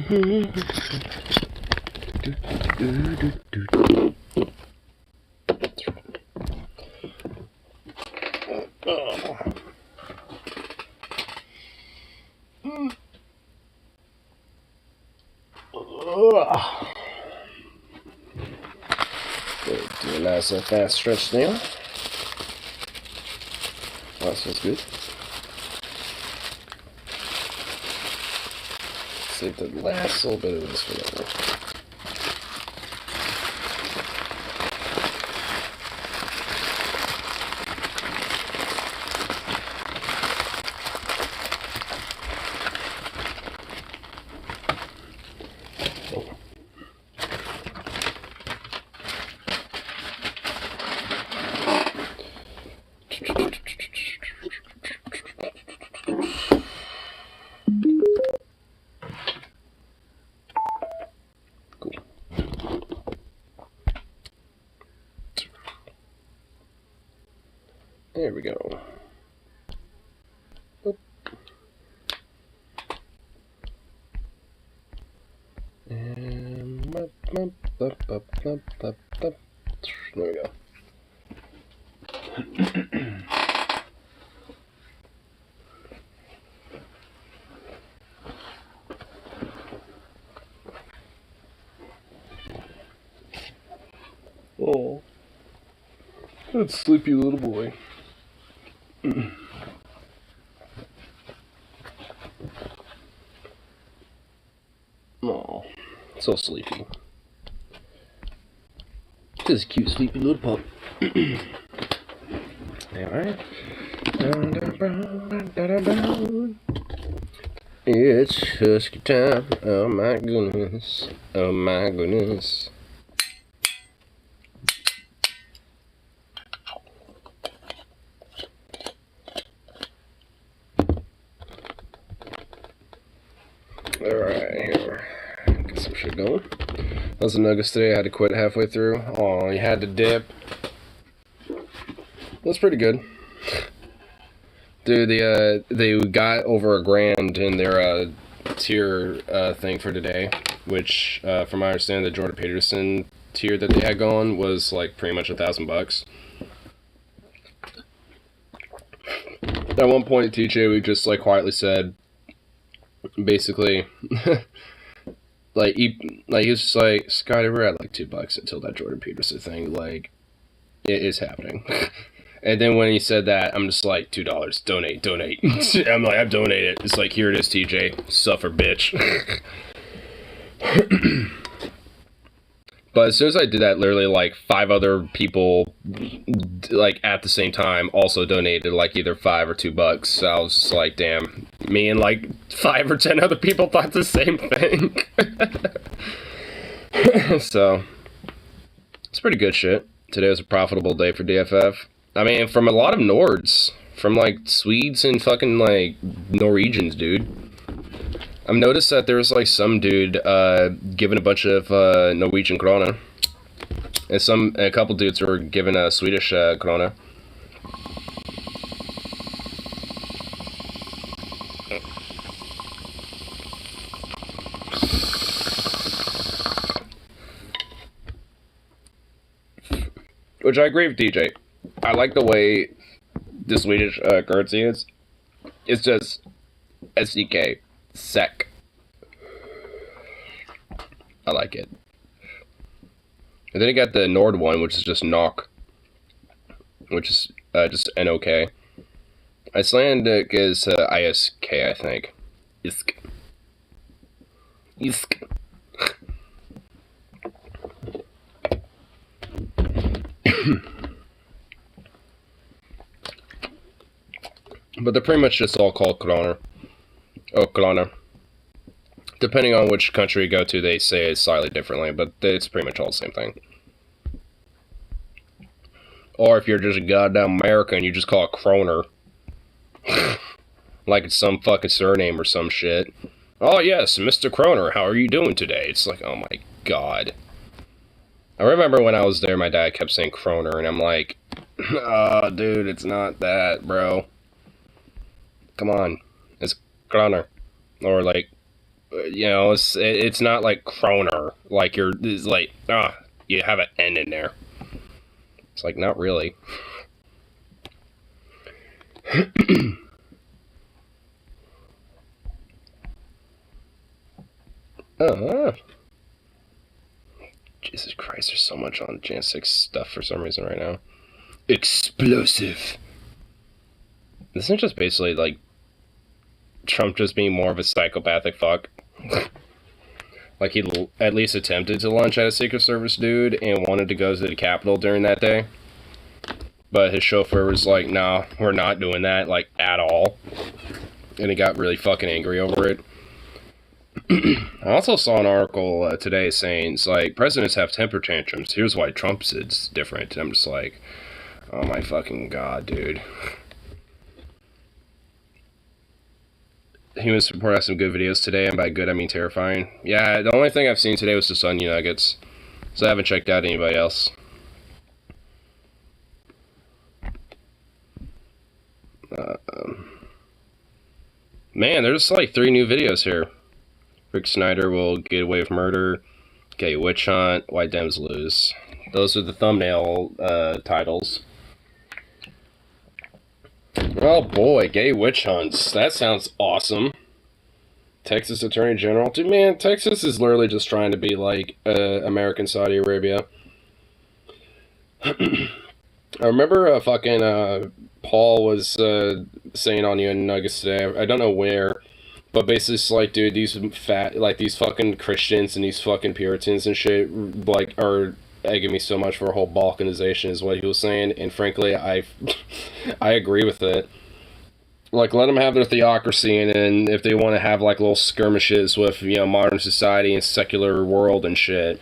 Do a nice little fast stretch now. Oh, that feels good. Save the last little bit of this for later. There we go. Oop. And there we go. Oh, that sleepy little boy. Oh, so sleepy. This is a cute, sleepy little pup. Alright. It's husky time. Oh my goodness. Oh my goodness. Alright, here. Get some shit going. That was the nuggets today. I had to quit halfway through. Oh, you had to dip. That's pretty good. Dude, they got over $1,000 in their tier thing for today, which, from my understanding, the Jordan Peterson tier that they had going was like pretty much $1,000. At one point, TJ, we just like quietly said, basically, he was just like, Scott, we're at like $2 until that Jordan Peterson thing, like, it is happening. And then when he said that, I'm just like, $2, donate. I'm like, I've donated. It's like, here it is, TJ, suffer, bitch. But as soon as I did that, literally like 5 other people, like at the same time, also donated like either $5 or $2. So I was just like, damn, me and like 5 or 10 other people thought the same thing. So it's pretty good shit. Today was a profitable day for DFF. I mean, from a lot of Nords, from like Swedes and fucking like Norwegians, dude. I've noticed that there was like some dude giving a bunch of Norwegian krona, and a couple dudes were giving a Swedish krona. Which I agree with DJ. I like the way the Swedish currency is. It's just SEK. SEK. I like it. And then you got the Nord one, which is just NOK, which is just NOK. Icelandic is ISK, I think. ISK. ISK. But they're pretty much just all called kroner. Oh, kroner. Depending on which country you go to, they say it slightly differently, but it's pretty much all the same thing. Or if you're just a goddamn American, you just call it kroner. Like it's some fucking surname or some shit. Oh yes, Mr. Kroner, how are you doing today? It's like, oh my god. I remember when I was there, my dad kept saying Kroner, and I'm like, oh, dude, it's not that, bro. Come on. It's Kroner. Or, like, you know, it's not like Kroner, like it's like, you have an N in there. It's like, not really. Jesus Christ, there's so much on Jan 6 stuff for some reason right now. Explosive. This is just basically like Trump just being more of a psychopathic fuck. Like he at least attempted to lunch at a Secret Service dude and wanted to go to the Capitol during that day. But his chauffeur was like, nah, we're not doing that, like, at all. And he got really fucking angry over it. I also saw an article today saying, it's like, presidents have temper tantrums. Here's why Trump's is different. And I'm just like, oh my fucking god, dude. Human Support has some good videos today, and by good I mean terrifying. Yeah, the only thing I've seen today was the Onion Nuggets, so I haven't checked out anybody else. Man, there's like 3 new videos here. Rick Snyder will get away with murder. Okay, witch hunt. White Dems lose. Those are the thumbnail titles. Oh boy, gay witch hunts. That sounds awesome. Texas Attorney General. Dude, man, Texas is literally just trying to be like American Saudi Arabia. I remember fucking Paul was saying on the Nuggets today, I don't know where, but basically it's like, dude, these these fucking Christians and these fucking Puritans and shit, like, are egging me so much for a whole balkanization is what he was saying, and frankly, I agree with it. Like, let them have their theocracy, and then if they want to have, like, little skirmishes with, you know, modern society and secular world and shit,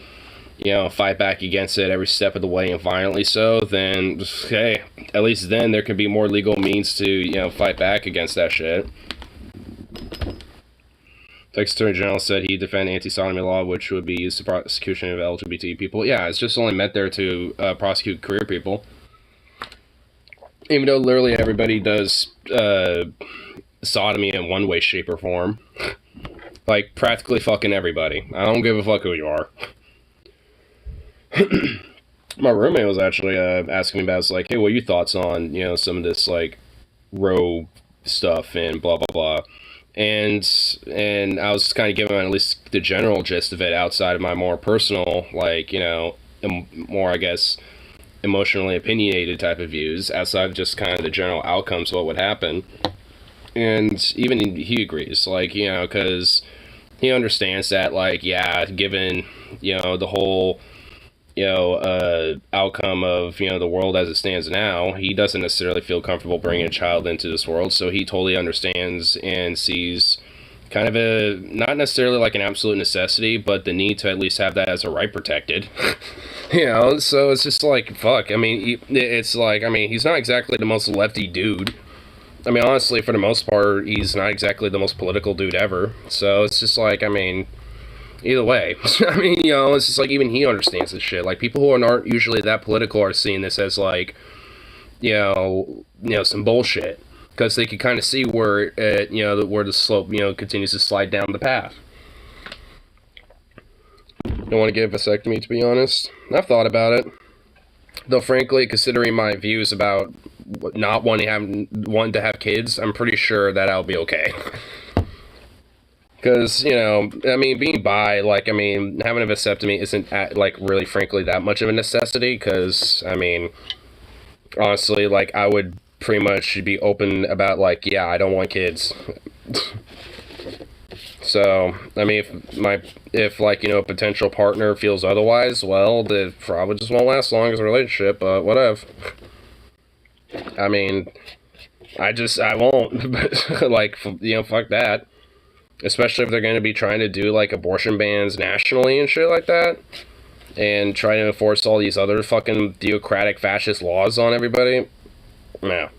you know, fight back against it every step of the way and violently so, then, hey, at least then there can be more legal means to, you know, fight back against that shit. Texas Attorney General said he'd defend anti-sodomy law, which would be used to prosecution of LGBT people. Yeah, it's just only meant there to prosecute queer people. Even though literally everybody does sodomy in one way, shape, or form. Like, practically fucking everybody. I don't give a fuck who you are. My roommate was actually asking me about, it's like, hey, what are your thoughts on, you know, some of this, like, Roe stuff and blah, blah, blah. And I was kind of giving him at least the general gist of it outside of my more personal, like, you know, more, I guess, emotionally opinionated type of views, outside of just kind of the general outcomes of what would happen. And even he agrees, like, you know, because he understands that, like, yeah, given, you know, the whole, you know, outcome of, you know, the world as it stands now, he doesn't necessarily feel comfortable bringing a child into this world, so he totally understands and sees kind of a, not necessarily like an absolute necessity, but the need to at least have that as a right protected. You know, so it's just like, fuck, I mean, it's like, I mean, he's not exactly the most lefty dude. I mean, honestly, for the most part, he's not exactly the most political dude ever, so it's just like, I mean, either way, I mean, you know, it's just like, even he understands this shit. Like, people who aren't usually that political are seeing this as, like, you know, some bullshit, because they can kind of see where it, you know, where the slope, you know, continues to slide down the path. Don't want to get a vasectomy, to be honest. I've thought about it, though. Frankly, considering my views about not wanting to have kids, I'm pretty sure that I'll be okay. Because, you know, I mean, being bi, like, I mean, having a vasectomy isn't, like, really, frankly, that much of a necessity, because, I mean, honestly, like, I would pretty much be open about, like, yeah, I don't want kids. So, I mean, if, like, you know, a potential partner feels otherwise, well, it probably just won't last long as a relationship, but whatever. I mean, I won't, like, you know, fuck that. Especially if they're going to be trying to do, like, abortion bans nationally and shit like that. And try to enforce all these other fucking theocratic fascist laws on everybody. No.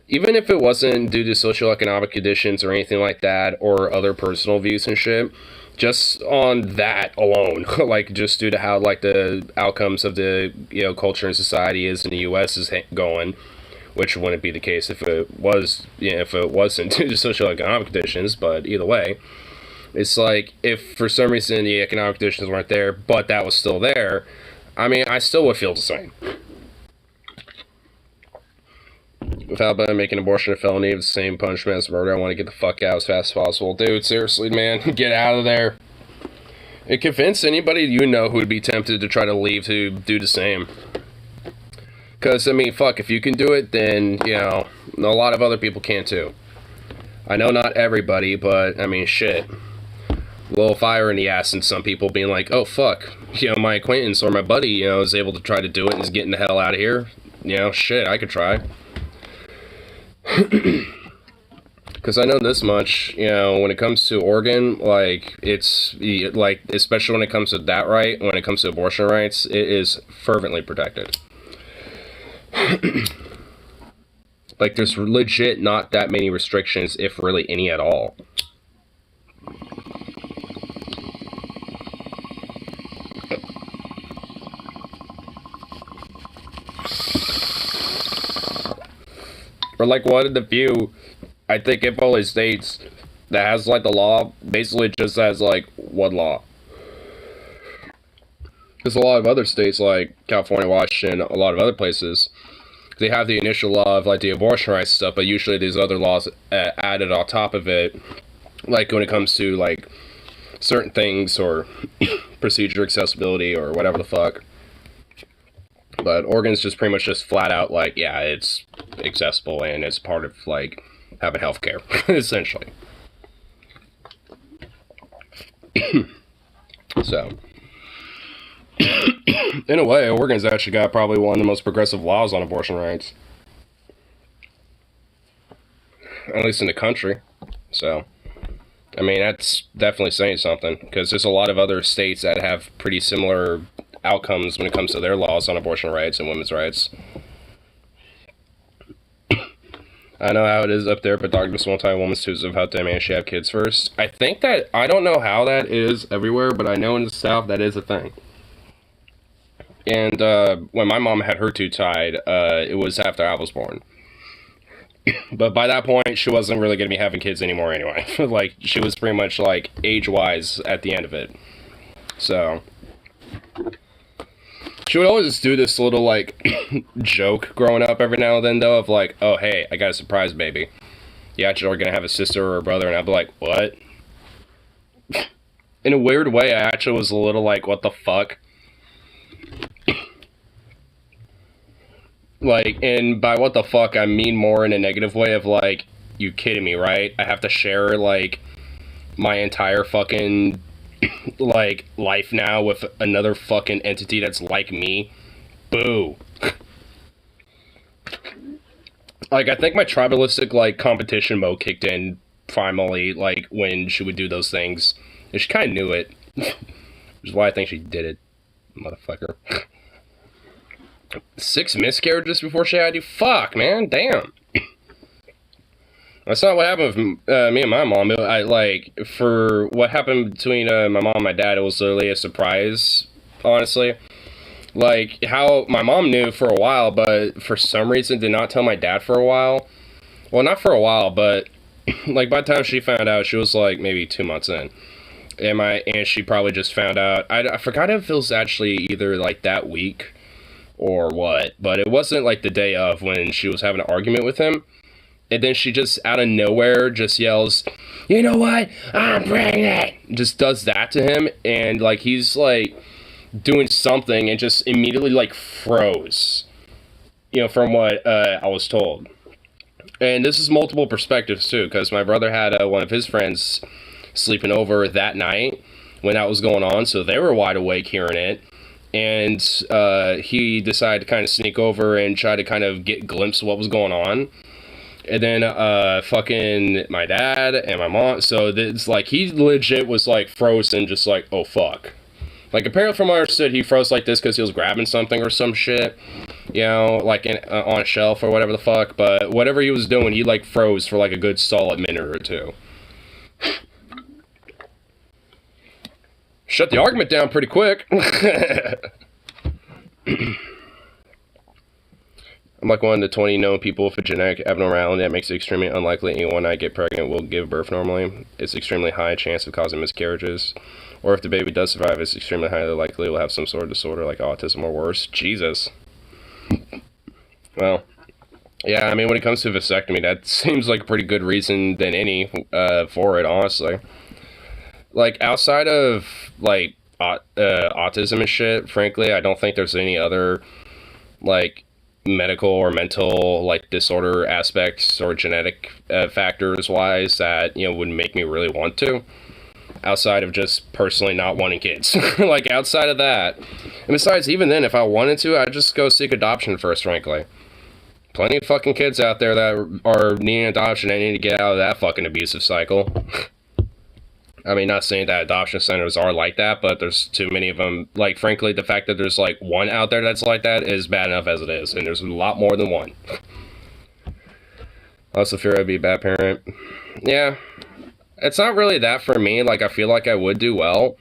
Even if it wasn't due to socioeconomic conditions or anything like that, or other personal views and shit, just on that alone, like, just due to how, like, the outcomes of the, you know, culture and society is in the U.S. is going, which wouldn't be the case if it was, you know, if it wasn't due to socioeconomic conditions, but either way, It's like, if for some reason the economic conditions weren't there, but that was still there, I mean, I still would feel the same. With Alabama making abortion a felony of the same punishment as murder, I want to get the fuck out as fast as possible. Dude, seriously, man, get out of there. And convince anybody you know who would be tempted to try to leave to do the same. Because, I mean, fuck, if you can do it, then, you know, a lot of other people can too. I know not everybody, but, I mean, shit. A little fire in the ass and some people being like, oh, fuck, you know, my acquaintance or my buddy, you know, is able to try to do it and is getting the hell out of here. You know, shit, I could try. Because I know this much, you know, when it comes to Oregon, like, it's, like, especially when it comes to that right, when it comes to abortion rights, it is fervently protected. Like, there's legit not that many restrictions, if really any at all. Or, like, one of the few, I think, if only states that has, like, the law, basically just has, like, one law. Because a lot of other states, like California, Washington, a lot of other places, they have the initial law of, like, the abortion rights stuff, but usually there's other laws added on top of it, like, when it comes to, like, certain things, or procedure accessibility, or whatever the fuck. But Oregon's just pretty much just flat out, like, yeah, it's accessible, and it's part of, like, having healthcare, essentially. So, in a way, Oregon's actually got probably one of the most progressive laws on abortion rights. At least in the country. So, I mean, that's definitely saying something, because there's a lot of other states that have pretty similar outcomes when it comes to their laws on abortion rights and women's rights. I know how it is up there, but doctors won't tie a woman's tubes of how they may she have kids first. I think that, I don't know how that is everywhere, but I know in the South that is a thing. And when my mom had her tube tied, it was after I was born. But by that point, she wasn't really going to be having kids anymore anyway. Like, she was pretty much, like, age-wise at the end of it. So, she would always do this little, like, joke growing up every now and then, though, of like, oh, hey, I got a surprise baby. You actually are going to have a sister or a brother, and I'd be like, what? In a weird way, I actually was a little like, what the fuck? Like, and by what the fuck, I mean more in a negative way of like, you kidding me, right? I have to share, like, my entire fucking, like, life now with another fucking entity that's like me. Boo. Like, I think my tribalistic, like, competition mode kicked in primarily, like, when she would do those things. And she kind of knew it. Which is why I think she did it. Motherfucker. 6 miscarriages before she had you? Fuck, man. Damn. That's not what happened with me and my mom. I, like, for what happened between my mom and my dad, it was literally a surprise, honestly. Like, how my mom knew for a while, but for some reason did not tell my dad for a while. Well, not for a while, but, like, by the time she found out, she was, like, maybe 2 months in. And she probably just found out. I forgot if it was actually either, like, that week or what. But it wasn't, like, the day of when she was having an argument with him. And then she just, out of nowhere, just yells, you know what? I'm pregnant! Just does that to him. And, like, he's, like, doing something and just immediately, like, froze. You know, from what I was told. And this is multiple perspectives, too. Because my brother had one of his friends sleeping over that night when that was going on. So they were wide awake hearing it. And he decided to kind of sneak over and try to kind of get a glimpse of what was going on. And then, fucking my dad and my mom, so it's like, he legit was, like, frozen, just like, oh, fuck. Like, apparently from what I understood, he froze like this because he was grabbing something or some shit, you know, like, on a shelf or whatever the fuck, but whatever he was doing, he, like, froze for, like, a good solid minute or two. Shut the argument down pretty quick. I'm like one of the 20 known people with a genetic abnormality that makes it extremely unlikely anyone I get pregnant will give birth normally. It's extremely high chance of causing miscarriages. Or if the baby does survive, it's extremely highly likely it will have some sort of disorder like autism or worse. Jesus. Well, yeah, I mean, when it comes to vasectomy, that seems like a pretty good reason than any for it, honestly. Like, outside of, like, autism and shit, frankly, I don't think there's any other, like, medical or mental, like, disorder aspects or genetic factors wise that, you know, would make me really want to, outside of just personally not wanting kids. Like, outside of that, and besides, even then, if I wanted to, I'd just go seek adoption first, frankly. Plenty of fucking kids out there that are needing adoption and need to get out of that fucking abusive cycle. I mean, not saying that adoption centers are like that, but there's too many of them. Like, frankly, the fact that there's, like, one out there that's like that is bad enough as it is. And there's a lot more than one. I also fear I'd be a bad parent. Yeah. It's not really that for me. Like, I feel like I would do well.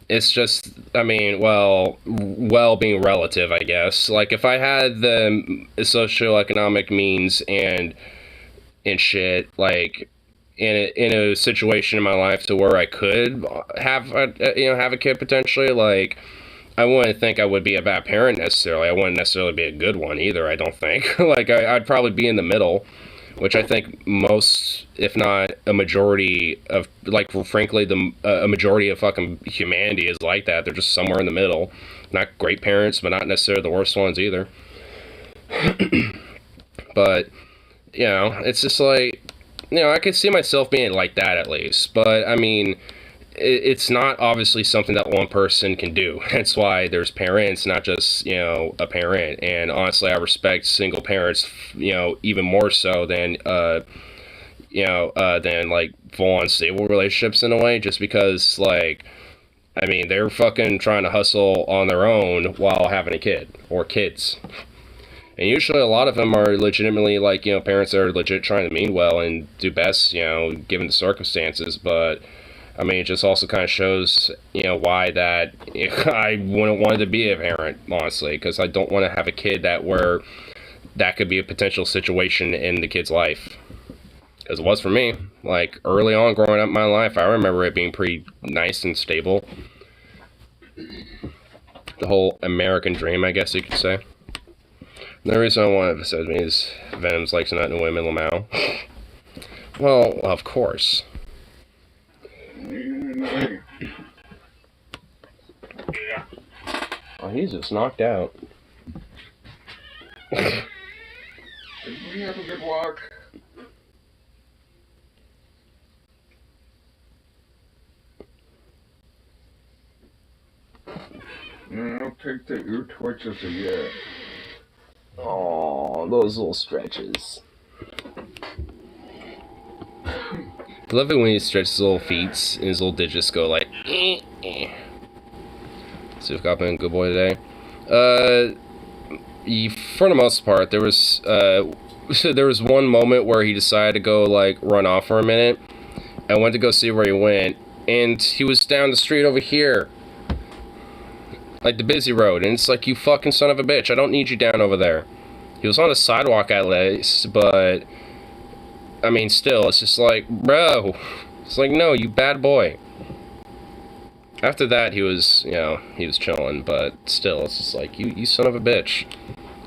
It's just, I mean, well being relative, I guess. Like, if I had the socioeconomic means and shit, like, in a situation in my life to where I could have a kid potentially, like, I wouldn't think I would be a bad parent necessarily. I wouldn't necessarily be a good one either, I don't think. Like, I'd probably be in the middle, which I think most, if not a majority of, like, frankly, a majority of fucking humanity is like that. They're just somewhere in the middle. Not great parents, but not necessarily the worst ones either. But, you know, it's just like, you know, I could see myself being like that at least. But, I mean, it's not obviously something that one person can do. That's why there's parents, not just, you know, a parent. And honestly, I respect single parents, you know, even more so than, than, like, full-on stable relationships in a way. Just because, like, I mean, they're fucking trying to hustle on their own while having a kid. Or kids. And usually a lot of them are legitimately, like, you know, parents that are legit trying to mean well and do best, you know, given the circumstances. But, I mean, it just also kind of shows, you know, why that I wouldn't want to be a parent, honestly. Because I don't want to have a kid where that could be a potential situation in the kid's life. Because it was for me. Like, early on growing up in my life, I remember it being pretty nice and stable. The whole American dream, I guess you could say. The reason I want to vasectomy is Venom's likes not in women, Lamau. Well, of course. Oh, he's just knocked out. Did we have a good walk? I'll take the ear twitches again. Oh, those little stretches. I love it when he stretches his little feet and his little digits go like, eh, eh. So we've got been a good boy today. For the most part, there was one moment where he decided to go, like, run off for a minute. I went to go see where he went, and he was down the street over here. Like the busy road, and it's like, you fucking son of a bitch, I don't need you down over there. He was on the sidewalk at least, but, I mean, still, it's just like, bro, it's like, no, you bad boy. After that, he was, you know, he was chilling, but still, it's just like, you son of a bitch.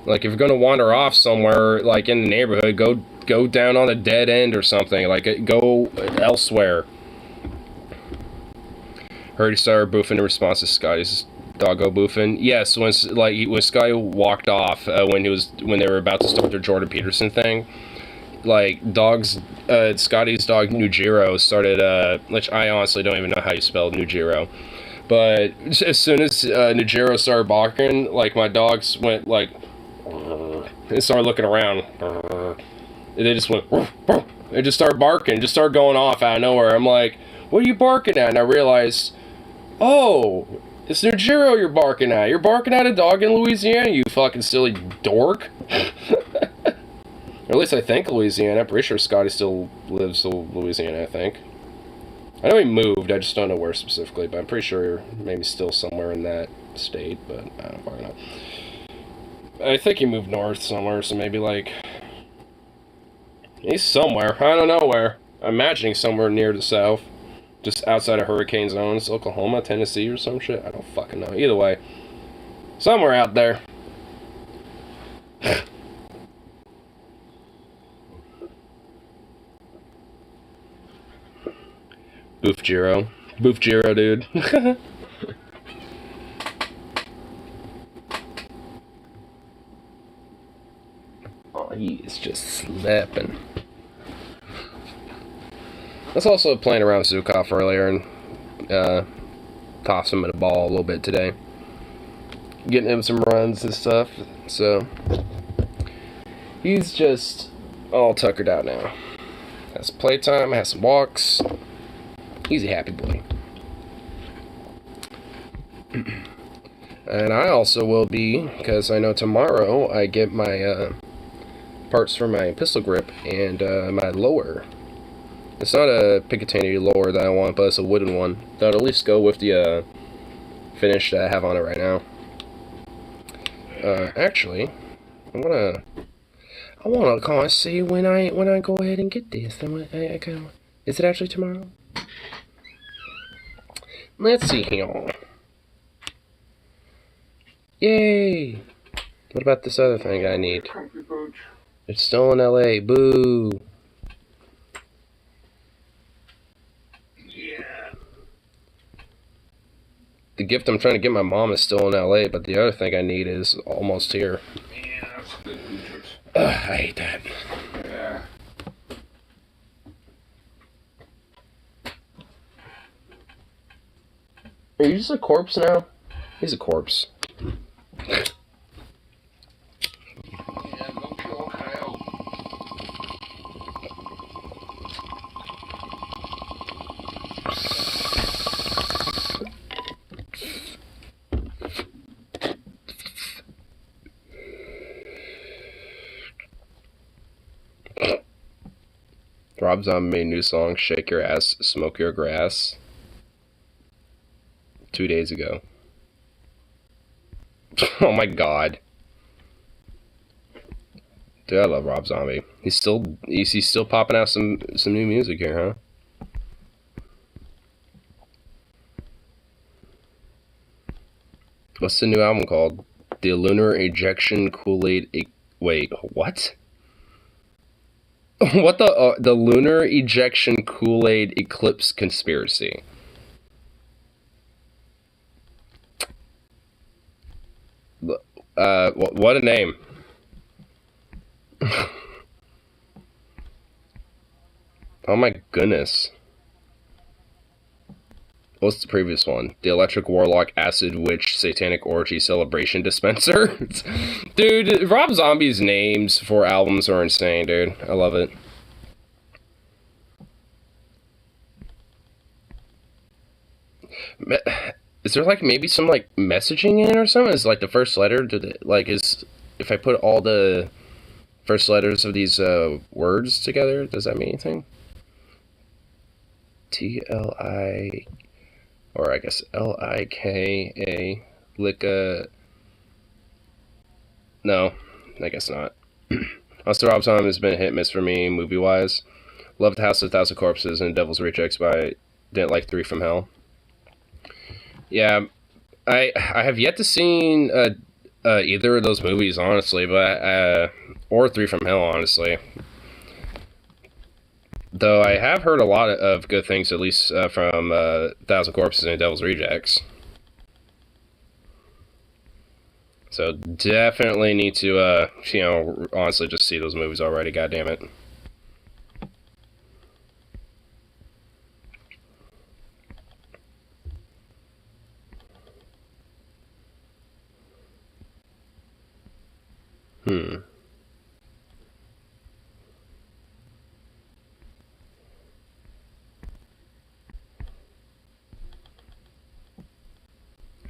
Like, if you're gonna wander off somewhere, like, in the neighborhood, go down on a dead end or something, like, go elsewhere. Heard he started boofing in response to Scotty's doggo boofing. Yes, when Scotty walked off, when they were about to start their Jordan Peterson thing, like, Scotty's dog Nujiro started, which I honestly don't even know how you spell Nujiro, but as soon as Nujiro started barking, like, my dogs went, like, and started looking around, and they just went, they just started barking, just started going off out of nowhere. I'm like, what are you barking at? And I realized, oh, it's Nujiro you're barking at. You're barking at a dog in Louisiana, you fucking silly dork. Or at least I think Louisiana. I'm pretty sure Scotty still lives in Louisiana, I think. I know he moved, I just don't know where specifically, but I'm pretty sure maybe still somewhere in that state, but I don't fucking know. I think he moved north somewhere, so maybe, like... He's somewhere. I don't know where. I'm imagining somewhere near the south. Just outside of hurricane zones. Oklahoma, Tennessee, or some shit. I don't fucking know. Either way. Somewhere out there. Boof Jiro. Boof Jiro, dude. Oh, he is just slapping. I was also playing around with Zukov earlier and tossed him in a ball a little bit today. Getting him some runs and stuff, so he's just all tuckered out now. Has some playtime, has some walks. He's a happy boy. And I also will be, because I know tomorrow I get my parts for my pistol grip and my lower. It's not a Picatinny lower that I want, but it's a wooden one. That'll at least go with the finish that I have on it right now. Actually, I wanna call and see when I go ahead and get this. I kind of, is it actually tomorrow? Let's see here. Yay! What about this other thing I need? It's still in LA. Boo! The gift I'm trying to get my mom is still in LA, but the other thing I need is almost here. Yeah, that's good. I hate that. Yeah. Are you just a corpse now? He's a corpse. Yeah, go kill Kyle. Rob Zombie made a new song, Shake Your Ass, Smoke Your Grass, 2 days ago. Oh my god. Dude, I love Rob Zombie. He's still popping out some new music here, huh? What's the new album called? The Lunar Ejection Kool-Aid... Wait, what? What the Lunar Ejection Kool-Aid Eclipse Conspiracy? What a name. Oh my goodness. What's the previous one? The Electric Warlock Acid Witch Satanic Orgy Celebration Dispenser? Dude, Rob Zombie's names for albums are insane, dude. I love it. Is there like maybe some like messaging in it or something? Is like the first letter to the, like, is, if I put all the first letters of these words together, does that mean anything? T-L-I, or I guess L-I-K-A, Licka. No, I guess not. Also, Rob Zombie has been a hit miss for me, movie-wise. Loved House of a Thousand Corpses and Devil's Rejects, but I didn't like 3 from Hell. Yeah, I have yet to see either of those movies, honestly, but or 3 from Hell, honestly. Though I have heard a lot of good things, at least from Thousand Corpses and Devil's Rejects. So definitely need to, you know, honestly just see those movies already. God damn it.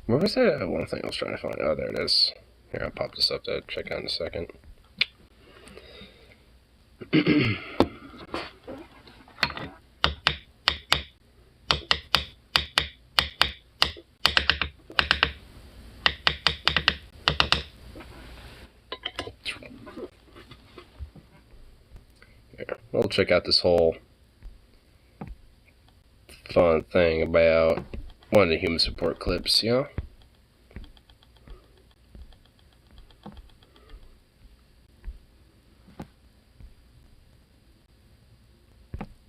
Where was that one thing I was trying to find? Oh, there it is. Here, I'll pop this up to check out in a second. check out this whole fun thing about one of the human support clips, you know?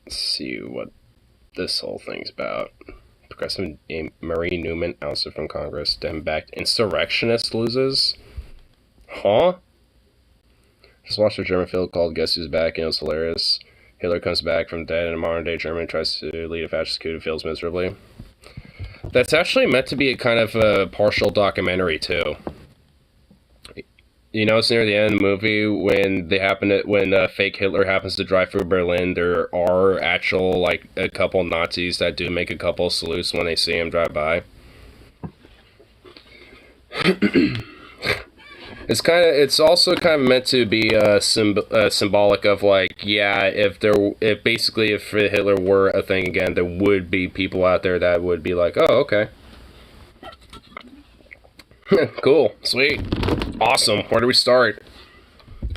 Let's see what this whole thing's about. Progressive Marie Newman ousted from Congress. Dem-backed insurrectionist loses? Huh? Just watched a German film called Guess Who's Back, and it was hilarious. Hitler comes back from the dead in a modern-day Germany, tries to lead a fascist coup and fails miserably. That's actually meant to be a kind of a partial documentary, too. You know, it's near the end of the movie when fake Hitler happens to drive through Berlin. There are actual, like, a couple Nazis that do make a couple salutes when they see him drive by. It's also kind of meant to be symbolic of, like, yeah, if Hitler were a thing again, there would be people out there that would be like, oh, okay. Cool. Sweet. Awesome. Where do we start?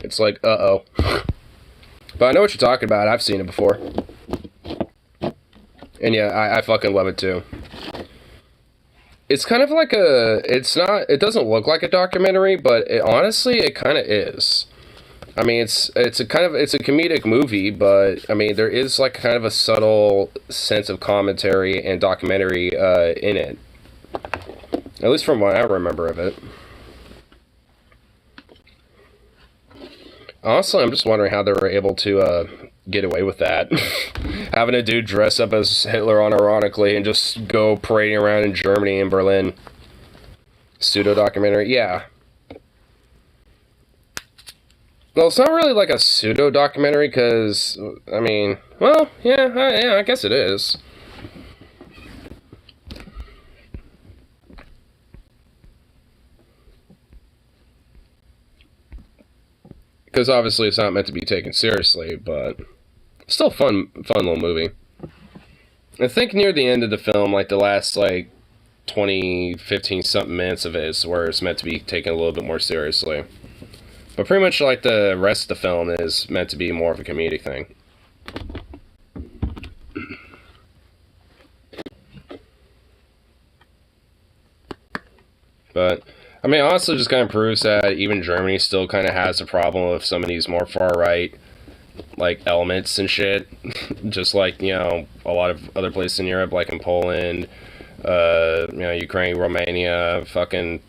It's like, uh-oh. But I know what you're talking about. I've seen it before. And yeah, I fucking love it too. It's kind of like it doesn't look like a documentary, but honestly, it kind of is. I mean, it's a comedic movie, but I mean, there is like kind of a subtle sense of commentary and documentary in it. At least from what I remember of it. Honestly, I'm just wondering how they were able to get away with that. Having a dude dress up as Hitler unironically and just go parading around in Germany and Berlin. Pseudo-documentary? Yeah. Well, it's not really like a pseudo-documentary because, I mean, well, yeah, I guess it is. Because obviously it's not meant to be taken seriously, but still fun little movie. I think near the end of the film, like the last like 20, 15 something minutes of it is where it's meant to be taken a little bit more seriously. But pretty much like the rest of the film is meant to be more of a comedic thing. But I mean, honestly, just kind of proves that even Germany still kind of has a problem with some of these more far-right, like, elements and shit. Just like, you know, a lot of other places in Europe, like in Poland, you know, Ukraine, Romania, fucking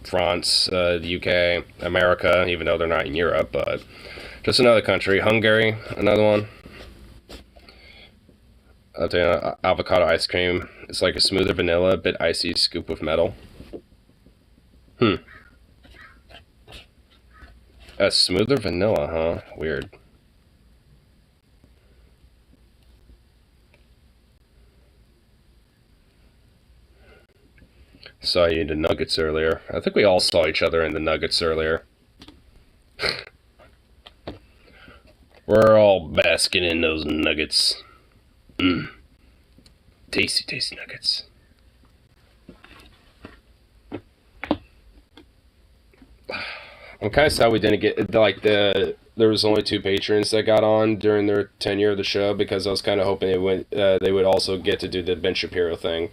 France, the UK, America, even though they're not in Europe, but just another country. Hungary, another one. I'll tell you, avocado ice cream. It's like a smoother vanilla, a bit icy scoop with metal. A smoother vanilla, huh? Weird. Saw you in the Nuggets earlier. I think we all saw each other in the Nuggets earlier. We're all basking in those nuggets. Tasty, tasty nuggets. I'm kind of sad we didn't get, like, there was only 2 patrons that got on during their tenure of the show, because I was kind of hoping they would also get to do the Ben Shapiro thing.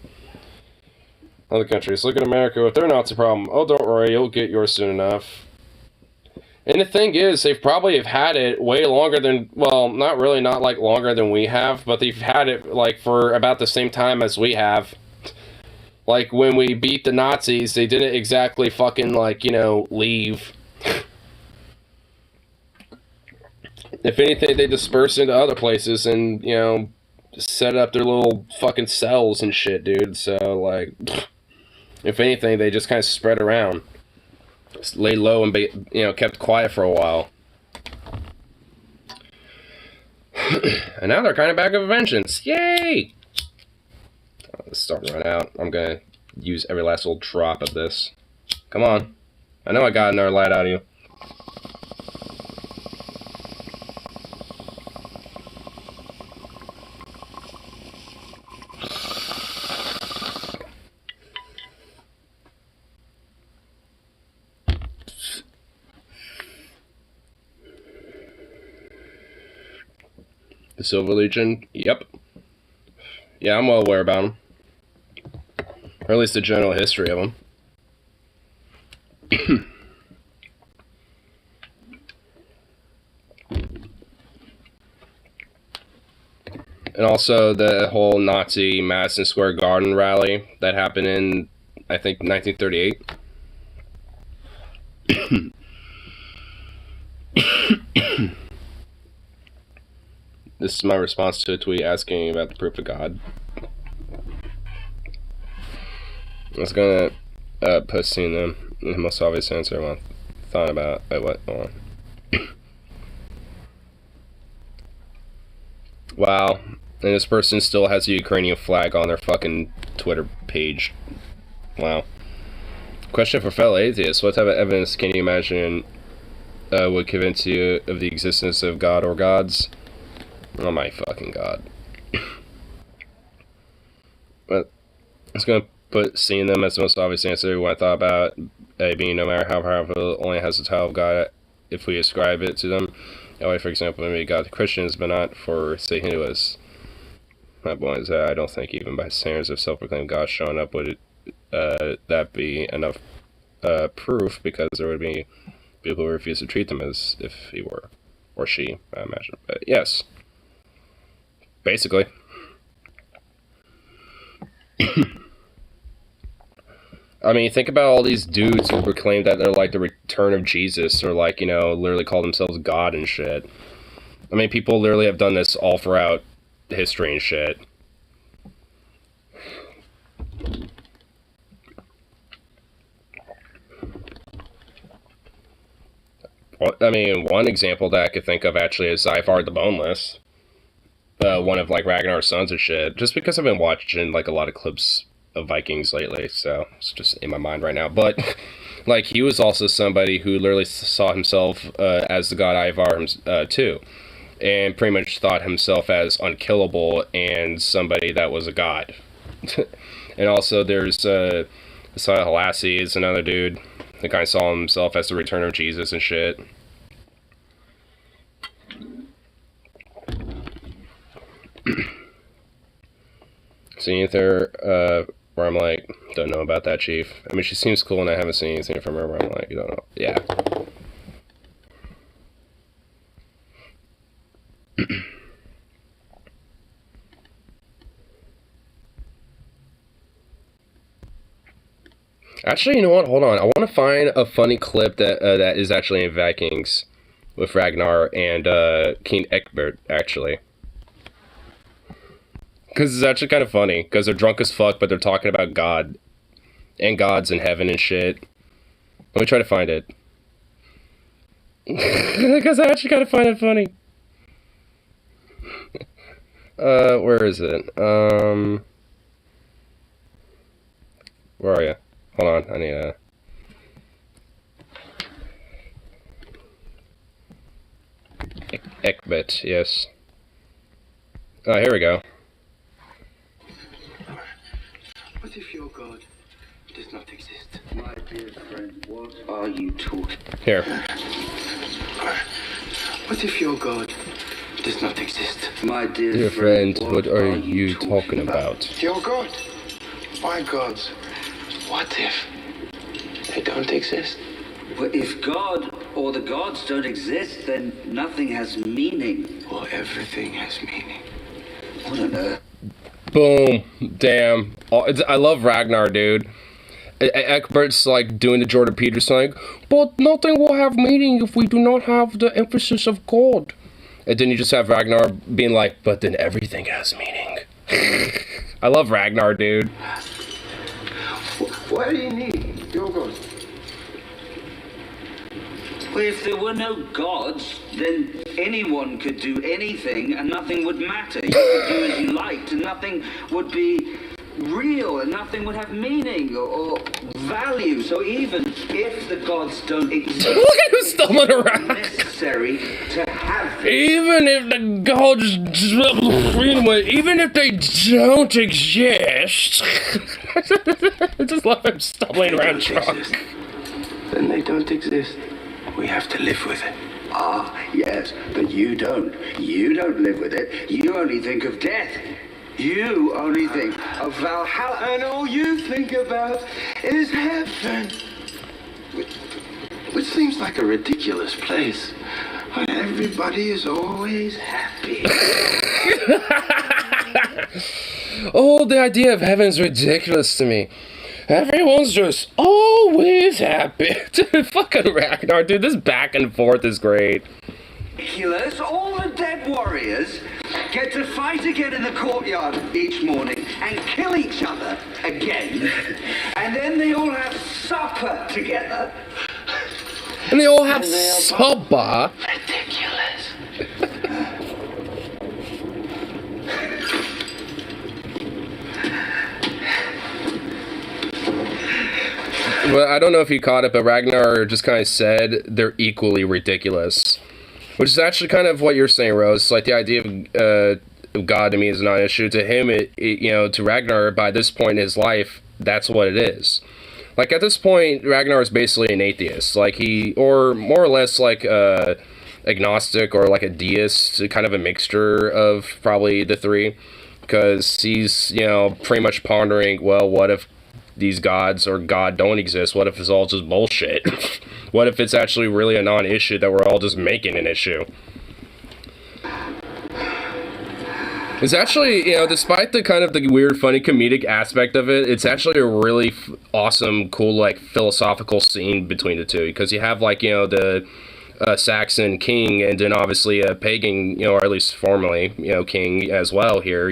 Other countries, look at America with their Nazi problem. Oh, don't worry, you'll get yours soon enough. And the thing is, they've probably have had it way longer than, well, not like longer than we have, but they've had it, like, for about the same time as we have. Like, when we beat the Nazis, they didn't exactly fucking, like, you know, leave. If anything, they dispersed into other places and, you know, set up their little fucking cells and shit, dude. So, like, if anything, they just kind of spread around. Just lay low and, you know, kept quiet for a while. And now they're kind of back of a vengeance. Yay! Oh, it's starting to run out. I'm going to use every last little drop of this. Come on. I know I got another light out of you. The Silver Legion? Yep. Yeah, I'm well aware about them. Or at least the general history of them. And also the whole Nazi Madison Square Garden rally that happened in, I think, 1938. This is my response to a tweet asking about the proof of God. I was gonna post seeing them. The most obvious answer I thought about. Wait, what? Hold on. Wow. And this person still has a Ukrainian flag on their fucking Twitter page. Wow. Question for fellow atheists. What type of evidence can you imagine would convince you of the existence of God or gods? Oh my fucking God. But I was going to put seeing them as the most obvious answer when I thought about being no matter how powerful only has the title of God if we ascribe it to them. That way, for example, maybe God to Christians, but not for, say, Hinduists. My point is that I don't think even by standards of self-proclaimed God showing up would that be enough proof, because there would be people who refuse to treat them as if he were, or she, I imagine. But yes, basically. I mean, think about all these dudes who proclaim that they're like the return of Jesus, or like, you know, literally call themselves God and shit. I mean, people literally have done this all throughout history and shit. Well, I mean, one example that I could think of actually is Zyphar the Boneless. One of like Ragnar's sons and shit. Just because I've been watching like a lot of clips of Vikings lately, so it's just in my mind right now. But like, he was also somebody who literally saw himself as the god Ivar too, and pretty much thought himself as unkillable and somebody that was a god. And also there's Halassi is another dude that kind of saw himself as the return of Jesus and shit. Seeing there where I'm like, don't know about that, chief. I mean, she seems cool and I haven't seen anything from her where I'm like, you don't know. Yeah. Actually, you know what? Hold on. I want to find a funny clip that that is actually in Vikings with Ragnar and King Egbert, actually. Because it's actually kind of funny. Because they're drunk as fuck, but they're talking about God. And gods in heaven and shit. Let me try to find it. Because I actually kind of find it funny. Where is it? Where are you? Hold on, I need a... Ekbet, yes. Oh, here we go. What if your God does not exist? My dear friend, what are you talking? Here. What if your God does not exist? My dear, Dear friend, what are you talking about? Your God. My gods. What if they don't exist? Well, if God or the gods don't exist, then nothing has meaning. Well, everything has meaning. What on earth? Boom. Damn. I love Ragnar, dude. Egbert's like doing the Jordan Peterson, like, but nothing will have meaning if we do not have the emphasis of God. And then you just have Ragnar being like, but then everything has meaning. I love Ragnar, dude. What do you need? Your God. Well, if there were no gods, then anyone could do anything and nothing would matter. You could do as you liked and nothing would be real and nothing would have meaning or value. So even if the gods don't exist, Look at him stumbling around. necessary to have them. Even if the gods, even if they don't exist, I just love him stumbling around drunk. Then they don't exist. We have to live with it. Ah, yes, but you don't. You don't live with it. You only think of death. You only think of Valhalla. And all you think about is heaven. Which seems like a ridiculous place. Where everybody is always happy. Oh, the idea of heaven's ridiculous to me. Everyone's just always happy. Dude, fucking Ragnar, dude, this back and forth is great. Ridiculous. All the dead warriors get to fight again in the courtyard each morning and kill each other again. And then they all have supper together. And they all have supper. Ridiculous. Well, I don't know if you caught it, but Ragnar just kind of said they're equally ridiculous. Which is actually kind of what you're saying, Rose. Like, the idea of God to me is not an issue. To him, to Ragnar, by this point in his life, that's what it is. Like, at this point, Ragnar is basically an atheist. Like, or more or less like agnostic or like a deist, kind of a mixture of probably the three. Because he's, pretty much pondering, well, what if these gods or God don't exist? What if it's all just bullshit? What if it's actually really a non-issue that we're all just making an issue? It's actually, despite the kind of the weird, funny, comedic aspect of it, it's actually a really awesome, cool, like, philosophical scene between the two. Because you have, like, the Saxon king, and then obviously a pagan, or at least formerly, king as well here,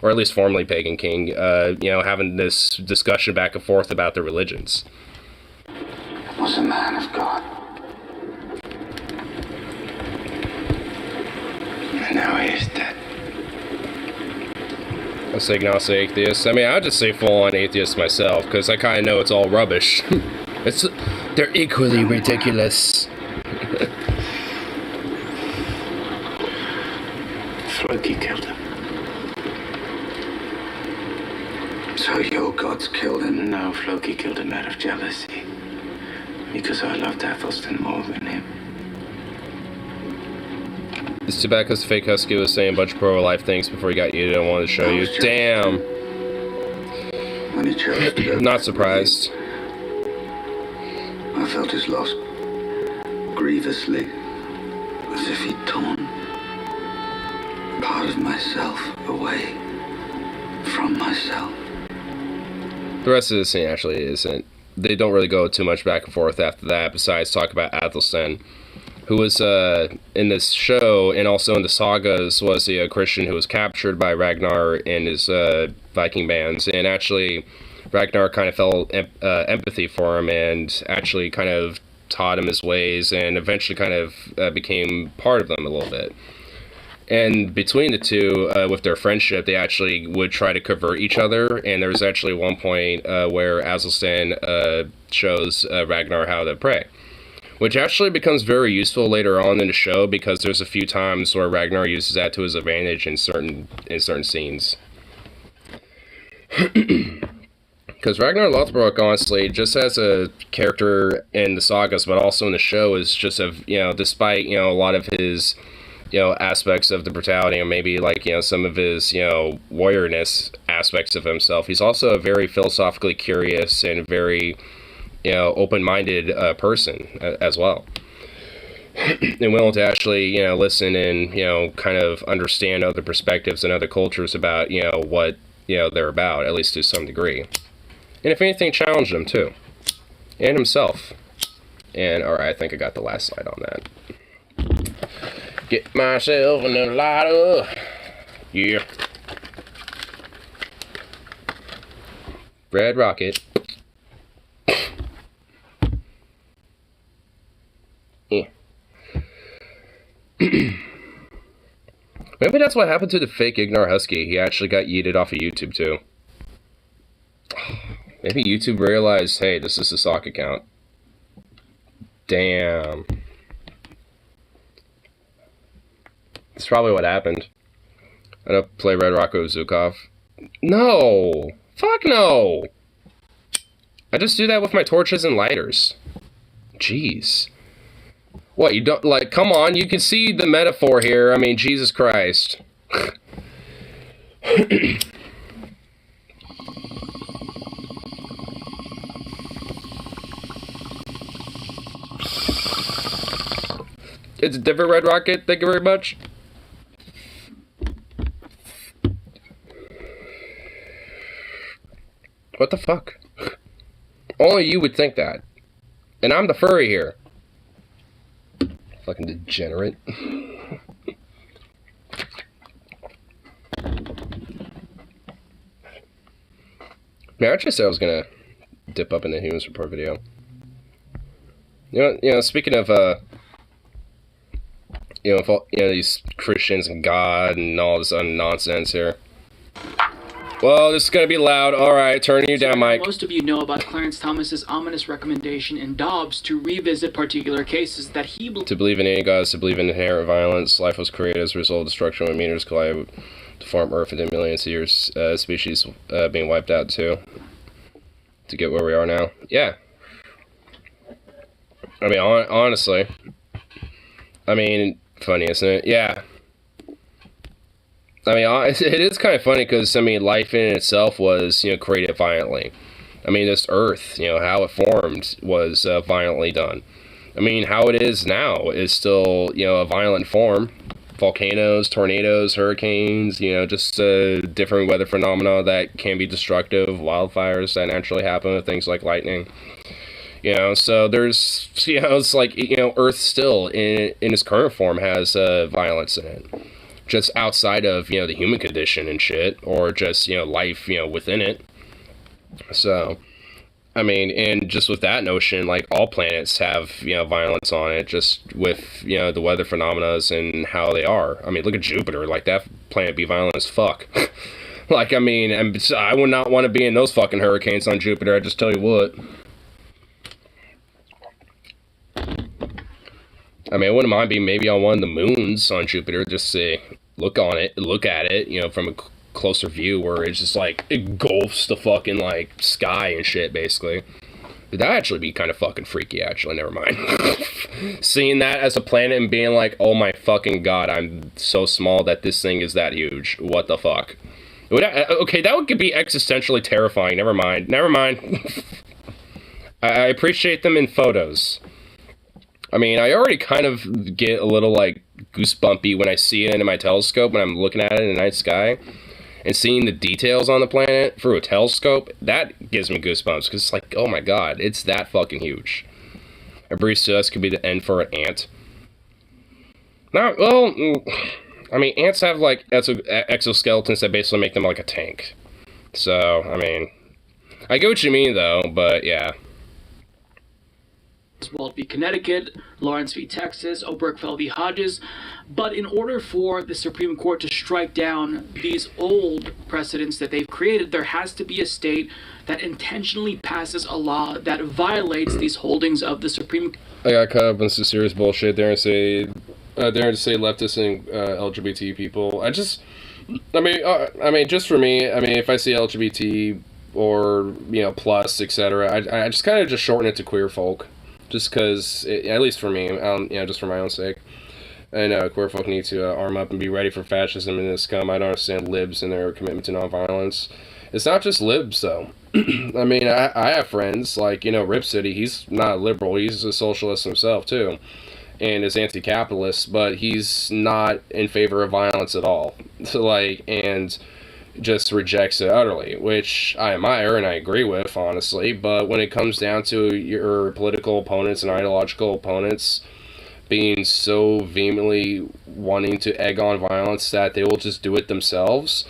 or at least formerly pagan king, having this discussion back and forth about their religions. Was a man of God. And now he is dead. I say agnostic atheist. I mean, I'd just say full-on atheist myself, because I kind of know it's all rubbish. They're equally ridiculous. Floki killed him. So your gods killed him? No, Floki killed him out of jealousy. Because I loved Athelstan more than him. It's too bad because fake Husky was saying a bunch of pro-life things before he got yeeted. I wanted to show you. Damn. When he chose to go Not surprised. I felt his loss grievously, as if he'd torn part of myself away from myself. The rest of the scene actually isn't. They don't really go too much back and forth after that, besides talk about Athelstan, who was in this show and also in the sagas was a Christian who was captured by Ragnar and his Viking bands, and actually Ragnar kind of felt empathy for him and actually kind of taught him his ways and eventually kind of became part of them a little bit. And between the two, with their friendship, they actually would try to convert each other. And there was actually one point where Athelstan shows Ragnar how to pray, which actually becomes very useful later on in the show because there's a few times where Ragnar uses that to his advantage in certain scenes. Because Ragnar Lothbrok, honestly, just as a character in the sagas, but also in the show, is just despite a lot of his aspects of the brutality and maybe like some of his warriorness aspects of himself, he's also a very philosophically curious and very open-minded person as well, and willing to actually listen and kind of understand other perspectives and other cultures about what they're about, at least to some degree, and if anything challenge them too, and himself. And alright, I think I got the last slide on that. Get myself in the lighter. Yeah. Red Rocket. Yeah. Maybe that's what happened to the fake Ignar Husky. He actually got yeeted off of YouTube too. Maybe YouTube realized, hey, this is a sock account. Damn. That's probably what happened. I don't play Red Rocket with Zukov. No! Fuck no! I just do that with my torches and lighters. Jeez. What, you don't, like, come on, you can see the metaphor here. I mean, Jesus Christ. It's a different Red Rocket, thank you very much. What the fuck? Only you would think that. And I'm the furry here. Fucking degenerate. Man, I actually said I was gonna dip up in the Humans Report video. You know, speaking of, these Christians and God and all this nonsense here. Well, this is gonna be loud. Alright, turning you down, Mike. Most of you know about Clarence Thomas's ominous recommendation in Dobbs to revisit particular cases that he to believe in any gods, to believe in inherent violence. Life was created as a result of destruction when meteors collide to form Earth within millions of years. Species being wiped out too. To get where we are now. Yeah. I mean, honestly. I mean, funny, isn't it? Yeah. I mean, it is kind of funny because, I mean, life in itself was, created violently. I mean, this Earth, how it formed was violently done. I mean, how it is now is still, a violent form. Volcanoes, tornadoes, hurricanes, just different weather phenomena that can be destructive, wildfires that naturally happen with things like lightning. So there's, it's like, Earth still, in its current form, has violence in it. Just outside of, the human condition and shit, or just, life, within it. So, I mean, and just with that notion, like, all planets have, violence on it, just with, the weather phenomena and how they are. I mean, look at Jupiter, like, that planet be violent as fuck. Like, I mean, I would not want to be in those fucking hurricanes on Jupiter, I just tell you what. I mean, I wouldn't mind being maybe on one of the moons on Jupiter, just to look at it, from a closer view where it's just like, it engulfs the fucking, like, sky and shit, basically. But that'd actually be kind of fucking freaky, actually, never mind. Seeing that as a planet and being like, oh my fucking god, I'm so small that this thing is that huge. What the fuck? Okay, that would be existentially terrifying, never mind. I appreciate them in photos. I mean, I already kind of get a little, like, goosebumpy when I see it in my telescope, when I'm looking at it in the night sky, and seeing the details on the planet through a telescope, that gives me goosebumps, because it's like, oh my god, it's that fucking huge. A breeze to us could be the end for an ant. Well, I mean, ants have, like, exoskeletons that basically make them like a tank. So, I mean, I get what you mean, though, but yeah. Walt v. Connecticut, Lawrence v. Texas, Obergefell v. Hodges. But in order for the Supreme Court to strike down these old precedents that they've created, there has to be a state that intentionally passes a law that violates these holdings of the Supreme Court. I got caught up in some serious bullshit there and say leftists and LGBT people. I mean, just for me, I mean, if I see LGBT or, plus, etc., I just kind of just shorten it to queer folk. Just because, at least for me, just for my own sake. I know queer folk need to arm up and be ready for fascism and this scum. I don't understand libs and their commitment to nonviolence. It's not just libs, though. I mean, I have friends, like, Rip City, he's not a liberal, he's a socialist himself, too. And is anti-capitalist, but he's not in favor of violence at all. So, like, and just rejects it utterly, which I admire and I agree with, honestly. But when it comes down to your political opponents and ideological opponents being so vehemently wanting to egg on violence that they will just do it themselves,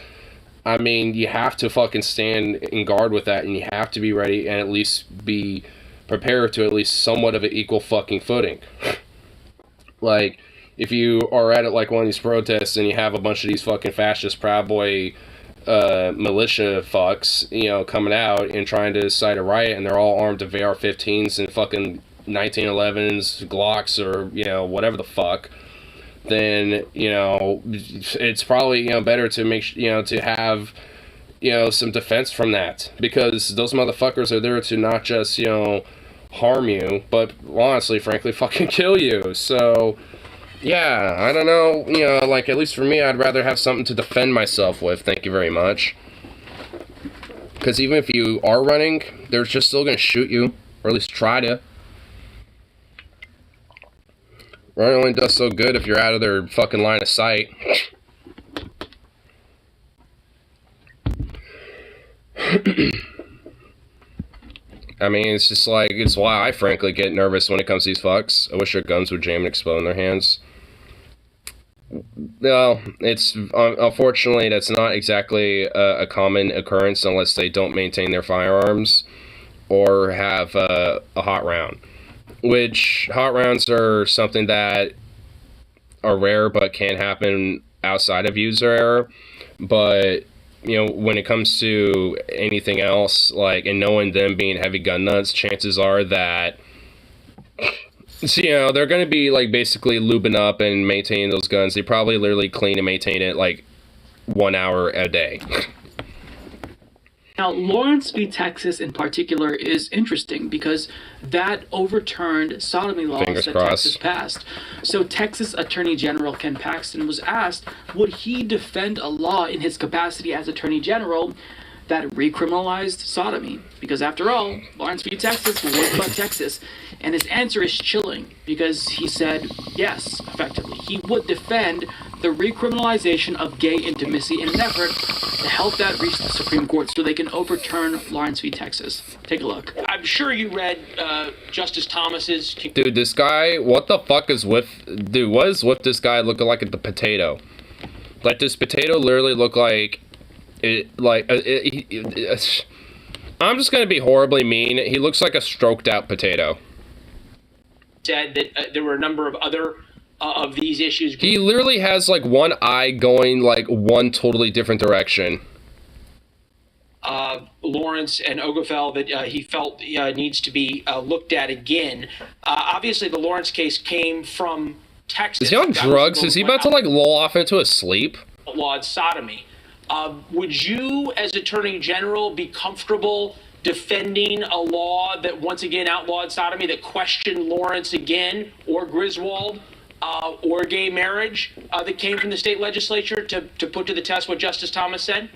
I mean, you have to fucking stand in guard with that, and you have to be ready and at least be prepared to at least somewhat of an equal fucking footing. Like, if you are at it like one of these protests and you have a bunch of these fucking fascist Proud Boy militia fucks, coming out and trying to incite a riot, and they're all armed with AR-15s and fucking 1911s, Glocks, or, whatever the fuck, then, it's probably, better to make, to have, some defense from that, because those motherfuckers are there to not just, harm you, but honestly, frankly, fucking kill you. So, yeah, I don't know, you know, like, at least for me, I'd rather have something to defend myself with, thank you very much. Because even if you are running, they're just still gonna shoot you, or at least try to. Running only does so good if you're out of their fucking line of sight. I mean, it's just like, it's why I frankly get nervous when it comes to these fucks. I wish their guns would jam and explode in their hands. Well, it's, unfortunately, that's not exactly a common occurrence unless they don't maintain their firearms or have a hot round. Which, hot rounds are something that are rare but can happen outside of user error. But, you know, when it comes to anything else, like, and knowing them being heavy gun nuts, chances are that, so, you know, they're going to be, like, basically lubing up and maintaining those guns. They probably literally clean and maintain it, like, 1 hour a day. Now, Lawrence v. Texas in particular is interesting because that overturned sodomy laws Fingers that crossed. Texas passed. So Texas Attorney General Ken Paxton was asked, would he defend a law in his capacity as Attorney General that recriminalized sodomy? Because after all, Lawrence v. Texas was about Texas. And his answer is chilling because he said, yes, effectively. He would defend the recriminalization of gay intimacy in an effort to help that reach the Supreme Court so they can overturn Lawrence v. Texas. Take a look. I'm sure you read Justice Thomas's... Dude, this guy, what the fuck is with... Dude, what is with this guy looking like the potato? Like, this potato literally look like... I'm just gonna be horribly mean. He looks like a stroked out potato. Said that there were a number of other of these issues. He literally has, like, one eye going, like, one totally different direction. Lawrence and Ogafell that he felt needs to be looked at again. Obviously, the Lawrence case came from Texas. Is he on drugs? Is he about to, like, lull off into a sleep? Outlawed sodomy. Would you, as Attorney General, be comfortable defending a law that once again outlawed sodomy, that questioned Lawrence again, or Griswold, or gay marriage, that came from the state legislature to put to the test what Justice Thomas said?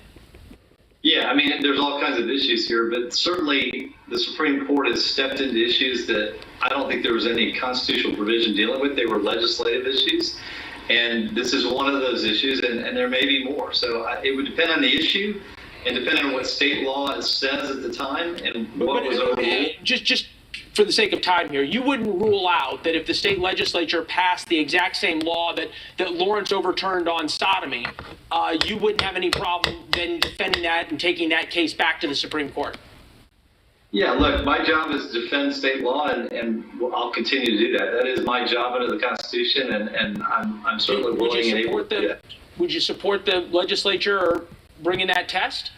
Yeah, I mean, there's all kinds of issues here, but certainly the Supreme Court has stepped into issues that I don't think there was any constitutional provision dealing with. They were legislative issues, and this is one of those issues, and there may be more. So it would depend on the issue and depend on what state law it says at the time and what was overruled. Just for the sake of time here, you wouldn't rule out that if the state legislature passed the exact same law that Lawrence overturned on sodomy, you wouldn't have any problem then defending that and taking that case back to the Supreme Court? Yeah, look, my job is to defend state law, and I'll continue to do that. That is my job under the Constitution, and I'm certainly willing and able to do that. Would you support the legislature bringing that test?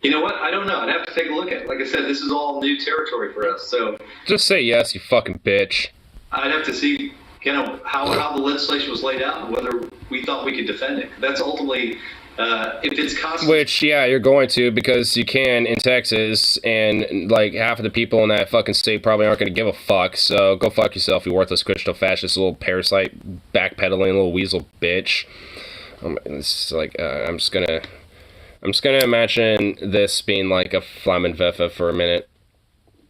You know what? I don't know. I'd have to take a look at it. Like I said, this is all new territory for us. So just say yes, you fucking bitch. I'd have to see, you know, how the legislation was laid out and whether we thought we could defend it. That's ultimately, if it's constitutional. Which, yeah, you're going to, because you can in Texas, and like half of the people in that fucking state probably aren't going to give a fuck. So go fuck yourself, you worthless Christian fascist little parasite, backpedaling little weasel bitch. It's like I'm just gonna imagine this being like a Flammenwerfer for a minute.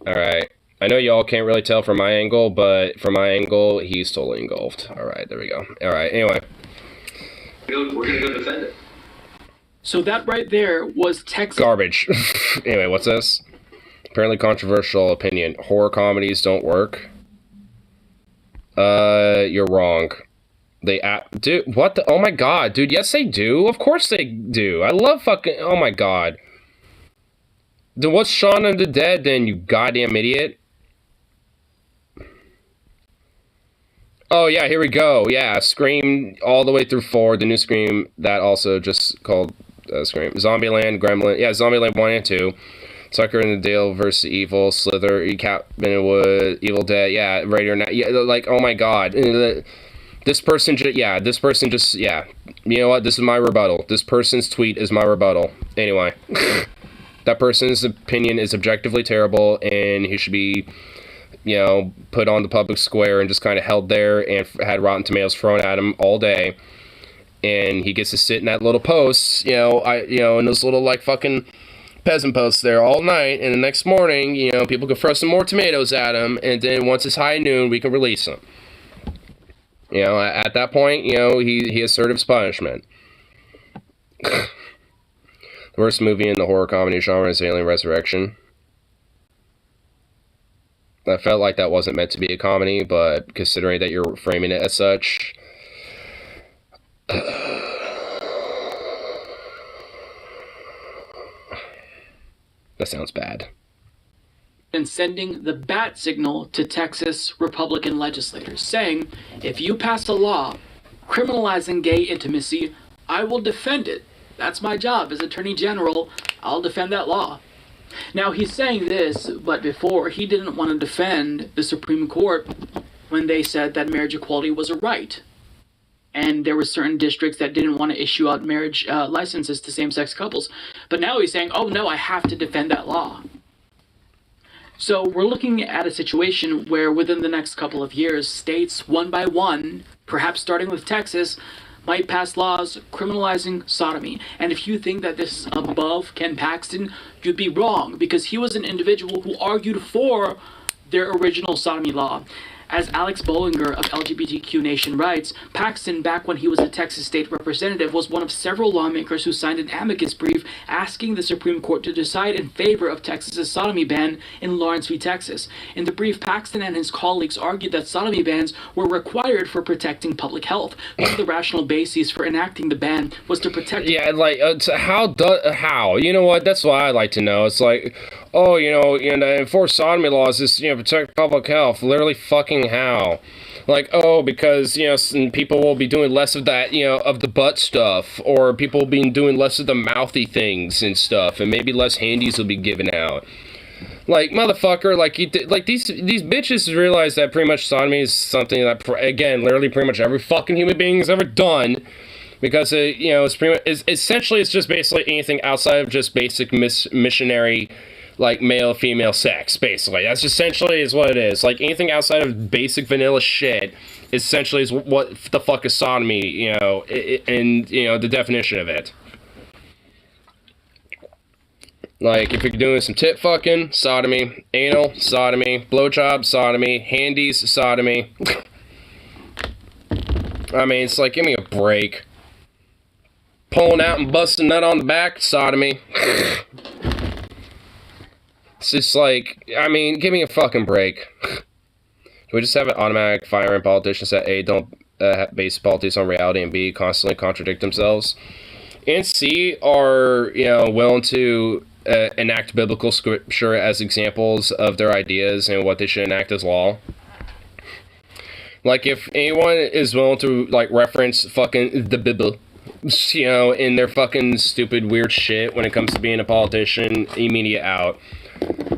Alright. I know y'all can't really tell from my angle, but from my angle, he's totally engulfed. Alright, there we go. Alright, anyway. We're going to go defend it. So that right there was Texas. Garbage. Anyway, what's this? Apparently controversial opinion. Horror comedies don't work. You're wrong. Dude, what the, oh my god, dude, yes they do, of course they do, I love fucking, oh my god. Then what's Shaun of the Dead then, you goddamn idiot? Oh yeah, here we go, yeah, Scream all the way through 4, the new Scream, that also just called Scream. Zombieland, Gremlin, yeah, Zombieland 1 and 2. Tucker and the Dale versus Evil, Slither, Cabin Wood, Evil Dead, yeah, Radio Night, yeah, like, oh my god. This person just, yeah. You know what? This is my rebuttal. This person's tweet is my rebuttal. Anyway. that person's opinion is objectively terrible, and he should be, you know, put on the public square and just kind of held there and had Rotten Tomatoes thrown at him all day. And he gets to sit in that little post, in those little, like, fucking peasant posts there all night. And the next morning, you know, people can throw some more tomatoes at him. And then once it's high noon, we can release him. You know, at that point, you know, he has served his punishment. The worst movie in the horror comedy genre is Alien Resurrection. I felt like that wasn't meant to be a comedy, but considering that you're framing it as such... that sounds bad. And sending the bat signal to Texas Republican legislators, saying, if you pass a law criminalizing gay intimacy, I will defend it. That's my job as Attorney General. I'll defend that law. Now, he's saying this, but before, he didn't want to defend the Supreme Court when they said that marriage equality was a right. And there were certain districts that didn't want to issue out marriage licenses to same-sex couples. But now he's saying, oh no, I have to defend that law. So we're looking at a situation where within the next couple of years, states, one by one, perhaps starting with Texas, might pass laws criminalizing sodomy. And if you think that this is above Ken Paxton, you'd be wrong, because he was an individual who argued for their original sodomy law. As Alex Bollinger of LGBTQ Nation writes, Paxton, back when he was a Texas state representative, was one of several lawmakers who signed an amicus brief asking the Supreme Court to decide in favor of Texas's sodomy ban in Lawrence v. Texas. In the brief, Paxton and his colleagues argued that sodomy bans were required for protecting public health. One of the rational bases for enacting the ban was to protect... Yeah, like, how? You know what? That's what I'd like to know. It's like, oh, enforce sodomy laws is, protect public health. Literally fucking how? Like, oh, because, people will be doing less of that, of the butt stuff, or people will be doing less of the mouthy things and stuff, and maybe less handies will be given out. Like, motherfucker, these bitches realize that pretty much sodomy is something that, again, literally pretty much every fucking human being has ever done, because, it's pretty much, essentially it's just basically anything outside of just basic missionary, like, male-female sex, basically. That's essentially is what it is. Like, anything outside of basic vanilla shit, essentially is what the fuck is sodomy, and, the definition of it. Like, if you're doing some tit fucking, sodomy, anal, sodomy, blowjob, sodomy, handies, sodomy. I mean, it's like, give me a break. Pulling out and busting nut on the back, sodomy. It's just like, I mean, give me a fucking break. Can we just have an automatic fire in politicians that A, don't base politics on reality, and B, constantly contradict themselves, and C, are, willing to enact biblical scripture as examples of their ideas and what they should enact as law? Like, if anyone is willing to, like, reference fucking the Bible, in their fucking stupid weird shit when it comes to being a politician, immediate out.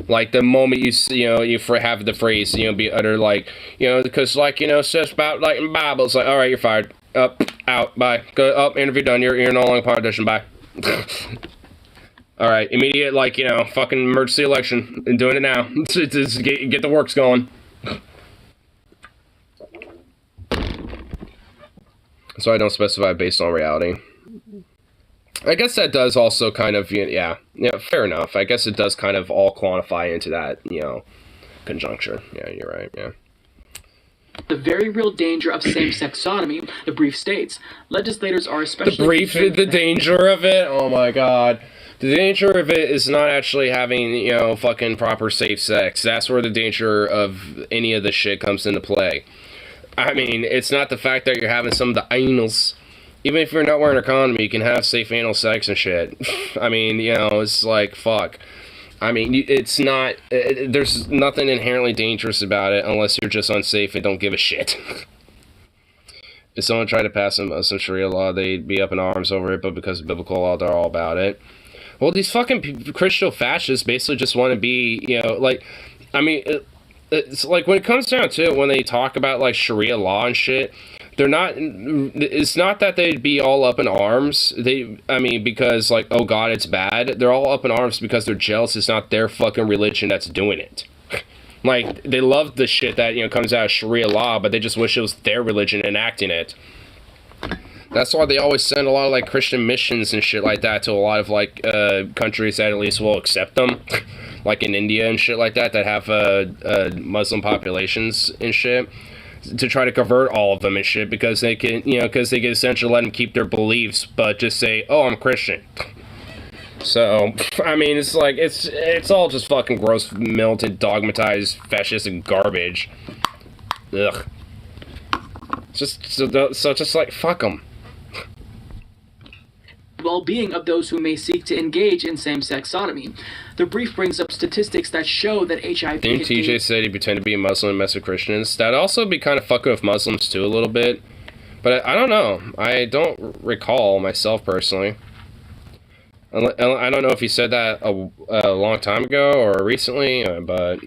Like, the moment you have the phrase, be uttered, like, because, like, says about, like, in the Bible, it's like, all right, you're fired. Up, out, bye. Go up, interview done. You're no longer a politician. Bye. All right, immediate, like, fucking emergency election. And doing it now. Just get the works going. So I don't specify based on reality. I guess that does also kind of, yeah, fair enough. I guess it does kind of all quantify into that, conjuncture. Yeah, you're right, yeah. The very real danger of same-sex sodomy, the brief states, legislators are especially... The danger of it? Oh my god. The danger of it is not actually having, fucking proper safe sex. That's where the danger of any of this shit comes into play. I mean, it's not the fact that you're having some of the anals. Even if you're not wearing a condom, you can have safe anal sex and shit. I mean, it's like, fuck. I mean, it's not, there's nothing inherently dangerous about it unless you're just unsafe and don't give a shit. If someone tried to pass some Sharia law, they'd be up in arms over it, but because of biblical law, they're all about it. Well, these fucking Christian fascists basically just want to be, it's like, when it comes down to it, when they talk about, like, Sharia law and shit, they're not, it's not that they'd be all up in arms. Because like, oh God, it's bad. They're all up in arms because they're jealous it's not their fucking religion that's doing it. Like, they love the shit that, comes out of Sharia law, but they just wish it was their religion enacting it. That's why they always send a lot of, like, Christian missions and shit like that to a lot of, like, countries that at least will accept them. Like in India and shit like that have Muslim populations and shit. To try to convert all of them and shit because they can, because they can essentially let them keep their beliefs, but just say, oh, I'm Christian. So, it's like, it's all just fucking gross, militant, dogmatized, fascistic garbage. Ugh. Just like, fuck them. Well-being of those who may seek to engage in same-sex sodomy. The brief brings up statistics that show that HIV... Didn't TJ say he'd pretend to be a Muslim and mess with Christians? That'd also be kind of fucking with Muslims too a little bit. But I don't know. I don't recall myself personally. I don't know if he said that a long time ago or recently, but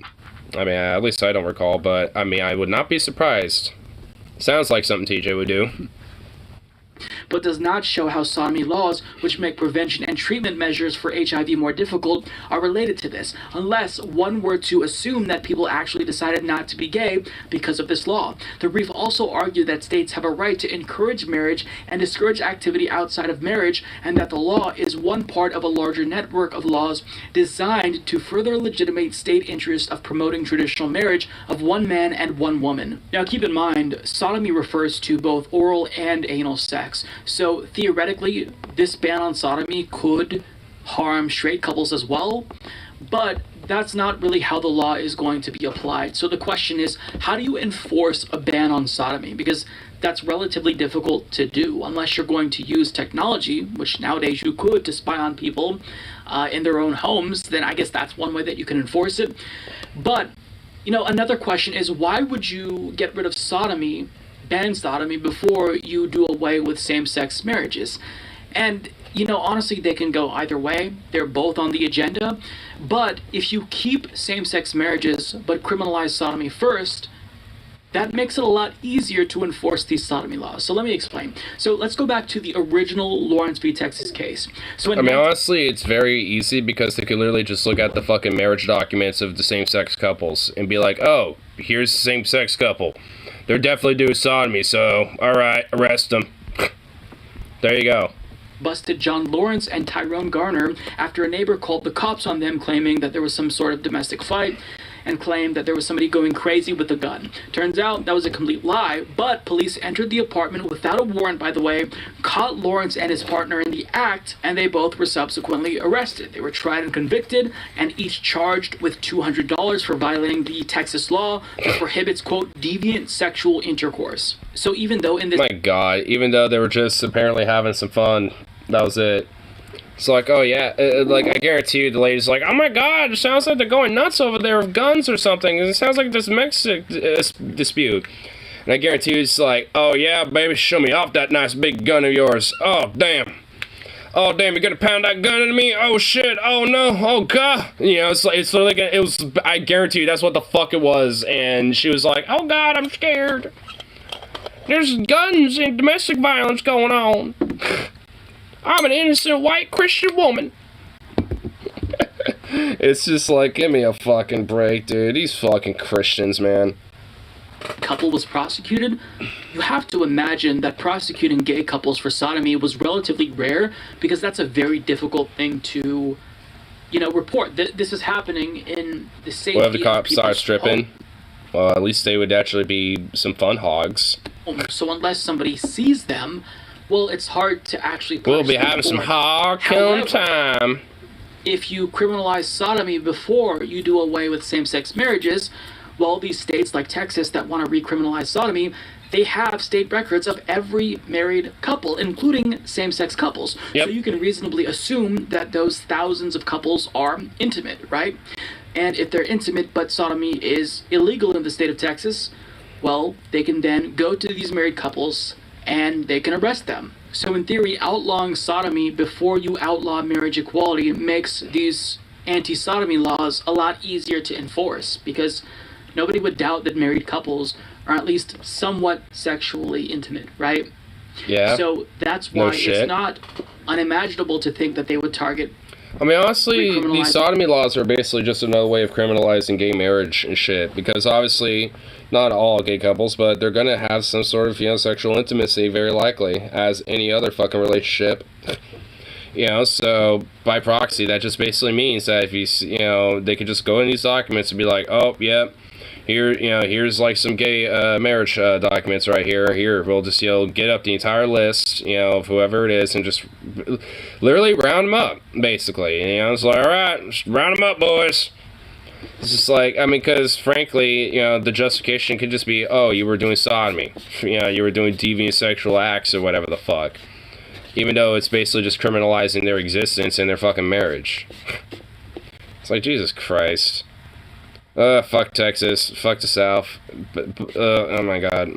at least I don't recall. But I would not be surprised. Sounds like something TJ would do. But does not show how sodomy laws, which make prevention and treatment measures for HIV more difficult, are related to this, unless one were to assume that people actually decided not to be gay because of this law. The brief also argued that states have a right to encourage marriage and discourage activity outside of marriage, and that the law is one part of a larger network of laws designed to further legitimate state interest of promoting traditional marriage of one man and one woman. Now keep in mind, sodomy refers to both oral and anal sex. So theoretically, this ban on sodomy could harm straight couples as well, but that's not really how the law is going to be applied. So the question is, how do you enforce a ban on sodomy? Because that's relatively difficult to do unless you're going to use technology, which nowadays you could, to spy on people in their own homes. Then I guess that's one way that you can enforce it. But, another question is, why would you get rid of sodomy, ban sodomy, before you do away with same-sex marriages? And, honestly, they can go either way. They're both on the agenda. But if you keep same-sex marriages but criminalize sodomy first, that makes it a lot easier to enforce these sodomy laws. So let me explain. So let's go back to the original Lawrence v. Texas case. So honestly, it's very easy because they could literally just look at the fucking marriage documents of the same-sex couples and be like, oh, here's the same-sex couple. They're definitely doing sodomy, so, alright, arrest them. There you go. Busted John Lawrence and Tyrone Garner after a neighbor called the cops on them, claiming that there was some sort of domestic fight, and claimed that there was somebody going crazy with a gun. Turns out that was a complete lie, but police entered the apartment without a warrant, by the way, caught Lawrence and his partner in the act, and they both were subsequently arrested. They were tried and convicted, and each charged with $200 for violating the Texas law that prohibits, quote, deviant sexual intercourse. So even though in this... My God, even though they were just apparently having some fun, that was it. It's like, oh yeah, like I guarantee you the lady's like, oh my God, it sounds like they're going nuts over there with guns or something. It sounds like this Mexican dispute. And I guarantee you it's like, oh yeah, baby, show me off that nice big gun of yours. Oh damn. Oh damn, you're gonna pound that gun into me? Oh shit, oh no, oh God. It's like, it was, I guarantee you that's what the fuck it was. And she was like, oh God, I'm scared. There's guns and domestic violence going on. I'm an innocent white Christian woman. It's just like, give me a fucking break, dude. These fucking Christians, man. Couple was prosecuted. You have to imagine that prosecuting gay couples for sodomy was relatively rare, because that's a very difficult thing to, report. This is happening in the safety well, if the cops of start people's stripping, home. well, at least they would actually be some fun hogs. So unless somebody sees them, well, it's hard to actually... We'll be having some hog killing time. If you criminalize sodomy before you do away with same-sex marriages, well, these states like Texas that want to recriminalize sodomy, they have state records of every married couple, including same-sex couples. Yep. So you can reasonably assume that those thousands of couples are intimate, right? And if they're intimate but sodomy is illegal in the state of Texas, well, they can then go to these married couples and they can arrest them. So in theory, outlawing sodomy before you outlaw marriage equality makes these anti-sodomy laws a lot easier to enforce, because nobody would doubt that married couples are at least somewhat sexually intimate, right? Yeah. So that's why No shit. it's not unimaginable to think that they would target. I mean, honestly, Recriminalize- these sodomy laws are basically just another way of criminalizing gay marriage and shit. Because obviously, not all gay couples, but they're gonna have some sort of, sexual intimacy, very likely, as any other fucking relationship. So by proxy, that just basically means that if they could just go in these documents and be like, oh, yeah, here, here's like some gay marriage documents right here. Here, we'll just, get up the entire list, of whoever it is and just literally round them up, basically. It's like, all right, just round them up, boys. It's just like, because frankly, the justification could just be, oh, you were doing sodomy. You were doing deviant sexual acts or whatever the fuck. Even though it's basically just criminalizing their existence and their fucking marriage. It's like, Jesus Christ. Fuck Texas. Fuck the South. Oh my God.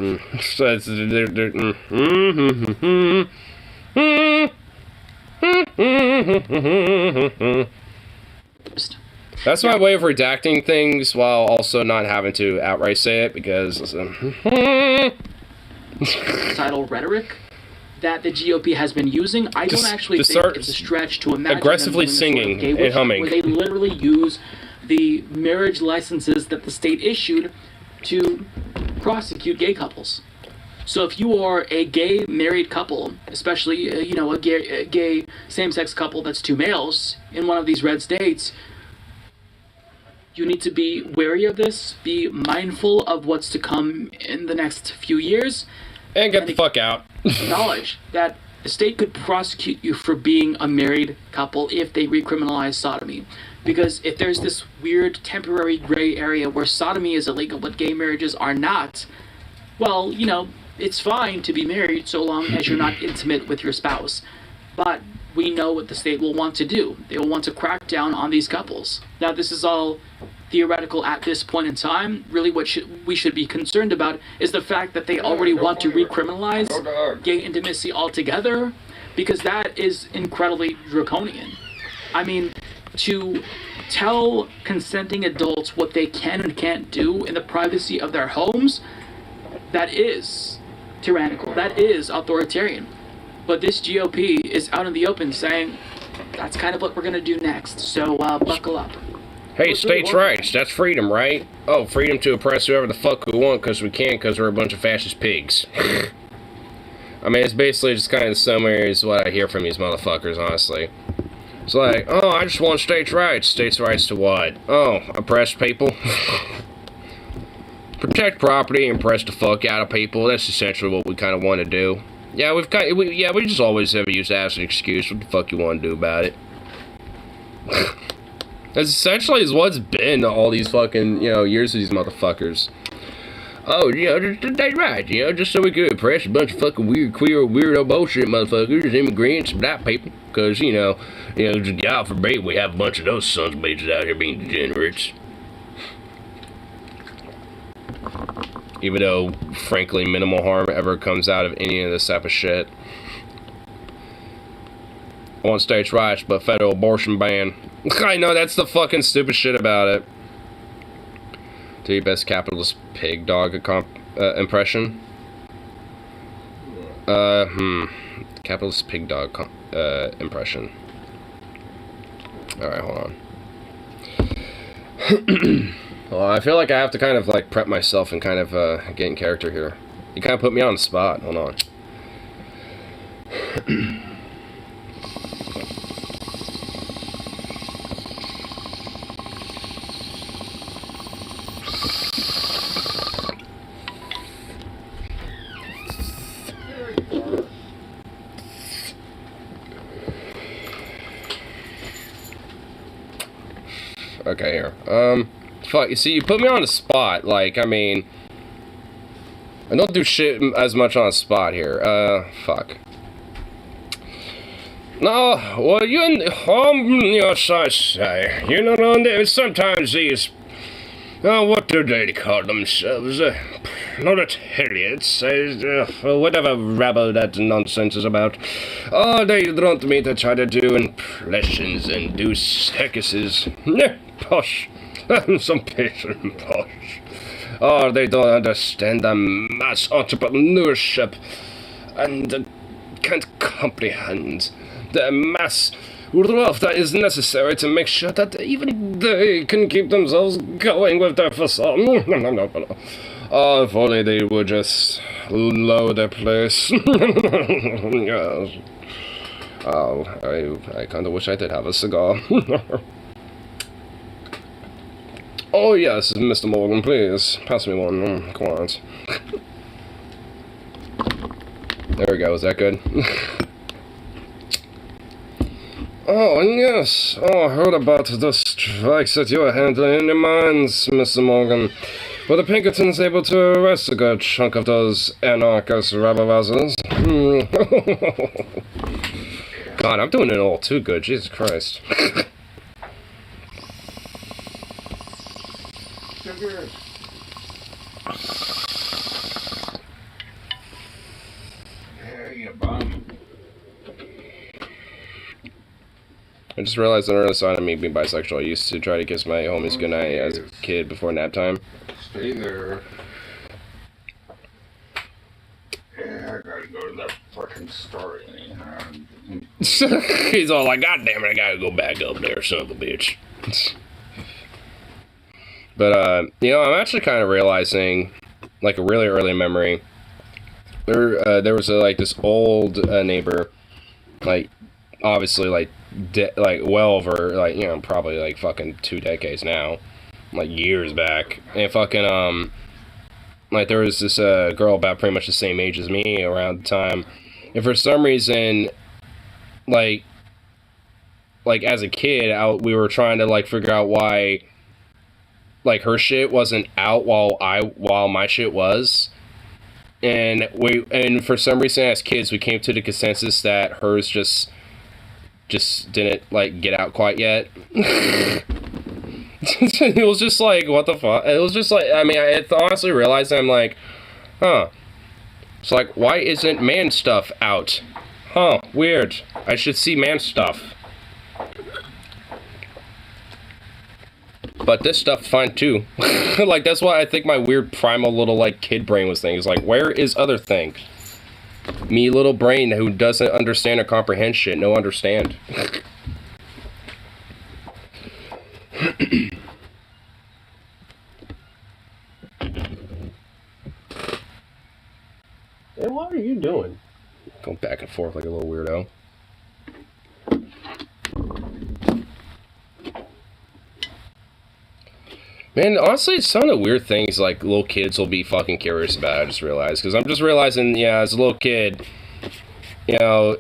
That's my way of redacting things while also not having to outright say it because... Title rhetoric that the GOP has been using. I don't actually think it's a stretch to imagine aggressively them singing doing a sort of gay and humming. where they literally use the marriage licenses that the state issued to prosecute gay couples. So if you are a gay married couple, especially a gay same-sex couple that's two males in one of these red states, you need to be wary of this, be mindful of what's to come in the next few years, and get the fuck out. Acknowledge that the state could prosecute you for being a married couple if they recriminalize sodomy. Because if there's this weird temporary gray area where sodomy is illegal but gay marriages are not, well, it's fine to be married so long as you're not intimate with your spouse. But we know what the state will want to do. They will want to crack down on these couples. Now, this is all theoretical at this point in time. Really what we should be concerned about is the fact that they already want to recriminalize gay intimacy altogether, because that is incredibly draconian. I mean, to tell consenting adults what they can and can't do in the privacy of their homes, that is tyrannical, that is authoritarian. But this GOP is out in the open saying, that's kind of what we're going to do next, so buckle up. Hey, states' rights, that's freedom, right? Oh, freedom to oppress whoever the fuck we want because we can, because we're a bunch of fascist pigs. I mean, it's basically just kind of the summary is what I hear from these motherfuckers, honestly. It's like, oh, I just want states' rights. States' rights to what? Oh, oppress people? Protect property and oppress the fuck out of people. That's essentially what we kind of want to do. Yeah, we just always have used that as an excuse. What the fuck you want to do about it? That's essentially is what's been all these fucking, years of these motherfuckers. Oh, that's right, just so we could oppress a bunch of fucking weird, queer, weirdo bullshit motherfuckers, immigrants, black people, because, God forbid we have a bunch of those sons of bitches out here being degenerates. Even though, frankly, minimal harm ever comes out of any of this type of shit. I want states' rights, but federal abortion ban. I know, that's the fucking stupid shit about it. Do your best capitalist pig dog impression. Capitalist pig dog impression. Alright, hold on. Well, I feel like I have to kind of prep myself and kind of get in character here. You kind of put me on the spot. Hold on. Okay, here. Fuck, you see, you put me on the spot. I mean, I don't do shit as much on the spot here. Fuck. No, well, sometimes these, what do they call themselves? Not idiots, whatever rabble that nonsense is about. Oh, they want me to try to do impressions and do circuses. Posh. Some patient posh. Oh, they don't understand the mass entrepreneurship and can't comprehend the mass wealth that is necessary to make sure that even they can keep themselves going with their facade. Oh, if only they would just load their place. Yes. Oh, I kind of wish I did have a cigar. Oh, yes, Mr. Morgan, please. Pass me one. Come on. There we go. Is that good? Oh, yes. Oh, I heard about the strikes that you are handling in your mines, Mr. Morgan. Were the Pinkertons able to arrest a good chunk of those anarchist rabble-rousers? God, I'm doing it all too good. Jesus Christ. Yeah, you bum. I just realized another sign of me being bisexual. I used to try to kiss my homies goodnight as a kid before nap time. Stay there. Yeah, I gotta go to that fucking store anyhow. He's all like, God damn it, I gotta go back up there, son of a bitch. But, you know, I'm actually kind of realizing, like, a really early memory. There was, like, this old neighbor, like, obviously, like, well over, like, you know, probably, like, fucking 2 decades now. Like, years back. And fucking, like, there was this girl about pretty much the same age as me around the time. And for some reason, like as a kid, we were trying to, like, figure out why, like, her shit wasn't out while my shit was. And for some reason as kids, we came to the consensus that hers just didn't, like, get out quite yet. It was just like, what the fuck? It was just like, I mean, I honestly realized, I'm like, huh. It's like, why isn't man stuff out? Huh, weird. I should see man stuff. But this stuff's fine too. Like, that's why I think my weird primal little, like, kid brain was thinking. It's like, where is other thing? Me little brain who doesn't understand or comprehend shit. No understand. Hey, what are you doing? Going back and forth like a little weirdo. Man, honestly, some of the weird things, like, little kids will be fucking curious about, I just realized. Because I'm just realizing, yeah, as a little kid, you know,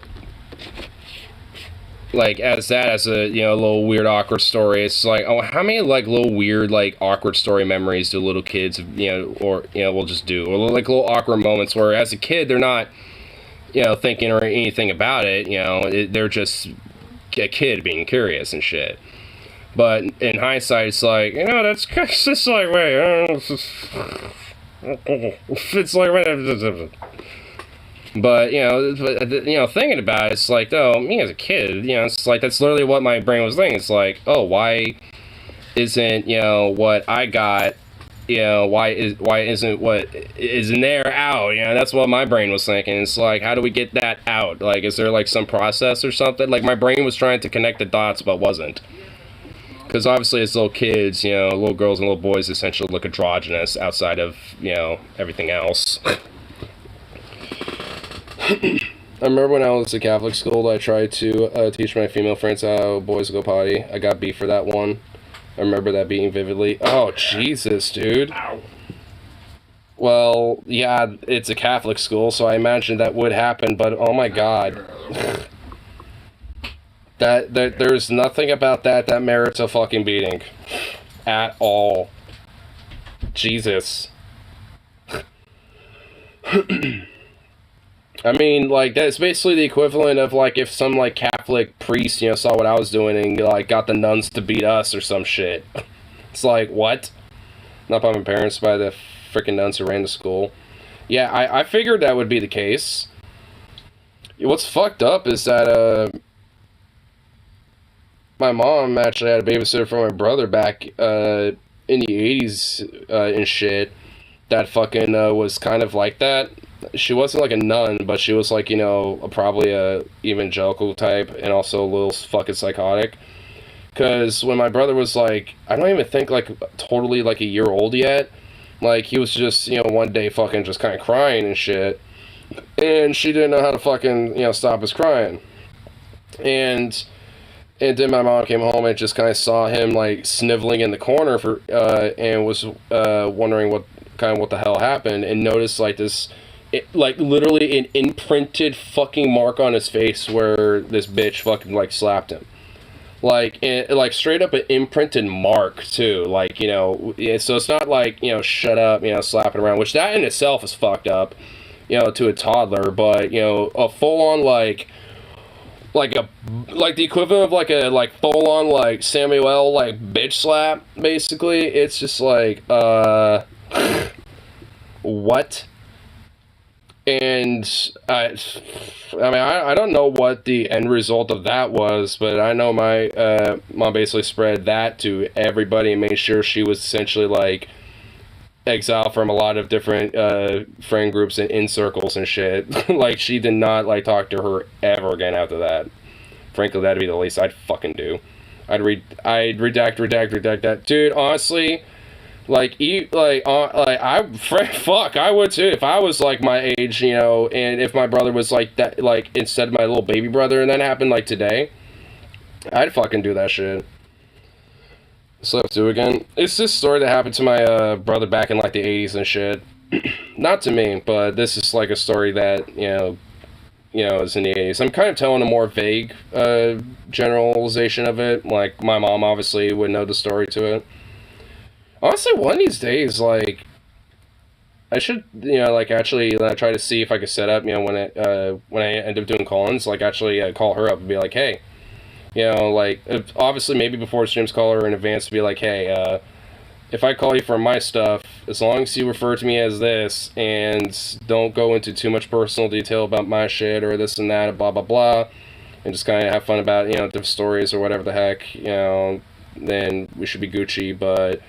like, as a, you know, little weird, awkward story, it's like, oh, how many, like, little weird, like, awkward story memories do little kids, you know, or, you know, will just do? Or, like, little awkward moments where, as a kid, they're not, you know, thinking or anything about it, you know, they're just a kid being curious and shit. But in hindsight, it's like, you know, that's just like, wait, it's like, but, you know, thinking about it, it's like, oh, me as a kid, you know, it's like, that's literally what my brain was thinking. It's like, oh, why isn't, you know, what I got, you know, why isn't what is in there out? You know, that's what my brain was thinking. It's like, how do we get that out? Like, is there, like, some process or something? Like, my brain was trying to connect the dots, but wasn't. Because obviously, as little kids, you know, little girls and little boys essentially look androgynous outside of, you know, everything else. I remember when I was at Catholic school, I tried to teach my female friends how boys go potty. I got beat for that one. I remember that being vividly. Oh, Jesus, dude. Ow. Well, yeah, it's a Catholic school, so I imagine that would happen, but oh my God. There's nothing about that merits a fucking beating. At all. Jesus. I mean, like, that's basically the equivalent of, like, if some, like, Catholic priest, you know, saw what I was doing and, like, got the nuns to beat us or some shit. It's like, what? Not by my parents, by the freaking nuns who ran the school. Yeah, I figured that would be the case. What's fucked up is that, my mom actually had a babysitter for my brother back, in the 80s, and shit. that fucking was kind of like that. She wasn't like a nun, but she was like, you know, probably a evangelical type and also a little fucking psychotic. Because when my brother was like, I don't even think like totally like a year old yet, like he was just, you know, one day fucking just kind of crying and shit. And she didn't know how to fucking, you know, stop his crying. And then my mom came home and just kind of saw him like sniveling in the corner for and was wondering what the hell happened, and noticed like this, like literally an imprinted fucking mark on his face where this bitch fucking like slapped him, like like straight up an imprinted mark too, like, you know. So it's not like, you know, shut up, you know, slapping around, which that in itself is fucked up, you know, to a toddler, but, you know, a full on like the equivalent of like a like full on like Samuel like bitch slap, basically. It's just like what? And I mean, I don't know what the end result of that was, but I know my mom basically spread that to everybody and made sure she was essentially like exiled from a lot of different friend groups and in circles and shit. Like, she did not like talk to her ever again after that. Frankly, that'd be the least I'd fucking do. I'd redact that, dude. Honestly, like I would too if I was like my age, you know, and if my brother was like that, like instead of my little baby brother, and that happened like today, I'd fucking do that shit. So do again. It's this story that happened to my brother back in like the 80s and shit. Not to me, but this is like a story that, you know, is in the 80s. I'm kind of telling a more vague generalization of it. Like, my mom obviously would know the story to it. Honestly, one of these days, like, I should, you know, like, actually try to see if I could set up, you know, when I end up doing call-ins, like, actually call her up and be like, hey, you know, like, obviously maybe before streams, call her in advance to be like, hey, if I call you for my stuff, as long as you refer to me as this and don't go into too much personal detail about my shit or this and that, blah, blah, blah, and just kind of have fun about, you know, the stories or whatever the heck, you know, then we should be Gucci. But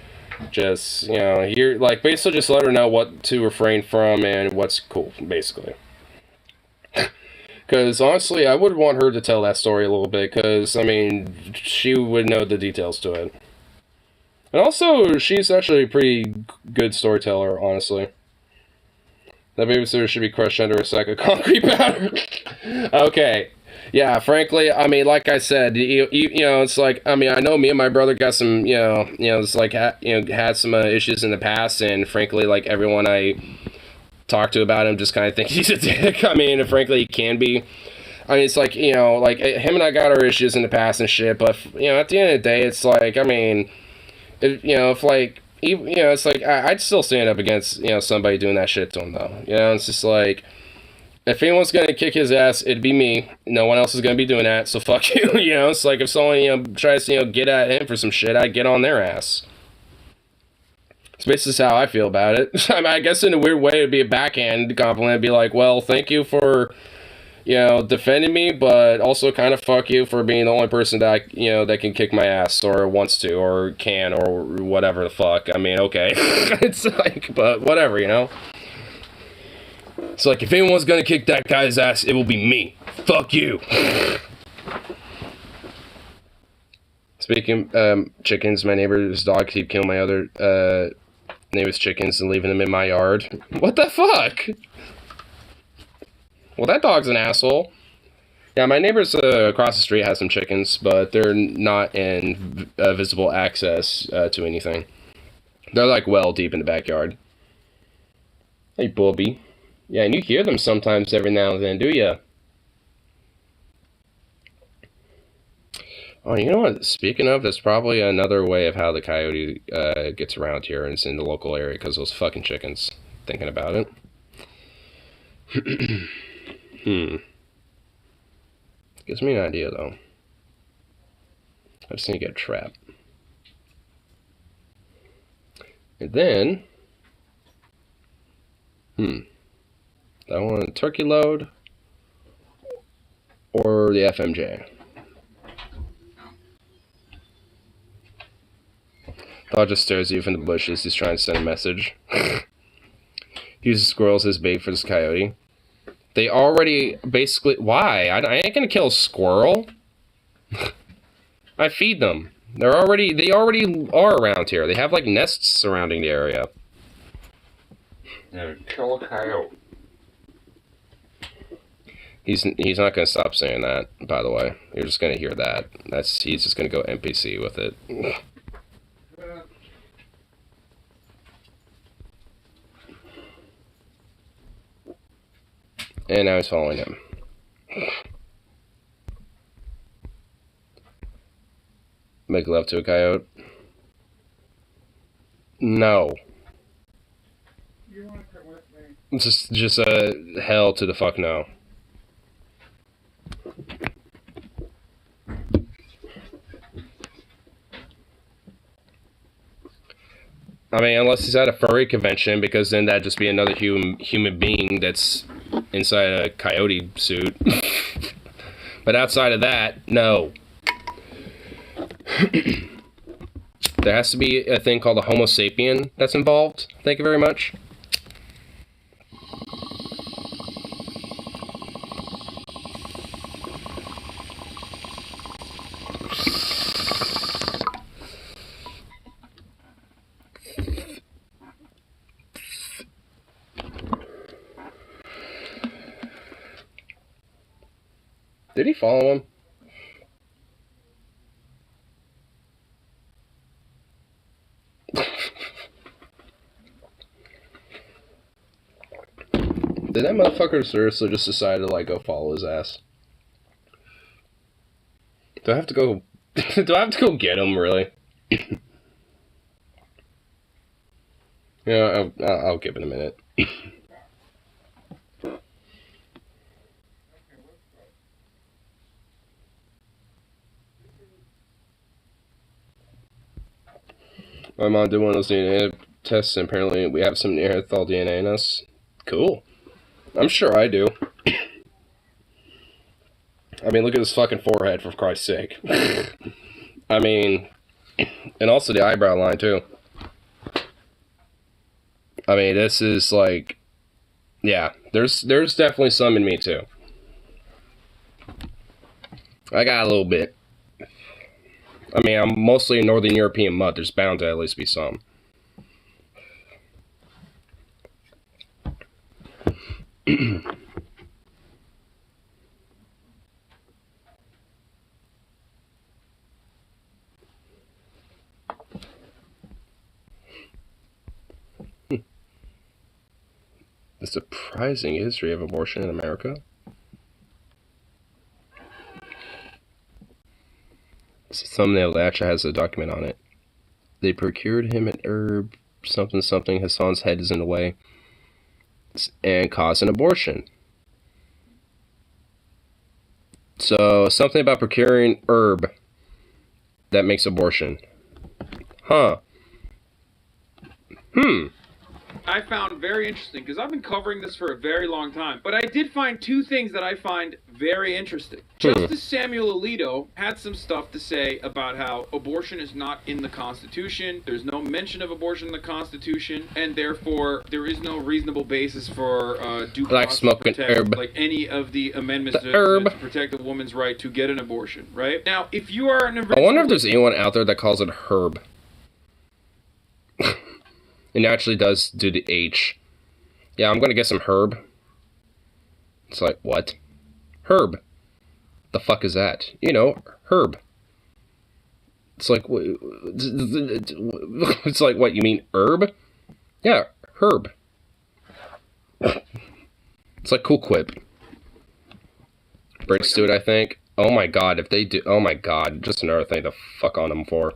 just, you know, here, like, basically just let her know what to refrain from and what's cool, basically. Because, honestly, I would want her to tell that story a little bit, because, I mean, she would know the details to it. And also, she's actually a pretty good storyteller, honestly. That babysitter should be crushed under a sack of concrete powder. Okay. Yeah, frankly, I mean, like I said, you know, it's like, I mean, I know me and my brother got some, you know, it's like, had some issues in the past, and frankly, like, everyone I talk to about him just kind of thinks he's a dick. I mean, frankly, he can be. I mean, it's like, you know, like, him and I got our issues in the past and shit, but, you know, at the end of the day, it's like, I mean, you know, if, like, you know, it's like, I'd still stand up against, you know, somebody doing that shit to him, though. You know, it's just like, if anyone's gonna kick his ass, it'd be me. No one else is gonna be doing that, so fuck you, you know? It's like, if someone, you know, tries to, you know, get at him for some shit, I'd get on their ass. It's basically how I feel about it. I mean, I guess in a weird way, it'd be a backhand compliment. It'd be like, well, thank you for, you know, defending me, but also kind of fuck you for being the only person that, you know, that can kick my ass, or wants to, or can, or whatever the fuck. I mean, okay. It's like, but whatever, you know? It's like, if anyone's gonna kick that guy's ass, it will be me. Fuck you. Speaking chickens, my neighbor's dog keep killing my other neighbor's chickens and leaving them in my yard. What the fuck? Well, that dog's an asshole. Yeah, my neighbors across the street have some chickens, but they're not in visible access to anything. They're like well deep in the backyard. Hey, Bobby. Yeah, and you hear them sometimes every now and then, do ya? Oh, you know what? Speaking of, there's probably another way of how the coyote gets around here, and it's in the local area, because those fucking chickens. Thinking about it. Gives me an idea, though. I just need to get a trap. And then... I want a turkey load or the FMJ. Dog just stares at you from the bushes. He's trying to send a message. Uses squirrels as bait for this coyote. They already basically... Why? I ain't gonna kill a squirrel. I feed them. They already are around here. They have like nests surrounding the area. Yeah, kill a coyote. He's not gonna stop saying that, by the way. You're just gonna hear that. He's just gonna go NPC with it. And now he's following him. Make love to a coyote? No. You want to come with me? Just hell to the fuck no. I mean, unless he's at a furry convention, because then that'd just be another human being that's inside a coyote suit. But outside of that, no. There has to be a thing called a Homo sapien that's involved. Thank you very much. Did he follow him? Did that motherfucker seriously just decide to like go follow his ass? Do I have to go? Do I have to go get him? Really? Yeah, I'll give it a minute. My mom did one of those DNA tests, and apparently we have some Neanderthal DNA in us. Cool. I'm sure I do. I mean, look at his fucking forehead, for Christ's sake. I mean, and also the eyebrow line, too. I mean, this is like, yeah, there's definitely some in me, too. I got a little bit. I mean, I'm mostly a Northern European mutt. There's bound to at least be some. The surprising history of abortion in America. It's a thumbnail that actually has a document on it. They procured him an herb, something. Hassan's head is in the way, and caused an abortion. So, something about procuring herb that makes abortion. Huh. I found very interesting, because I've been covering this for a very long time, but I did find two things that I find very interesting. Justice Samuel Alito had some stuff to say about how abortion is not in the Constitution, there's no mention of abortion in the Constitution, and therefore there is no reasonable basis for due process to protect like any of the amendments to protect a woman's right to get an abortion, right? Now, if you are an I wonder if there's anyone out there that calls it herb. It actually does do the H. Yeah, I'm gonna get some herb. It's like, what? Herb. The fuck is that? You know, herb. It's like, it's like, what, you mean herb? Yeah, herb. It's like Cool Quip. Brings to it, I think. Oh my god, if they do, oh my god, just another thing to fuck on them for.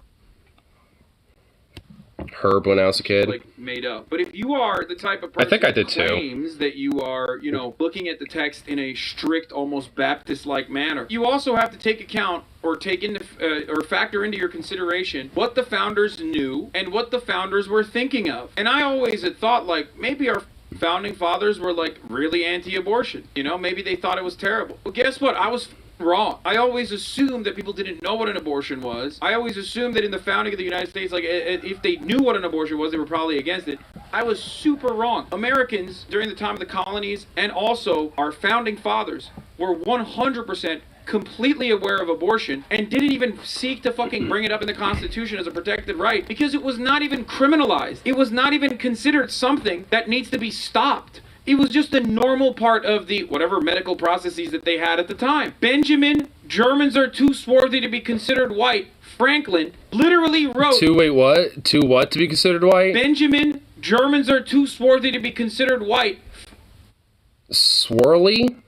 Herb when I was a kid. Like made up. But if you are the type of person I think I did who claims that you are, you know, looking at the text in a strict, almost Baptist-like manner, you also have to take account or take into or factor into your consideration what the founders knew and what the founders were thinking of. And I always had thought, like, maybe our founding fathers were like really anti-abortion. You know, maybe they thought it was terrible. Well, guess what? I was wrong. I always assumed that people didn't know what an abortion was. I always assumed that in the founding of the United States, like, if they knew what an abortion was, they were probably against it. I was super wrong. Americans, during the time of the colonies, and also our founding fathers, were 100% completely aware of abortion and didn't even seek to fucking bring it up in the Constitution as a protected right because it was not even criminalized. It was not even considered something that needs to be stopped. It was just a normal part of the whatever medical processes that they had at the time. Benjamin, Germans are too swarthy to be considered white. Franklin literally wrote... Wait, what? To what to be considered white? Benjamin, Germans are too swarthy to be considered white. Swirly?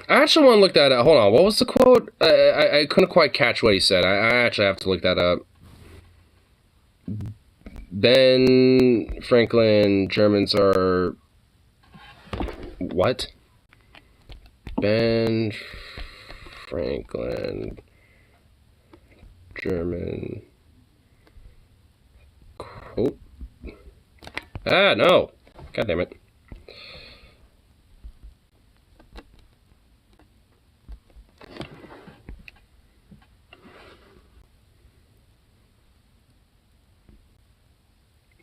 I actually want to look that up. Hold on, what was the quote? I couldn't quite catch what he said. I actually have to look that up. Ben Franklin, Germans are... What? Ben Franklin, German... Quote? Ah, no. God damn it.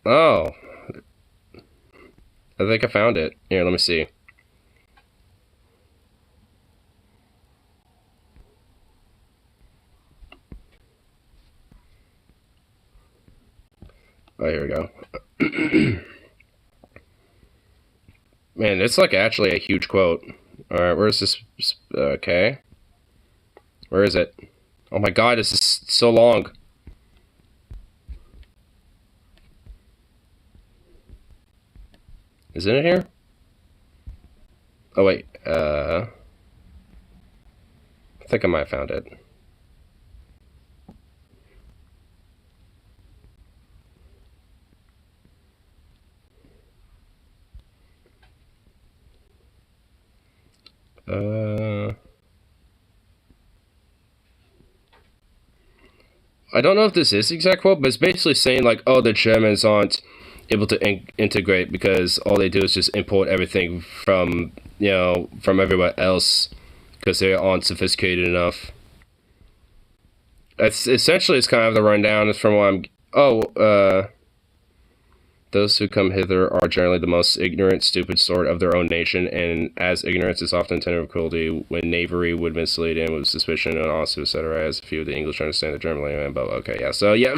Oh. I think I found it. Here, let me see. Oh, here we go. Man, it's like actually a huge quote. Alright, where's this? Okay. Where is it? Oh my god, this is so long. Is it in here? Oh wait, I think I might have found it. I don't know if this is the exact quote, but it's basically saying like, oh, the Germans aren't able to integrate because all they do is just import everything from, you know, from everywhere else because they aren't sophisticated enough. That's essentially, it's kind of the rundown. It's from what I'm... those who come hither are generally the most ignorant, stupid sort of their own nation, and as ignorance is often intended with cruelty, when knavery would mislead in with suspicion and honesty, etc., as few of the English understand the German language. But okay, yeah, so yeah,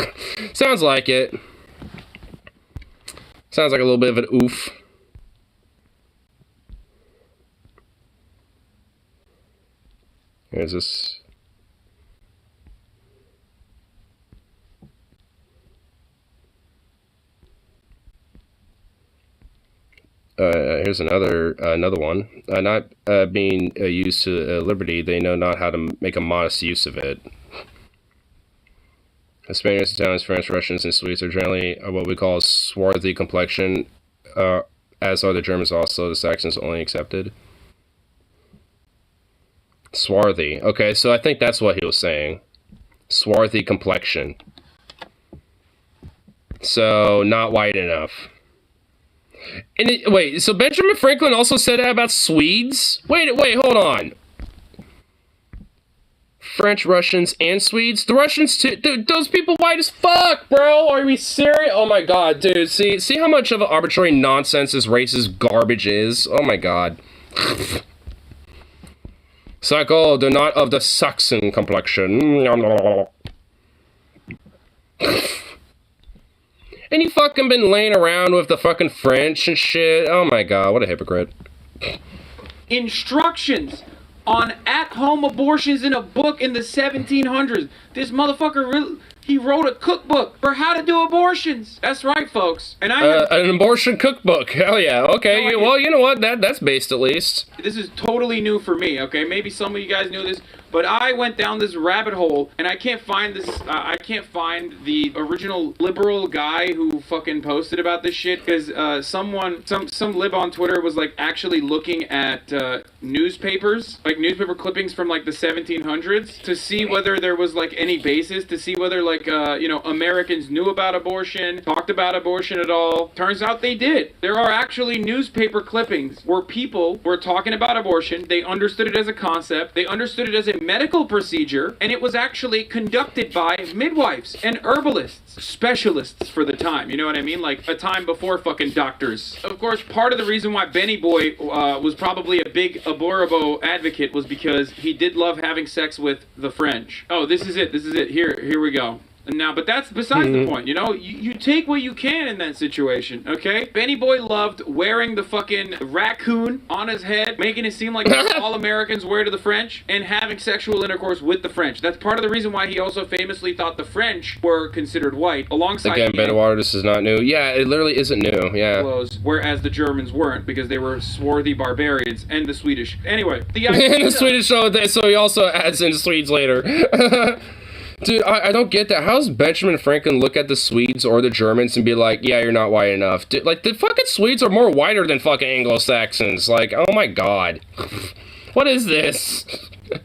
sounds like it. Sounds like a little bit of an oof. Here's this. Here's another one. Not being used to liberty, they know not how to make a modest use of it. The Spaniards, Italians, French, Russians, and Swedes are generally what we call swarthy complexion, as are the Germans also, the Saxons only accepted. Swarthy. Okay, so I think that's what he was saying. Swarthy complexion. So, not white enough. And wait, so Benjamin Franklin also said that about Swedes? Wait, hold on. French, Russians, and Swedes? The Russians too? Dude, those people white as fuck, bro! Are we serious? Oh my god, dude. See how much of an arbitrary nonsense this racist garbage is? Oh my god. It's like, oh, they're not of the Saxon complexion. And you fucking been laying around with the fucking French and shit. Oh my god, what a hypocrite. Instructions on at-home abortions in a book in the 1700s. This motherfucker he wrote a cookbook for how to do abortions. That's right, folks. And an abortion cookbook. Hell yeah. Okay. Well, you know what? That's based at least. This is totally new for me. Okay, maybe some of you guys knew this. But I went down this rabbit hole, and I can't find this. I can't find the original liberal guy who fucking posted about this shit, because some lib on Twitter was like actually looking at newspapers, like newspaper clippings from like the 1700s, to see whether there was like any basis, to see whether like Americans knew about abortion, talked about abortion at all. Turns out they did. There are actually newspaper clippings where people were talking about abortion. They understood it as a concept. They understood it as a medical procedure, and it was actually conducted by midwives and herbalists, specialists for the time. You know what I mean? Like a time before fucking doctors. Of course, part of the reason why Benny Boy was probably a big aborbo advocate was because he did love having sex with the French. Oh, this is it. This is it. Here we go. Now, but that's besides the point, you know? You take what you can in that situation, okay? Benny Boy loved wearing the fucking raccoon on his head, making it seem like all Americans wear to the French, and having sexual intercourse with the French. That's part of the reason why he also famously thought the French were considered white, alongside... Again, Benoit, this is not new. Yeah, it literally isn't new, yeah. Whereas the Germans weren't, because they were swarthy barbarians, and the Swedish. Anyway, the idea... And the Swedish, so he also adds in Swedes later. Dude, I don't get that. How does Benjamin Franklin look at the Swedes or the Germans and be like, yeah, you're not white enough? Dude, like, the fucking Swedes are more whiter than fucking Anglo-Saxons. Like, oh my god. What is this?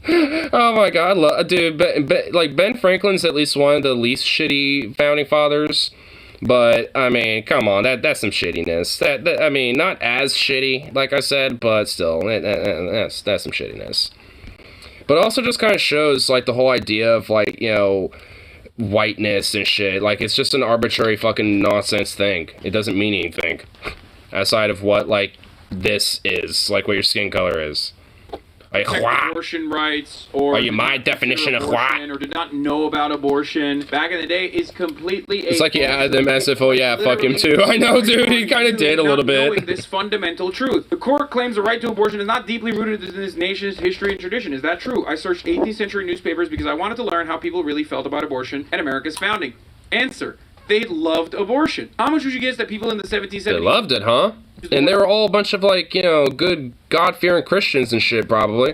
Oh my god. Dude, Ben Franklin's at least one of the least shitty founding fathers. But, I mean, come on, that's some shittiness. That I mean, not as shitty, like I said, but still, that's some shittiness. But also just kind of shows, like, the whole idea of, like, you know, whiteness and shit. Like, it's just an arbitrary fucking nonsense thing. It doesn't mean anything. Outside of what, like, this is. Like, what your skin color is. Like, abortion rights, or my definition of or did not know about abortion back in the day is completely. It's like he added them as if, oh yeah, fuck him too. I know, dude. He kind of did a little bit. Knowing this fundamental truth, the court claims the right to abortion is not deeply rooted in this nation's history and tradition. Is that true? I searched 18th century newspapers because I wanted to learn how people really felt about abortion and America's founding. Answer: they loved abortion. How much would you guess that people in the 1770s... They loved it, huh? And they were all a bunch of, like, you know, good God-fearing Christians and shit, probably.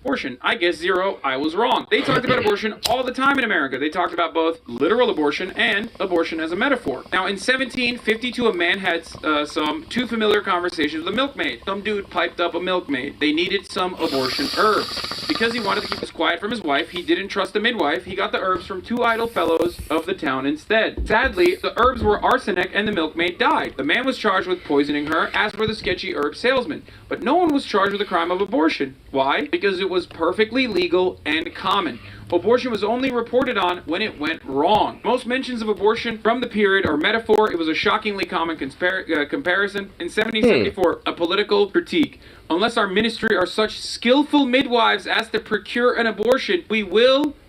Abortion. I guess 0. I was wrong. They talked about abortion all the time in America. They talked about both literal abortion and abortion as a metaphor. Now, in 1752, a man had some too familiar conversations with a milkmaid. Some dude piped up a milkmaid. They needed some abortion herbs. Because he wanted to keep this quiet from his wife, he didn't trust the midwife. He got the herbs from 2 idle fellows of the town instead. Sadly, the herbs were arsenic and the milkmaid died. The man was charged with poisoning her, as were the sketchy herb salesman. But no one was charged with the crime of abortion. Why? Because it was perfectly legal and common. Abortion was only reported on when it went wrong. Most mentions of abortion from the period are metaphor. It was a shockingly common comparison. In 1774, a political critique. Unless our ministry are such skillful midwives as to procure an abortion, we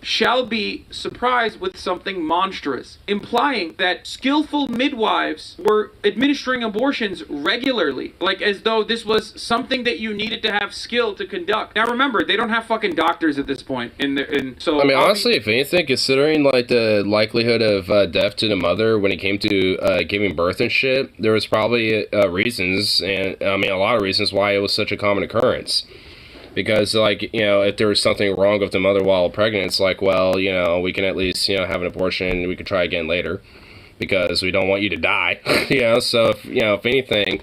shall be surprised with something monstrous, implying that skillful midwives were administering abortions regularly, like as though this was something that you needed to have skill to conduct. Now remember, they don't have fucking doctors at this point. So I mean, honestly, if anything, considering like the likelihood of death to the mother when it came to giving birth and shit, there was probably reasons, and I mean a lot of reasons why it was such a common occurrence. Because, like, you know, if there was something wrong with the mother while pregnant, it's like, well, you know, we can at least, you know, have an abortion, we can try again later, because we don't want you to die, you know, so, if anything,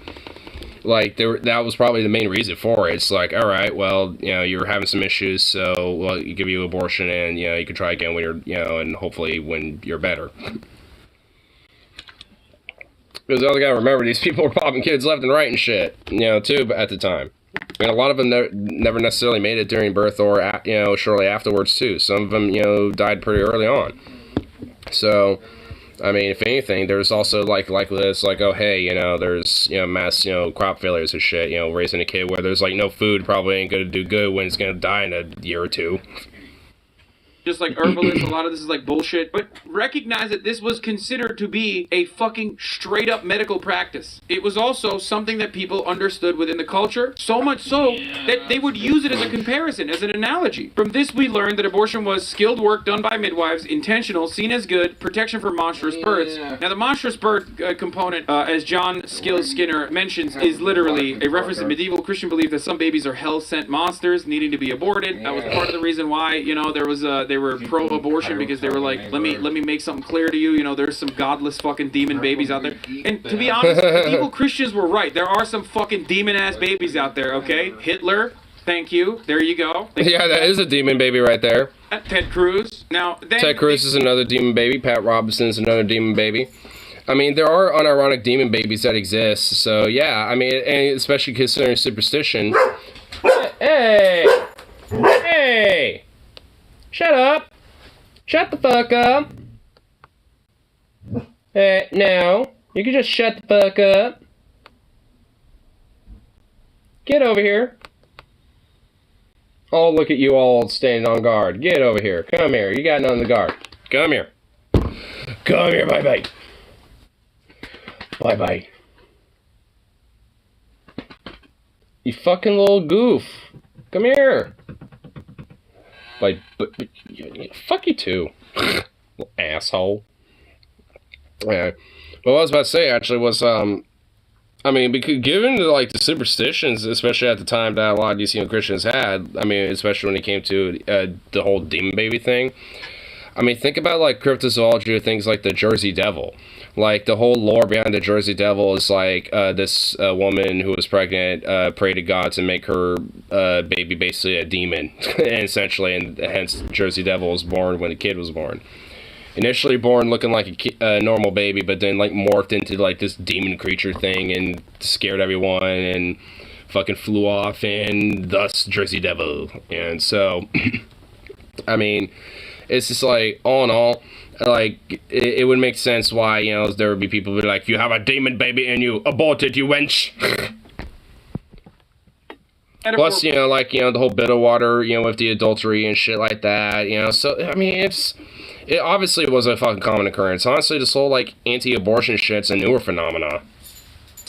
like, that was probably the main reason for it. It's like, all right, well, you know, you're having some issues, so, well, you give you abortion, and, you know, you can try again when you're, you know, and hopefully when you're better. Because all you gotta remember, these people were popping kids left and right and shit, you know, too, at the time. And a lot of them never necessarily made it during birth or, you know, shortly afterwards, too. Some of them, you know, died pretty early on. So, I mean, if anything, there's also, like this, like, oh, hey, you know, there's, you know, mass, you know, crop failures and shit, you know, raising a kid where there's, like, no food probably ain't gonna do good when it's gonna die in a year or two. just like herbalists, a lot of this is like bullshit. But recognize that this was considered to be a fucking straight up medical practice. It was also something that people understood within the culture, so much so that they would use it as a comparison, as an analogy. From this, we learned that abortion was skilled work done by midwives, intentional, seen as good, protection from monstrous births. Now, the monstrous birth component, as John Skinner mentions, is literally a reference to medieval Christian belief that some babies are hell-sent monsters needing to be aborted. That was part of the reason why, you know, there was they were pro-abortion, because they were like, let me make something clear to you. You know, there's some godless fucking demon babies out there. And to be honest, medieval Christians were right. There are some fucking demon-ass babies out there. Okay, Hitler. Thank you. There you go. Yeah, that is a demon baby right there. Ted Cruz. Now, Ted Cruz is another demon baby. Pat Robinson's another demon baby. I mean, there are unironic demon babies that exist. So, yeah, I mean, and especially considering superstition. Hey! Hey! Shut up! Shut the fuck up! Hey, no. You can just shut the fuck up. Get over here. Oh, look at you all standing on guard. Get over here. Come here. You got nothing to guard. Come here. Come here, bye-bye. Bye-bye. You fucking little goof. Come here. Like, but fuck you too. Little asshole. Yeah. What I was about to say, actually, was, I mean, because given like the superstitions, especially at the time that a lot of DC Christians had, I mean, especially when it came to the whole demon baby thing. I mean, think about like cryptozoology or things like the Jersey Devil. Like the whole lore behind the Jersey Devil is like this woman who was pregnant prayed to God to make her baby basically a demon, essentially, and hence Jersey Devil was born when the kid was born. Initially born looking like a normal baby, but then like morphed into like this demon creature thing and scared everyone and fucking flew off, and thus Jersey Devil. And so, I mean, it's just like, all in all, like, it would make sense why, you know, there would be people who be like, you have a demon baby in you, abort it, you wench. Plus, you know, like, you know, the whole bitter water, you know, with the adultery and shit like that, you know, so, I mean, it obviously was a fucking common occurrence. Honestly, this whole, like, anti-abortion shit's a newer phenomena.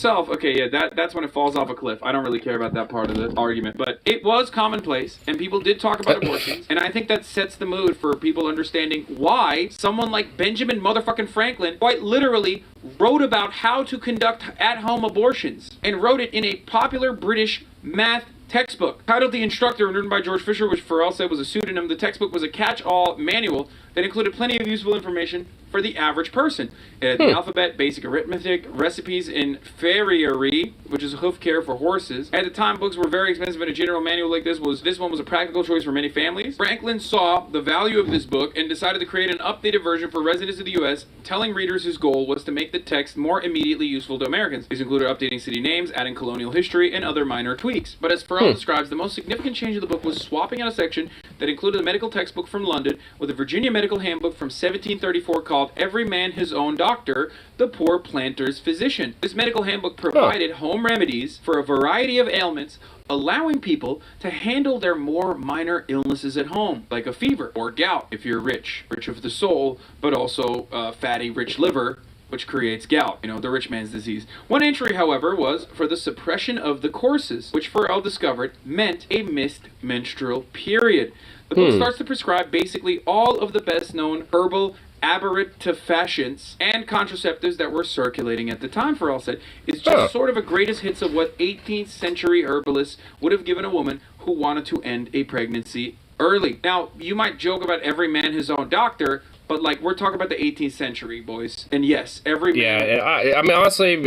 Okay, yeah, that's when it falls off a cliff. I don't really care about that part of the argument, but it was commonplace, and people did talk about abortions, and I think that sets the mood for people understanding why someone like Benjamin motherfucking Franklin quite literally wrote about how to conduct at-home abortions, and wrote it in a popular British math textbook titled The Instructor and written by George Fisher, which Pharrell said was a pseudonym. The textbook was a catch-all manual that included plenty of useful information for the average person. It had the alphabet, basic arithmetic, recipes in farriery, which is hoof care for horses. At the time, books were very expensive, and a general manual like this one was a practical choice for many families. Franklin saw the value of this book and decided to create an updated version for residents of the U.S., telling readers his goal was to make the text more immediately useful to Americans. These included updating city names, adding colonial history, and other minor tweaks. But as Pharrell describes, the most significant change of the book was swapping out a section that included a medical textbook from London with a Virginia medical handbook from 1734 called Every Man His Own Doctor, the Poor Planter's Physician. This medical handbook provided home remedies for a variety of ailments, allowing people to handle their more minor illnesses at home, like a fever or gout if you're rich of the soul, but also fatty, rich liver, which creates gout, you know, the rich man's disease. One entry, however, was for the suppression of the courses, which Pharrell discovered meant a missed menstrual period. The book starts to prescribe basically all of the best-known herbal abortifacients and contraceptives that were circulating at the time, Pharrell said. It's just sort of a greatest hits of what 18th century herbalists would have given a woman who wanted to end a pregnancy early. Now, you might joke about every man his own doctor, but, like, we're talking about the 18th century, boys. And yes, every man... Yeah, I mean, honestly,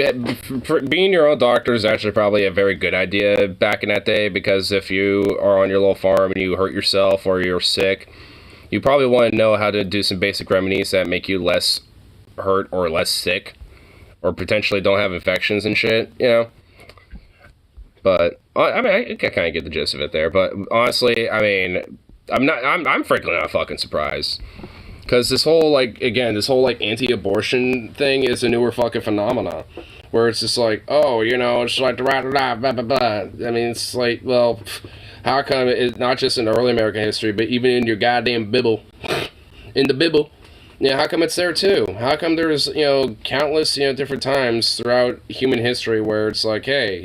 being your own doctor is actually probably a very good idea back in that day, because if you are on your little farm and you hurt yourself or you're sick, you probably want to know how to do some basic remedies that make you less hurt or less sick, or potentially don't have infections and shit, you know? But, I mean, I kind of get the gist of it there, but honestly, I mean, I'm frankly not fucking surprised. Because this whole, like, again, this whole, like, anti-abortion thing is a newer fucking phenomena. Where it's just like, oh, you know, it's like, blah, blah, blah, blah, blah. I mean, it's like, well, How come it's not just in early American history, but even in your goddamn Bible, in the Bible, how come it's there too? How come there's, countless, different times throughout human history where it's like, hey,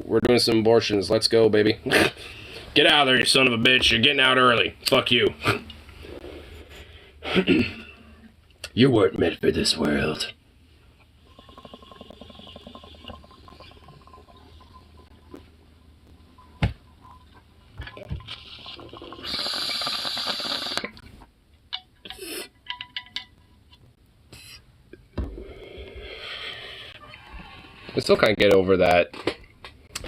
we're doing some abortions, let's go, baby. Get out of there, you son of a bitch, you're getting out early. Fuck you. You weren't meant for this world. I still can't get over that.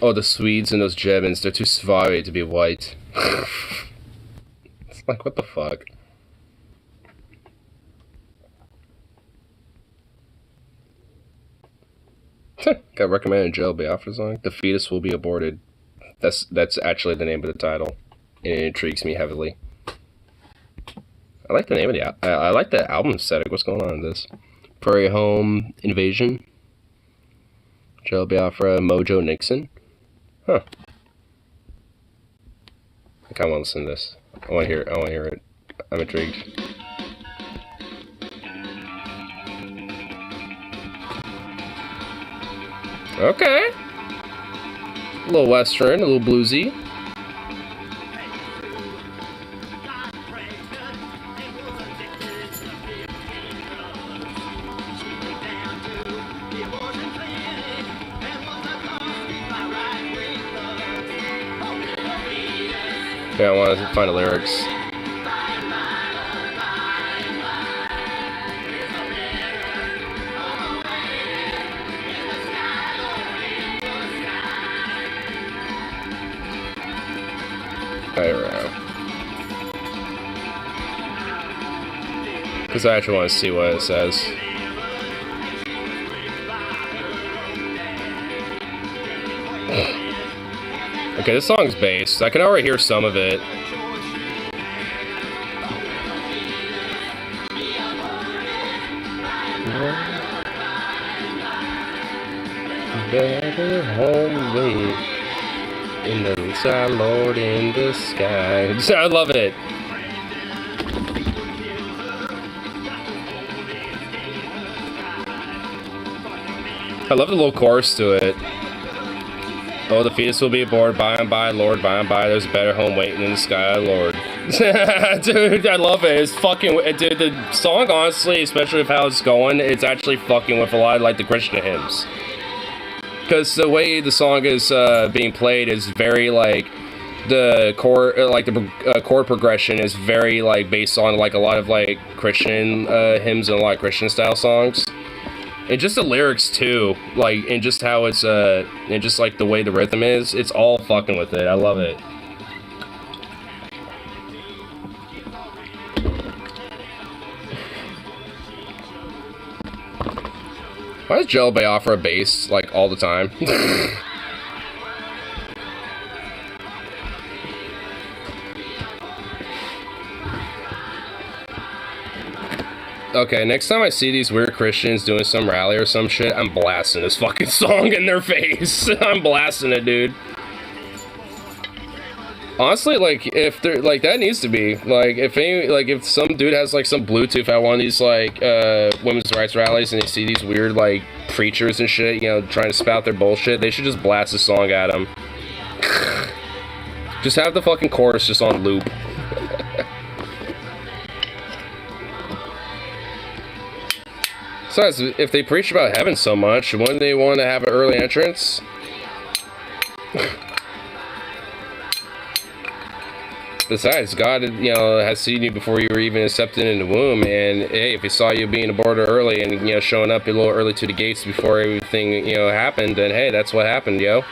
Oh, the Swedes and those Germans, they're too suave to be white. It's like, what the fuck? Got recommended Joe Biafra song. The fetus will be aborted. That's actually the name of the title. And it intrigues me heavily. I like the name of the I like the album aesthetic. What's going on in this? Prairie Home Invasion. Joe Biafra, Mojo Nixon. Huh. I kinda wanna listen to this. I wanna hear it. I'm intrigued. Okay. A little western, a little bluesy. Okay, I want to find the lyrics. Because I actually want to see what it says. Okay, this song's bass. I can already hear some of it. Better home wait in the sky, Lord in the sky. I love it. I love the little chorus to it. Oh, the fetus will be aborted by and by, Lord, by and by. There's a better home waiting in the sky, Lord. Dude, I love it. It's fucking... Dude, the song, honestly, especially with how it's going, it's actually fucking with a lot of, like, the Christian hymns. Because the way the song is being played is very, like... The chord, chord progression is very, like, based on, like, a lot of, like, Christian hymns and a lot of Christian-style songs. And just the lyrics too, like, and just how it's, and just like the way the rhythm is, it's all fucking with it. I love it. Why does Joe Biafra a bass, like, all the time? Okay, next time I see these weird Christians doing some rally or some shit, I'm blasting this fucking song in their face. I'm blasting it, dude. Honestly, like, if they're, like, that needs to be, like, if some dude has, like, some Bluetooth at one of these, like, women's rights rallies and they see these weird, like, preachers and shit, trying to spout their bullshit, they should just blast the song at them. Just have the fucking chorus just on loop. Besides, if they preach about heaven so much, wouldn't they want to have an early entrance? Besides, God, has seen you before you were even accepted in the womb, and hey, if he saw you being aborted early and, showing up a little early to the gates before everything, happened, then hey, that's what happened, yo.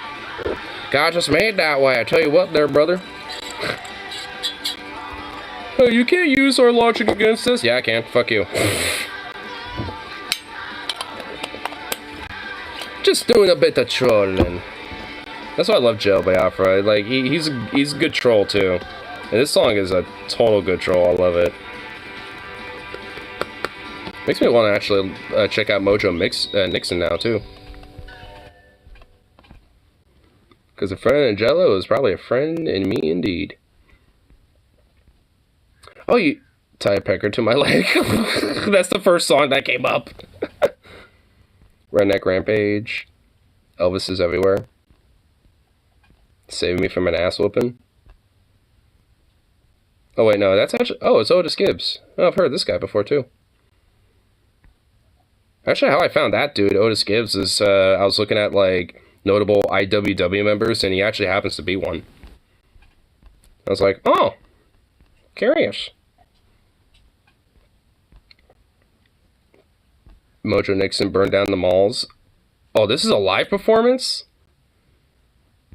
God just made it that way, I tell you what there, brother. Oh, you can't use our logic against us? Yeah, I can. Fuck you. Just doing a bit of trolling. That's why I love Joe Biafra. Like, he's a good troll too. And this song is a total good troll. I love it. Makes me want to actually check out Mojo Nixon now too. Because a friend in Jello is probably a friend in me indeed. Oh, you tie a pecker to my leg. That's the first song that came up. Redneck Rampage. Elvis is Everywhere. Save Me from an Ass Whooping. Oh, wait, no, that's actually... Oh, it's Otis Gibbs. Oh, I've heard this guy before, too. Actually, how I found that dude, Otis Gibbs, is I was looking at, like, notable IWW members, and he actually happens to be one. I was like, oh, curious. Mojo Nixon burned down the malls. Oh, this is a live performance?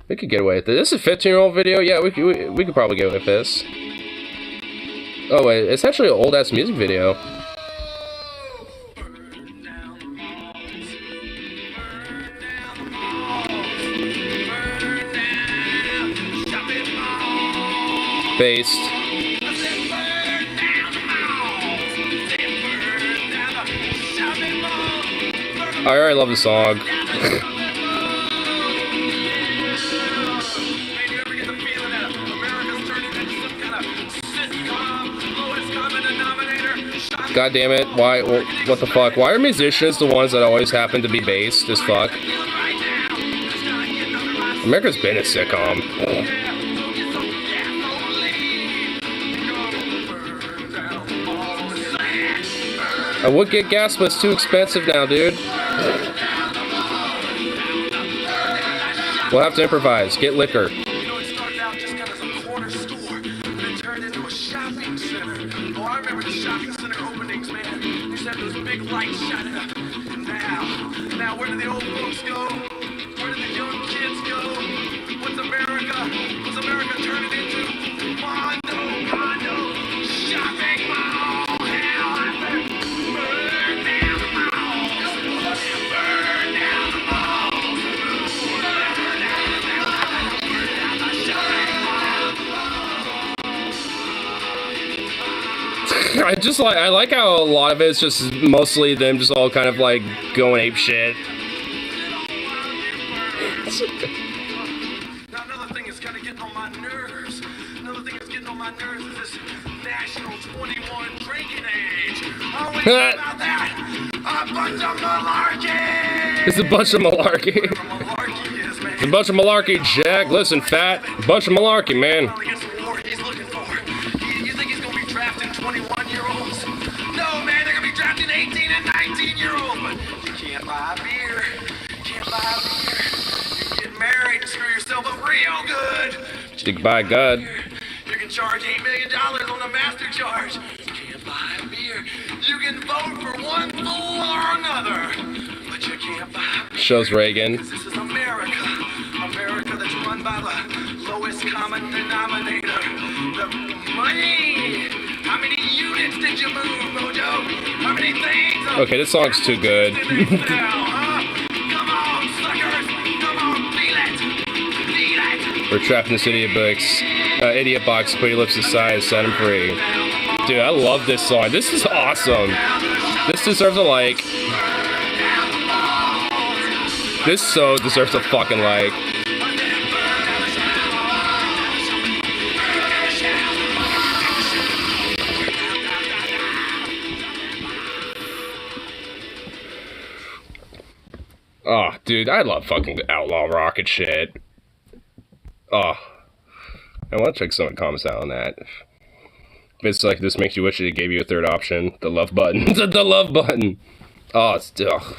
We could get away with this. This is a 15-year-old video? Yeah, we could probably get away with this. Oh, wait, it's actually an old-ass music video. Based. I already love the song. God damn it, why, what the fuck? Why are musicians the ones that always happen to be based as fuck? America's been a sitcom. I would get gas, but it's too expensive now, dude. We'll have to improvise. Get liquor. Now, where do the old folks go? Where do the young kids go? What's America? What's America turning into? Mondo, shopping mall, hell, burn down the malls, burn down the malls, burn down the shopping malls. I like how a lot of it's just mostly them just all kind of like going ape shit. Now, another thing is kind of getting on my nerves. Another thing that's getting on my nerves is this national 21 drinking age. Oh, what do you think about that? A bunch of malarkey! It's a bunch of malarkey. It's a bunch of malarkey, Jack. Listen, fat. Bunch of malarkey, man. You think he's going to be drafting 21-year-olds? No, man, they're going to be drafting 18 and 19-year-olds. But you can't buy beer. Can't buy beer. Get married and screw yourself up real good. Stick by God. You can charge $8 million on a master charge. You can't buy a beer. You can vote for one fool or another, but you can't buy beer. Shows Reagan. This is America. America that's run by the lowest common denominator. The money. How many units did you move, Mojo? How many things? Okay, this song's too good. We're trapped in the city of books. Idiot box, put your lips aside, set him free. Dude, I love this song. This is awesome. This deserves a like. This so deserves a fucking like. Oh, dude, I love fucking outlaw rock and shit. Oh, I want to check some comments out on that. It's like this makes you wish it gave you a third option. The love button. The love button. Oh, it's ugh.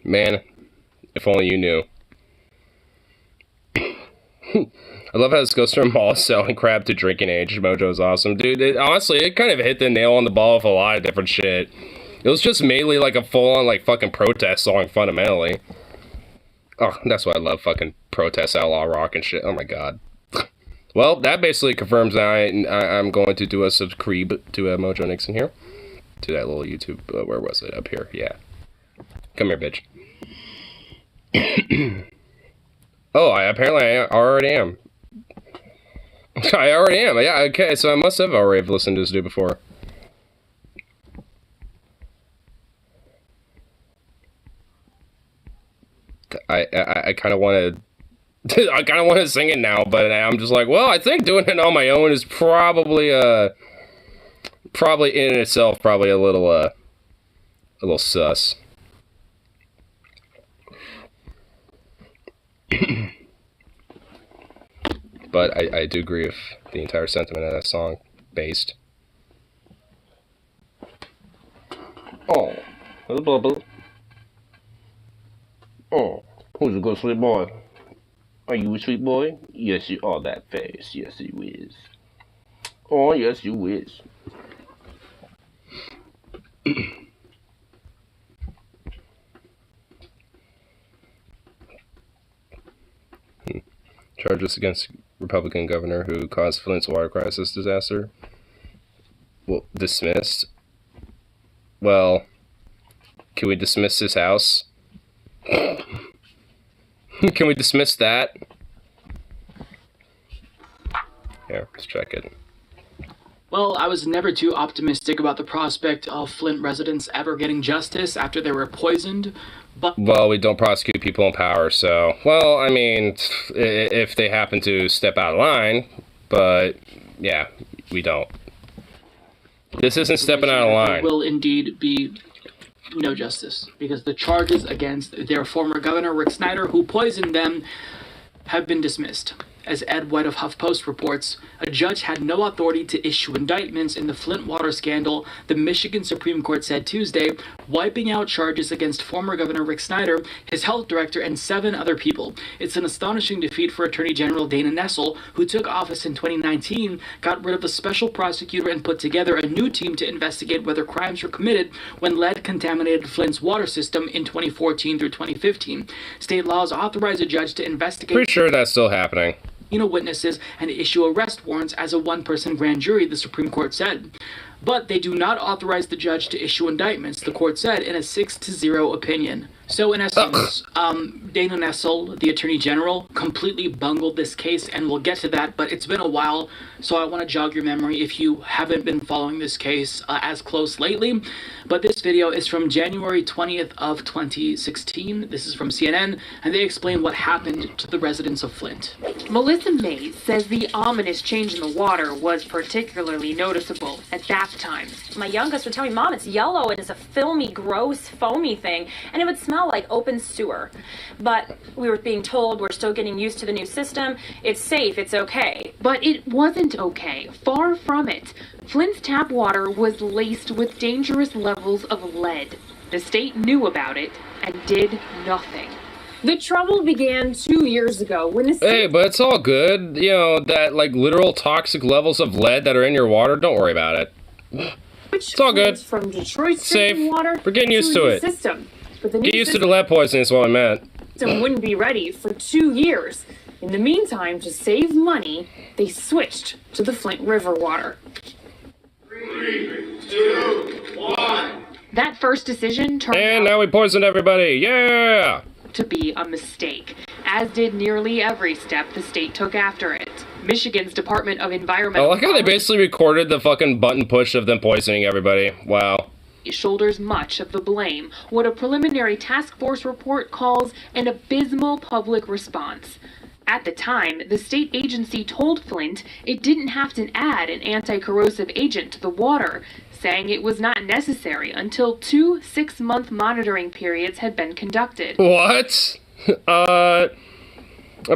Man, if only you knew. I love how this goes from all selling crap to drinking age. Mojo's awesome, dude. Honestly, it kind of hit the nail on the ball with a lot of different shit. It was just mainly like a full-on like fucking protest song fundamentally. Oh, that's why I love fucking protest outlaw rock and shit. Oh my god. Well, that basically confirms that I'm going to do a subscribe to Mojo Nixon here. To that little YouTube, where was it? Up here, yeah. Come here, bitch. Oh, I already am. I already am. Yeah, okay, so I must have already listened to this dude before. I kind of want to I kind of want to sing it now, but I'm just like, well, I think doing it on my own is probably in itself probably a little sus. But I do agree with the entire sentiment of that song, based. Oh, little bubble. Oh, who's a good sweet boy? Are you a sweet boy? Yes, you are that face. Yes, you is. Oh, yes, you is. Charges against Republican governor who caused Flint's water crisis disaster. Well, dismissed. Well, can we dismiss this house? Can we dismiss that? Here, let's check it. Well, I was never too optimistic about the prospect of Flint residents ever getting justice after they were poisoned, but... Well, we don't prosecute people in power, so... Well, I mean, if they happen to step out of line, but, yeah, we don't. This isn't stepping out of line. There will indeed be no justice, because the charges against their former governor, Rick Snyder, who poisoned them, have been dismissed. As Ed White of HuffPost reports, a judge had no authority to issue indictments in the Flint water scandal, the Michigan Supreme Court said Tuesday, wiping out charges against former Governor Rick Snyder, his health director, and 7 other people. It's an astonishing defeat for Attorney General Dana Nessel, who took office in 2019, got rid of a special prosecutor, and put together a new team to investigate whether crimes were committed when lead contaminated Flint's water system in 2014 through 2015. State laws authorize a judge to investigate... Pretty sure that's still happening. Witnesses and issue arrest warrants as a one-person grand jury, the Supreme Court said. But they do not authorize the judge to issue indictments, the court said in a 6-0 opinion. So in essence, Dana Nessel, the Attorney General, completely bungled this case, and we'll get to that, but it's been a while, so I want to jog your memory if you haven't been following this case as close lately. But this video is from January 20th of 2016. This is from CNN, and they explain what happened to the residents of Flint. Melissa Mays says the ominous change in the water was particularly noticeable at that time. My youngest would tell me, Mom, it's yellow and it's a filmy, gross, foamy thing, and it would smell like open sewer. But we were being told we're still getting used to the new system. It's safe, it's okay. But it wasn't okay. Far from it. Flint's tap water was laced with dangerous levels of lead. The state knew about it and did nothing. The trouble began 2 years ago when the Hey, but it's all good. You know, that, like, literal toxic levels of lead that are in your water, don't worry about it. It's all good. From Detroit's safe. water We're getting used to it. System. But the Get used to the lead poisoning is what I meant. System wouldn't be ready for 2 years. In the meantime, to save money, they switched to the Flint River water. 3, 2, 1. That first decision turned And out now we poisoned everybody. Yeah! to be a mistake, as did nearly every step the state took after it. Michigan's Department of I Environmental like how they basically recorded the fucking button push of them poisoning everybody. Wow. shoulders much of the blame, what a preliminary task force report calls an abysmal public response. At the time, the state agency told Flint it didn't have to add an anti-corrosive agent to the water, saying it was not necessary until 2 6-month monitoring periods had been conducted. What? I'm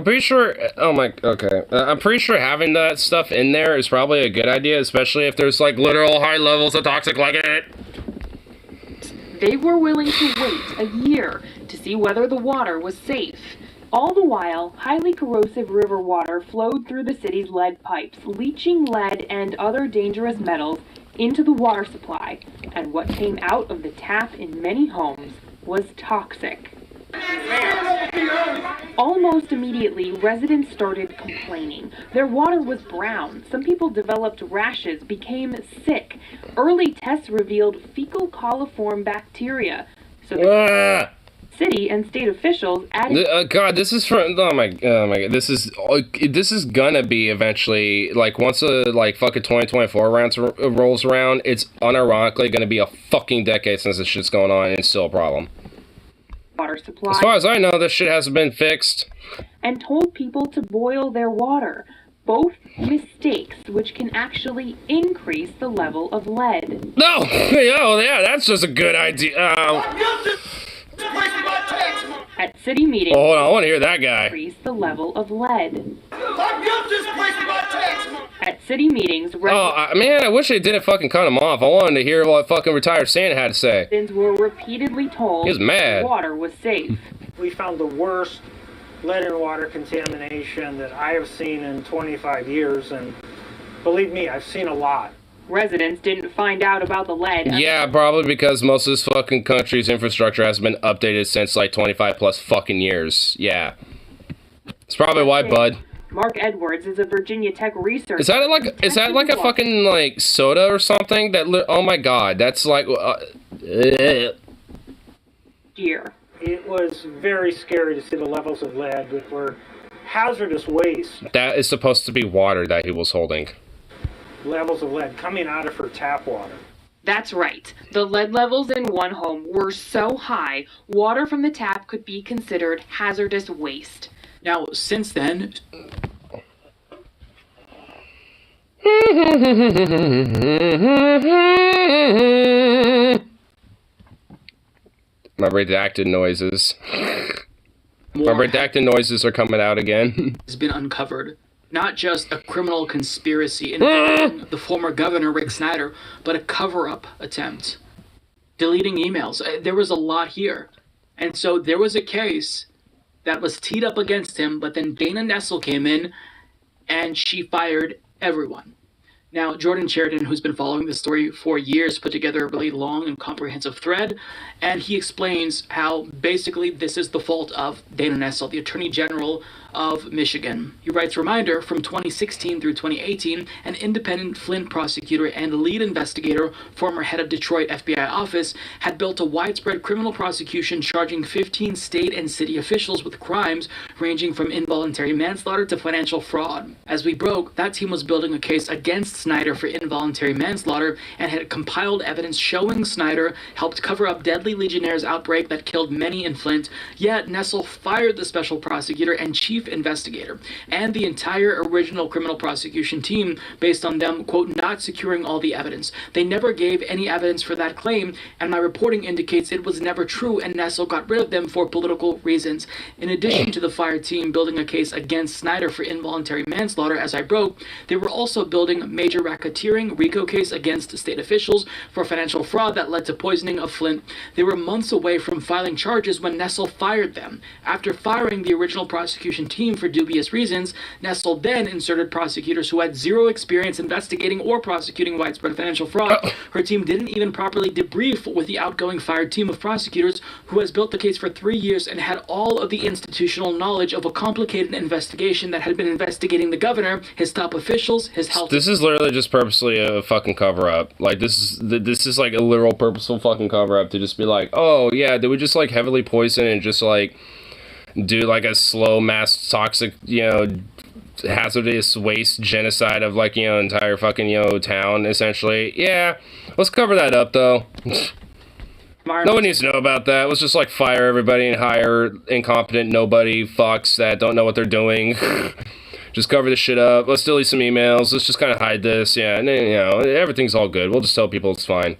pretty sure, okay. I'm pretty sure having that stuff in there is probably a good idea, especially if there's, like, literal high levels of toxic like it. They were willing to wait a year to see whether the water was safe. All the while, highly corrosive river water flowed through the city's lead pipes, leaching lead and other dangerous metals into the water supply, and what came out of the tap in many homes was toxic. Almost immediately, residents started complaining. Their water was brown. Some people developed rashes, became sick. Early tests revealed fecal coliform bacteria. So the city and state officials added... God, this is from... Oh my God. This is gonna be eventually... Like, once fucking 2024 rolls around, it's unironically gonna be a fucking decade since this shit's going on, and it's still a problem. water supply. As far as I know, this shit hasn't been fixed. And told people to boil their water. Both mistakes which can actually increase the level of lead. No! Oh, yeah, that's just a good idea. At city meetings, hold on, I want to hear that guy. Increase the level of lead. At city meetings, man, I wish they didn't fucking cut him off. I wanted to hear what fucking retired Santa had to say. Residents were repeatedly told he was mad. Water was safe. We found the worst lead and water contamination that I have seen in 25 years, and believe me, I've seen a lot. Residents didn't find out about the lead. Yeah, probably because most of this fucking country's infrastructure hasn't been updated since like 25 plus fucking years. Yeah. It's probably why, bud. Mark Edwards is a Virginia Tech researcher. Is that like a fucking like soda or something? Oh my god, that's like Dear. It was very scary to see the levels of lead that were hazardous waste. That is supposed to be water that he was holding. Levels of lead coming out of her tap water. That's right. The lead levels in one home were so high, water from the tap could be considered hazardous waste. Now, since then... My redacted noises. My redacted noises are coming out again. Has been uncovered. Not just a criminal conspiracy involving the former governor, Rick Snyder, but a cover-up attempt. Deleting emails. There was a lot here. And so there was a case that was teed up against him, but then Dana Nessel came in and she fired everyone. Now, Jordan Sheridan, who's been following this story for years, put together a really long and comprehensive thread, and he explains how basically this is the fault of Dana Nessel, the Attorney General of Michigan. He writes, reminder, from 2016 through 2018, an independent Flint prosecutor and lead investigator, former head of Detroit FBI office, had built a widespread criminal prosecution charging 15 state and city officials with crimes ranging from involuntary manslaughter to financial fraud. As we broke, that team was building a case against Snyder for involuntary manslaughter and had compiled evidence showing Snyder helped cover up deadly Legionnaire's outbreak that killed many in Flint, yet Nessel fired the special prosecutor and chief investigator and the entire original criminal prosecution team based on them, quote, not securing all the evidence. They never gave any evidence for that claim, and my reporting indicates it was never true, and Nessel got rid of them for political reasons. In addition to the fire team building a case against Snyder for involuntary manslaughter, as I broke, they were also building a major racketeering RICO case against state officials for financial fraud that led to poisoning of Flint. They were months away from filing charges when Nessel fired them. After firing the original prosecution team for dubious reasons, Nessel then inserted prosecutors who had zero experience investigating or prosecuting widespread financial fraud. Her team didn't even properly debrief with the outgoing fired team of prosecutors who has built the case for 3 years and had all of the institutional knowledge of a complicated investigation that had been investigating the governor, his top officials, his health... This is literally just purposely a fucking cover-up. Like, this is like a literal purposeful fucking cover-up to just be like, oh, yeah, did we just, like, heavily poison and just, like, do, like, a slow mass toxic, you know, hazardous waste genocide of, like, you know, entire fucking, you know, town, essentially. Yeah, let's cover that up, though. No one needs to know about that. Let's just, like, fire everybody and hire incompetent nobody fucks that don't know what they're doing. Just cover this shit up. Let's delete some emails. Let's just kind of hide this. Yeah, and then, you know, everything's all good. We'll just tell people it's fine.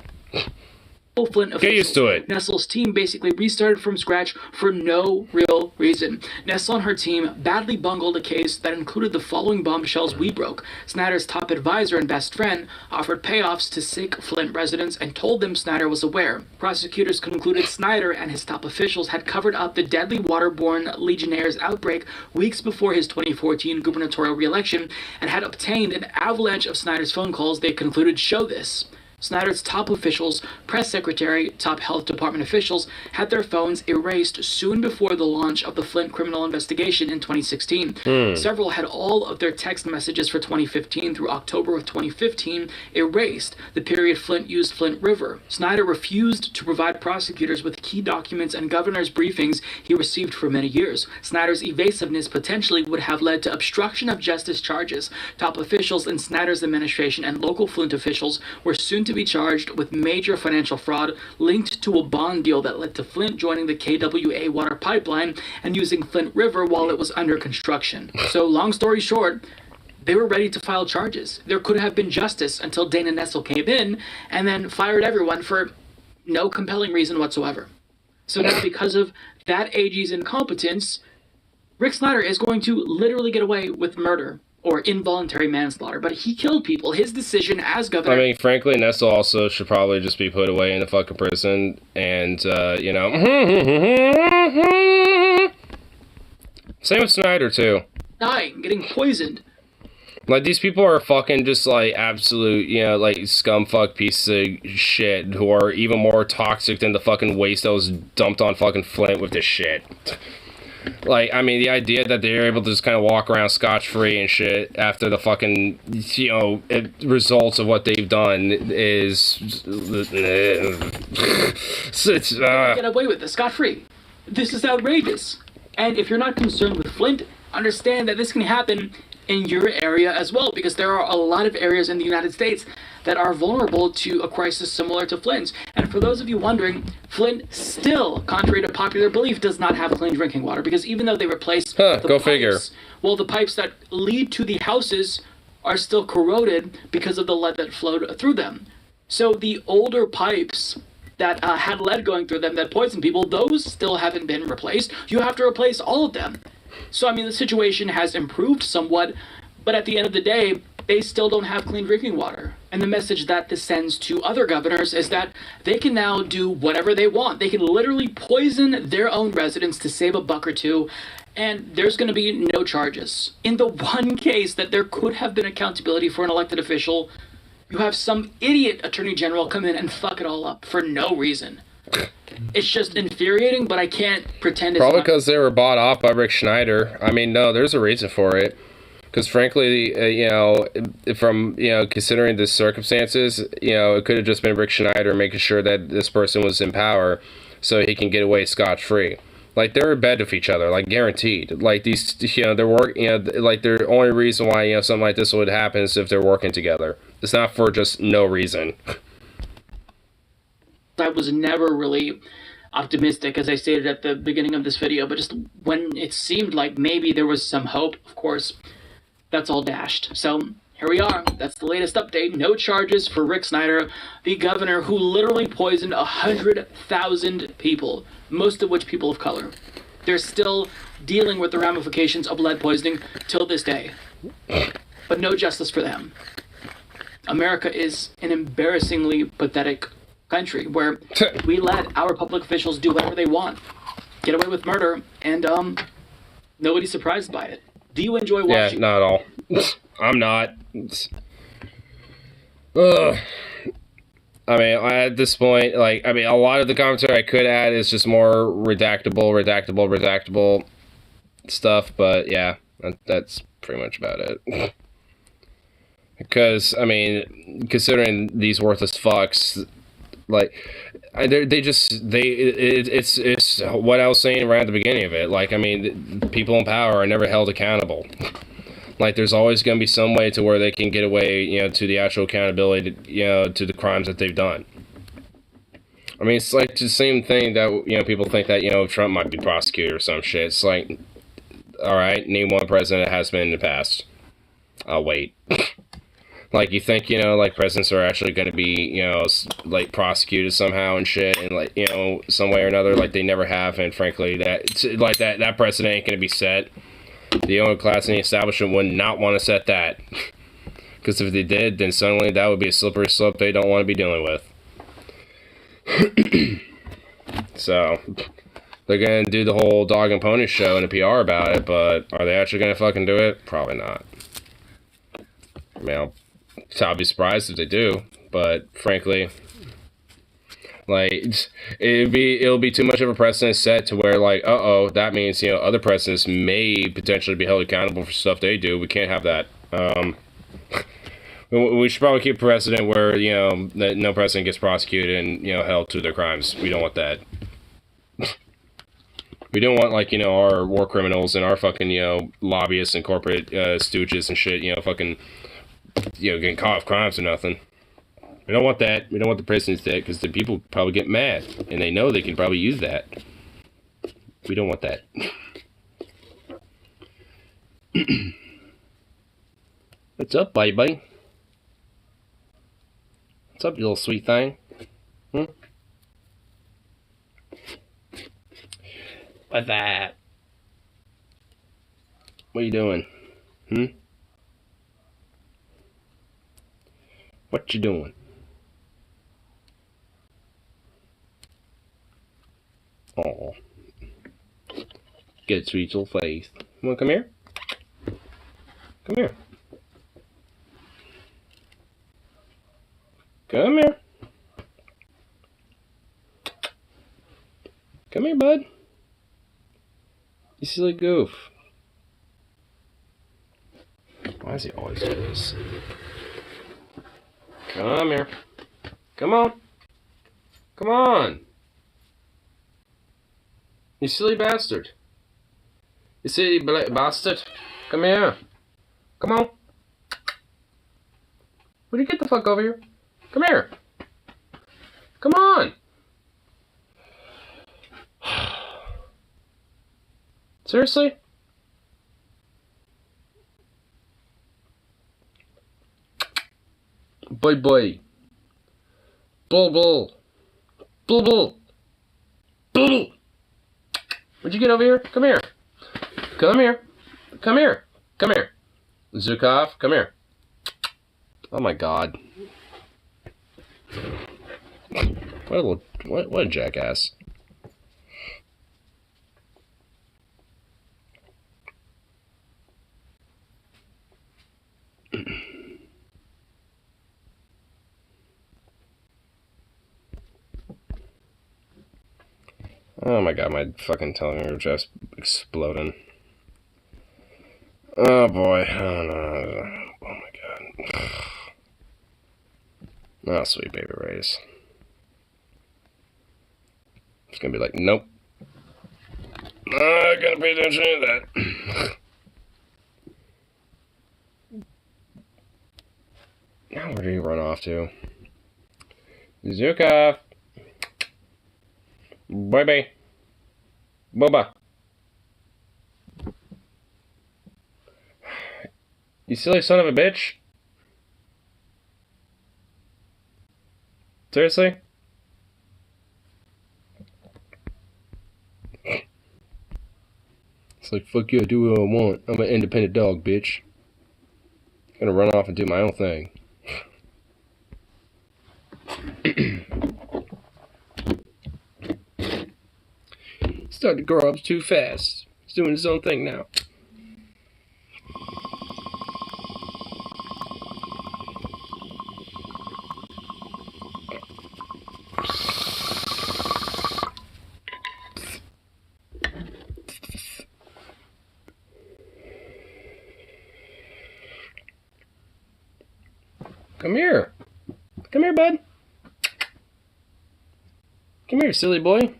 Flint Get used to it. Nessel's team basically restarted from scratch for no real reason. Nessel and her team badly bungled a case that included the following bombshells we broke. Snyder's top advisor and best friend offered payoffs to sick Flint residents and told them Snyder was aware. Prosecutors concluded Snyder and his top officials had covered up the deadly waterborne Legionnaire's outbreak weeks before his 2014 gubernatorial re-election and had obtained an avalanche of Snyder's phone calls they concluded show this. Snyder's top officials, press secretary, top health department officials, had their phones erased soon before the launch of the Flint criminal investigation in 2016. Several had all of their text messages for 2015 through October of 2015 erased, the period Flint used Flint River. Snyder refused to provide prosecutors with key documents and governor's briefings he received for many years. Snyder's evasiveness potentially would have led to obstruction of justice charges. Top officials in Snyder's administration and local Flint officials were soon to to be charged with major financial fraud linked to a bond deal that led to Flint joining the KWA water pipeline and using Flint River while it was under construction. So, long story short, they were ready to file charges. There could have been justice until Dana Nessel came in and then fired everyone for no compelling reason whatsoever. So now, because of that AG's incompetence, Rick Snyder is going to literally get away with murder or involuntary manslaughter, but he killed people. His decision as governor... I mean, frankly, Nessel also should probably just be put away in a fucking prison, and, you know... Same with Snyder, too. Dying, getting poisoned. Like, these people are fucking just, like, absolute, you know, like, scumfuck pieces of shit who are even more toxic than the fucking waste that was dumped on fucking Flint with this shit. Like, I mean, the idea that they're able to just kind of walk around scotch-free and shit after the fucking, you know, results of what they've done is... Get away with this scot-free. This is outrageous. And if you're not concerned with Flint, understand that this can happen in your area as well, because there are a lot of areas in the United States that are vulnerable to a crisis similar to Flint's. And for those of you wondering, Flint still, contrary to popular belief, does not have clean drinking water, because even though they replaced the go pipes, figure. well, the pipes that lead to the houses are still corroded because of the lead that flowed through them. So the older pipes that had lead going through them that poisoned people, those still haven't been replaced. You have to replace all of them. So, I mean, the situation has improved somewhat, but at the end of the day, they still don't have clean drinking water. And the message that this sends to other governors is that they can now do whatever they want. They can literally poison their own residents to save a buck or two, and there's going to be no charges. In the one case that there could have been accountability for an elected official, you have some idiot attorney general come in and fuck it all up for no reason. It's just infuriating, but I can't pretend it's Probably not. because they were bought off by Rick Schneider. I mean, no, there's a reason for it. Because frankly, you know, from, you know, considering the circumstances, you know, it could have just been Rick Schneider making sure that this person was in power so he can get away scot-free. Like, they're in bed with each other, like, guaranteed. Like, these, you know, they're working, you know, like, the only reason why, you know, something like this would happen is if they're working together. It's not for just no reason. I was never really optimistic, as I stated at the beginning of this video, but just when it seemed like maybe there was some hope, of course, that's all dashed. So here we are. That's the latest update. No charges for Rick Snyder, the governor who literally poisoned 100,000 people, most of which people of color. They're still dealing with the ramifications of lead poisoning till this day, but no justice for them. America is an embarrassingly pathetic country where we let our public officials do whatever they want, get away with murder, and nobody's surprised by it. Do you enjoy watching? Yeah, not at all. I'm not. Ugh. I mean, at this point, like, I mean, a lot of the commentary I could add is just more redactable stuff, but yeah, that's pretty much about it. Because, I mean, considering these worthless fucks, like, it's what I was saying right at the beginning of it. Like, I mean, people in power are never held accountable. Like, there's always going to be some way to where they can get away, you know, to the actual accountability, you know, to the crimes that they've done. I mean, it's like the same thing that, you know, people think that, you know, Trump might be prosecuted or some shit. It's like, all right, name one president that has been in the past. I'll wait. Like, you think, you know, like, presidents are actually going to be, you know, like, prosecuted somehow and shit, and, like, you know, some way or another, like, they never have, and frankly, that precedent ain't going to be set. The owner class and the establishment would not want to set that. Because if they did, then suddenly that would be a slippery slope they don't want to be dealing with. So, they're going to do the whole dog and pony show and a PR about it, but are they actually going to fucking do it? Probably not. I mean, I'll be surprised if they do, but frankly, like, it'll be too much of a precedent set to where, like, that means, you know, other presidents may potentially be held accountable for stuff they do. We can't have that. We should probably keep a precedent where, you know, that no president gets prosecuted and, you know, held to their crimes. We don't want that. We don't want, like, you know, our war criminals and our fucking, you know, lobbyists and corporate stooges and shit, you know, fucking, you know, getting caught with crimes or nothing. We don't want that. We don't want the president's dead because the people probably get mad. And they know they can probably use that. We don't want that. What's up, baby? What's up, you little sweet thing? What's that? What are you doing? What you doing? Aw. Good sweet little face. You wanna come here? Come here. Come here. Come here, bud. You silly goof. Why does he always do this? Come here. Come on. Come on. You silly bastard. You silly bastard. Come here. Come on. Would you get the fuck over here? Come here. Come on. Seriously? Bye bye. Bull bull. Bull bull. Bull. Would you get over here? Come here. Come here. Come here. Come here. Zukov, come here. Oh my god. What a jackass. Oh my god, my fucking television was just exploding. Oh boy. Oh no. Oh my god. Oh, sweet baby rays. It's gonna be like, nope. Not gonna pay attention to that. Now where do you run off to? Zukov. Bye bye. Boba. You silly son of a bitch. Seriously? It's like, fuck you, I do what I want. I'm an independent dog, bitch. I'm gonna run off and do my own thing. Starting to grow up too fast. He's doing his own thing now. Come here. Come here, bud. Come here, silly boy.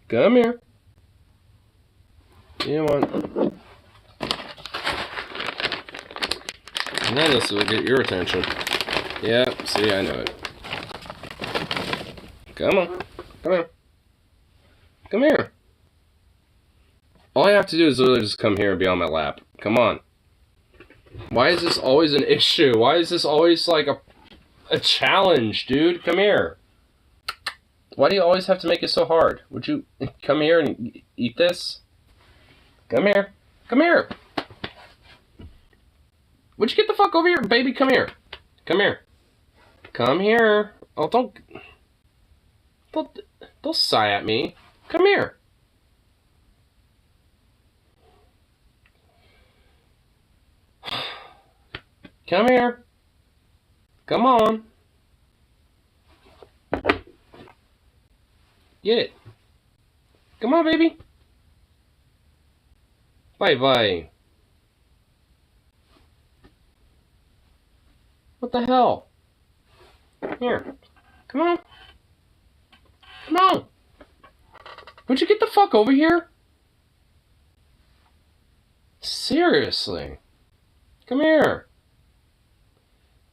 Come here. Come on. And then this will get your attention. Yeah, see, I know it. Come on. Come here. Come here. All I have to do is literally just come here and be on my lap. Come on. Why is this always an issue? Why is this always like a challenge, dude? Come here. Why do you always have to make it so hard? Would you come here and eat this? Come here. Come here. Would you get the fuck over here? Baby, come here. Come here. Come here. Oh, don't sigh at me. Come here. Come here. Come on. Get it. Come on, baby. Bye-bye. What the hell? Here. Come on. Come on. Would you get the fuck over here? Seriously. Come here.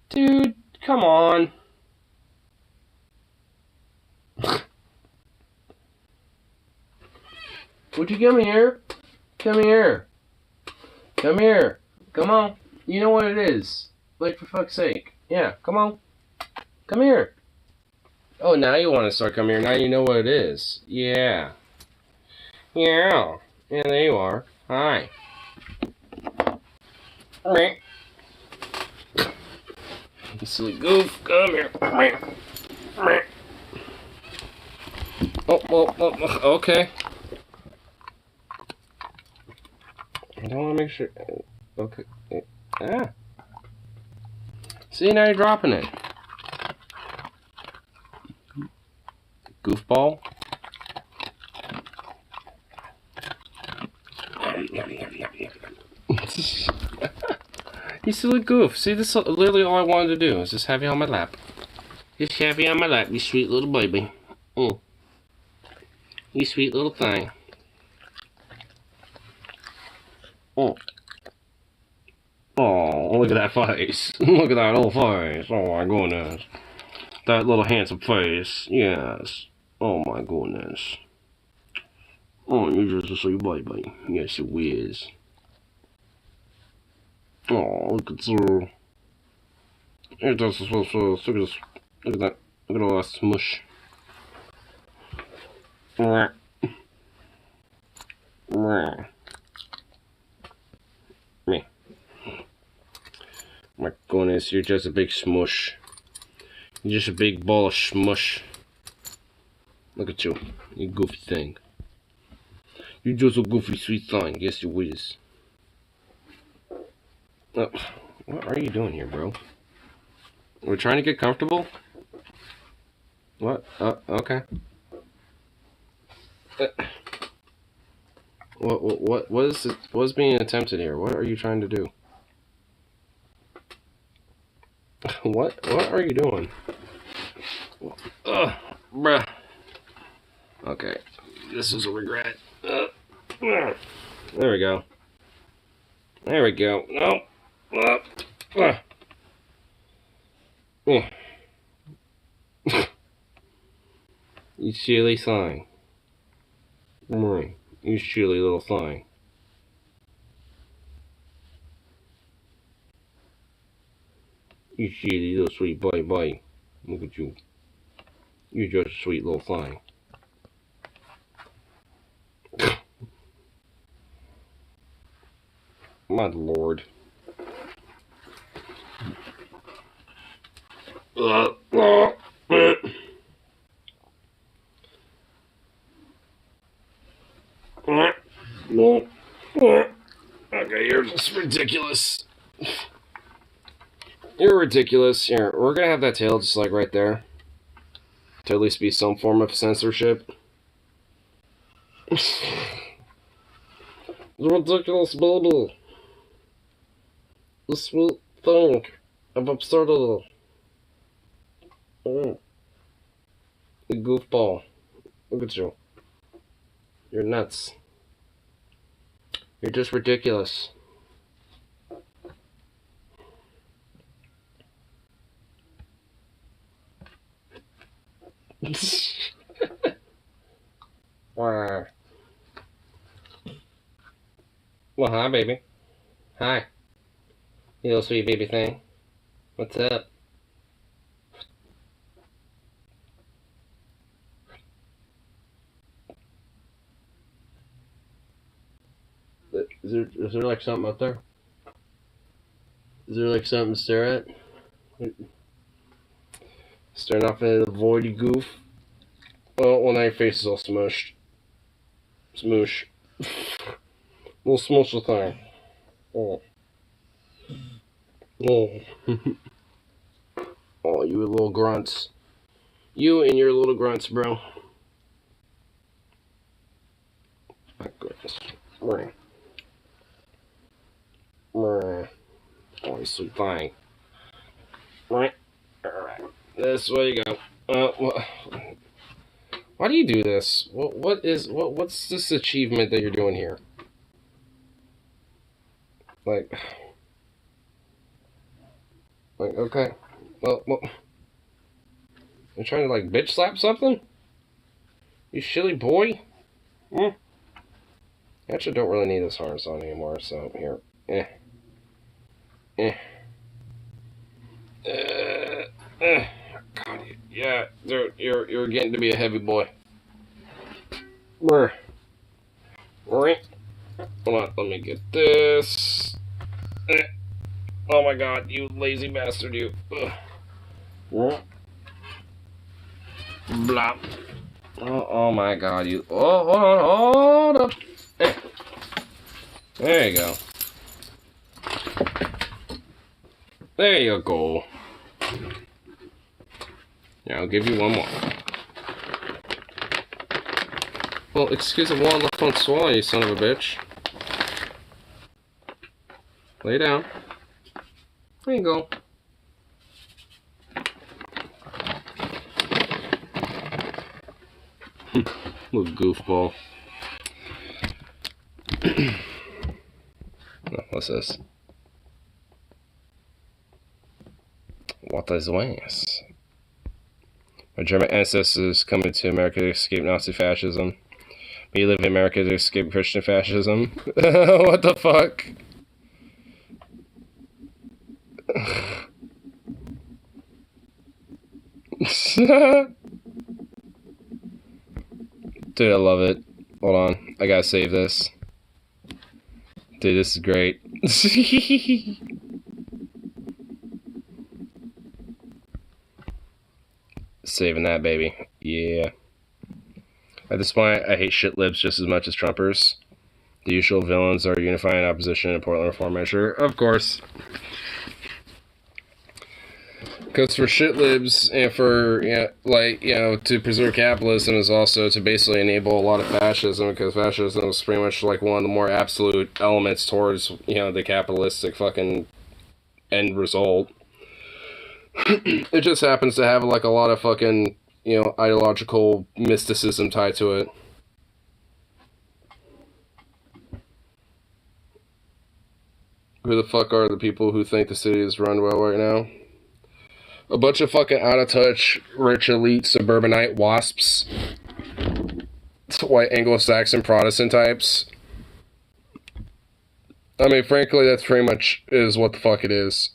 Dude, come on. Would you come here? Come here. Come here. Come on. You know what it is. Like, for fuck's sake. Yeah, come on. Come here. Oh, now you want to start coming here. Now you know what it is. Yeah. Yeah. Yeah, there you are. Hi. You silly goof. Come here. Oh, okay. I don't want to make sure. Okay. Ah. See, now you're dropping it. Goofball. You silly goof. See, this is literally all I wanted to do. Is just have you on my lap. Just have you on my lap, you sweet little baby. Mm. You sweet little thing. Oh. Oh, look at that face. Look at that little face. Oh my goodness. That little handsome face. Yes. Oh my goodness. Oh, you're just a sweet baby. Yes, you is. Oh, look at her. It does so. Look at this. Look at that. Look at all that smush. Me. My goodness, you're just a big smush. You're just a big ball of smush. Look at you. You goofy thing. You're just a goofy sweet thing. Yes, you is. Oh, what are you doing here, bro? We're trying to get comfortable? What? Okay. What is it? What is being attempted here? What are you trying to do? What are you doing? Bruh. Okay. This is a regret. There we go. There we go. No. You silly thing. You silly little thing. You silly little sweet boy. Look at you. You're just a sweet little thing. My lord. Okay, you're just ridiculous. You're ridiculous. Here, we're gonna have that tail just like right there. To at least be some form of censorship. It's ridiculous, baby. The sweet thing of absurdity. The goofball. Look at you. You're nuts. You're just ridiculous. Well, hi, baby. Hi. You little sweet baby thing. What's up? Is there like something up there? Is there like something to stare at? Staring off into the void, you goof. Oh, well, now your face is all smushed. Smoosh. Little smushy thing. Oh. Oh. Oh, you little grunts. You and your little grunts, bro. My goodness. Oh, you sweet thing. Right. Alright. This way you go. Why do you do this? What's this achievement that you're doing here? Like, okay. Well, you're trying to, like, bitch slap something? You silly boy? Actually, don't really need this harness on anymore, so here. God, yeah, dude, you're getting to be a heavy boy. Hold on, let me get this. Oh my god, you lazy bastard, you. Blah. Oh my god, you. Oh, hold up. There you go. There you go. Yeah, I'll give you one more. Well, excuse me, one left on swallow, you son of a bitch. Lay down. There you go. Little goofball. What's this? What is this? My German ancestors coming to America to escape Nazi fascism. Me live in America to escape Christian fascism. What the fuck? Dude, I love it. Hold on. I gotta save this. Dude, this is great. Saving that, baby. Yeah. At this point, I hate shit libs just as much as Trumpers. The usual villains are unifying opposition in Portland reform measure. Of course. Because for shit libs and for, to preserve capitalism is also to basically enable a lot of fascism, because fascism is pretty much like one of the more absolute elements towards, the capitalistic fucking end result. It just happens to have like a lot of fucking, ideological mysticism tied to it. Who the fuck are the people who think the city is run well right now? A bunch of fucking out-of-touch, rich elite suburbanite wasps. White Anglo-Saxon Protestant types. I mean, frankly, that's pretty much is what the fuck it is.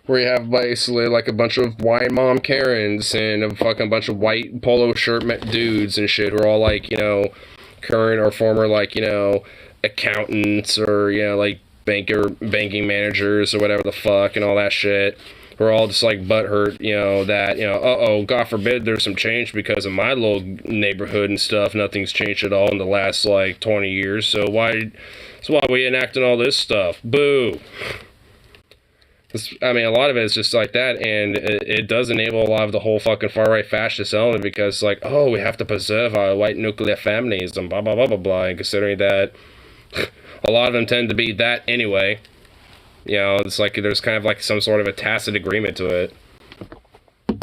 Where you have basically like a bunch of white mom Karens and a fucking bunch of white polo shirt dudes and shit who are all like, current or former like, accountants or, like banking managers or whatever the fuck and all that shit. We're all just like butthurt, that, God forbid there's some change because of my little neighborhood and stuff. Nothing's changed at all in the last like 20 years. So why we enacting all this stuff? Boo. I mean, a lot of it is just like that, and it does enable a lot of the whole fucking far-right fascist element because, like, oh, we have to preserve our white nuclear families and blah, blah, blah, blah, blah, and considering that a lot of them tend to be that anyway, it's like there's kind of like some sort of a tacit agreement to it.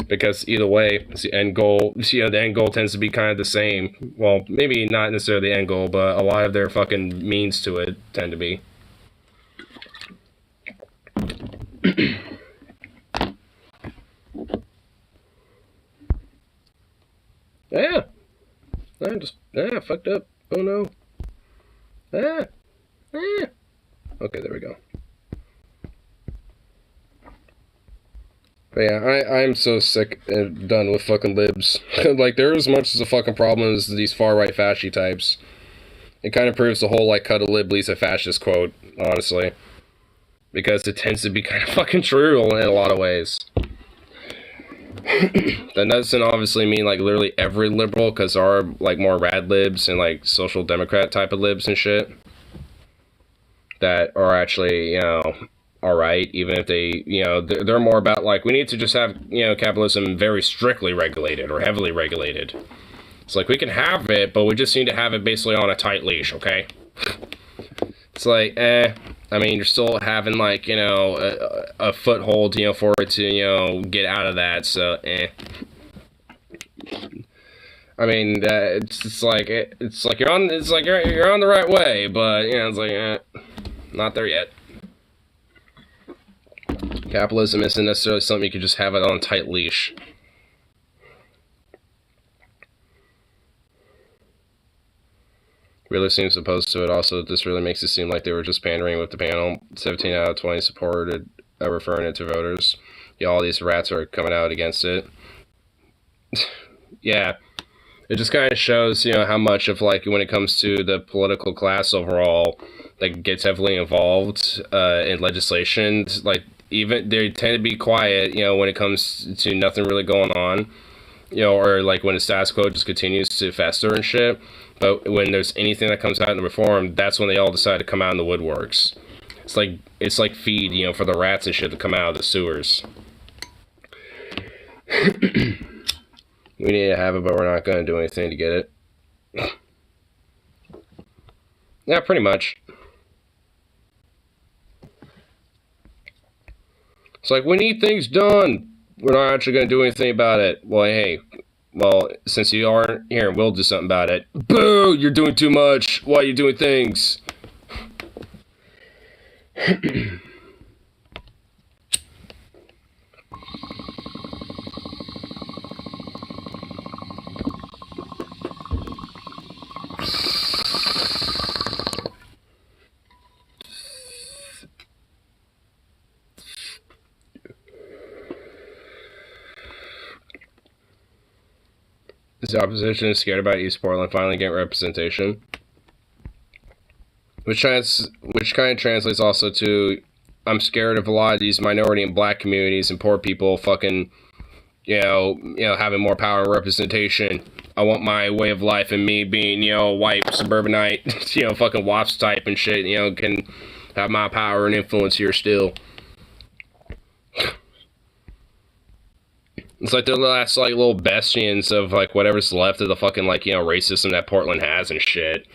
Because either way, it's the end goal, the end goal tends to be kind of the same. Well, maybe not necessarily the end goal, but a lot of their fucking means to it tend to be. Yeah. I fucked up. Oh no. Okay, there we go. But yeah, I'm so sick and done with fucking libs. Like, they're as much as a fucking problem as these far-right fasci types. It kind of proves the whole, like, cut a lib leaves a fascist quote, honestly. Because it tends to be kind of fucking true in a lot of ways. That doesn't obviously mean, like, literally every liberal, because there are, like, more rad libs and, like, social democrat type of libs and shit that are actually, alright, even if they, they're more about, like, we need to just have, capitalism very strictly regulated or heavily regulated. It's like, we can have it, but we just need to have it basically on a tight leash, okay? It's like, I mean, you're still having, like, a foothold, for it to, get out of that, so, I mean, it's like you're on the right way, but, it's like, not there yet. Capitalism isn't necessarily something you can just have it on a tight leash. really seems opposed to it. Also, this really makes it seem like they were just pandering with the panel. 17 out of 20 supported referring it to voters. Yeah, all these rats are coming out against it. Yeah, it just kind of shows, you know, how much of, like, when it comes to the political class overall, like, gets heavily involved in legislation. Like, even they tend to be quiet, you know, when it comes to nothing really going on, you know, or like when the status quo just continues to fester and shit. But when there's anything that comes out in the reform, that's when they all decide to come out in the woodworks. It's like feed, you know, for the rats and shit to come out of the sewers. We need to have it, but we're not going to do anything to get it. Yeah, pretty much. It's like, we need things done. We're not actually going to do anything about it. Well, hey, since you aren't here, we'll do something about it. Boo! You're doing too much. Why are you doing things? The opposition is scared about East Portland finally getting representation. Which kind of translates also to, I'm scared of a lot of these minority and black communities and poor people fucking, you know, having more power and representation. I want my way of life and me being, you know, white suburbanite, you know, fucking WASP type and shit, you know, can have my power and influence here still. It's like the last, like, little bastions of, like, whatever's left of the fucking, like, you know, racism that Portland has and shit.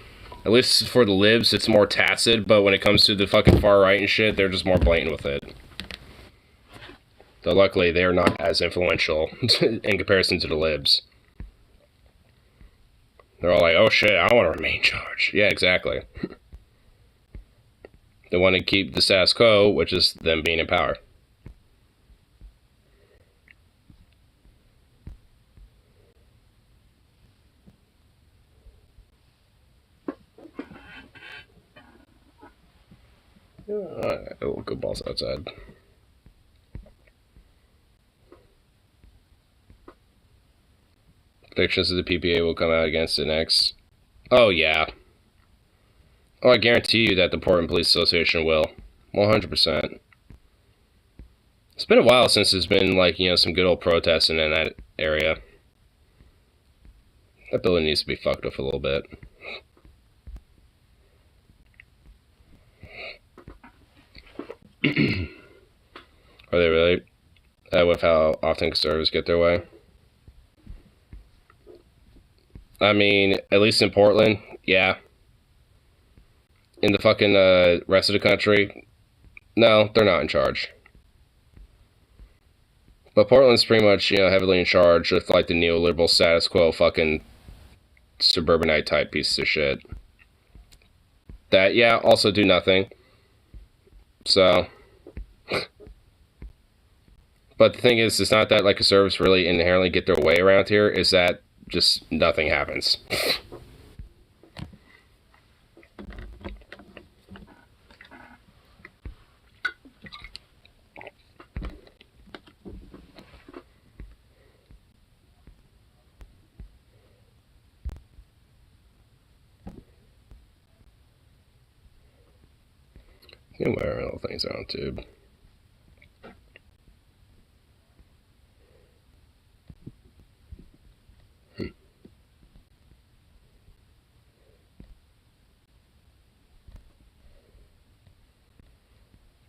At least for the libs, it's more tacit, but when it comes to the fucking far right and shit, they're just more blatant with it. Though luckily, they are not as influential in comparison to the libs. They're all like, oh shit, I want to remain in charge. Yeah, exactly. They want to keep the status quo, which is them being in power. Oh, good balls outside. Predictions of the PPA will come out against it next. Oh, yeah. Oh, I guarantee you that the Portland Police Association will. 100%. It's been a while since there's been, like, you know, some good old protesting in that area. That building needs to be fucked up a little bit. Are they really? With how often conservatives get their way? I mean, at least in Portland, yeah. In the fucking rest of the country, no, they're not in charge. But Portland's pretty much, you know, heavily in charge with, like, the neoliberal status quo fucking suburbanite type pieces of shit. That, yeah, also do nothing. So, but the thing is, it's not that, like, conservatives really inherently get their way around here, is that just nothing happens. You can wear little things on tube.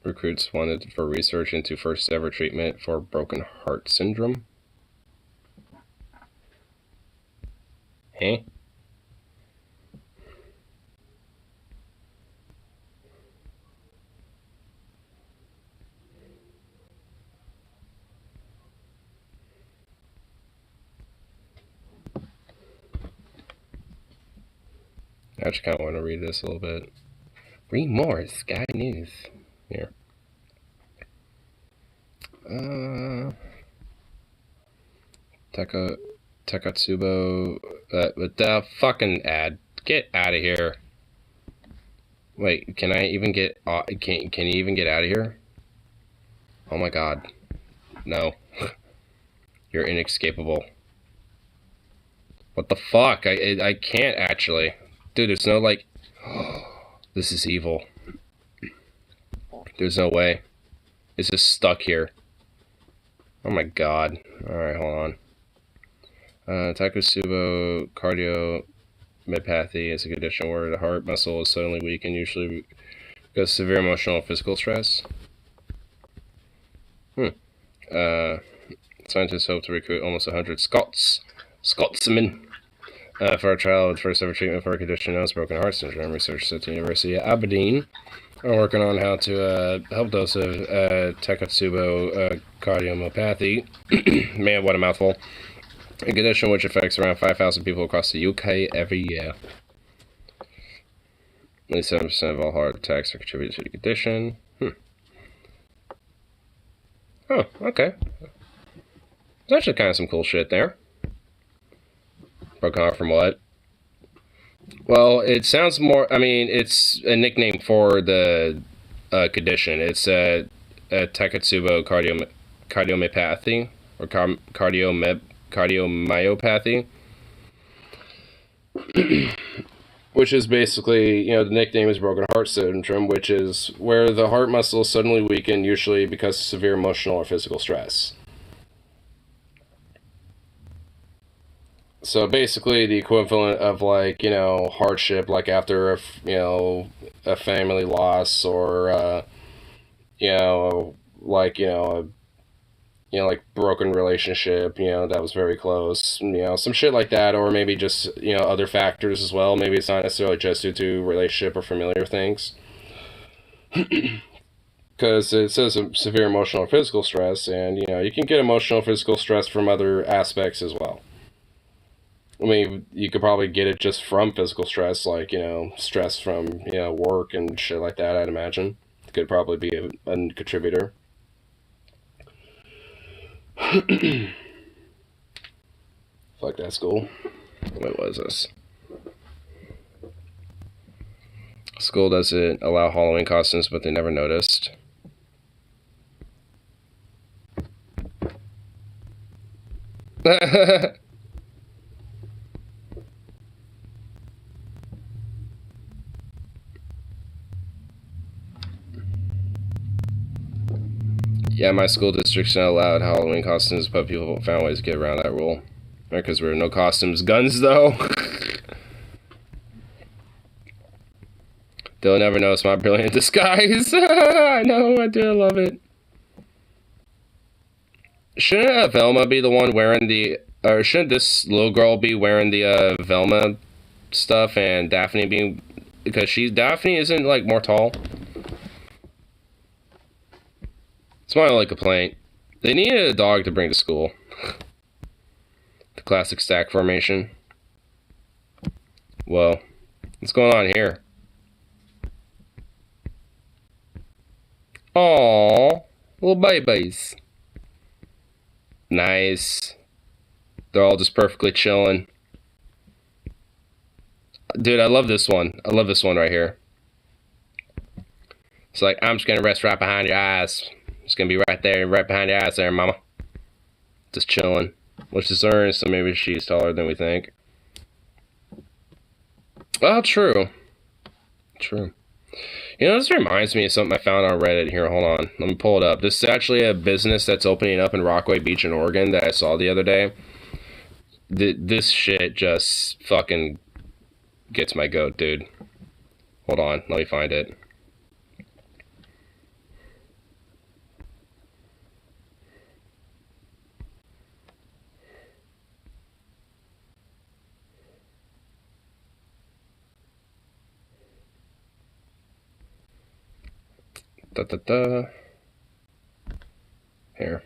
Recruits wanted for research into first ever treatment for broken heart syndrome. Huh? I actually kind of want to read this a little bit. Read more, Sky News. Here. Takatsubo, with the fucking ad Get out of here. Wait, can I even get... can you even get out of here? Oh my god. No. You're inescapable. What the fuck? I can't actually. Dude, there's no like... This is evil. There's no way. It's just stuck here. Oh my god. Alright, hold on. Takotsubo cardiomyopathy is a condition where the heart muscle is suddenly weakened, usually because of severe emotional and physical stress. Scientists hope to recruit almost 100 Scotsmen for a trial with first ever treatment for a condition known as broken heart syndrome. Researchers at the University of Aberdeen are working on how to help those of Takotsubo cardiomyopathy. Man, what a mouthful. A condition which affects around 5,000 people across the UK every year. At least 7% of all heart attacks are contributed to the condition. Oh, okay. There's actually kind of some cool shit there. Broken heart from what? Well, it sounds more... I mean, it's a nickname for the condition. It's Takotsubo cardiomyopathy, or cardiomyopathy. Which is basically, you know, the nickname is broken heart syndrome, which is where the heart muscle is suddenly weakened, usually because of severe emotional or physical stress. So basically the equivalent of, like, you know, hardship, like after a, you know, a family loss, or, you know, like, like broken relationship, you know, that was very close, you know, some shit like that, or maybe just, you know, other factors as well. Maybe it's not necessarily just due to relationship or familiar things. Because it says severe emotional or physical stress, and, you know, you can get emotional or physical stress from other aspects as well. I mean, you could probably get it just from physical stress, like, you know, stress from, you know, work and shit like that, I'd imagine. It could probably be a contributor. Fuck, that's cool. What was this? School doesn't allow Halloween costumes, but they never noticed. Yeah, my school district's not allowed Halloween costumes, but people found ways to get around that rule. Because there were no costumes. Guns, though. They'll never notice my brilliant disguise. I know, I do love it. Shouldn't Velma be the one wearing the... Or shouldn't this little girl be wearing the Velma stuff, and Daphne being... Because Daphne isn't, like, more tall. It's my only complaint. They needed a dog to bring to school. The classic stack formation. Whoa. What's going on here? Aww. Little babies. Nice. They're all just perfectly chilling. Dude, I love this one. I love this one right here. It's like, I'm just gonna rest right behind your eyes. It's gonna be right there, right behind your eyes there, mama. Just chilling. Which is earned, so maybe she's taller than we think. Well, true. True. You know, this reminds me of something I found on Reddit here. Hold on. Let me pull it up. This is actually a business that's opening up in Rockaway Beach in Oregon that I saw the other day. This shit just fucking gets my goat, dude. Hold on. Let me find it. Here.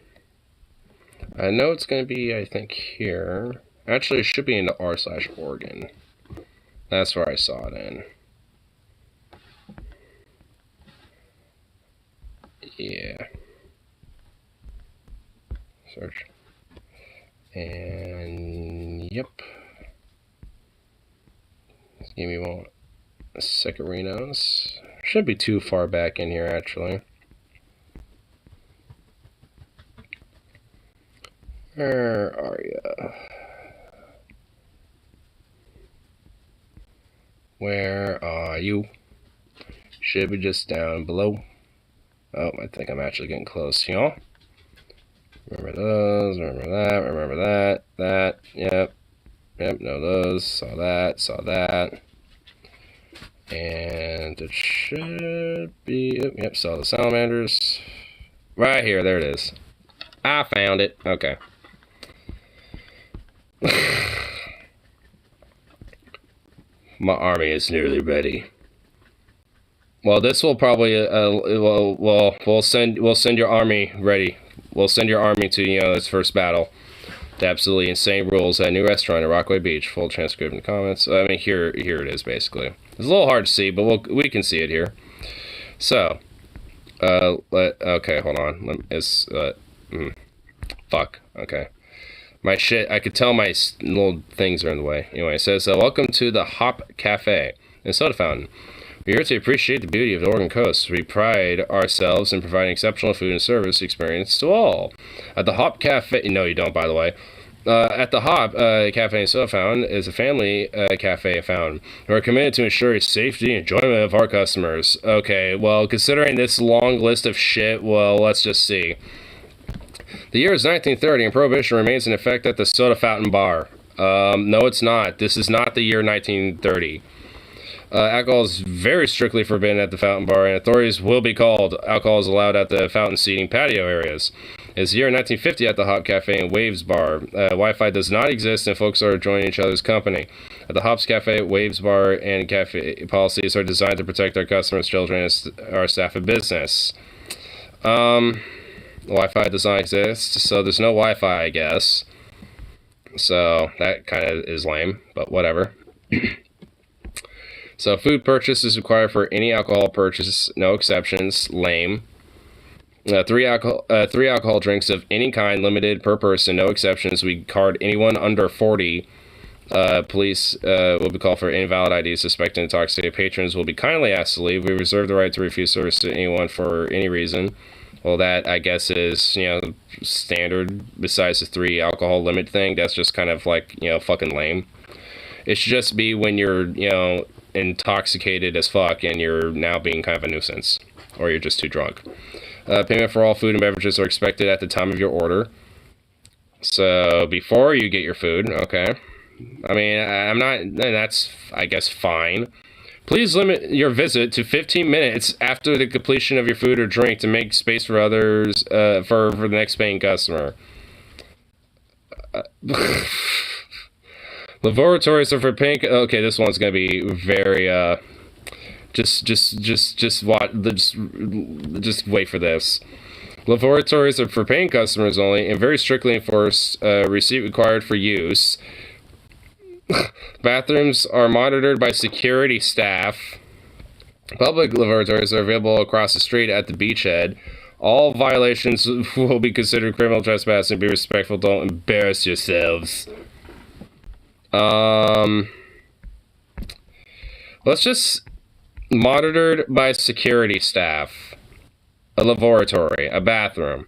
I know it's going to be, I think, here. Actually, it should be in the r/Oregon. That's where I saw it in. Yeah. Search. And, yep. Give me one second. Shouldn't be too far back in here, actually. Where are you? Where are you? Should be just down below. Oh, I think I'm actually getting close, y'all. Remember those, remember that, yep, no those, saw that. And it should be, yep, saw the salamanders. Right here, there it is. I found it, okay. My army is nearly ready. Well, this will probably, we'll send your army ready. We'll send your army to, its first battle. The absolutely insane rules at a new restaurant at Rockaway Beach. Full transcript in the comments. I mean, here it is, basically. It's a little hard to see, but we can see it here. So, okay, hold on. Fuck, okay. My shit, I could tell my little things are in the way. Anyway, it says, welcome to the Hop Cafe and Soda Fountain. We're here to appreciate the beauty of the Oregon coast. We pride ourselves in providing exceptional food and service experience to all. At the Hop Cafe, no you don't, by the way. At the Hop Cafe and Soda Fountain is a family cafe fountain. We're committed to ensuring safety and enjoyment of our customers. Okay, well, considering this long list of shit, well, let's just see. The year is 1930 and Prohibition remains in effect at the Soda Fountain Bar. No, it's not. This is not the year 1930. Alcohol is very strictly forbidden at the Fountain Bar, and authorities will be called. Alcohol is allowed at the fountain seating patio areas. It's the year 1950 at the Hop Cafe and Waves Bar. Wi-Fi does not exist, and folks are enjoying each other's company. At the Hops Cafe, Waves Bar, and Cafe policies are designed to protect our customers, children, and our staff of business. Wi-Fi does not exist, so there's no Wi-Fi, I guess. So that kind of is lame, but whatever. So food purchase is required for any alcohol purchase, no exceptions. Lame. Three alcohol drinks of any kind, limited per person, no exceptions. We card anyone under 40. Police will be called for invalid IDs. Suspected intoxicated patrons will be kindly asked to leave. We reserve the right to refuse service to anyone for any reason. Well, that, I guess, is, standard. Besides the 3 alcohol limit thing, that's just kind of like, fucking lame. It should just be when you're, intoxicated as fuck and you're now being kind of a nuisance. Or you're just too drunk. Payment for all food and beverages are expected at the time of your order. So, before you get your food, okay. I mean, that's, I guess, fine. Please limit your visit to 15 minutes after the completion of your food or drink to make space for others, for the next paying customer. Laboratories are for paying. Okay, this one's gonna be very. Just wait for this. Laboratories are for paying customers only, and very strictly enforced. Receipt required for use. Bathrooms are monitored by security staff. Public lavatories are available across the street at the beachhead. All violations will be considered criminal trespass, and be respectful. Don't embarrass yourselves. Let's just monitored by security staff. A laboratory, a bathroom.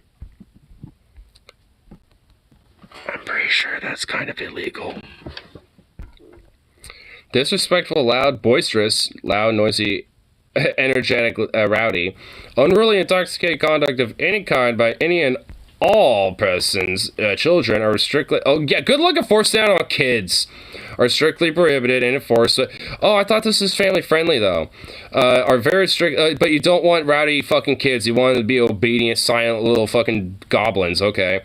I'm pretty sure that's kind of illegal. Disrespectful, loud, boisterous, loud, noisy, energetic, rowdy, unruly, intoxicated conduct of any kind by any and all persons, children, are strictly. Oh yeah, good luck enforcing that on kids. Are strictly prohibited and enforced. Oh, I thought this was family friendly though. Are very strict, but you don't want rowdy fucking kids. You want them to be obedient, silent little fucking goblins, okay?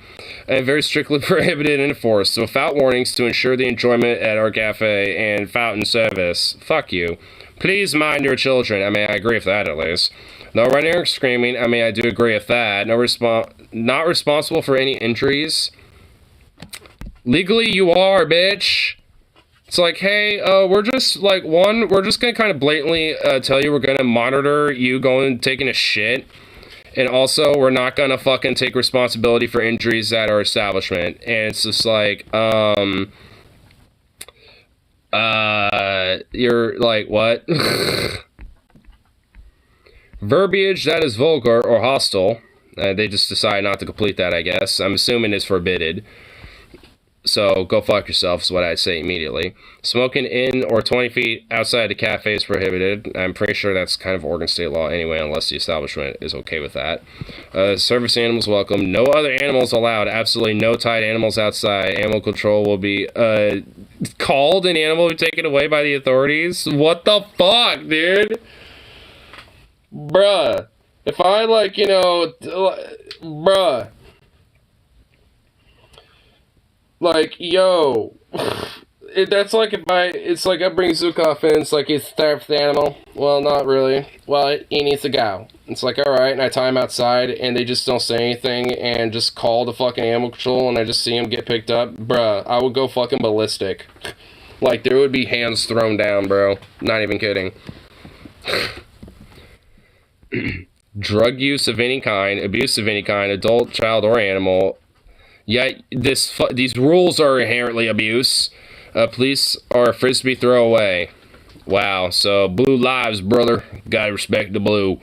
And very strictly prohibited and enforced. So without warnings to ensure the enjoyment at our cafe and fountain service. Fuck you. Please mind your children. I mean, I agree with that at least. No running or screaming. I mean, I do agree with that. Not responsible for any injuries. Legally, you are, bitch. It's like, hey, we're just gonna kind of blatantly tell you we're gonna monitor you going and taking a shit. And also, we're not gonna fucking take responsibility for injuries at our establishment. And it's just like, You're like, what? Verbiage that is vulgar or hostile. They just decide not to complete that, I guess. I'm assuming it's forbidden. So go fuck yourself is what I'd say immediately. Smoking in or 20 feet outside the cafe is prohibited. I'm pretty sure that's kind of Oregon state law anyway, unless the establishment is okay with that. Service animals welcome. No other animals allowed. Absolutely no tied animals outside. Animal control will be called. An animal will be taken away by the authorities. What the fuck, dude? Bruh. If I, like, you know, bruh. Like, yo, that's like it's like I bring Zukov in, it's like he's starved the animal. Well, not really. Well, he needs to go. It's like, alright, and I tie him outside, and they just don't say anything, and just call the fucking animal control, and I just see him get picked up. Bruh, I would go fucking ballistic. Like, there would be hands thrown down, bro. Not even kidding. Drug use of any kind, abuse of any kind, adult, child, or animal. Yet, these rules are inherently abuse. Police are frisbee throwaway. Wow, so blue lives, brother. Gotta respect the blue.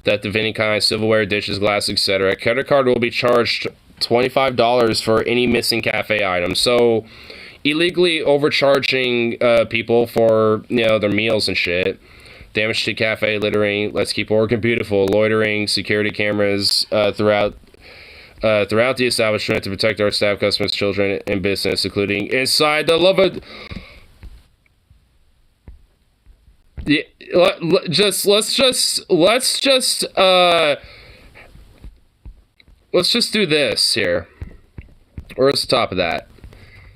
Theft of any kind, silverware, dishes, glass, etc. Credit card will be charged $25 for any missing cafe item. So, illegally overcharging people for, you know, their meals and shit. Damage to cafe, littering, let's keep Oregon beautiful, loitering, security cameras throughout the establishment to protect our staff, customers, children, and business, including inside the love. Yeah, let's just do this here. Where's the top of that?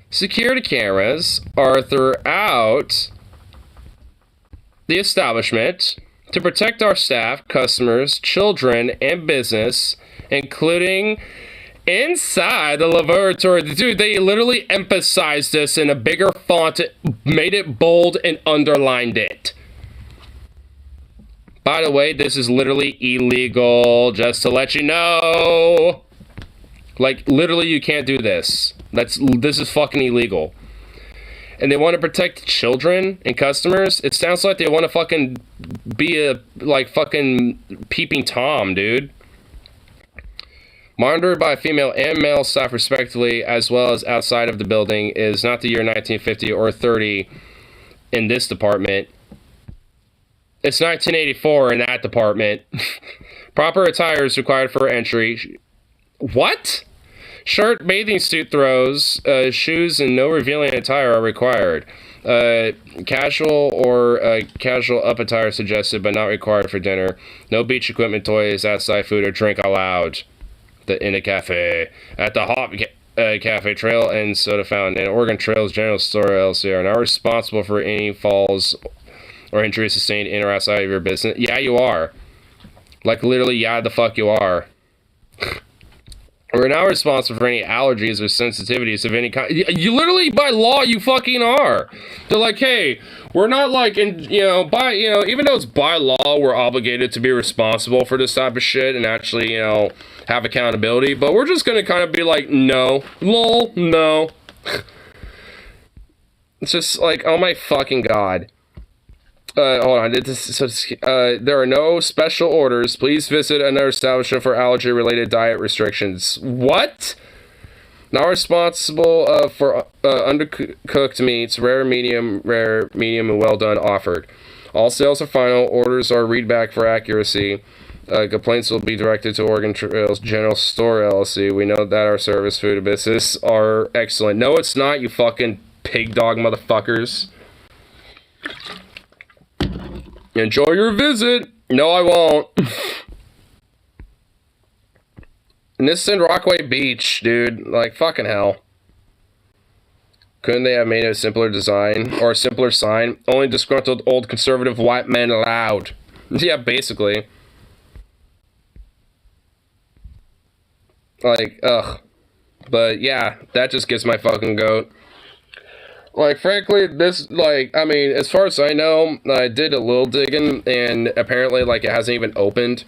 Security cameras are throughout the establishment to protect our staff, customers, children, and business, including inside the laboratory. Dude, they literally emphasized this in a bigger font, made it bold, and underlined it. By the way, this is literally illegal, just to let you know. Like, literally, you can't do this. This is fucking illegal. And they want to protect children and customers. It sounds like they want to fucking be a, like, fucking peeping Tom, dude. Monitored by female and male staff respectively, as well as outside of the building, is not the year 1950 or 30 in this department. It's 1984 in that department. Proper attire is required for entry. What? Shirt, bathing suit throws, shoes, and no revealing attire are required. Casual or casual up attire suggested, but not required for dinner. No beach equipment, toys, outside food, or drink allowed. In a cafe. At the Hop Cafe Trail and Soda Fountain and Oregon Trails General Store LLC are not responsible for any falls or injuries sustained in or outside of your business. Yeah, you are. Like, literally, yeah, the fuck you are. We're not responsible for any allergies or sensitivities of any kind. You literally, by law, you fucking are. They're like, hey, we're not like, even though it's by law, we're obligated to be responsible for this type of shit and actually, have accountability. But we're just gonna kind of be like, no, lol, no. It's just like, oh my fucking god. Hold on. There are no special orders. Please visit another establishment for allergy-related diet restrictions. What? Not responsible for undercooked meats, rare, medium, and well done offered. All sales are final. Orders are read back for accuracy. Complaints will be directed to Oregon Trails General Store LLC. We know that our service, food, and business are excellent. No, it's not, you fucking pig dog motherfuckers. Enjoy your visit. No, I won't. And this is in Rockaway Beach, dude. Like, fucking hell. Couldn't they have made a simpler design or a simpler sign? Only disgruntled old conservative white men allowed. Yeah, basically. Like, ugh. But yeah, that just gets my fucking goat. Like, frankly, this, like, I mean, as far as I know, I did a little digging, and apparently, like, it hasn't even opened.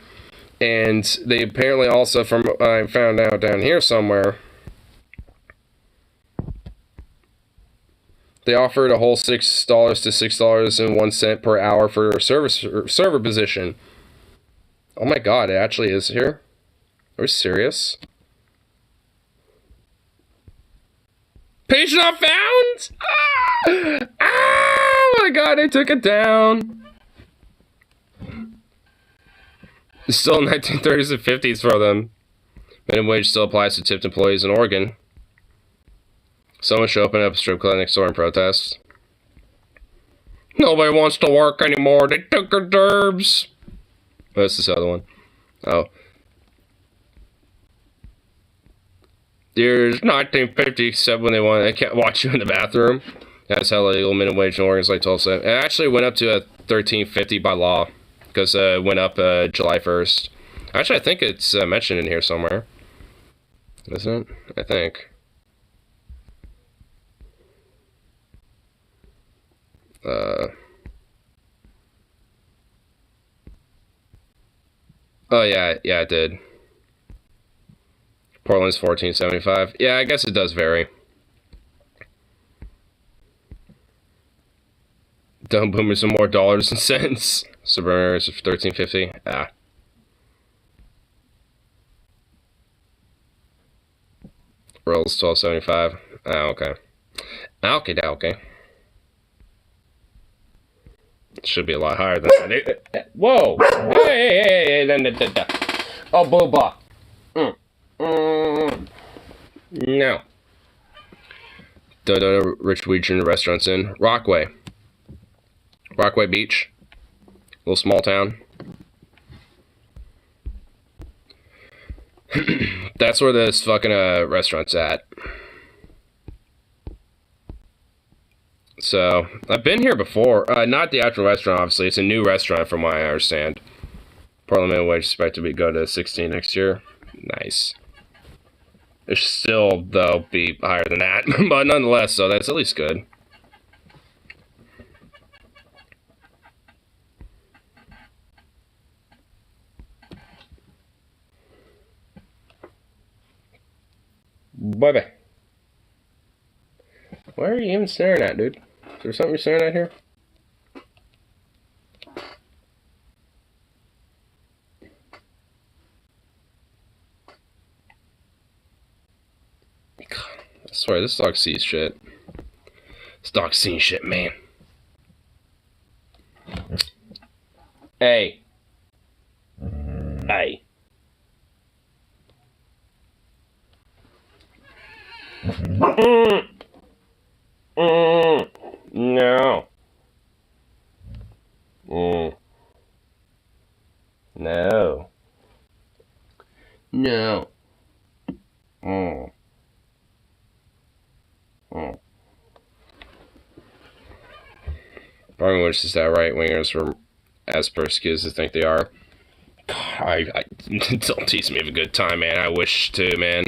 And they apparently also, from I found out down here somewhere, They offered a whole $6 to $6.01 per hour for a server position. Oh my god, it actually is here? Are we serious? Page not found? Ah! Oh my god, they took it down. It's still 1930s and 50s for them. Minimum wage still applies to tipped employees in Oregon. Someone should open up a strip club next door in protest. Nobody wants to work anymore. They took our derbs. What's this other one? Oh. Years 1957 when they can't watch you in the bathroom. That's how illegal minimum wage in Oregon is like Tulsa. It actually went up to $13.50 by law. Because it went up July 1st. Actually, I think it's mentioned in here somewhere. Isn't it? I think. Oh yeah, it did. Portland's $14.75. Yeah, I guess it does vary. Dumb boomers some more dollars and cents. Suburban is $13.50. Ah. Rolls $12.75. Ah, okay. Okay. Should be a lot higher than that. Whoa! Hey! Oh, booba. No. Rich region restaurants in Rockaway Beach. Little small town. That's where this fucking restaurant's at. So, I've been here before. Not the actual restaurant, obviously. It's a new restaurant from what I understand. Portland minimum wage is expected to go to 16 next year. Nice. It should still, though, be higher than that. But nonetheless, so that's at least good. Bye-bye. Why are you even staring at, dude? Is there something you're staring at here? God, I swear, this dog sees shit. This dog's seeing shit, man. Hey. Hey. No. No. No. Probably which is that right wingers were as persecuted as they think they are. God, I don't tease me of a good time, man. I wish to, man.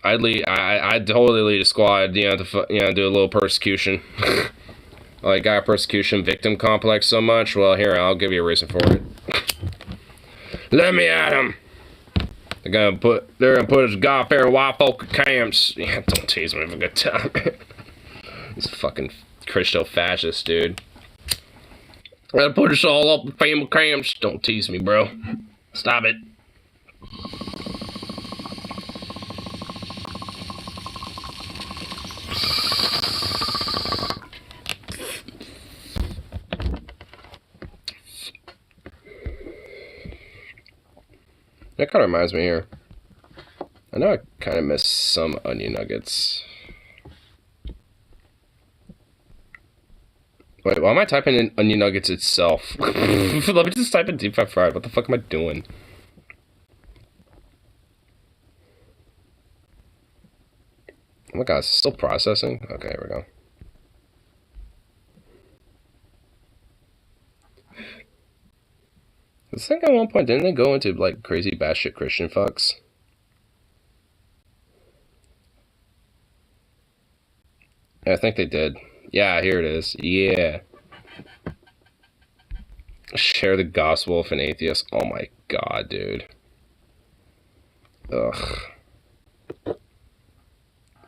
I'd totally lead a squad, to do a little persecution. Like, got a persecution victim complex so much. Well, here, I'll give you a reason for it. Let me at him. They're gonna put his God-fearing white folk in camps. Yeah, don't tease me of a good time. He's a fucking Christo fascist, dude. Gonna put us all up in family camps. Don't tease me, bro. Stop it. That kind of reminds me here. I know I kind of missed some onion nuggets. Wait, why am I typing in onion nuggets itself? Let me just type in deep fried. What the fuck am I doing? Oh my god, it's still processing? Okay, here we go. I think at one point, didn't they go into, like, crazy batshit Christian fucks? Yeah, I think they did. Yeah, here it is. Yeah. Share the gospel with an atheist. Oh my god, dude. Ugh.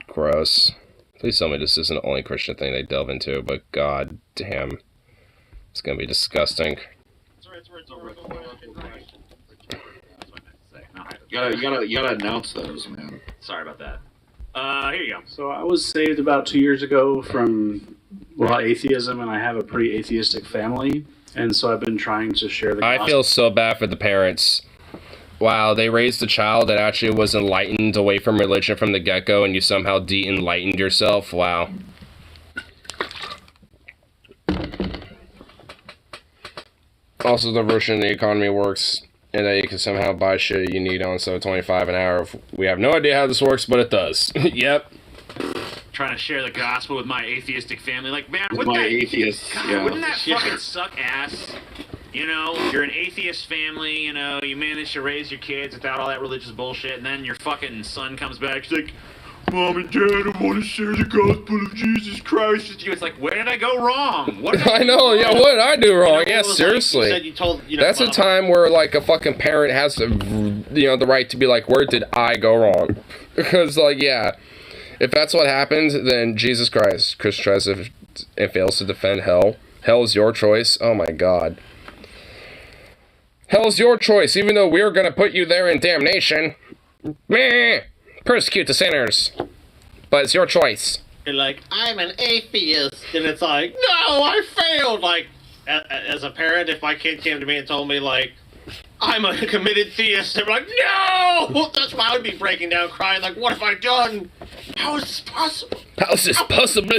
Gross. Please tell me this isn't the only Christian thing they delve into, but god damn. It's gonna be disgusting. You gotta announce those, man. Sorry about that. Here you go. So I was saved about 2 years ago from atheism, and I have a pretty atheistic family, and so I've been trying to share the gospel. I feel so bad for the parents. Wow, they raised a child that actually was enlightened away from religion from the get-go, and you somehow de-enlightened yourself. Wow. Also, the version of the economy works and that you can somehow buy shit you need on $7.25 an hour. We have no idea how this works, but it does. Yep. Trying to share the gospel with my atheistic family. Like, man, With my atheists, yeah. wouldn't that fucking suck ass? You know, you're an atheist family, you know, you manage to raise your kids without all that religious bullshit, and then your fucking son comes back, he's like, Mom and Dad, I want to share the gospel of Jesus Christ with you. It's like, where did I go wrong? What did I know, yeah, what did I do wrong? Yeah, it was seriously. Like you said you told, you know, That's a Mom- time where, like, a fucking parent has to, the right to be like, where did I go wrong? Because, like, yeah, if that's what happens, then Jesus Christ, Chris tries to, and fails to defend hell. Hell is your choice. Oh, my God. Hell's your choice, even though we're gonna put you there in damnation. Meh! Persecute the sinners. But it's your choice. You're like, I'm an atheist. And it's like, no, I failed. Like, as a parent, if my kid came to me and told me, like, I'm a committed theist, I'm like, no! That's why I would be breaking down crying. Like, what have I done? How is this possible? How is this possible?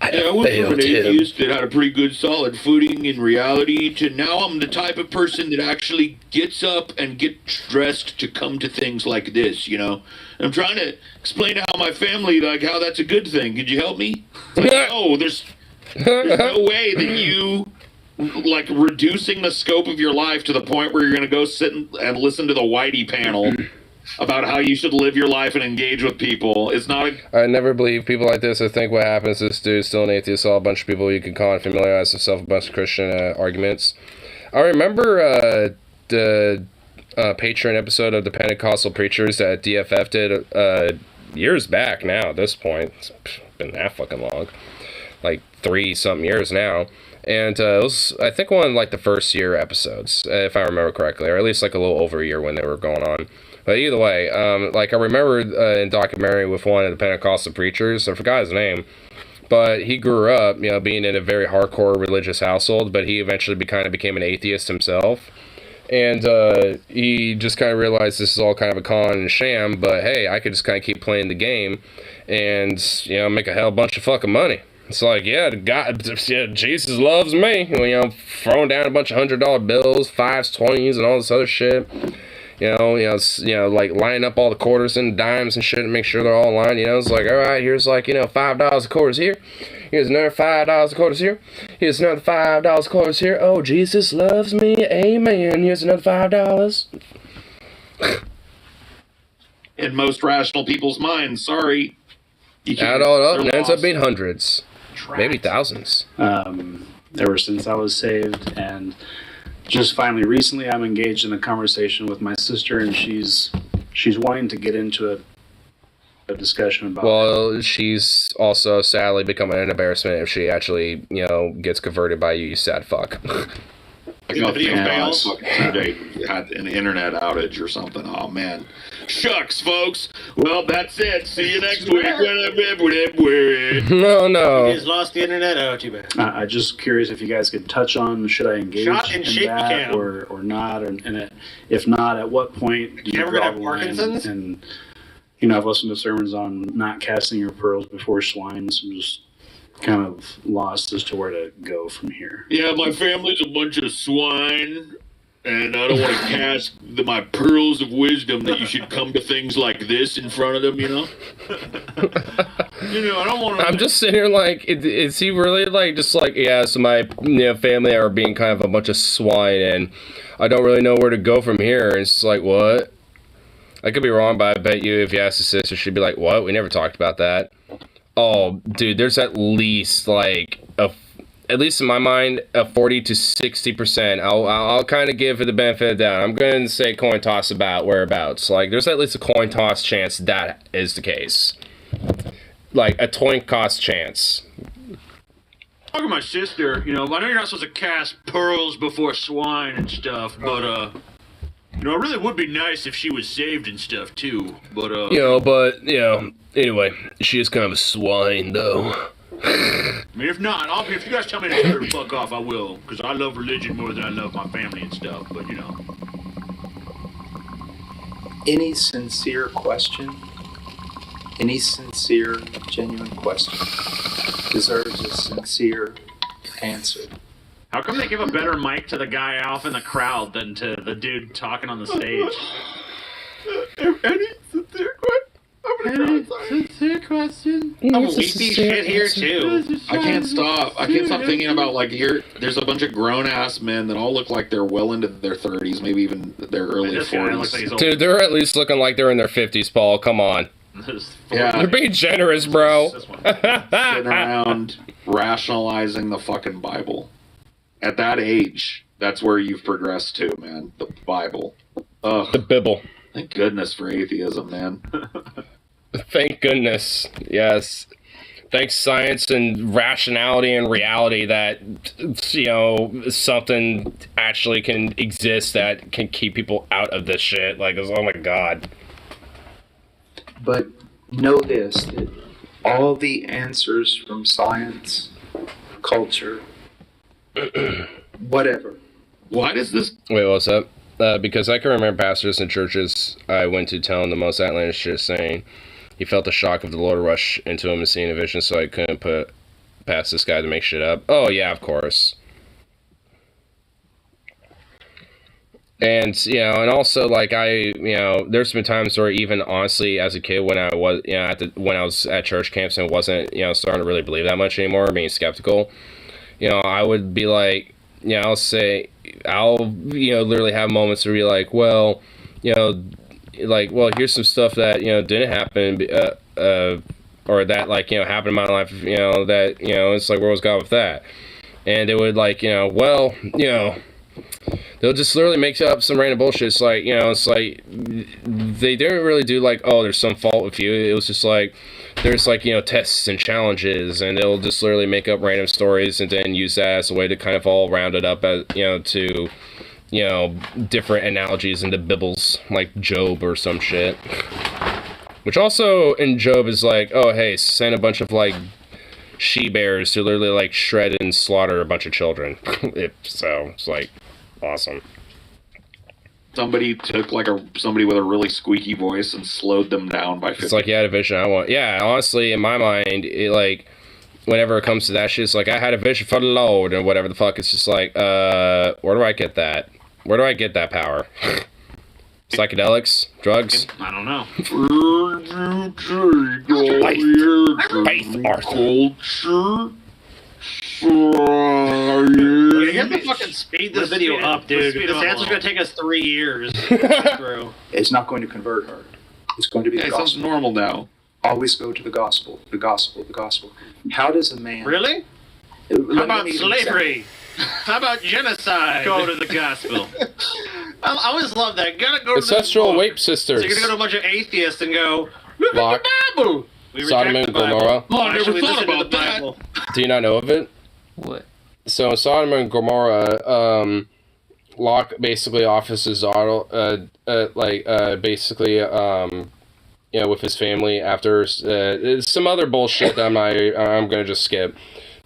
I went from an atheist that had a pretty good solid footing in reality to now I'm the type of person that actually gets up and gets dressed to come to things like this, you know? I'm trying to explain to how my family, like, how that's a good thing. Could you help me? Like, no, there's no way that you, like, reducing the scope of your life to the point where you're going to go sit and listen to the Whitey panel about how you should live your life and engage with people. It's not I never believe people like this. I think what happens is this dude's still an atheist, saw a bunch of people you can call and familiarize himself with a bunch of Christian arguments. I remember the Patreon episode of the Pentecostal Preachers that DFF did years back now at this point. It's been that fucking long. Like 3-something years now. And it was, I think, one of like the first year episodes, if I remember correctly, or at least like a little over a year when they were going on. But either way, like I remember in documentary with one of the Pentecostal preachers, I forgot his name, but he grew up, you know, being in a very hardcore religious household, but he eventually kind of became an atheist himself. And he just kind of realized this is all kind of a con and a sham, but hey, I could just kind of keep playing the game and, you know, make a hell bunch of fucking money. It's like, yeah, Jesus loves me. You know, throwing down a bunch of $100 bills, 5s, 20s, and all this other shit. You know, like lining up all the quarters and dimes and shit and make sure they're all aligned. You know, it's like, all right, here's like, you know, $5 a quarters here. Here's another $5 a quarters here. Here's another $5 a quarters here. Oh, Jesus loves me. Amen. Here's another $5. in most rational people's minds. Sorry. Add all up, and it ends up being hundreds. Maybe thousands. Ever since I was saved, and just finally recently I'm engaged in a conversation with my sister, and she's wanting to get into a discussion about. Well, she's also sadly becoming an embarrassment if she actually, you know, gets converted by you, you sad fuck. Like a video fails. They had an internet outage or something. Oh man, shucks, folks. Well, that's it. See you next week. No. You just lost the internet. Oh, too bad. I'm just curious if you guys could touch on, should I engage Shot and in shape that cam. or not, if not, at what point do you ever draw have the line? Parkinson's? And you know, I've listened to sermons on not casting your pearls before swine, so I'm just kind of lost as to where to go from here. Yeah, my family's a bunch of swine, and I don't want to cast my pearls of wisdom that you should come to things like this in front of them, you know? You know, I don't want to... I'm just sitting here like, is he really like, just like, yeah, so my family are being kind of a bunch of swine, and I don't really know where to go from here. And it's like, what? I could be wrong, but I bet you if you asked the sister, she'd be like, what? We never talked about that. Oh, dude, there's at least, like, at least in my mind, a 40 to 60%. I'll kind of give it the benefit of the doubt. I'm going to say coin toss about whereabouts. Like, there's at least a coin toss chance that is the case. like a coin toss chance. Talking to my sister, I know you're not supposed to cast pearls before swine and stuff, but it really would be nice if she was saved and stuff too. But anyway, she is kind of a swine though. I mean, if not, if you guys tell me to tell her to fuck off, I will, because I love religion more than I love my family and stuff. But Any sincere question, any sincere, genuine question deserves a sincere answer. How come they give a better mic to the guy off in the crowd than to the dude talking on the stage? Any sincere question? I'm weepy shit here too. I can't stop thinking about there's a bunch of grown ass men that all look like they're well into their 30s, maybe even their early 40s. Dude, they're at least looking like they're in their 50s, Paul. Come on. Yeah. They're being generous, bro. Sitting around rationalizing the fucking Bible. At that age, that's where you've progressed to, man. The Bible. Ugh. The Bible. Thank goodness for atheism, man. Thank goodness. Yes. Thanks thanks and rationality and reality that, something actually can exist that can keep people out of this shit. Like, oh my God. But know this, that all the answers from science, culture, whatever. Why does this... Wait, what's up? Because I can remember pastors and churches I went to telling the most outlandish shit, saying he felt the shock of the Lord rush into him and seeing a vision, so I couldn't put past this guy to make shit up. Oh, yeah, of course. And, and also, there's been times where even honestly, as a kid, when I was, when I was at church camps and wasn't, starting to really believe that much anymore, being skeptical, I would be like, I'll literally have moments where be like, well, here's some stuff that, didn't happen, or that, happened in my life, that, it's like, where was God with that? And it would, they'll just literally make up some random bullshit. It's like, they didn't really do there's some fault with you. It was just there's tests and challenges, and they'll just literally make up random stories and then use that as a way to kind of all round it up as, to, different analogies into Bibbles, like Job or some shit. Which also in Job is oh, hey, send a bunch of she-bears to literally shred and slaughter a bunch of children. It's awesome. Somebody took somebody with a really squeaky voice and slowed them down by 50. It's you had a vision. Honestly, in my mind, it whenever it comes to that shit, it's I had a vision for the Lord and whatever the fuck. It's just where do I get that? Where do I get that power? Psychedelics? Drugs? I don't know. Faith, Arthur. You have to fucking speed this video up, dude. This answer's gonna take us 3 years. It's not going to convert her. It's going to be the it gospel. sounds normal now. Always go to the gospel, the gospel, the gospel. How does a man... Really? How about slavery? How about genocide? Go to the gospel. I always love that. Gotta go to Ancestral Rape Sisters. So you're gonna go to a bunch of atheists and go, look at the Bible! Sodom and Gomorrah. Oh, I never thought about that. Do you not know of it? What? So in Sodom and Gomorrah, Locke basically offers his daughter, with his family after some other bullshit that I'm gonna just skip.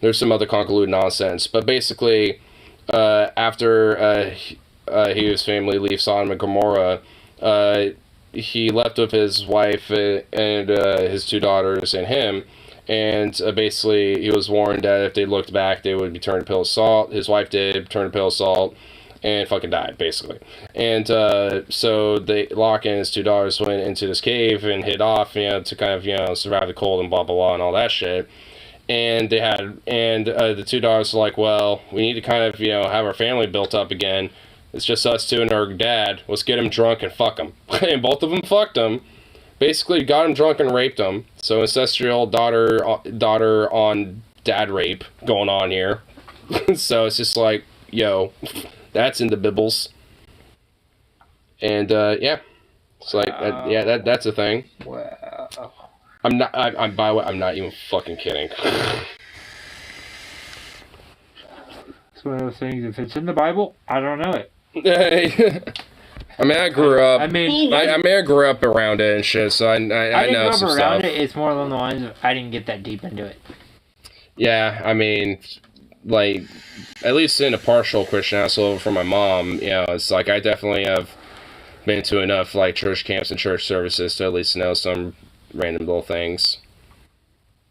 There's some other convoluted nonsense, but basically, after he and his family leave Sodom and Gomorrah, he left with his wife and his 2 daughters and him. And basically, he was warned that if they looked back, they would be turned to pale of salt. His wife did turn to pale of salt and fucking died, basically. And so Locke and his 2 daughters went into this cave and hid off, to kind of, survive the cold and blah, blah, blah, and all that shit. And the 2 daughters were like, well, we need to kind of, have our family built up again. It's just us 2 and our dad. Let's get him drunk and fuck him. And both of them fucked him. Basically got him drunk and raped him. So ancestral daughter on dad rape going on here. So it's just that's in the Bibbles. And yeah, it's that's a thing. Wow. I'm not. I'm by the way, I'm not even fucking kidding. It's one of those things. If it's in the Bible, I don't know it. I mean, I grew up. I mean, I grew up around it and shit, so I didn't know grow up some around stuff. it. It's more along the lines of I didn't get that deep into it. Yeah, I mean, like, at least in a partial Christian household from my mom, you know, it's like I definitely have been to enough like church camps and church services to at least know some random little things.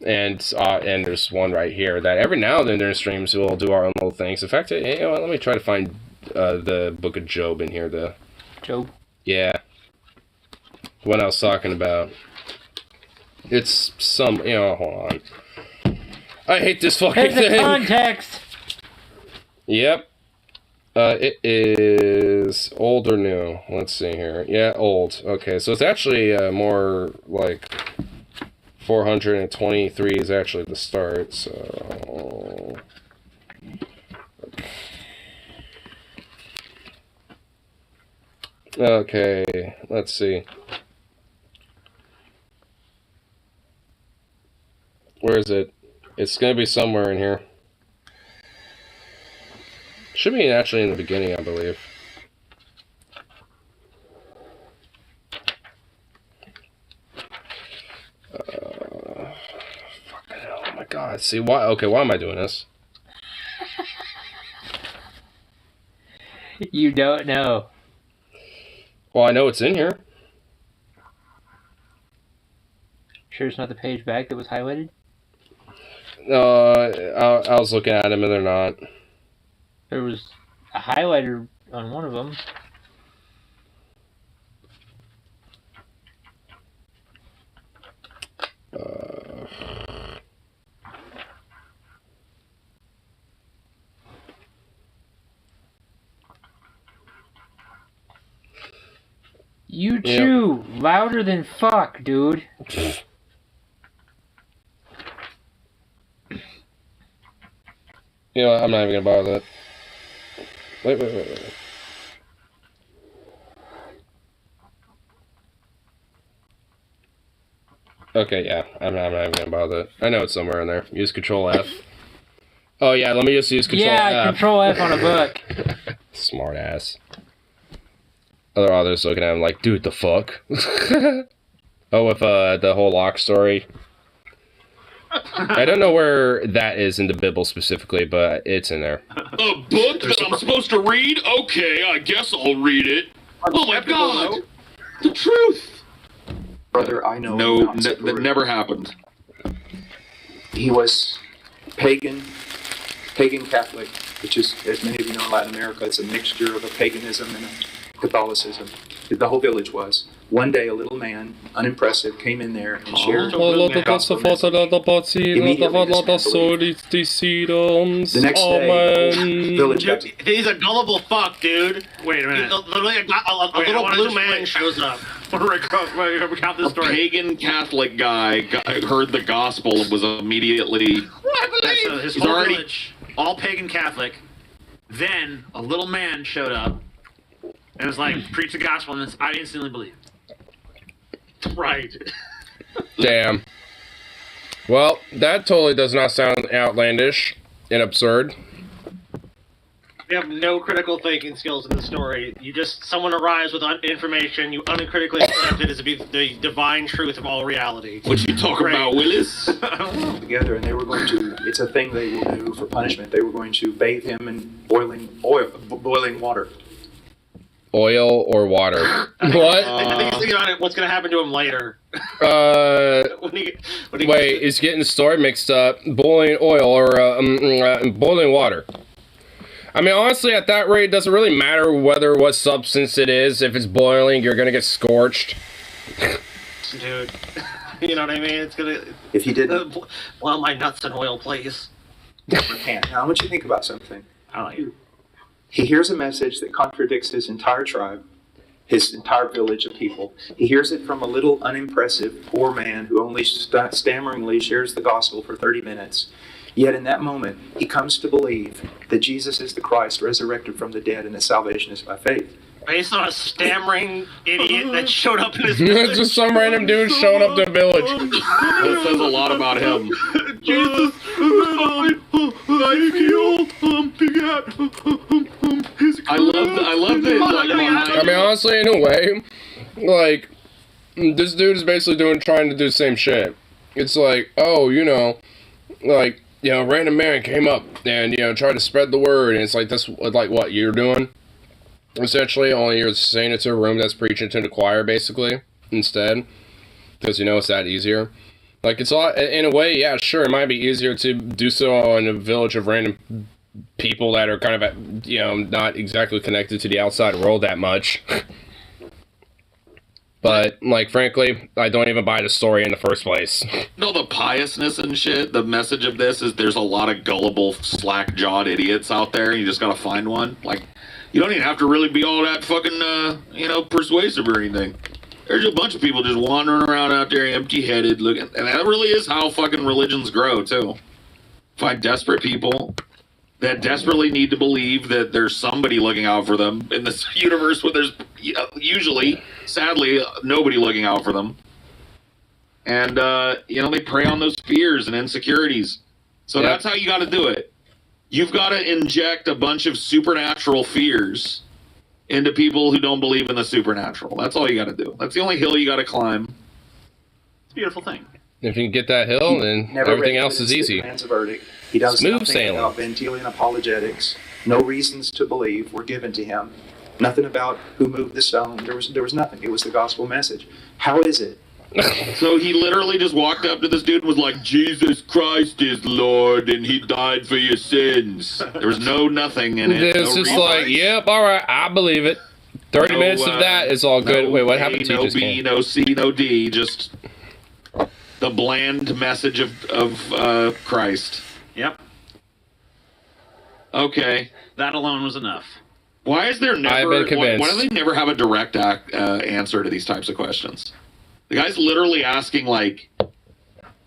And there's one right here that every now and then during streams we'll do our own little things. In fact, you know, let me try to find the Book of Job in here. Job? Yeah. What I was talking about. It's some, you know, hold on. I hate this fucking There's thing. the context. Yep. It is old or new. Let's see here. Yeah, old. Okay, so it's actually more like 423 is actually the start. So okay, let's see. Where is it? It's gonna be somewhere in here. Should be actually in the beginning, I believe. Fucking hell, oh my god. See, why? Okay, why am I doing this? You don't know. Well, I know it's in here. Sure it's not the page back that was highlighted? I was looking at them and they're not. There was a highlighter on one of them. You chew louder than fuck, dude. You know what? I'm not even gonna bother that. Wait. Okay, yeah. I'm not even gonna bother that. I know it's somewhere in there. Use Control F. Oh yeah, let me just use Control F. Yeah, Control F on a book. Smart ass. Other authors looking at him like, dude, the fuck? Oh, with the whole Locke story. I don't know where that is in the Bible specifically, but it's in there. A book that I'm supposed to read? Okay, I guess I'll read it. Oh my god! The truth! Brother, I know. No, that never happened. He was pagan Catholic, which is, as many of you know, in Latin America, it's a mixture of a paganism and a Catholicism. The whole village was. One day, a little man, unimpressive, came in there and shared the gospel message. The next day, the whole village got to... He's a gullible fuck, dude. Wait a minute. Literally, a little blue man shows up. I want to recount this A story. pagan Catholic guy heard the gospel and was immediately... I His He's whole already- village, all pagan Catholic. Then a little man showed up and was like, preach the gospel, and I instantly believed. Right. Damn. Well, that totally does not sound outlandish and absurd. You have no critical thinking skills in the story. Someone arrives with information, you uncritically accept it as to be the divine truth of all reality. What you talking about, Willis? together, and they were going to, it's a thing they will do for punishment, they were going to bathe him in boiling water. Oil or water? What? I think he's thinking about what's going to happen to him later. Wait, it's getting the story mixed up. Boiling oil or boiling water. I mean, honestly, at that rate, it doesn't really matter what substance it is. If it's boiling, you're gonna get scorched. Dude, you know what I mean? It's gonna... If he didn't... Well, my nuts and oil, please. Repent. Now, I want you to think about something. I like it. He hears a message that contradicts his entire tribe, his entire village of people. He hears it from a little unimpressive poor man who only stammeringly shares the gospel for 30 minutes. Yet in that moment, he comes to believe that Jesus is the Christ resurrected from the dead and that salvation is by faith. based on a stammering idiot that showed up in his It's just some random dude showing up to the village. That says a lot about him. Jesus, I love that. Like, I mean, honestly, in a way, like, this dude is basically trying to do the same shit. It's like, oh, like, random man came up and, tried to spread the word, and it's like, that's like what you're doing. Essentially, only you're saying it to a room that's preaching to the choir, basically, instead. Because, it's that easier. Like, it's a lot, in a way, yeah, sure, it might be easier to do so in a village of random people that are kind of, not exactly connected to the outside world that much. But, like, frankly, I don't even buy the story in the first place. No, the piousness and shit, the message of this is there's a lot of gullible, slack-jawed idiots out there, and you just gotta find one. Like, you don't even have to really be all that fucking, persuasive or anything. There's a bunch of people just wandering around out there empty-headed, looking, and that really is how fucking religions grow, too. Find desperate people that desperately need to believe that there's somebody looking out for them in this universe where there's usually, sadly, nobody looking out for them. And, they prey on those fears and insecurities. So that's how you got to do it. You've got to inject a bunch of supernatural fears into people who don't believe in the supernatural. That's all you got to do. That's the only hill you got to climb. It's a beautiful thing. If you can get that hill, then everything else is easy. Demands a verdict. He does Smooth nothing sailing. about Ventilian apologetics. No reasons to believe were given to him. Nothing about who moved the stone. There was nothing. It was the gospel message. How is it? So he literally just walked up to this dude and was like, Jesus Christ is Lord and he died for your sins. There was nothing in it. It's just like, yep, alright, I believe it. 30 minutes of that is all good. Wait, what happened to you just B, no C, no D, just the bland message of Christ. Yep. Okay. That alone was enough. Why is there never... I've been convinced. Why do they never have a direct answer to these types of questions? The guy's literally asking, like,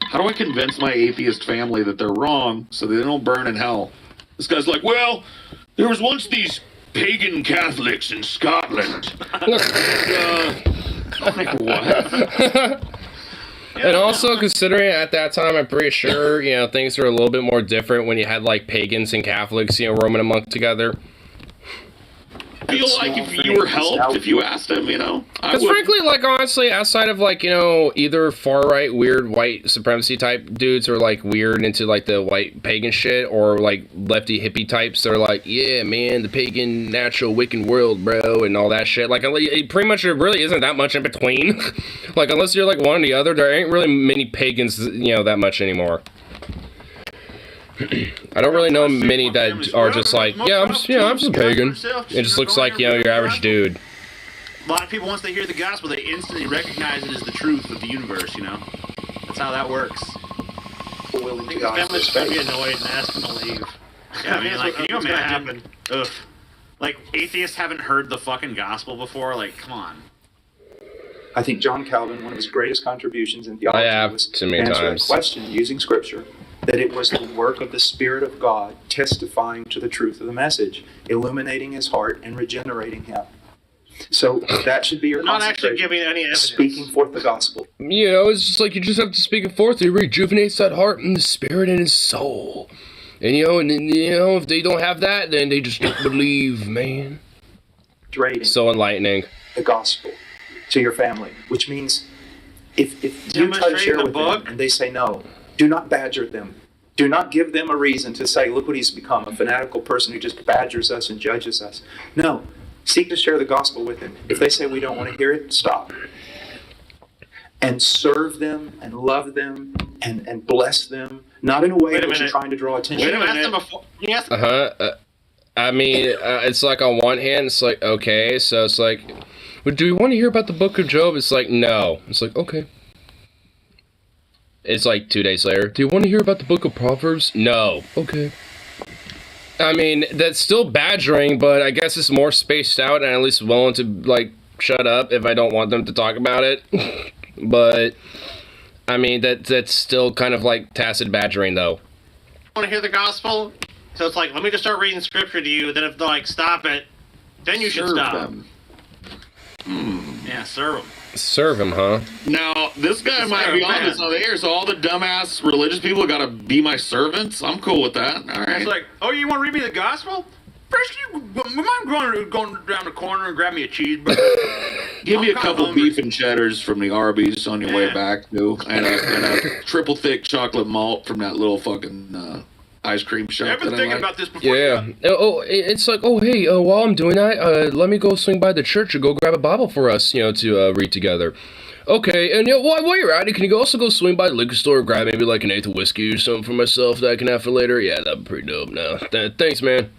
how do I convince my atheist family that they're wrong so they don't burn in hell? This guy's like, well, there was once these pagan Catholics in Scotland. What? And also, considering at that time, I'm pretty sure, things were a little bit more different when you had, like, pagans and Catholics, roaming among together. I feel like if you were helped, if you asked him, Because frankly, like, honestly, outside of, like, either far-right, weird, white supremacy type dudes or, like, weird into, like, the white pagan shit or, like, lefty hippie types that are like, yeah, man, the pagan, natural, Wiccan world, bro, and all that shit. Like, it pretty much there really isn't that much in between. Like, unless you're, like, one or the other, there ain't really many pagans, that much anymore. I don't really know many that are just like, I'm just a pagan. It just looks like, your average dude. A lot of people, once they hear the gospel, they instantly recognize it as the truth of the universe, That's how that works. Families would be annoyed and ask them to leave. Yeah, I mean, like, can you what's gonna imagine? happen? Ugh. Like, atheists haven't heard the fucking gospel before? Like, come on. I think John Calvin, one of his greatest contributions in theology, I have was too many answering times. a question using Scripture, that it was the work of the Spirit of God testifying to the truth of the message, illuminating his heart and regenerating him. So that should be your Not actually concentration. giving any evidence. Speaking forth the gospel. It's just like you just have to speak it forth. It rejuvenates that heart and the spirit and his soul. And, if they don't have that, then they just don't believe, man. So enlightening. The gospel to your family, which means if you try to share with them and they say no, do not badger them. Do not give them a reason to say, look what he's become, a fanatical person who just badgers us and judges us. No, seek to share the gospel with them. If they say we don't want to hear it, stop. And serve them and love them and bless them, not in a way that you're trying to draw attention. I mean, it's like on one hand, it's like, okay, so it's like, but do you want to hear about the book of Job? It's like, no. It's like, okay. It's like 2 days later. Do you want to hear about the book of Proverbs? No. Okay. I mean, that's still badgering, but I guess it's more spaced out and at least willing to, like, shut up if I don't want them to talk about it. But, I mean, that's still kind of like tacit badgering, though. Want to hear the gospel? So it's like, let me just start reading scripture to you. Then if they're like, stop it, then you should stop. Yeah, serve them. Serve him, huh? Now, this guy might be on this over here, so all the dumbass religious people gotta be my servants? I'm cool with that. All right. It's like, oh, you want to read me the gospel? First, you mind going down the corner and grab me a cheeseburger? Give me a I'm couple hungry. beef and cheddars from the Arby's on your way back, too. And a triple thick chocolate malt from that little fucking ice cream shop. I've been that I thinking like. about this before. Yeah. It's like, oh, hey, while I'm doing that, let me go swing by the church and go grab a Bible for us, to read together. Okay, and while you're at it, can you also go swing by the liquor store and grab maybe like an eighth of whiskey or something for myself that I can have for later? Yeah, that'd be pretty dope. No, thanks, man.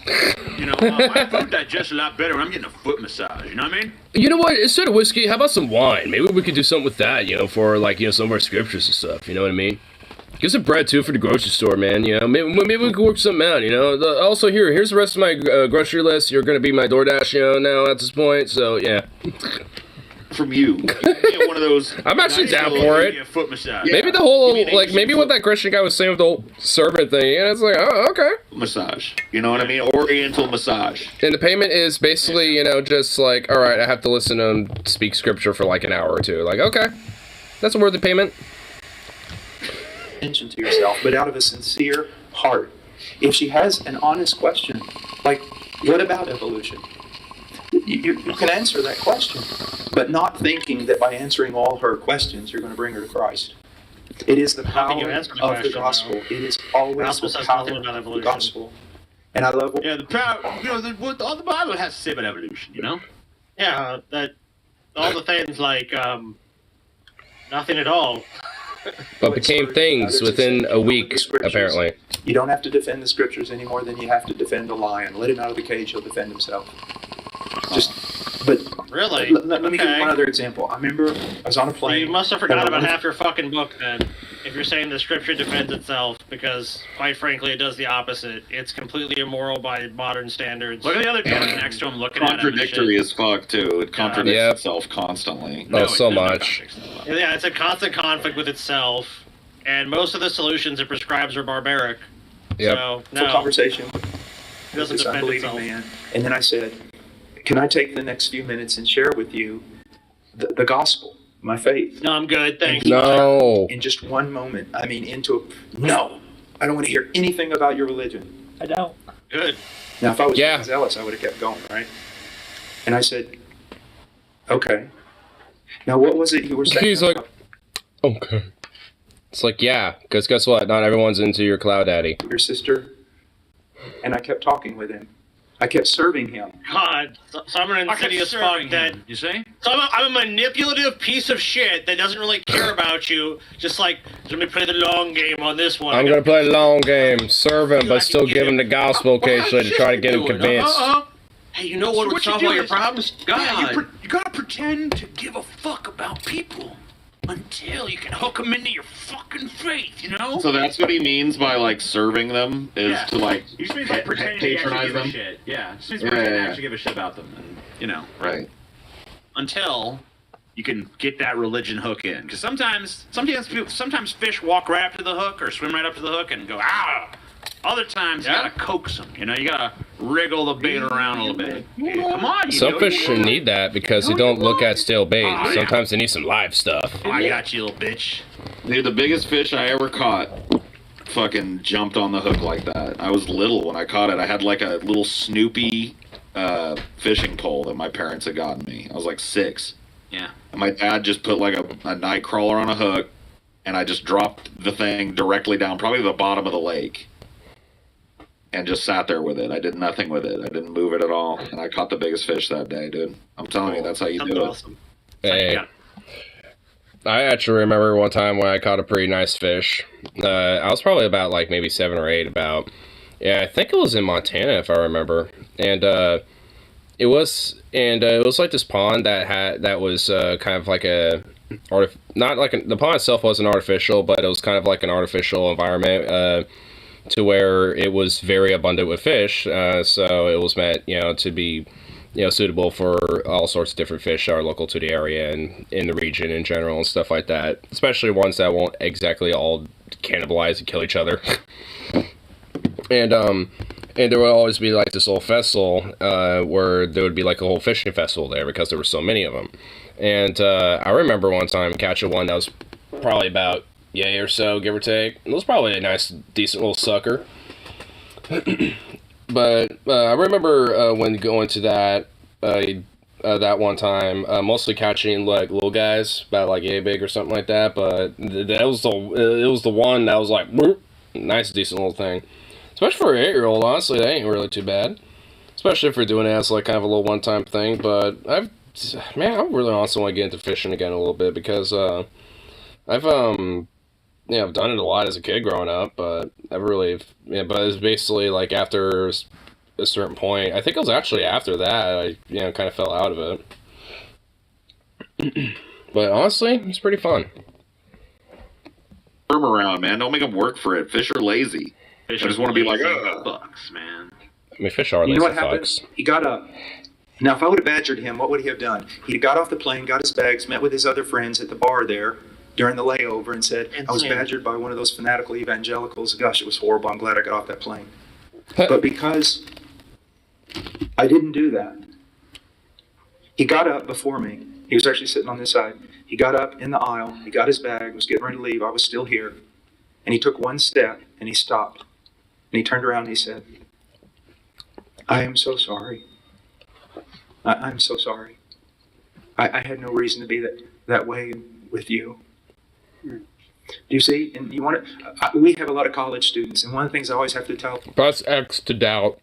My food digests a lot better when I'm getting a foot massage. You know what I mean? You know what? Instead of whiskey, how about some wine? Maybe we could do something with that, for like, some of our scriptures and stuff. You know what I mean? Get some bread too for the grocery store, man. Maybe we could work something out. Also, here's the rest of my grocery list. You're gonna be my DoorDash, now at this point. So yeah. From you. Get one of those. I'm actually down for it. A foot massage. Maybe the whole maybe what that Christian guy was saying with the whole servant thing. And it's like, oh, okay. Massage. You know what I mean? Oriental massage. And the payment is basically, just like, all right, I have to listen to him speak scripture for like an hour or two. Like, okay, that's a worthy payment. Attention to yourself, but out of a sincere heart. If she has an honest question, like, what about evolution? You can answer that question, but not thinking that by answering all her questions, you're going to bring her to Christ. It is the power of the gospel. It is always the power of the gospel. And I love the power, what all the Bible has to say about evolution, Yeah, that all the things like nothing at all. But became things within a week, apparently. You don't have to defend the scriptures any more than you have to defend a lion. Let him out of the cage, he'll defend himself. Really? Let me give you one other example. I remember I was on a plane. You must have forgot about half your fucking book then, if you're saying the scripture defends itself, because quite frankly, it does the opposite. It's completely immoral by modern standards. Look at the other guy next to him looking at him. Contradictory as fuck, too. It contradicts itself constantly. So much. Yeah, it's a constant conflict with itself, and most of the solutions it prescribes are barbaric. Yep. So, Full conversation it doesn't with this defend unbelieving itself. man. And then I said, can I take the next few minutes and share with you the gospel, my faith? No, I'm good. Thank you. No. In just one moment, no, I don't want to hear anything about your religion. I don't. Good. Now, if I was zealous, I would have kept going, right? And I said, okay. Now, what was it you were saying? He's like, okay. It's like, yeah, because guess what? Not everyone's into your cloud daddy. Your sister. And I kept talking with him. I kept serving him. God, so I'm an insidious fuck that... You say? So I'm a manipulative piece of shit that doesn't really care about you. Just like, let me play the long game on this one. I'm going to play the long game, serve him, but still give him the gospel occasionally to try to get him convinced. Hey, you know what would solve all your problems? God. Yeah, You gotta pretend to give a fuck about people until you can hook them into your fucking faith, So that's what he means by, like, serving them, is to, like, He just means like pretending to actually patronize give a them. shit. Yeah, just means pretending to actually give a shit about them, and Right. until you can get that religion hook in, because sometimes fish walk right up to the hook or swim right up to the hook and go ah. Other times you gotta coax them, you gotta wriggle the bait around a little bit. Come on, Some fish need that because they don't look at stale bait. Sometimes they need some live stuff. I got you, little bitch. Dude, the biggest fish I ever caught fucking jumped on the hook like that. I was little when I caught it. I had like a little Snoopy fishing pole that my parents had gotten me. I was like 6. Yeah. And my dad just put like a night crawler on a hook, and I just dropped the thing directly down, probably the bottom of the lake, and just sat there with it. I did nothing with it. I didn't move it at all. And I caught the biggest fish that day, dude. I'm telling you, that's how you do it. Hey. I actually remember one time when I caught a pretty nice fish. I was probably about like maybe 7 or 8 about. Yeah, I think it was in Montana if I remember. And it was like this pond that was kind of like the pond itself wasn't artificial, but it was kind of like an artificial environment to where it was very abundant with fish. So it was meant, to be suitable for all sorts of different fish that are local to the area and in the region in general and stuff like that. Especially ones that won't exactly all cannibalize and kill each other. And And there would always be like this little festival where there would be like a whole fishing festival there because there were so many of them. And I remember one time catching one that was probably about yay or so, give or take. It was probably a nice, decent little sucker. But I remember when going to that one time, mostly catching like little guys, about like yay big or something like that. But it was the one that was like nice, decent little thing. Especially for an 8-year-old, honestly, that ain't really too bad. Especially if you're doing it as like kind of a little one-time thing. But I really honestly want to get into fishing again a little bit because I've done it a lot as a kid growing up, but but it was basically like after a certain point. I think it was actually after that I kind of fell out of it. But honestly, it's pretty fun. Turn around, man. Don't make them work for it. Fish are lazy. I just want to be like, fucks, man. I mean, fish are lazy. You know what happened? Fucks. He got up. Now, if I would have badgered him, what would he have done? He'd got off the plane, got his bags, met with his other friends at the bar there during the layover and said, I was badgered by one of those fanatical evangelicals. Gosh, it was horrible. I'm glad I got off that plane. But because I didn't do that, he got up before me. He was actually sitting on this side. He got up in the aisle. He got his bag, was getting ready to leave. I was still here. And he took one step and he stopped. And he turned around and he said, I am so sorry. I'm so sorry. I had no reason to be that way with you. Do you see? And you want to? We have a lot of college students, and one of the things I always have to tell. Press X to doubt.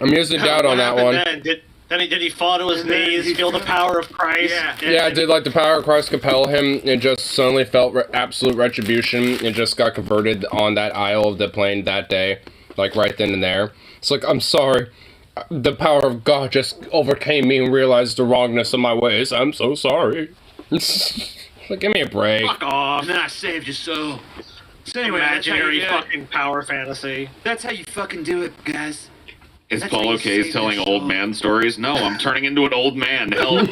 I'm using doubt on that one. Did he fall to his knees, feel the power of Christ? Yeah, did like the power of Christ compel him and just suddenly felt absolute retribution and just got converted on that aisle of the plane that day, like right then and there. It's like, I'm sorry. The power of God just overcame me and realized the wrongness of my ways. I'm so sorry. Like, give me a break. Fuck off. And then I saved you so. So anyway, Imaginary fucking power fantasy. That's how you fucking do it, guys. Is Paul okay telling old man stories? No, I'm turning into an old man. Help.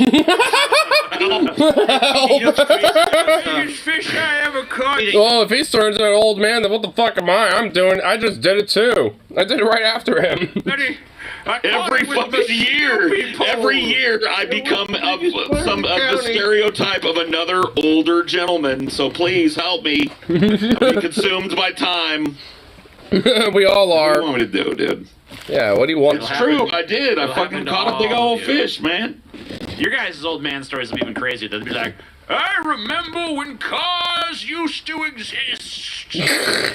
Fish I ever caught. Well, if he's turned into an old man, then what the fuck am I? I just did it too. I did it right after him. Every fucking year, I become the stereotype of another older gentleman. So please help me. I'm being consumed by time. We all are. What do you want me to do, dude? Yeah, what do you want? It's true, I did. I fucking caught a big old fish, man. Your guys' old man stories are even crazier. They'd be like, I remember when cars used to exist.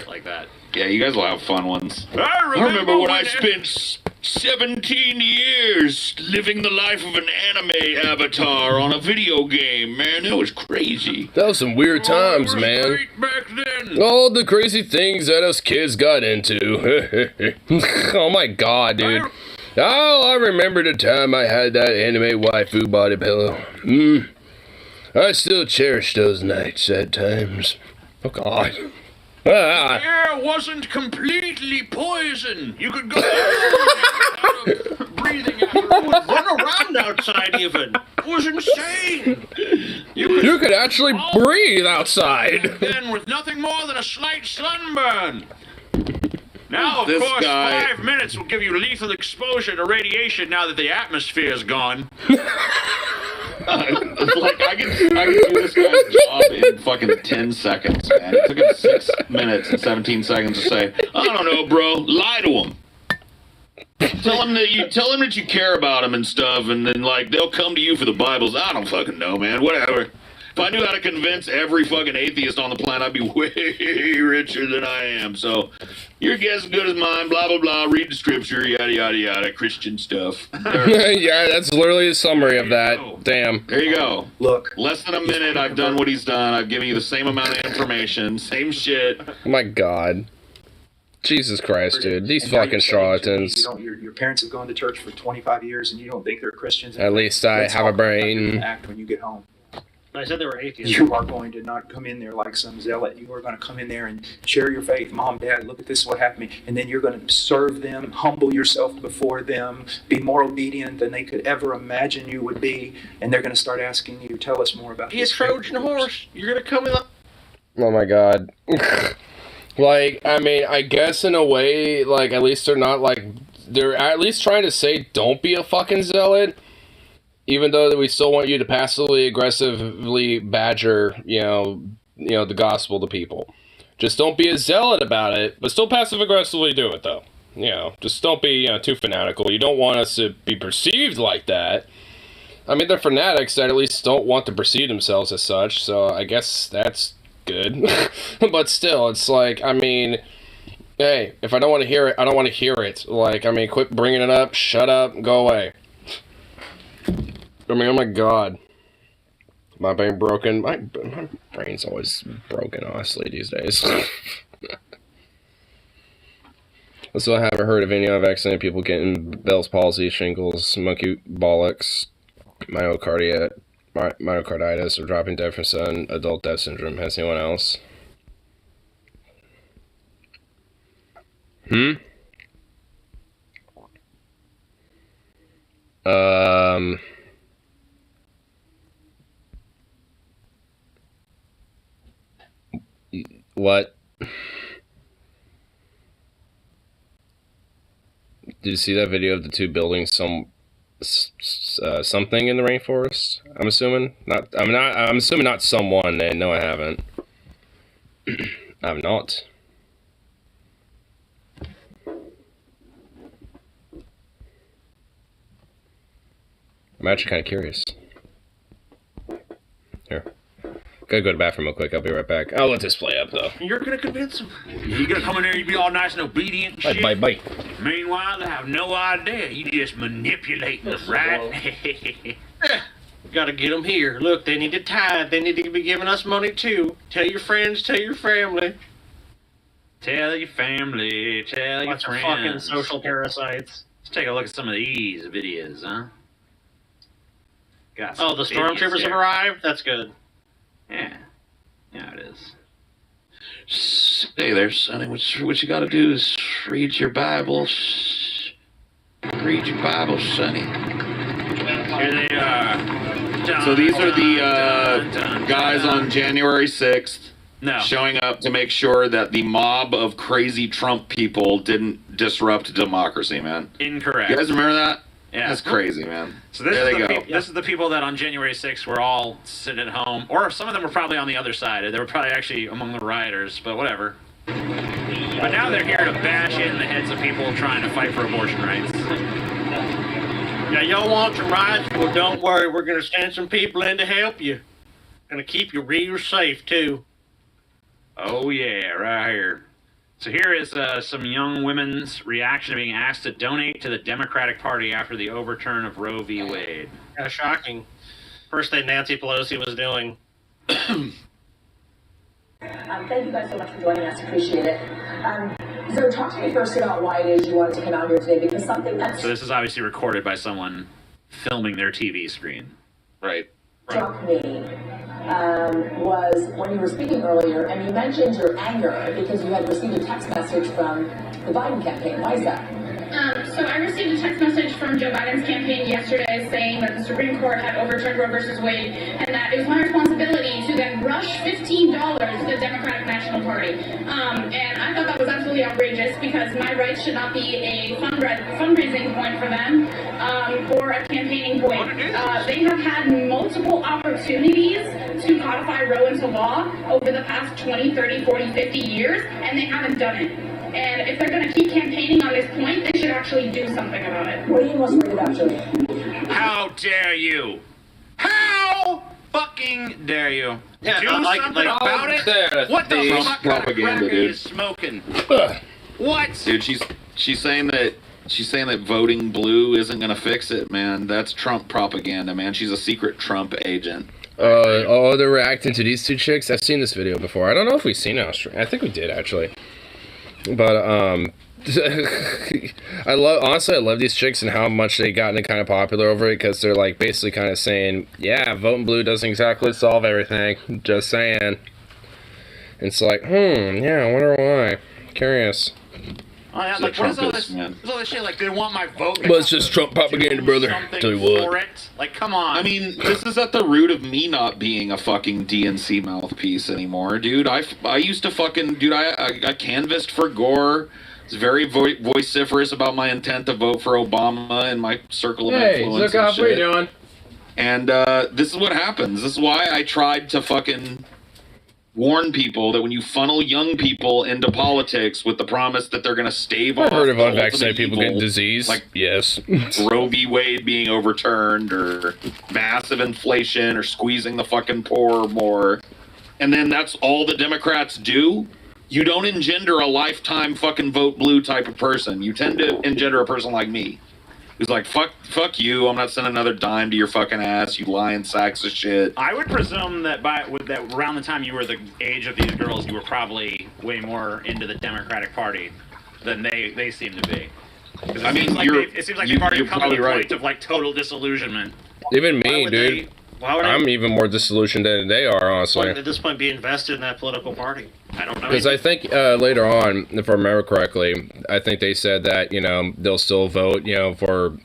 Like that. Yeah, you guys will have fun ones. I remember when I spent 17 years living the life of an anime avatar on a video game, man. That was crazy. That was some weird times, man. All the crazy things that us kids got into. Oh my god, dude. Oh, I remember the time I had that anime waifu body pillow. I still cherish those nights at times. Oh god. The air wasn't completely poison. You could go breathing afterwards. Run around outside even. It was insane. You could actually breathe outside. Then with nothing more than a slight sunburn. Now, of This course, guy- 5 minutes will give you lethal exposure to radiation now that the atmosphere's gone. It's like I can do this guy's job in fucking 10 seconds, man. It took him 6 minutes and 17 seconds to say, I don't know, bro. Lie to him. Tell him that you care about him and stuff, and then like they'll come to you for the Bibles. I don't fucking know, man. Whatever. If I knew how to convince every fucking atheist on the planet, I'd be way richer than I am. So, your guess as good as mine, blah, blah, blah, read the scripture, yada, yada, yada, Christian stuff. Yeah, that's literally a summary of that. Damn. There you go. Look. Less than a minute, I've done what he's done. I've given you the same amount of information, same shit. Oh my god. Jesus Christ, dude. These And now fucking you're saying charlatans. to me, your parents have gone to church for 25 years and you don't think they're Christians. At least I Let's have a talk about how you're brain. gonna act when you get home. I said they were atheists. You are going to not come in there like some zealot. You are going to come in there and share your faith. Mom, Dad, look at this, what happened to me. And then you're going to serve them, humble yourself before them, be more obedient than they could ever imagine you would be. And they're going to start asking you, tell us more about Be a this. Trojan horse. You're going to come in. Oh my god. Like, I mean, I guess in a way, like, at least they're not, like, they're at least trying to say, don't be a fucking zealot, even though we still want you to passively, aggressively badger, the gospel to people. Just don't be a zealot about it, but still passive-aggressively do it, though. Just don't be too fanatical. You don't want us to be perceived like that. I mean, they're fanatics that at least don't want to perceive themselves as such, so I guess that's good. But still, it's like, I mean, hey, if I don't want to hear it, I don't want to hear it. Like, I mean, quit bringing it up, shut up, go away. I mean, oh my god. My brain broken. My brain's always broken, honestly, these days. I still haven't heard of any unvaccinated people getting Bell's palsy, shingles, monkey bollocks, myocarditis, or dropping dead from sudden adult death syndrome. Has anyone else? What? Did you see that video of the two building something in the rainforest? I'm assuming not. I'm assuming not someone. And no, I haven't. I've not. I'm actually kind of curious. Here. Gotta go to the bathroom real quick. I'll be right back. I'll let this play up, though. You're gonna convince them. You gonna come in there, you be all nice and obedient and shit. Bye. Meanwhile, they have no idea. You just manipulating them, right? Gotta get them here. Look, they need to tithe. They need to be giving us money, too. Tell your friends, tell your family. Tell your family, tell your friends. Fucking social parasites. Let's take a look at some of these videos, huh? Oh, the stormtroopers have arrived? That's good. Yeah. Yeah, it is. Hey there, Sonny. What you gotta do is read your Bible. Read your Bible, Sonny. Here they are. So these are the guys on January 6th No. showing up to make sure that the mob of crazy Trump people didn't disrupt democracy, man. Incorrect. You guys remember that? Yeah. That's crazy, man. So this there is they go. This is the people that on January 6th were all sitting at home, or some of them were probably on the other side. They were probably actually among the rioters, but whatever. But now they're here to bash in the heads of people trying to fight for abortion rights. Yeah, y'all want your rights? Well, don't worry. We're going to send some people in to help you. Going to keep you real safe, too. Oh, yeah, right here. So here is some young women's reaction to being asked to donate to the Democratic Party after the overturn of Roe v. Wade. Kind of shocking. First thing Nancy Pelosi was doing. Thank you guys so much for joining us. Appreciate it. So talk to me first about why it is you wanted to come out here today, because something that's So this is obviously recorded by someone filming their TV screen. Right. struck me was when you were speaking earlier and you mentioned your anger because you had received a text message from the Biden campaign. Why is that? So I received a text message from Joe Biden's campaign yesterday saying that the Supreme Court had overturned Roe versus Wade and that it was my responsibility to then rush $15 to the Democratic National Party. And I thought that was absolutely outrageous because my rights should not be a fundraising point for them or a campaigning point. They have had multiple opportunities to codify Roe into law over the past 20, 30, 40, 50 years, and they haven't done it. And if they're going to keep campaigning on this point, they should actually do something about it. What are you most worried about, Julie? How dare you? How fucking dare you? Yeah, do something about it? What the fuck kind of propaganda, crack are dude. you smoking? What? Dude, she's saying that voting blue isn't gonna fix it, man. That's Trump propaganda, man. She's a secret Trump agent. They're reacting to these two chicks. I've seen this video before. I don't know if we've seen it. I think we did actually. But I love these chicks and how much they gotten kind of popular over it because they're like basically kind of saying, yeah, voting blue doesn't exactly solve everything. Just saying. It's like, yeah, I wonder why. Curious. Oh, yeah, It's like, the what is all Trumpists, this? man. What's all this shit? Like, they want my vote. Well, it's just Trump propaganda, brother. Something Tell you what. for it. Like, come on. I mean, this is at the root of me not being a fucking DNC mouthpiece anymore, dude. I used to fucking, dude, I canvassed for Gore. I was very vociferous about my intent to vote for Obama in my circle of influence. Hey, Zukoff, what are you doing? And this is what happens. This is why I tried to fucking warn people that when you funnel young people into politics with the promise that they're going to stave off I've heard of the unvaccinated ultimate people getting evil, disease. like yes. Roe v. Wade being overturned, or massive inflation, or squeezing the fucking poor more, and then that's all the Democrats do. You don't engender a lifetime fucking vote blue type of person. You tend to engender a person like me, who's like, fuck you, I'm not sending another dime to your fucking ass, you lying sacks of shit. I would presume that around the time you were the age of these girls, you were probably way more into the Democratic Party than they seem to be. I mean, it seems like they've already come to the point of like total disillusionment. Even me, dude. Why would I- I'm even more disillusioned than they are, honestly. At this point, be invested in that political party. I don't know. Because I think later on, if I remember correctly, I think they said that, they'll still vote, for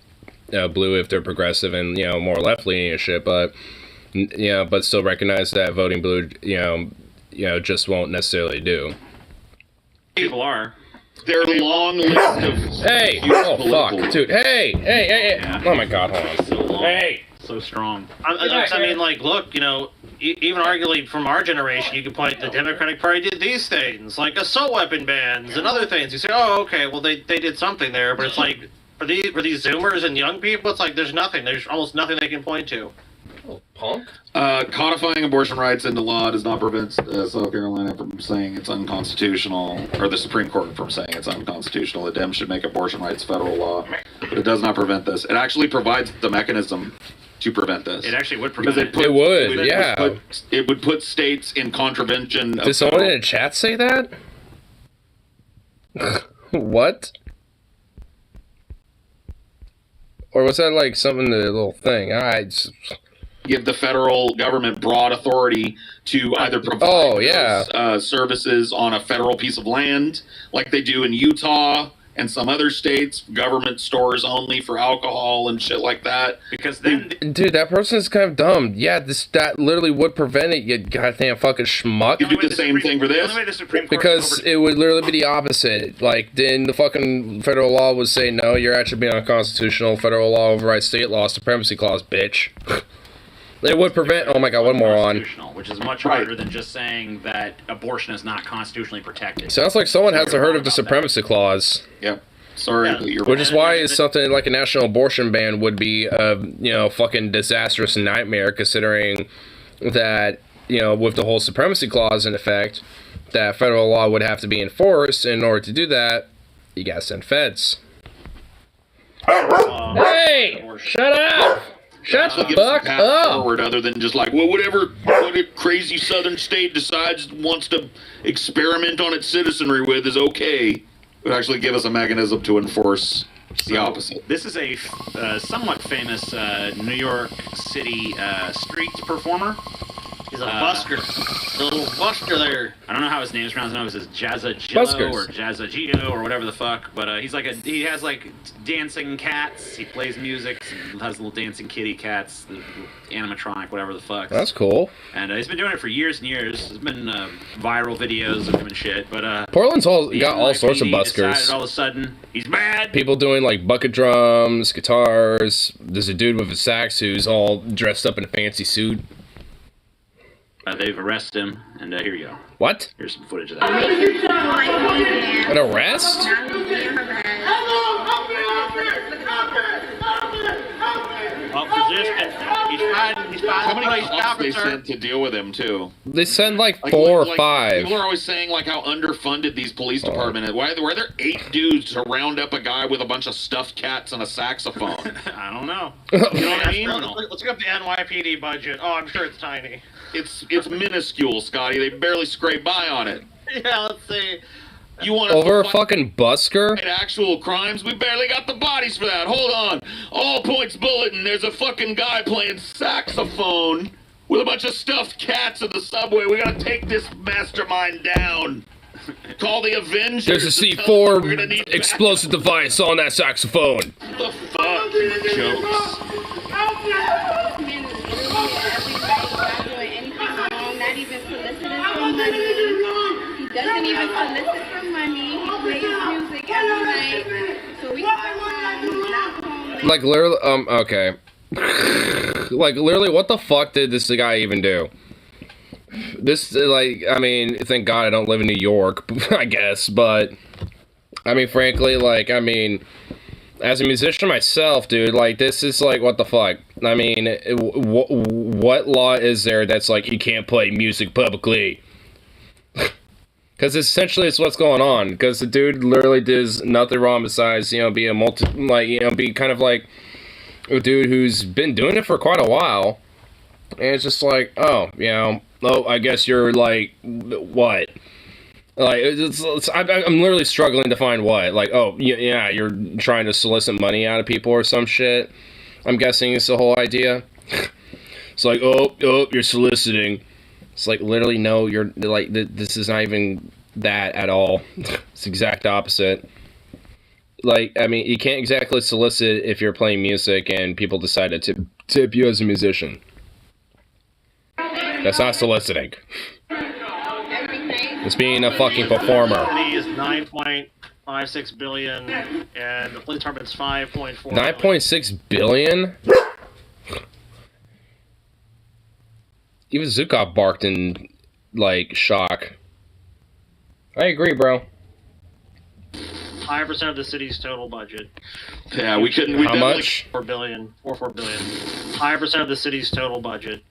blue if they're progressive and, more left-leaning and shit, but, but still recognize that voting blue, just won't necessarily do. People are. Their long list of... Hey! Oh, fuck. Dude, hey! Yeah. Oh, my God, hold on. So long. Hey! So strong. I mean, like, look, even arguably from our generation, you could point the Democratic Party did these things, like assault weapon bans and other things. You say, oh, okay, well, they did something there, but it's like, for these Zoomers and young people, it's like there's nothing. There's almost nothing they can point to. Punk? Codifying abortion rights into law does not prevent South Carolina from saying it's unconstitutional, or the Supreme Court from saying it's unconstitutional. The Dems should make abortion rights federal law, but it does not prevent this. It actually provides the mechanism to prevent this. It actually would prevent it. It would put states in contravention of... Did someone in the chat say that? What? Or was that like something, the little thing? Give the federal government broad authority to either provide those, services on a federal piece of land, like they do in Utah and some other states, government stores only for alcohol and shit like that. Because then... Dude, that person is kind of dumb. Yeah, that literally would prevent it, you goddamn fucking schmuck. You do the same thing for this? Because it would literally be the opposite. Like, then the fucking federal law would say, no, you're actually being unconstitutional. Federal law overrides state law. Supremacy clause, bitch. It would prevent... Oh my god, what moron. Which is much harder than just saying that abortion is not constitutionally protected. Sounds like someone hasn't heard of the supremacy clause. Yep. Sorry, but you're Which is why something like a national abortion ban would be a, fucking disastrous nightmare, considering that, with the whole supremacy clause in effect, that federal law would have to be enforced. In order to do that, you gotta send feds. Hey! Shut up! Shut the fuck up! Forward, other than just like, well, whatever crazy southern state wants to experiment on its citizenry with is okay. It would actually give us a mechanism to enforce the opposite. This is a somewhat famous New York City street performer. He's a busker. Little busker there. I don't know how his name's pronounced. I don't know if it's Jazza or Jazza Gio or whatever the fuck. But he has like dancing cats. He plays music. Has little dancing kitty cats, the animatronic, whatever the fuck. That's cool. And he's been doing it for years and years. There's been viral videos of him and shit. But Portland's got all sorts of buskers. Decided all of a sudden he's mad. People doing like bucket drums, guitars. There's a dude with a sax who's all dressed up in a fancy suit. They've arrested him, and here you go. What? Here's some footage of that. An arrest? How many cops they sent to deal with him, too? They send like 4 or 5. People are always saying like how underfunded these police department is. Why are there 8 dudes to round up a guy with a bunch of stuffed cats and a saxophone? I don't know. You know what I mean? Let's look up the NYPD budget. Oh, I'm sure it's tiny. It's minuscule, Scotty. They barely scrape by on it. Yeah, let's see. You want over a fucking busker? Actual crimes? We barely got the bodies for that. Hold on. All Points Bulletin. There's a fucking guy playing saxophone with a bunch of stuffed cats in the subway. We gotta take this mastermind down. Call the Avengers. There's a C4 explosive device on that saxophone. The fuck? Jokes. Not even solicited for money. He doesn't even solicit for money. He plays music every night. So we come home, he's not home. Like literally, okay. Like literally, what the fuck did this guy even do? This, like, I mean, thank God I don't live in New York, I guess, but, I mean, frankly, like, I mean, as a musician myself, dude, like, this is, like, what the fuck? I mean, what law is there that's, like, you can't play music publicly? Because essentially it's what's going on, because the dude literally does nothing wrong besides, you know, be a be kind of like a dude who's been doing it for quite a while, and it's just like, oh, you know, oh, I guess you're, like, what? Like, I'm literally struggling to find what. Like, oh, yeah, you're trying to solicit money out of people or some shit. I'm guessing it's the whole idea. It's like, oh, you're soliciting. It's like, literally, no, you're, like, this is not even that at all. It's the exact opposite. Like, I mean, you can't exactly solicit if you're playing music and people decide to tip you as a musician. That's not soliciting. It's being a fucking performer. The city is 9.56 billion, and the police department's 5.4. 9.6 billion? Even Zukov barked in, like, shock. I agree, bro. 5% of the city's total budget. Yeah, we couldn't. We How much? 4 billion. 4 billion. 5% of the city's total budget.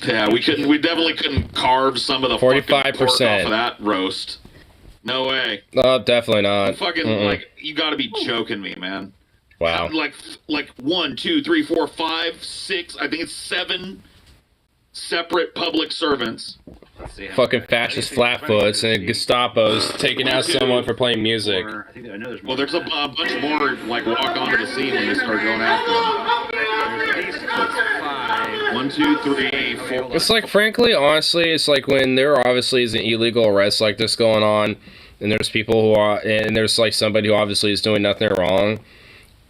Yeah, we couldn't. We definitely couldn't carve some of the 45% fucking pork off of that roast. No way. No, definitely not. Fucking like, you got to be joking me, man. Wow. Like 1, 2, 3, 4, 5, 6. I think it's 7 separate public servants. Fucking fascist flatfoots and Gestapo's taking out someone for playing music. Well, there's a bunch more, like, walk onto the scene when they start going after them. 1, 2, 3, 4. It's like, frankly, honestly, it's like when there obviously is an illegal arrest like this going on, and there's people who are, and there's like somebody who obviously is doing nothing wrong.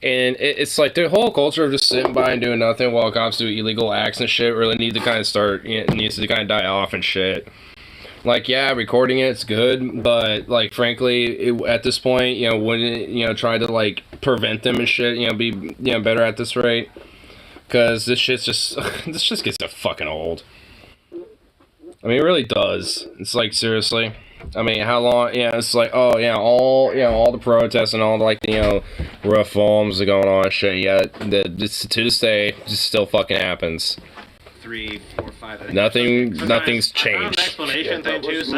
And it's like the whole culture of just sitting by and doing nothing while cops do illegal acts and shit really needs to kind of die off and shit. Like, yeah, recording it's good, but like, frankly, at this point, you know, wouldn't it, you know, try to like prevent them and shit, you know, be, you know, better at this rate? Because this shit's just, this just gets so fucking old. I mean, it really does. It's like, seriously. I mean, how long? Yeah, it's like, oh yeah, all the protests and all the, like, you know, reforms are going on and shit. Yeah, this to this day just still fucking happens. 3, 4, 5. Nothing's I found changed. an explanation thing too. So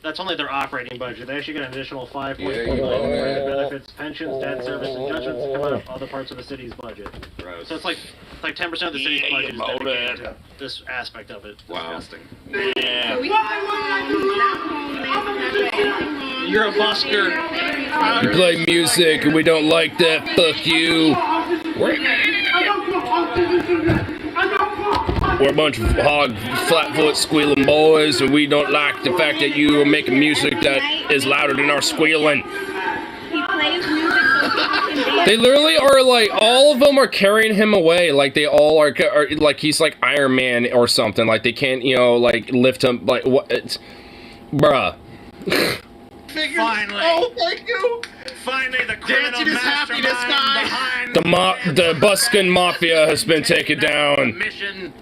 that's only their operating budget. They actually get an additional 5.4 million for benefits, pensions, debt service, and judgments that come out of other parts of the city's budget. So it's like 10% of the city's budget is dedicated to this aspect of it. Wow. Yeah. You're a busker. You play music and we don't like that. Fuck you. We're a bunch of hog, flatfoot, squealing boys, and we don't like the fact that you are making music that is louder than our squealing. They literally are like, all of them are carrying him away, like they all are like he's like Iron Man or something. Like they can't, you know, like lift him. Like what? Bruh. Finally. Oh, thank you. Finally, the criminal mastermind behind The Buskin Mafia has been taken down. mission.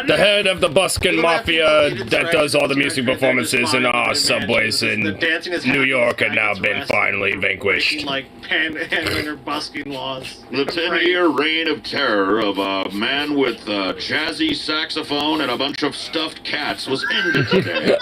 The head of the Buskin Mafia that does all the music performances in our subways in New York have now been finally vanquished. Like panhandling or busking laws. The 10-year reign of terror of a man with a jazzy saxophone and a bunch of stuffed cats was ended today.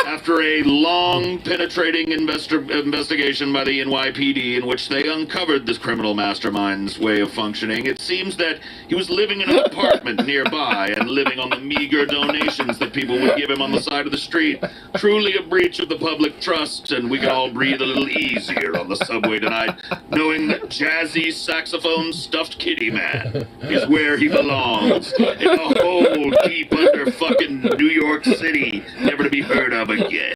After a long long, penetrating investigation by the NYPD in which they uncovered this criminal mastermind's way of functioning, it seems that he was living in an apartment nearby and living on the meager donations that people would give him on the side of the street. Truly a breach of the public trust, and we can all breathe a little easier on the subway tonight, knowing that jazzy saxophone stuffed kitty man is where he belongs, in a hole deep under fucking New York City, never to be heard of again.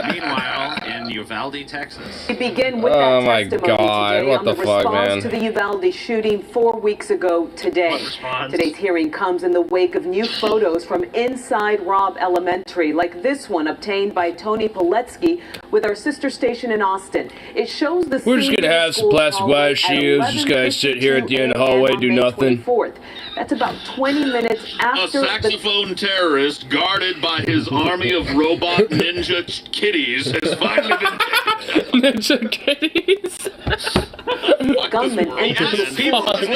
Meanwhile, in Uvalde, Texas. We begin with Oh that my testimony God, today what on the the fuck, response man? to the Uvalde shooting 4 weeks ago today. Today's hearing comes in the wake of new photos from inside Robb Elementary, like this one obtained by Tony Poletsky with our sister station in Austin. It shows the We're just scene gonna in the have some school plastic hallway wire at shields, just gonna sit here at the end of the 11:52 hallway, a.m. do on May nothing. 24th. That's about 20 minutes A after the saxophone terrorist guarded by his army of robot ninja kitties has finally been ninja kitties. gunman entered the school and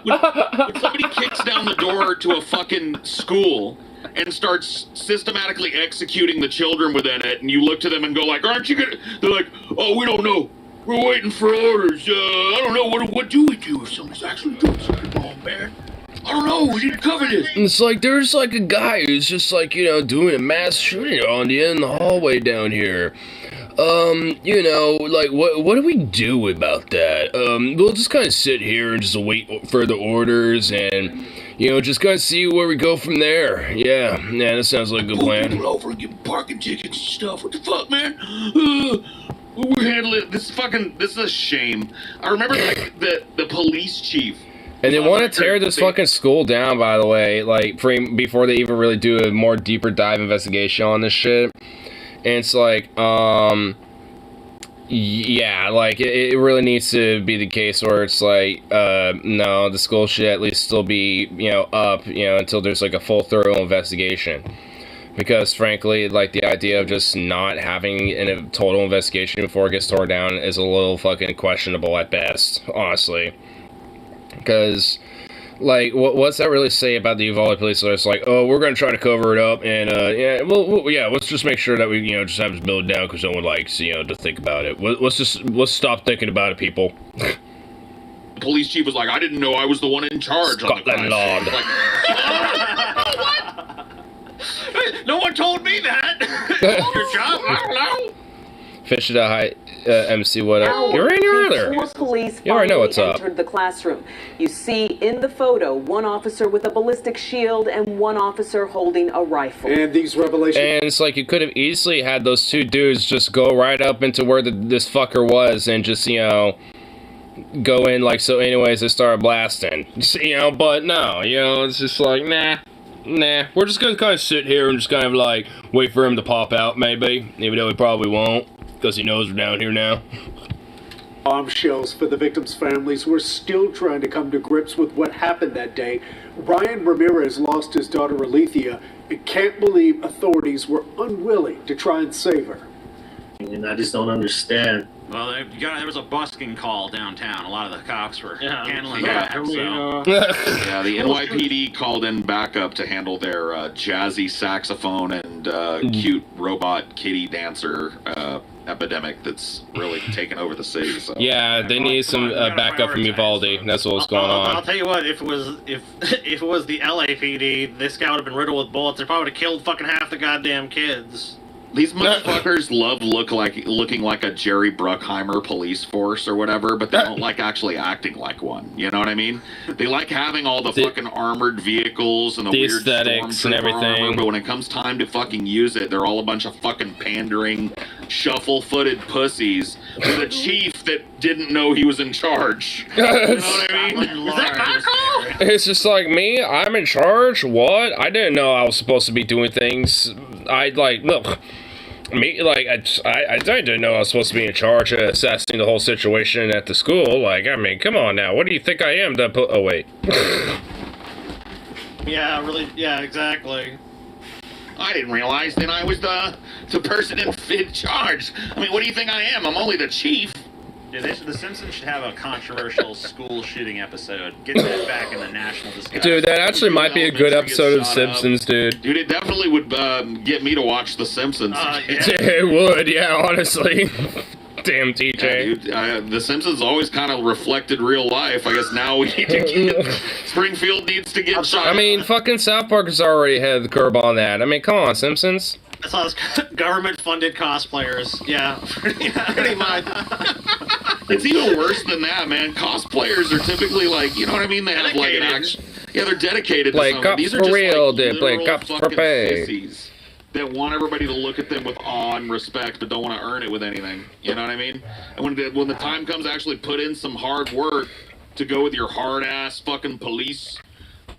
when somebody kicks down the door to a fucking school and starts systematically executing the children within it, and you look to them and go like, aren't you gonna, they're like, oh, we don't know, we're waiting for orders, I don't know, what do we do if somebody's actually doing something wrong, man? I don't know, we didn't cover this. And it's like there's like a guy who's just like, you know, doing a mass shooting on the end of the hallway down here. You know, like what do we do about that? We'll just kind of sit here and just wait for the orders and, you know, just kind of see where we go from there. Yeah, that sounds like a good plan. People over and give them parking tickets and stuff. What the fuck, man? We're handling this is a shame. I remember like the police chief. And they want to tear this fucking school down, by the way, like before they even really do a more deeper dive investigation on this shit. And it's like, yeah, like it really needs to be the case where it's like, no, the school should at least still be, you know, up, you know, until there's like a full thorough investigation. Because frankly, like the idea of just not having a total investigation before it gets torn down is a little fucking questionable at best, honestly. Because, like, what's that really say about the Uvalde police? So it's like, oh, we're gonna try to cover it up, and yeah, yeah, let's just make sure that we, you know, just have this build down because no one likes, you know, to think about it. Let's stop thinking about it, people. The police chief was like, I didn't know I was the one in charge. Scotland Yard. No one told me that. Your job, I don't know. Fish it out, hi, MC, what up? You're in your other. Before police You already know what's finally up. entered the classroom. You see in the photo one officer with a ballistic shield and one officer holding a rifle. And these revelations. And it's like you could have easily had those two dudes just go right up into where this fucker was and just, you know, go in like so. Anyways, they started blasting, you know. But no, you know, it's just like nah. We're just gonna kind of sit here and just kind of like wait for him to pop out, maybe, even though he probably won't. Because he knows we're down here now. Bombshells for the victims' families. We're still trying to come to grips with what happened that day. Ryan Ramirez lost his daughter Alethea and can't believe authorities were unwilling to try and save her. And I just don't understand. Well, there was a busking call downtown. A lot of the cops were handling Yeah. that. So. Yeah, the NYPD called in backup to handle their jazzy saxophone and cute robot kitty dancer epidemic that's really taken over the city. So. Yeah, they need some backup from Uvalde. That's what's going I'll on. tell you what, if it was the LAPD, this guy would have been riddled with bullets. They probably would have killed fucking half the goddamn kids. These motherfuckers love looking like a Jerry Bruckheimer police force or whatever, but they don't like actually acting like one. You know what I mean? They like having all the fucking armored vehicles and the weird aesthetics and stormtrooper everything. armor, but when it comes time to fucking use it, they're all a bunch of fucking pandering, shuffle-footed pussies with a chief that didn't know he was in charge. You know what I mean? Is that not cool? It's just like me. I'm in charge. What? I didn't know I was supposed to be doing things. I like look. Me, like, I didn't know I was supposed to be in charge of assessing the whole situation at the school. Like, I mean, come on now. What do you think I am? Oh, wait. Yeah, really. Yeah, exactly. I didn't realize that I was the person in charge. I mean, what do you think I am? I'm only the chief. Dude, the Simpsons should have a controversial school shooting episode. Get that back in the national discussion. Dude, that actually might be a good episode of Simpsons, dude. Dude, it definitely would get me to watch The Simpsons. It would, yeah, honestly. Damn, TJ. Yeah, dude, The Simpsons always kind of reflected real life. I guess now we need to get... Springfield needs to get shot. I mean, fucking South Park has already had the curb on that. I mean, come on, Simpsons. That's all those government-funded cosplayers. Yeah, pretty much. It's even worse than that, man. Cosplayers are typically like, you know what I mean? They have like an action. Yeah, they're dedicated to something. Cops These are for just real, like dude. Play literal cops for fucking pay. sissies that want everybody to look at them with awe and respect, but don't want to earn it with anything. You know what I mean? And when the time comes to actually put in some hard work to go with your hard-ass fucking police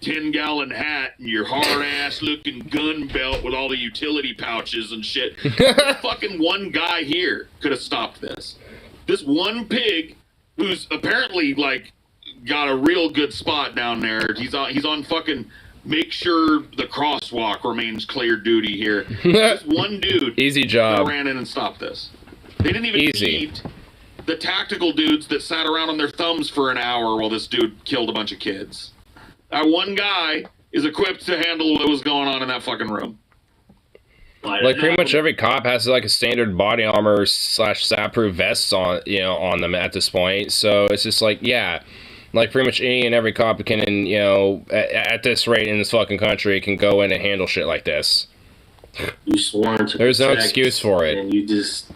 10-gallon hat and your hard-ass looking gun belt with all the utility pouches and shit. Fucking one guy here could have stopped this. This one pig who's apparently, like, got a real good spot down there. He's on fucking make sure the crosswalk remains clear duty here. This one dude Easy job. ran in and stopped this. They didn't even need the tactical dudes that sat around on their thumbs for an hour while this dude killed a bunch of kids. That one guy is equipped to handle what was going on in that fucking room. Like pretty much every cop has like a standard body armor / sap-proof vests on, you know, on them at this point. So it's just like, yeah, like pretty much any and every cop can, you know, at this rate in this fucking country can go in and handle shit like this. You sworn to There's no protect, excuse for it. and you just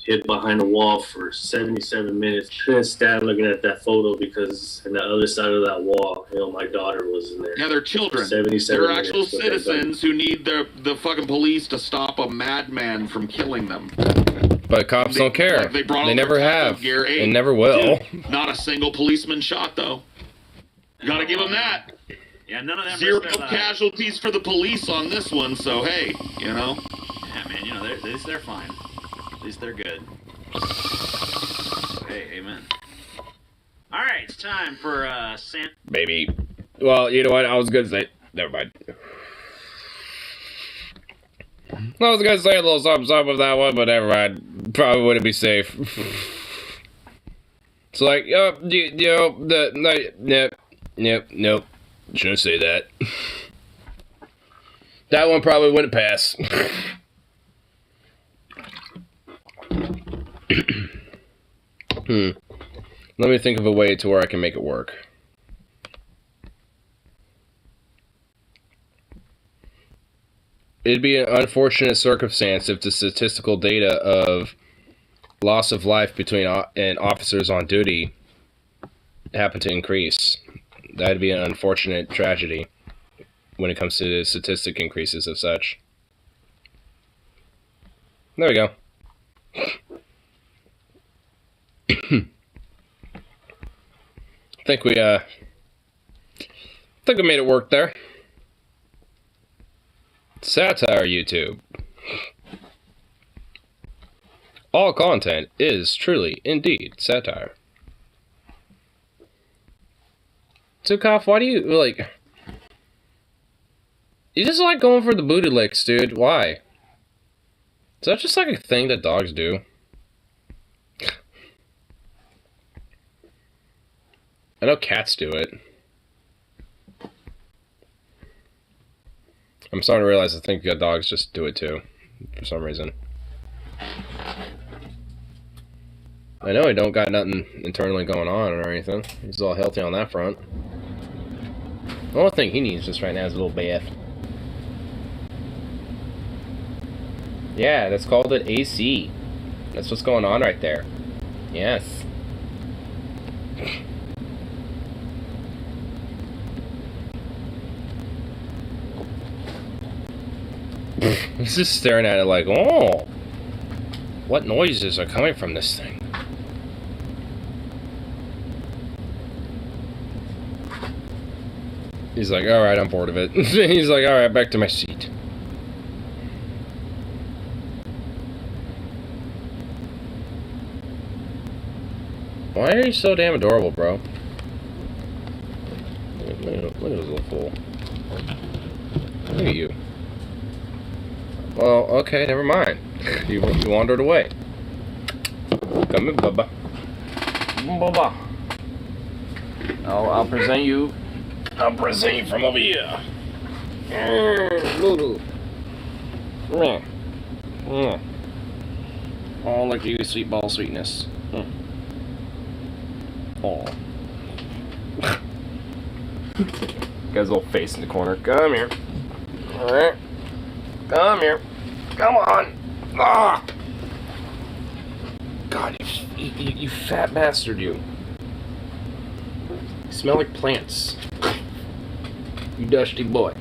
hid behind a wall for 77 minutes. Couldn't stand looking at that photo because on the other side of that wall, you know, my daughter was in there. Yeah, they're children. 77 They're minutes actual with that gun. citizens who need the fucking police to stop a madman from killing them. But cops don't care. Like, they brought They all their never backup have. gear. Hey, And never will. dude, not a single policeman shot, though. Gotta give them that. Yeah, none of them. Zero risked their lives. casualties for the police on this one, so hey, you know. Yeah, man, you know, they're fine. At least they're good. Hey, amen. All right, it's time for Sam. Baby. Well, you know what? I was gonna say. Never mind. I was gonna say a little something with that one, but never mind. Probably wouldn't be safe. It's like, nope. Shouldn't say that. That one probably wouldn't pass. Let me think of a way to where I can make it work. It'd be an unfortunate circumstance if the statistical data of loss of life between and officers on duty happened to increase. That'd be an unfortunate tragedy when it comes to the statistic increases of such. There we go. think we made it work there. Satire YouTube. All content is truly, indeed, satire. Tukov, why do you, like... You just like going for the booty licks, dude. Why? Is that just like a thing that dogs do? I know cats do it. I'm starting to realize I think that dogs just do it too, for some reason. I know he don't got nothing internally going on or anything. He's all healthy on that front. The only thing he needs just right now is a little bath. Yeah, that's called it AC. That's what's going on right there. Yes. He's just staring at it like, oh, what noises are coming from this thing? He's like, alright, I'm bored of it. He's like, alright, back to my seat. Why are you so damn adorable, bro? Look at this little fool. Look at you. Well, okay, never mind. You wandered away. Come in, Bubba. I'll present you. I'll present you from over here. Oh, look at you, sweet ball sweetness. Oh. Got his little face in the corner. Come here. Alright. Come here. Come on. Ah! God, you fat bastard, you. You smell like plants. You dusty boy.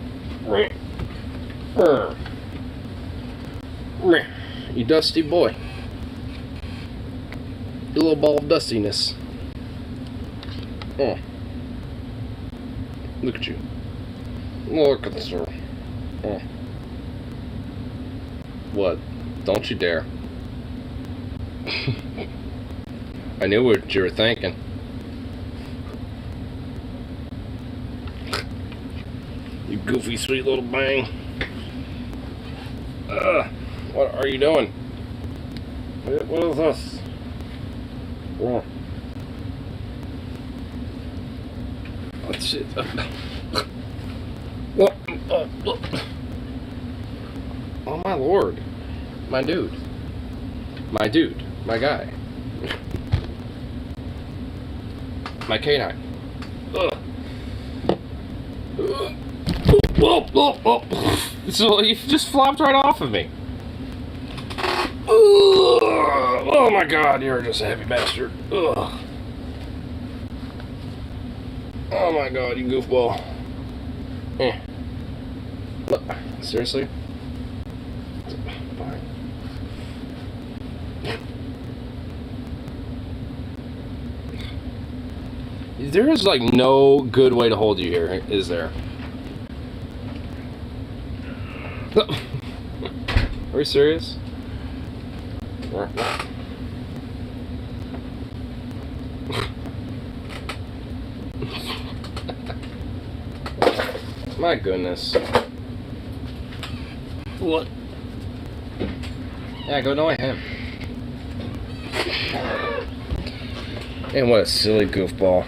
You dusty boy. You little ball of dustiness. Oh. Look at you. Look at this. Oh. What? Don't you dare. I knew what you were thinking. You goofy sweet little bang. What are you doing? What is this? Oh. What's it? What? Oh my lord. My dude. My dude. My guy. My canine. Ugh. So you just flopped right off of me. Oh my god, you're just a heavy bastard. Ugh. Oh my god, you goofball. Look, seriously? Fine. There is like no good way to hold you here, is there? Are you serious? My goodness. What? Yeah, go annoy him. And what a silly goofball.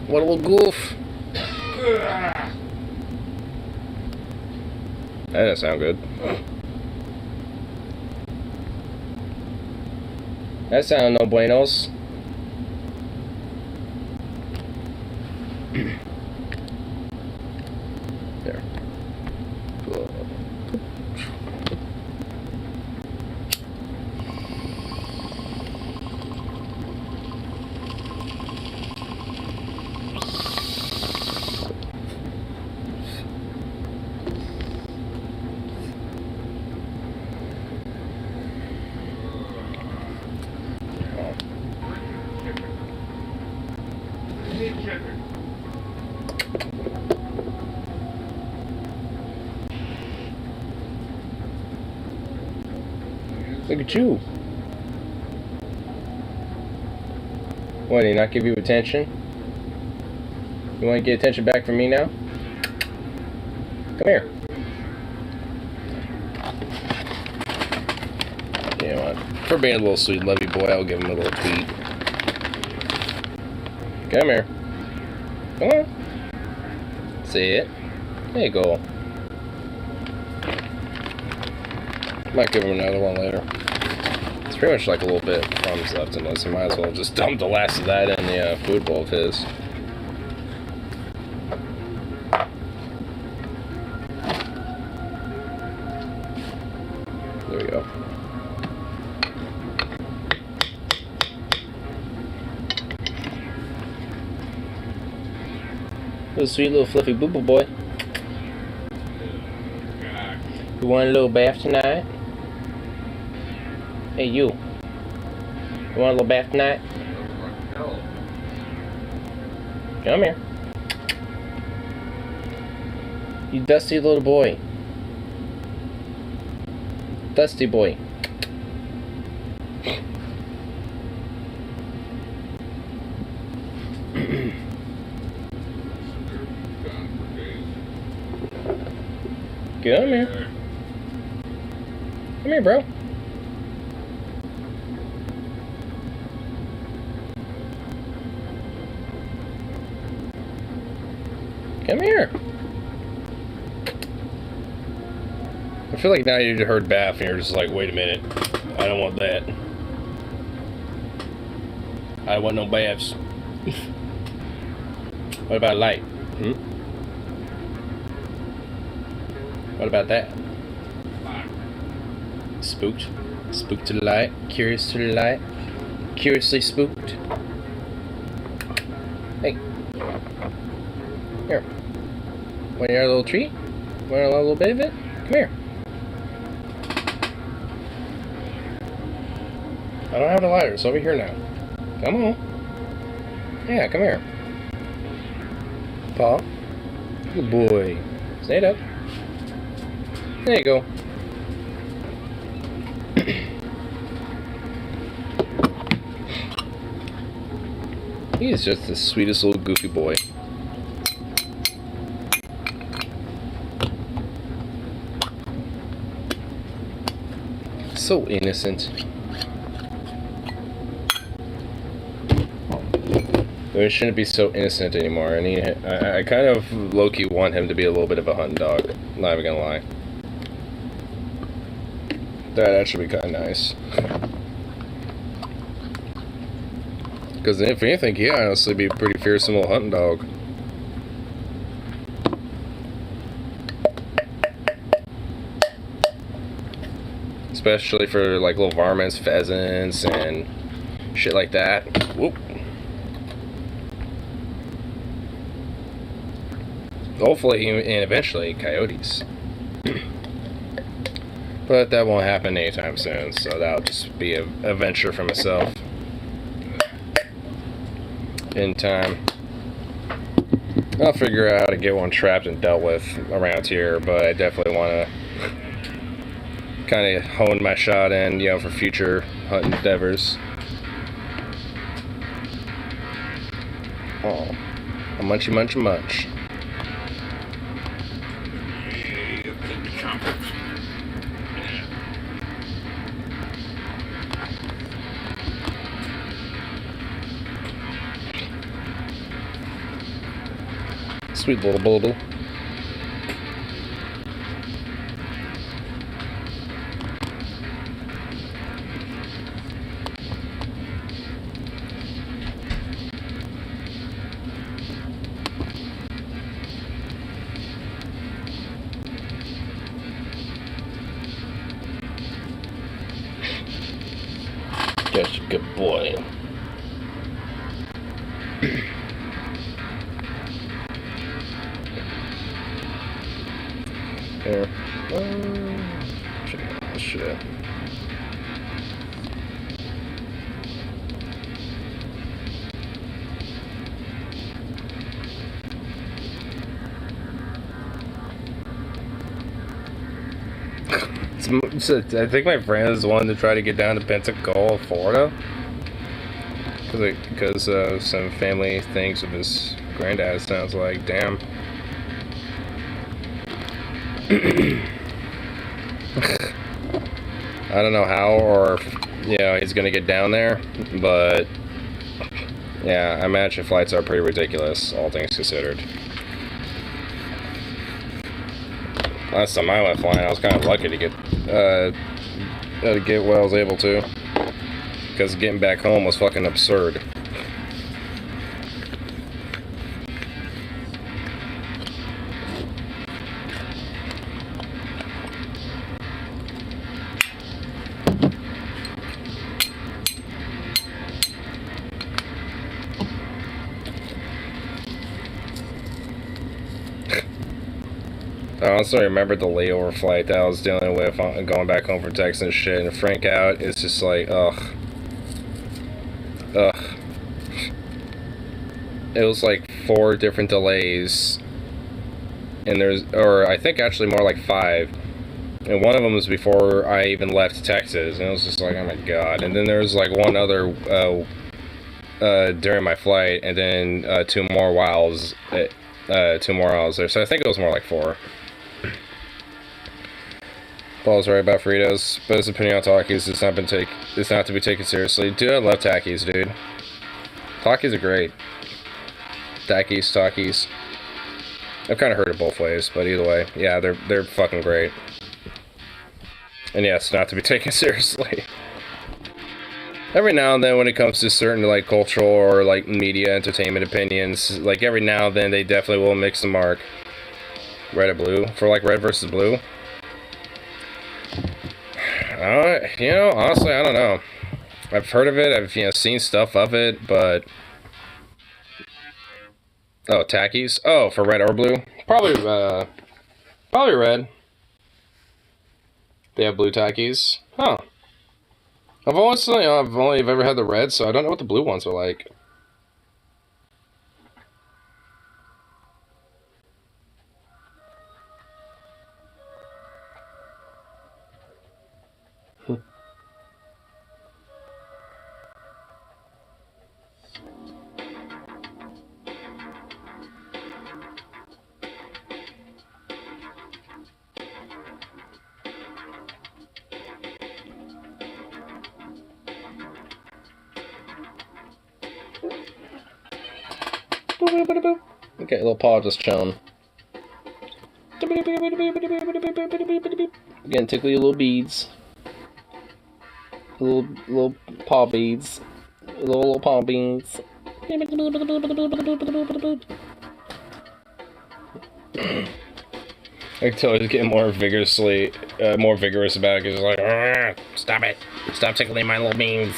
What a little goof. That doesn't sound good. That sounded no buenos. There. Look at you. What, did he not give you attention? You want to get attention back from me now? Come here. You know what? For being a little sweet lovey boy, I'll give him a little tweet. Come here. Come on. See it. There you go. Might give him another one later. It's pretty much like a little bit of crumbs left in this. I might as well just dump the last of that in the food bowl of his. There we go. Little sweet little fluffy boo boo boy. You want a little bath tonight? Hey, you. You want a little bath tonight? Come here. You dusty little boy. Dusty boy. Come here. Come here, bro. Come here. I feel like now you heard bath and you're just like, wait a minute. I don't want that. I don't want no baths. What about light? Hmm? What about that? Spooked? Spooked to the light? Curious to the light? Curiously spooked? Hey. Here. Want your little treat? Want a little bit of it? Come here. I don't have the lighter, it's over here now. Come on. Yeah, come here. Paw. Good boy. Stand up. There you go. He is just the sweetest little goofy boy. So innocent. But it shouldn't be so innocent anymore. And I kind of low-key want him to be a little bit of a hunting dog. Not even gonna lie. That'd actually be kind of nice. Because if anything, he'd honestly be a pretty fearsome little hunting dog. Especially for like little varmints, pheasants, and shit like that. Whoop. Hopefully, and eventually, coyotes. But that won't happen anytime soon, so that'll just be a venture for myself. In time. I'll figure out how to get one trapped and dealt with around here, but I definitely want to kind of hone my shot in, you know, for future hunting endeavors. Oh, a munchy munch munch. Sweet little bulldog. Just a good boy. There. Shit. I think my friend is the one to try to get down to Pensacola, Florida, because some family things with his granddad. Sounds like, damn. I don't know how or if, he's gonna get down there, but yeah, I imagine flights are pretty ridiculous, all things considered. Last time I went flying, I was kind of lucky to get what I was able to, because getting back home was fucking absurd. I also remember the layover flight that I was dealing with going back home from Texas and shit, and Frank out, it's just like, ugh. It was like 4 different delays, and or I think actually more like 5, and one of them was before I even left Texas, and it was just like, oh my god. And then there was like one other during my flight, and then 2 more while there, so I think it was more like 4. Paul's right about Fritos, but his opinion on Takis it's not to be taken seriously. Dude, I love Takis, dude. Takis are great. Takis. I've kind of heard it both ways, but either way, yeah, they're fucking great. And yes, not to be taken seriously. Every now and then when it comes to certain, like, cultural or, like, media entertainment opinions, like, every now and then they definitely will mix the mark. Red or blue? For, like, red versus blue? You know, honestly, I don't know. I've heard of it, I've, you know, seen stuff of it, but... Oh, tackies? Oh, for red or blue? Probably red. They have blue tackies. Huh. I've only ever had the red, so I don't know what the blue ones are like. Okay, little paw just chilling. Again, tickle your little beads. Little paw beads. Little paw beads. I can tell he's getting more vigorous about it. He's like, stop it. Stop tickling my little beans.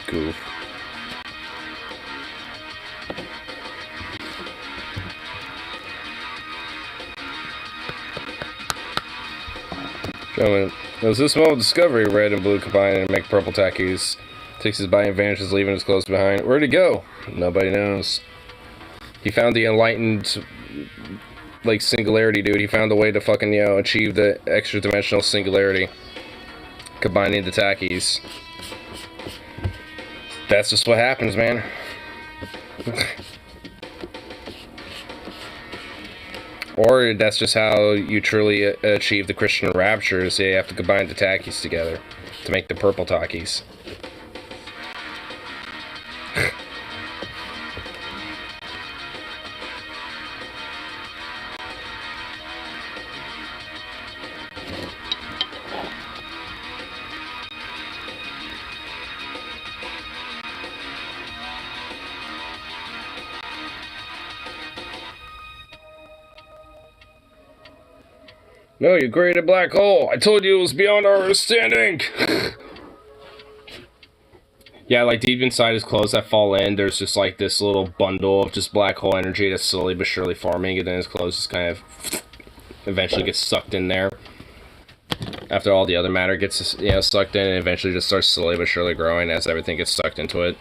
Goof. Gentlemen, there's this small discovery, red and blue combine and make purple tackies. Takes his body and vanishes, leaving his clothes behind. Where'd he go? Nobody knows. He found the enlightened, like, singularity, dude. He found a way to fucking, you know, achieve the extra-dimensional singularity. Combining the tackies. That's just what happens, man. Or that's just how you truly achieve the Christian rapture, is you have to combine the tackies together to make the purple tackies. No, you created a black hole. I told you it was beyond our understanding. Yeah, like deep inside his clothes that fall in, there's just like this little bundle of just black hole energy that's slowly but surely forming, and then his clothes just kind of eventually gets sucked in there. After all the other matter gets, you know, sucked in, and eventually just starts slowly but surely growing as everything gets sucked into it.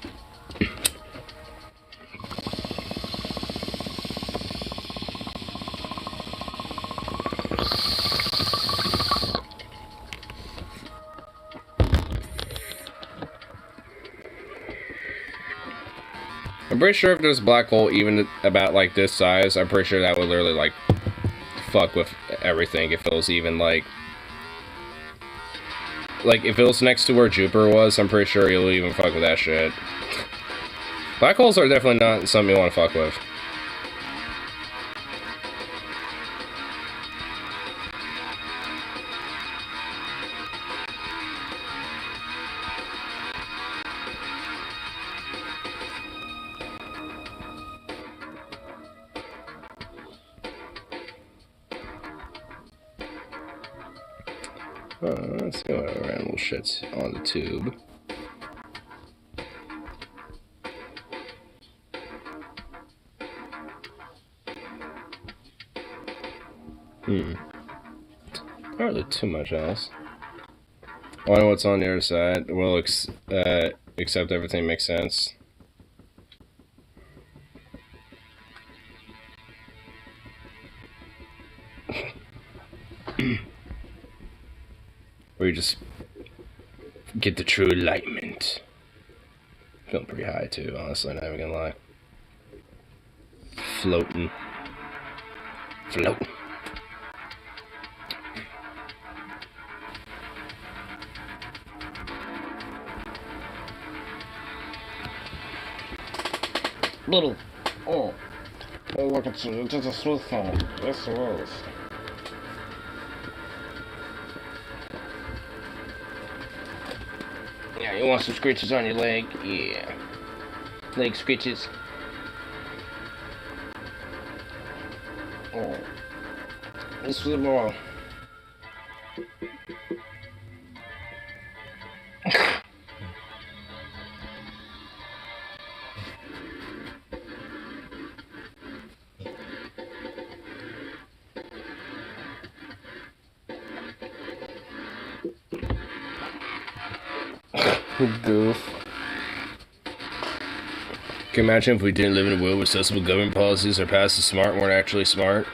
I'm pretty sure if there's a black hole even about like this size, I'm pretty sure that would literally like fuck with everything if it was even like if it was next to where Jupiter was, I'm pretty sure you'll even fuck with that shit. Black holes are definitely not something you want to fuck with. Let's see what random shit's on the tube. Not really too much else. I know what's on the other side. We'll accept everything makes sense. Where you just get the true enlightenment. Feeling pretty high too, honestly, not even gonna lie. Floating. Floating. Little. Oh. Oh, look at you. It's just a smooth phone. Yes, it is. Yeah, you want some scratches on your leg? Yeah. Leg scratches. Oh. This is more. Goof. Can you imagine if we didn't live in a world where sensible government policies are passed as smart weren't actually smart?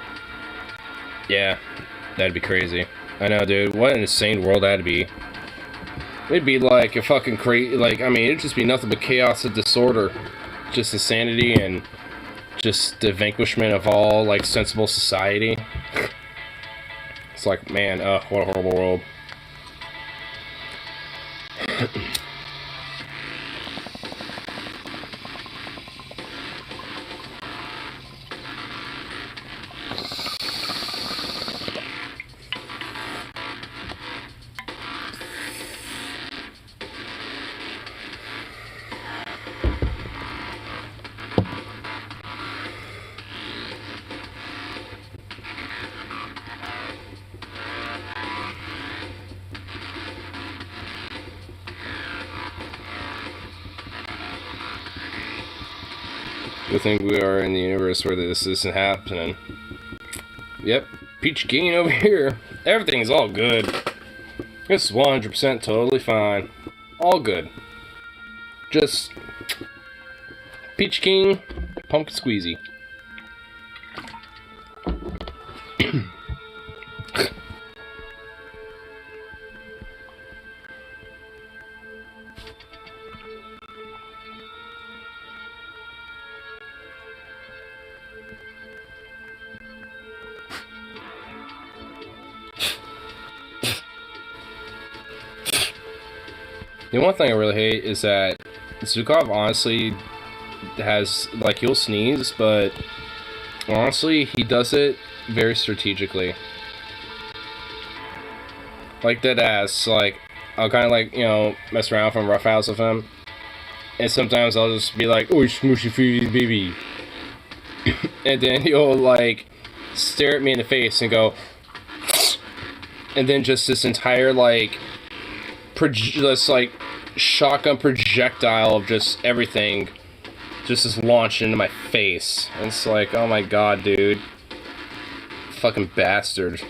Yeah, that'd be crazy. I know, dude. What an insane world that'd be. It'd be like a fucking crazy, like, I mean, it'd just be nothing but chaos and disorder. Just insanity and just the vanquishment of all, like, sensible society. It's like, man, what a horrible world. I think we are in the universe where this isn't happening. Yep, Peach King over here. Everything's all good. It's 100% totally fine. All good. Just Peach King, Pumpkin Squeezy. The one thing I really hate is that Zukov honestly has, like, he'll sneeze, but honestly, he does it very strategically. Like, dead ass. Like, I'll kind of, like, you know, mess around from rough house with him, and sometimes I'll just be like, "Oh, smooshy foodie baby," and then he'll, like, stare at me in the face and go, and then just this entire, like, this, like, shotgun projectile of just everything just is launched into my face. And it's like, oh my god, dude. Fucking bastard.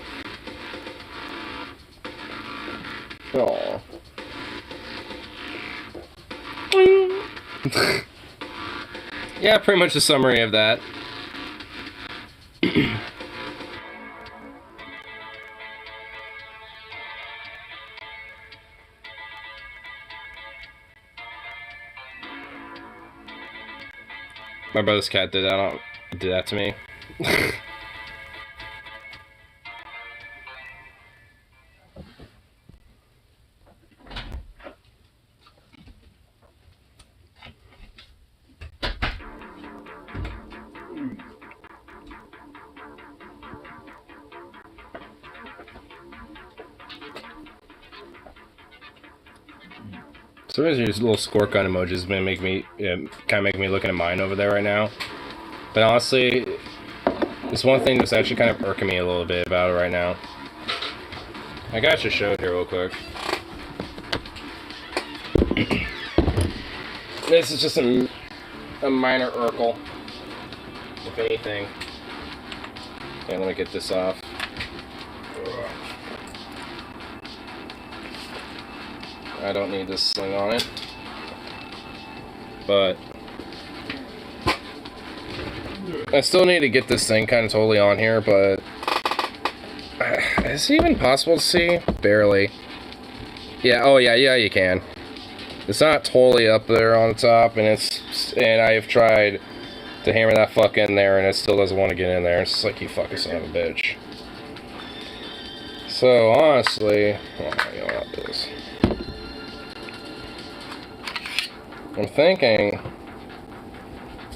Aww. Yeah, pretty much a summary of that. My brother's cat did that to me. Sometimes these little squirt gun emojis gonna make me, kind of make me looking at mine over there right now. But honestly, it's one thing that's actually kind of irking me a little bit about it right now. I gotta just show it here real quick. This is just a minor urkel, if anything. Okay, let me get this off. I don't need this thing on it, but I still need to get this thing kind of totally on here, but is it even possible to see? Barely. Yeah, oh yeah, you can. It's not totally up there on the top, and I have tried to hammer that fuck in there, and it still doesn't want to get in there. It's just like, you fucking son of a bitch. So, honestly, you know what this. I'm thinking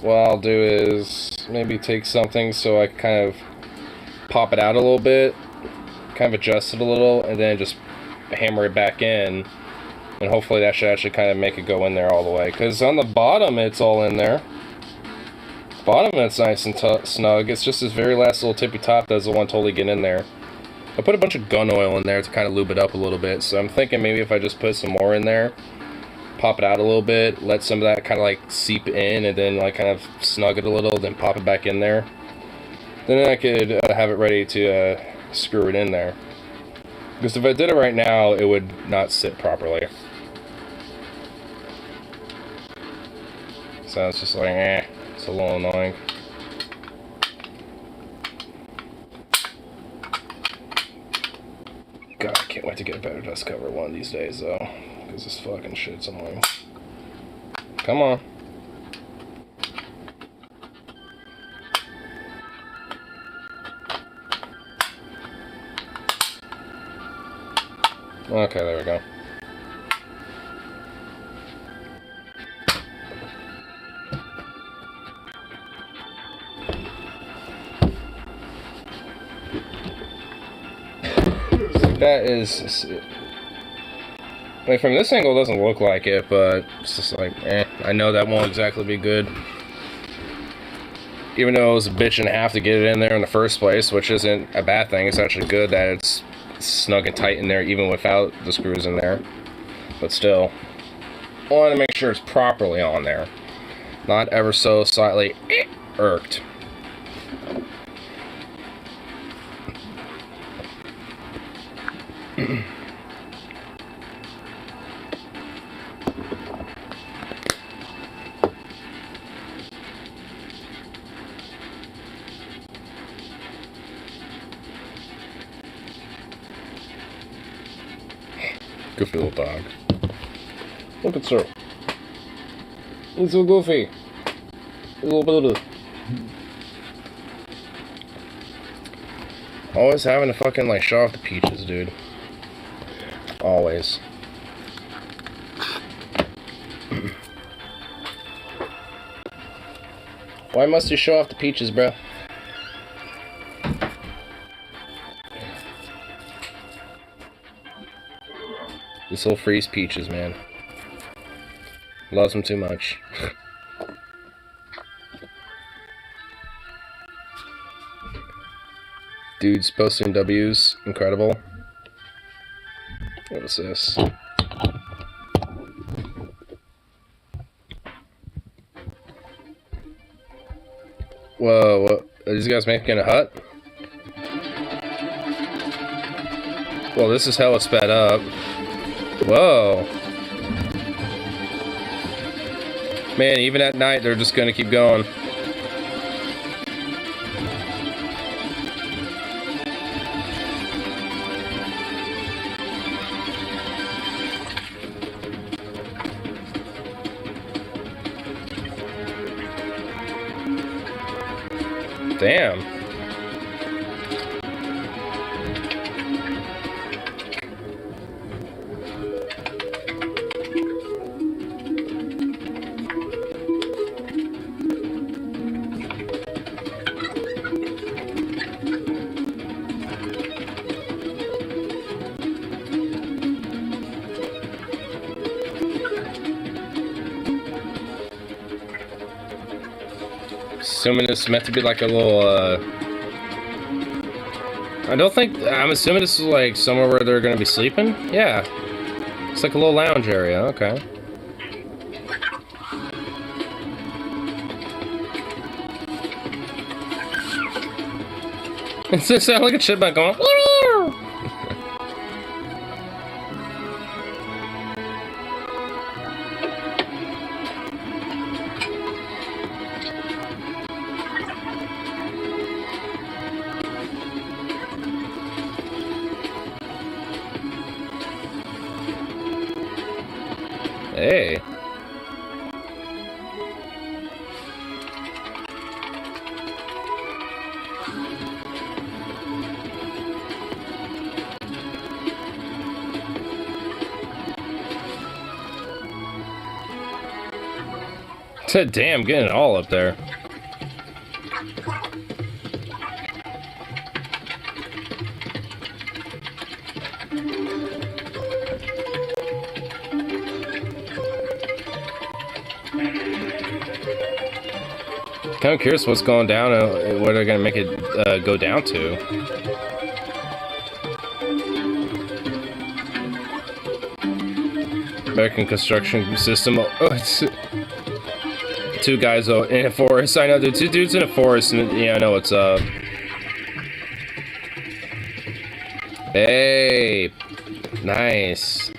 what I'll do is maybe take something so I kind of pop it out a little bit, kind of adjust it a little, and then just hammer it back in, and hopefully that should actually kind of make it go in there all the way, because on the bottom it's all in there. Bottom it's nice and snug. It's just this very last little tippy top that doesn't want to totally get in there. I put a bunch of gun oil in there to kind of lube it up a little bit, so I'm thinking maybe if I just put some more in there, pop it out a little bit, let some of that kind of like seep in, and then like kind of snug it a little, then pop it back in there. Then I could have it ready to screw it in there. Because if I did it right now, it would not sit properly. So it's just like, it's a little annoying. God, I can't wait to get a better dust cover one of these days, though. Because this fucking shit's annoying. Come on. Okay, there we go. That is, I mean, from this angle it doesn't look like it, but it's just like, I know that won't exactly be good. Even though it was a bitch and a half to get it in there in the first place, which isn't a bad thing. It's actually good that it's snug and tight in there even without the screws in there. But still, I want to make sure it's properly on there. Not ever so slightly irked. Goofy little dog. Look at Sir. He's so goofy. Little bit. Always having to fucking like show off the peaches, dude. Always. Why must you show off the peaches, bro? This little freeze peaches, man. Loves them too much. Dude's posting W's. Incredible. What is this? Whoa, what? Are these guys making a hut? Well, this is hella sped up. Whoa. Man, even at night, they're just gonna keep going. Damn. Assuming it's meant to be like a little, I'm assuming this is like somewhere where they're gonna be sleeping? Yeah. It's like a little lounge area, okay. It sounds like a chipmunk going, hey. Damn, getting it all up there. Kind of curious what's going down and what they're gonna make it go down to. American construction system. Oh, it's two guys in a forest. I know, dude. Two dudes in a forest, and yeah, I know what's up. Hey, nice.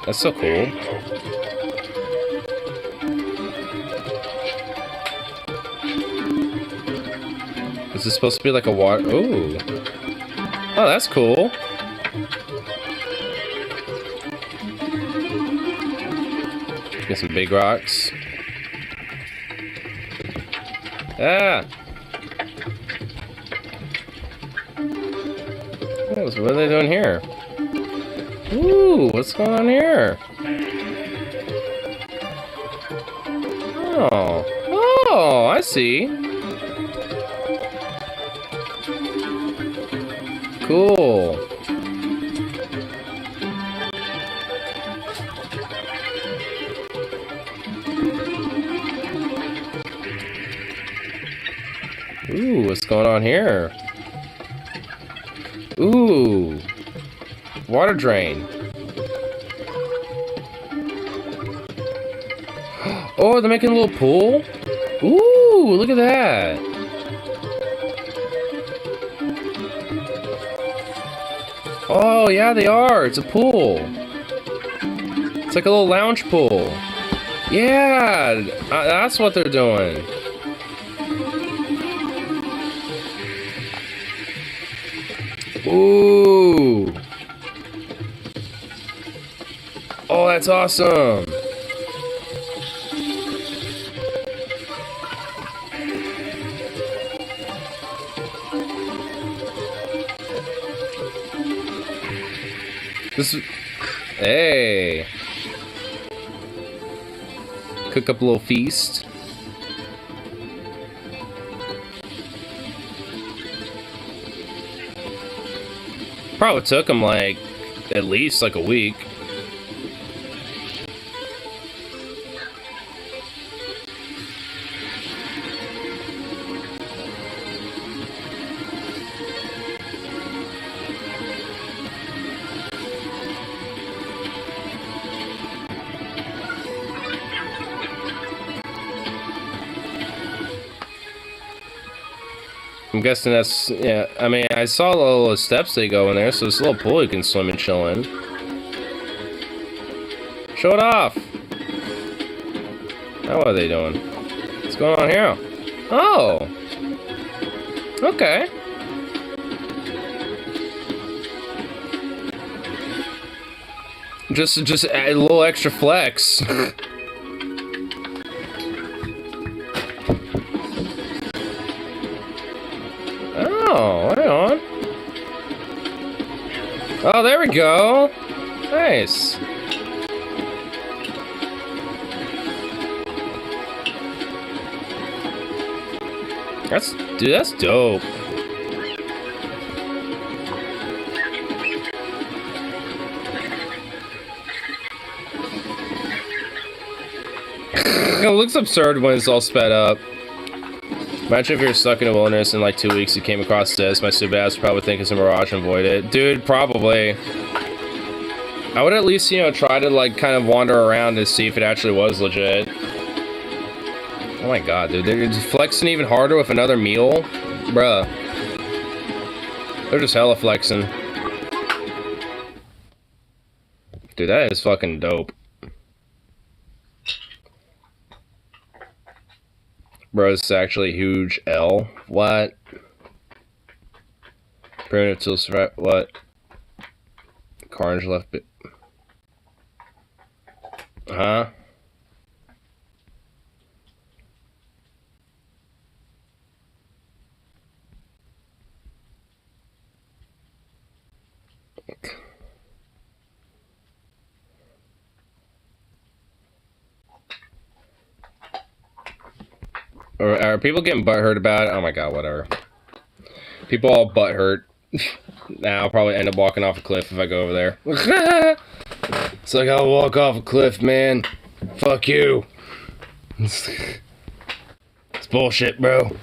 That's so cool. Is this supposed to be like a water? Ooh. Oh, that's cool. Get some big rocks. Ah! What are they doing here? Ooh, what's going on here? Oh. Oh, I see. Cool. Ooh, what's going on here? Ooh. Water drain. Oh, they're making a little pool? Ooh, look at that. Oh, yeah, they are. It's a pool. It's like a little lounge pool. Yeah, that's what they're doing. Ooh. Oh, that's awesome. This is... Hey. Cook up a little feast. Probably took them like at least like a week. I'm guessing that's, yeah, I mean, I saw the little steps they go in there, so it's a little pool you can swim and chill in. Show it off! Now what are they doing? What's going on here? Oh! Okay. Just add a little extra flex. Oh, hang on. Oh, there we go. Nice. That's dope. It looks absurd when it's all sped up. Imagine if you're stuck in a wilderness in like 2 weeks, you came across this. My stupid ass would probably think it's a mirage and avoid it. Dude, probably. I would at least, you know, try to like kind of wander around to see if it actually was legit. Oh my god, dude. They're just flexing even harder with another meal? Bruh. They're just hella flexing. Dude, that is fucking dope. Bro, this is actually a huge L. What? Primitive tools survive. What? Carnage left bit. Huh? Are people getting butthurt about it? Oh my god, whatever. People all butthurt. Now I'll probably end up walking off a cliff if I go over there. It's like, I'll walk off a cliff, man. Fuck you. It's bullshit, bro.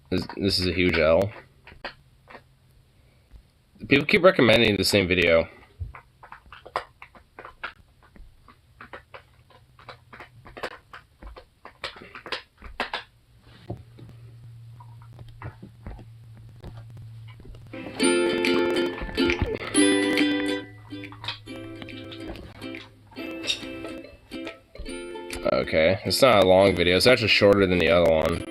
This is a huge L. People keep recommending the same video. Okay, it's not a long video. It's actually shorter than the other one.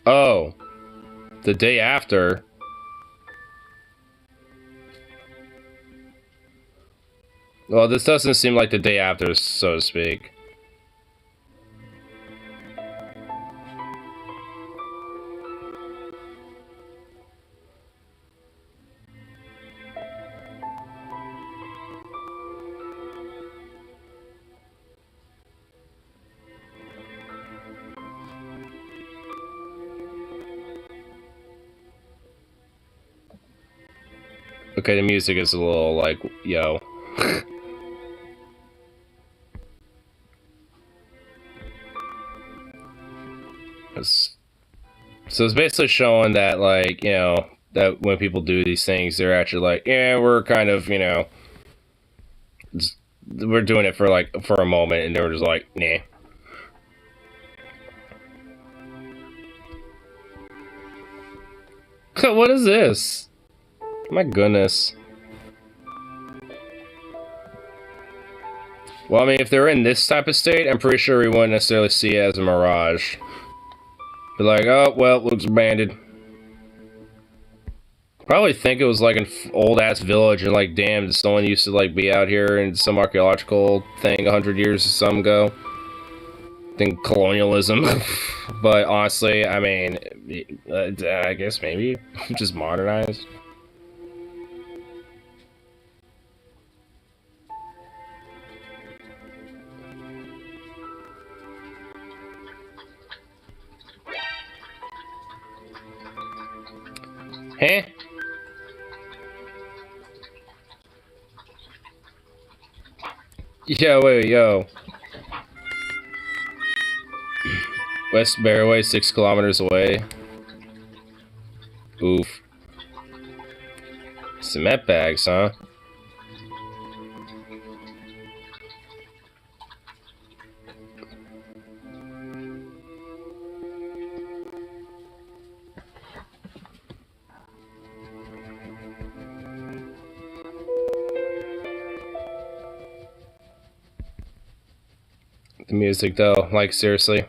Oh, the day after. Well, this doesn't seem like the day after, so to speak. Okay, the music is a little like, yo. So it's basically showing that, like, you know, that when people do these things, they're actually like, yeah, we're kind of, you know, we're doing it for a moment, and they were just like, nah. What is this? My goodness. Well, I mean, if they're in this type of state, I'm pretty sure we wouldn't necessarily see it as a mirage. Be like, oh, well, it looks abandoned. Probably think it was like an old-ass village, and like, damn, someone used to like be out here in some archaeological thing 100 years or some ago. Think colonialism. But honestly, I mean, I guess maybe just modernized. Huh? Yo, wait, yo. West Barroway, 6 kilometers away. Oof. Cement bags, huh? The music, though, like, seriously.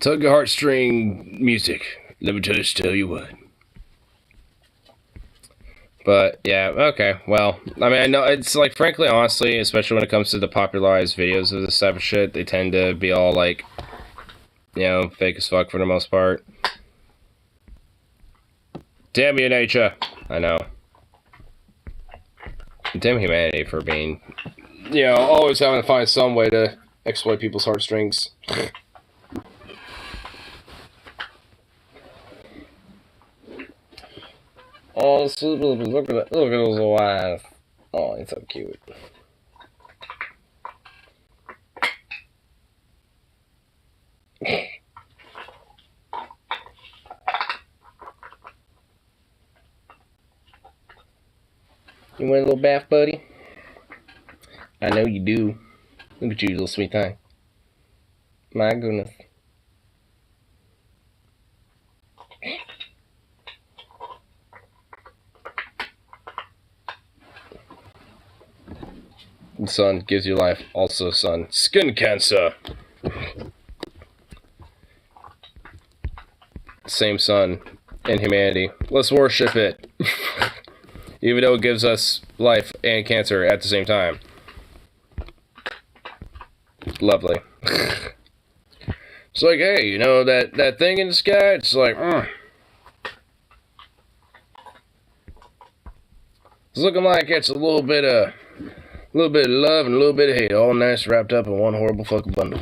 Tug your heartstring music. Let me just tell you what. But, yeah, okay, well, I mean, I know, it's like, frankly, honestly, especially when it comes to the popularized videos of this type of shit, they tend to be all, like, you know, fake as fuck for the most part. Damn you, nature! I know. Damn humanity for being, you know, always having to find some way to exploit people's heartstrings. Oh, look at those eyes. Oh, it's so cute. You want a little bath, buddy? I know you do. Look at you, little sweet thing. My goodness. The sun gives you life. Also, sun. Skin cancer. Same sun and humanity. Let's worship it. even though it gives us life and cancer at the same time. Lovely. It's like, hey, you know, that thing in the sky, it's like, it's looking like it's a little bit of love and a little bit of hate, all nice wrapped up in one horrible fucking bundle.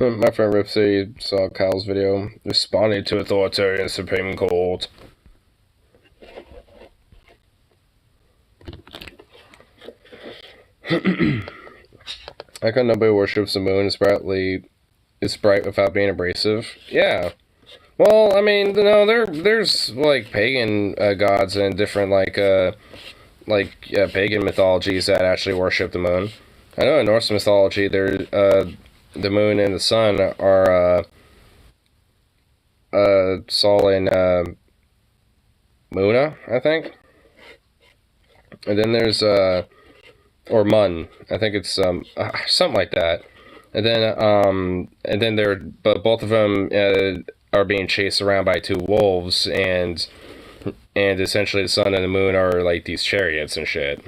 My friend Rip said he saw Kyle's video responding to authoritarian Supreme Court. How come nobody worships the moon is bright without being abrasive? Yeah. Well, I mean, you know, there's like pagan gods and different pagan mythologies that actually worship the moon. I know in Norse mythology, the moon and the sun are Sol and Muna, I think. And then there's or Mun, I think it's something like that. And then but both of them are being chased around by two wolves, and essentially the sun and the moon are like these chariots and shit.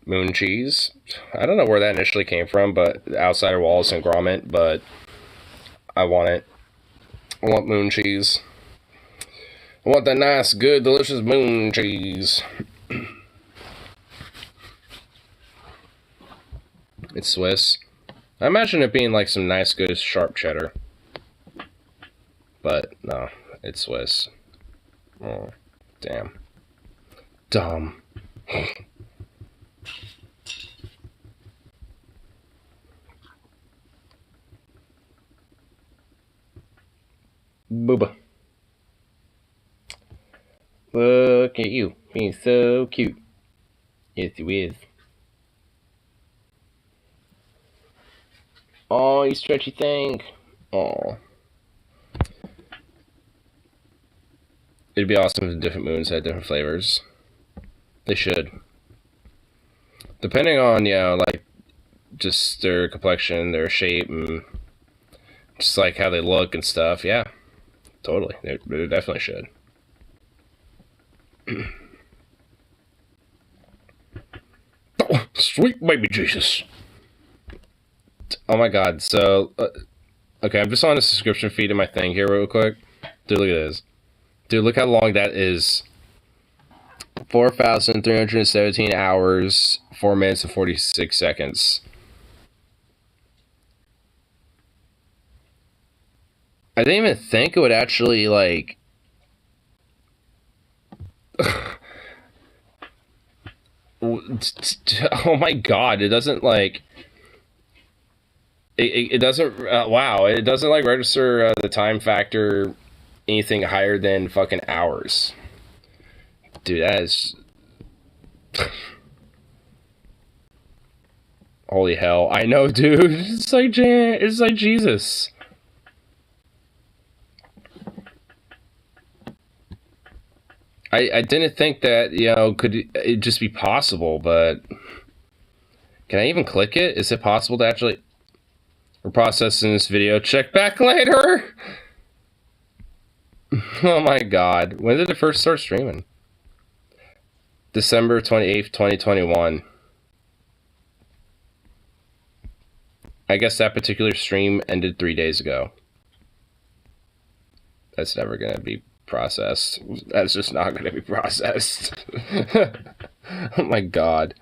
Moon cheese? I don't know where that initially came from, but outside of Wallace and Gromit, but I want it. I want moon cheese. I want that nice, good, delicious moon cheese. It's Swiss. I imagine it being like some nice, good, sharp cheddar. But, no, it's Swiss. Oh, damn. Dumb. Booba. Look at you, being so cute. Yes, you is. Oh, you stretchy thing. Oh. It'd be awesome if different moons had different flavors. They should. Depending on, you know, like, just their complexion, their shape, and just like how they look and stuff, yeah. Totally. They definitely should. Oh, sweet baby Jesus. Oh my god, so... okay, I'm just on the subscription feed in my thing here real quick. Dude, look at this. Dude, look how long that is. 4,317 hours, 4 minutes and 46 seconds. I didn't even think it would actually, like... oh my god, it doesn't, like... It doesn't... wow, it doesn't, like, register the time factor anything higher than fucking hours. Dude, that is... holy hell. I know, dude. It's like Jesus. I didn't think that, you know, could it just be possible, but can I even click it? Is it possible to actually... We're processing this video. Check back later! Oh my god. When did it first start streaming? December 28th, 2021. I guess that particular stream ended 3 days ago. That's never gonna be processed. That's just not gonna be processed. Oh my god.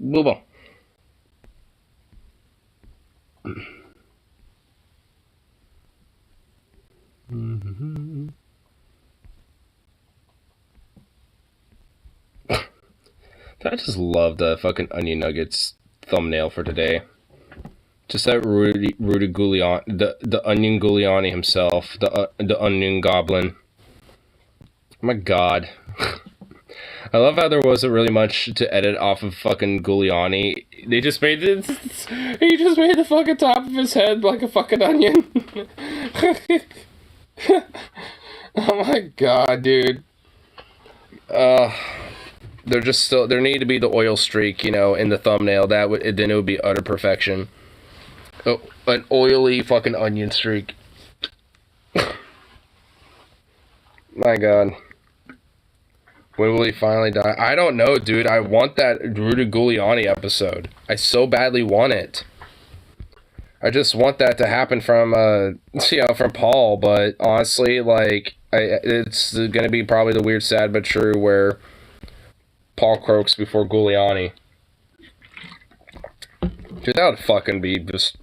Booba. I just love the fucking Onion Nuggets thumbnail for today. Just that Rudy Giuliani, the Onion Giuliani himself, the Onion Goblin. Oh my god. I love how there wasn't really much to edit off of fucking Giuliani. They just made it. He just made the fucking top of his head like a fucking onion. Oh my god, dude. There just still there need to be the oil streak, you know, in the thumbnail. That would then it would be utter perfection. Oh, an oily fucking onion streak. My god. When will he finally die? I don't know, dude. I want that Rudy Giuliani episode. I so badly want it. I just want that to happen from, from Paul. But honestly, like, it's gonna be probably the weird, sad but true where Paul croaks before Giuliani. Dude, that would fucking be just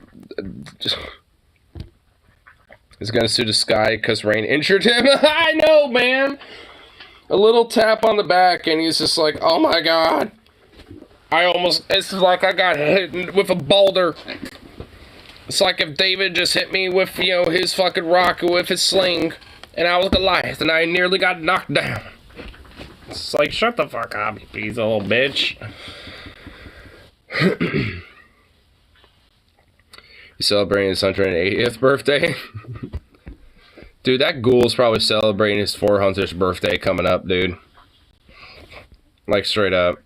he's gonna sue the sky because rain injured him. I know, man. A little tap on the back, and he's just like, "Oh my god!" It's like I got hit with a boulder. It's like if David just hit me with, his fucking rock with his sling, and I was Goliath, and I nearly got knocked down. It's like, shut the fuck up, you piece of little bitch. You celebrating his 180th birthday? Dude, that ghoul's probably celebrating his 400th birthday coming up, dude. Like, straight up.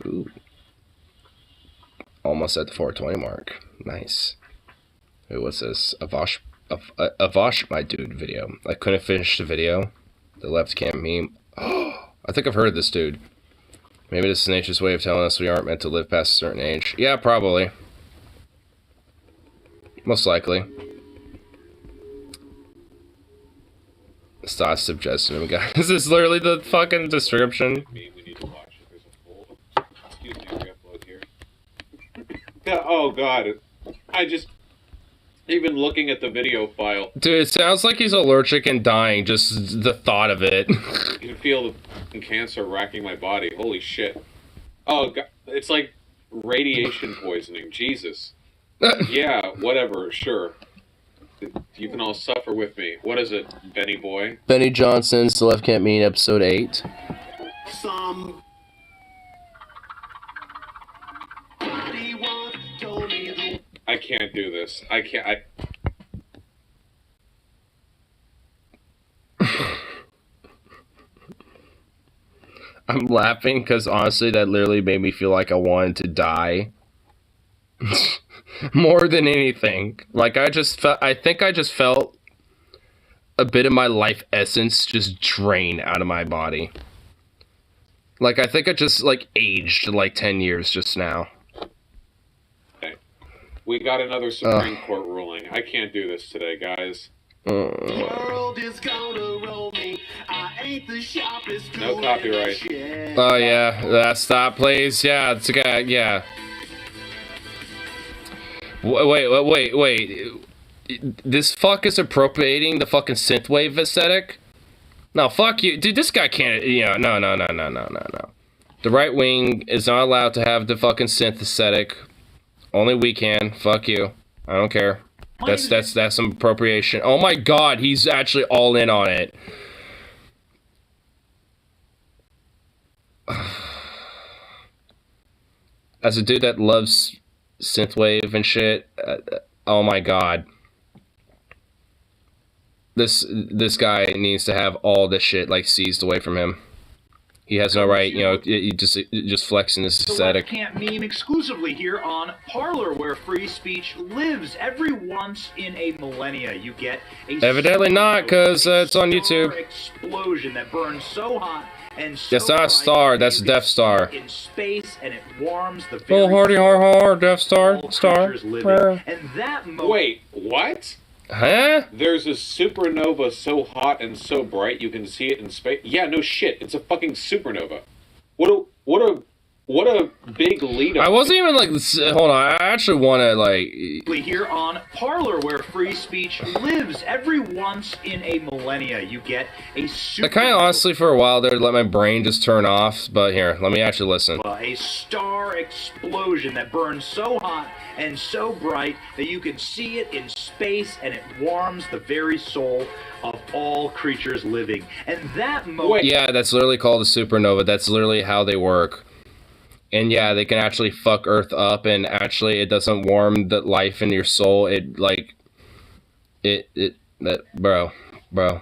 Ooh. Almost at the 420 mark. Nice. Ooh, what's this? Avash, my dude video. I couldn't finish the video. The left cam meme. Oh, I think I've heard of this dude. Maybe this is nature's way of telling us we aren't meant to live past a certain age. Yeah, probably. Most likely. Stop suggesting him, guys. This is literally the fucking description. Oh god. I just... Even looking at the video file. Dude, it sounds like he's allergic and dying, just the thought of it. You can feel the cancer racking my body. Holy shit. Oh god, it's like radiation poisoning. Jesus. Yeah, whatever, sure. You can all suffer with me. What is it, Benny boy? Benny Johnson's The Left Can't Mean, episode 8. I can't do this. I can't. I'm laughing because honestly, that literally made me feel like I wanted to die. More than anything. Like, I think I just felt a bit of my life essence just drain out of my body. Like, I think I just, like, aged, like, 10 years just now. We got another Supreme Court ruling. I can't do this today, guys. World is gonna roll me. I ain't the sharpest. No copyright. Oh, yeah. Stop, please. Yeah, it's okay. Yeah. Wait. This fuck is appropriating the fucking synthwave aesthetic? No, fuck you. Dude, this guy can't... No. The right wing is not allowed to have the fucking synth aesthetic. Only we can. Fuck you. I don't care. That's some appropriation. Oh my god, he's actually all in on it. As a dude that loves synthwave and shit, oh my god. This guy needs to have all this shit like seized away from him. He has no right, just flexing this aesthetic. Can't meme exclusively here on Parler, where free speech lives. Every once in a millennia, you get a evidently not, because it's on YouTube. Explosion that burns so hot and so that's not a star. That's Death Star. In space, and it warms the oh, hardy har, Death Star, star. And that wait, what? Huh? There's a supernova so hot and so bright you can see it in space. Yeah, no shit. It's a fucking supernova. What a What a big lead up. I wasn't even like, hold on, I actually want to like... Here on Parler, where free speech lives. Every once in a millennia, you get a I kind of honestly, for a while there, let my brain just turn off, but here, let me actually listen. A star explosion that burns so hot and so bright that you can see it in space, and it warms the very soul of all creatures living. And that moment... Yeah, that's literally called a supernova. That's literally how they work. And yeah, they can actually fuck Earth up, and actually it doesn't warm the life in your soul. It, like... Bro. The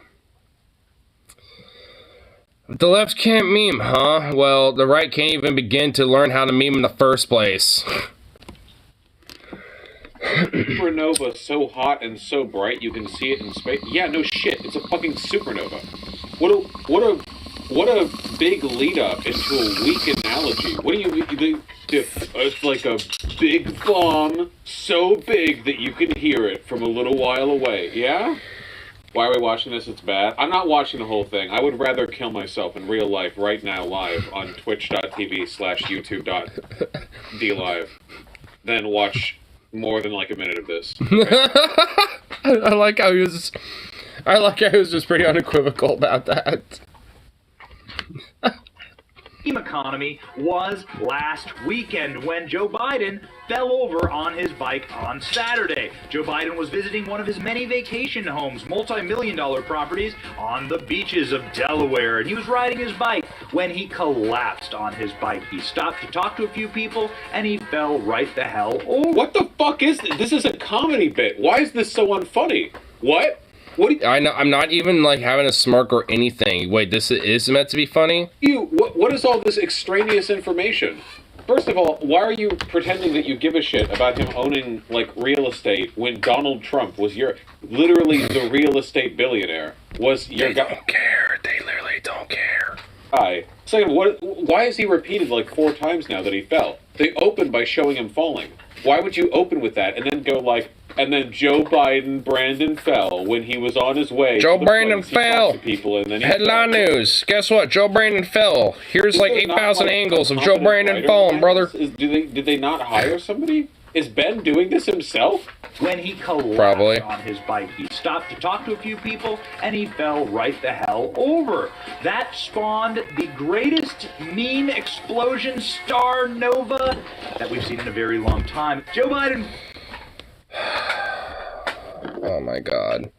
left can't meme, huh? Well, the right can't even begin to learn how to meme in the first place. Supernova so hot and so bright you can see it in space. Yeah, no shit. It's a fucking supernova. What a big lead up into a weak analogy. What do you mean? It's like a big bomb, so big that you can hear it from a little while away. Yeah? Why are we watching this? It's bad. I'm not watching the whole thing. I would rather kill myself in real life right now live on twitch.tv/youtube.dlive than watch more than like a minute of this. Okay? I like how he was just pretty unequivocal about that. economy was last weekend when Joe Biden fell over on his bike on Saturday. Joe Biden was visiting one of his many vacation homes, multi-million-dollar properties on the beaches of Delaware, and he was riding his bike when he collapsed on his bike. He stopped to talk to a few people, and he fell right the hell over. What the fuck is this? This is a comedy bit. Why is this so unfunny? What? I know. I'm not even like having a smirk or anything. Wait, this is meant to be funny? What is all this extraneous information? First of all, why are you pretending that you give a shit about him owning like real estate when Donald Trump was literally the real estate billionaire? They don't care. They literally don't care. Second, why is he repeated like 4 times now that he fell? They opened by showing him falling. Why would you open with that and then go like, and then Joe Brandon fell when he was on his way. Joe Brandon fell. People and then Headline news. Guess what? Joe Brandon fell. Here's like 8,000 angles of Joe Brandon falling, brother. Did they not hire somebody? Is Ben doing this himself? When he collapsed on his bike, he stopped to talk to a few people, and he fell right the hell over. That spawned the greatest meme explosion star nova that we've seen in a very long time. Joe Biden. Oh my God.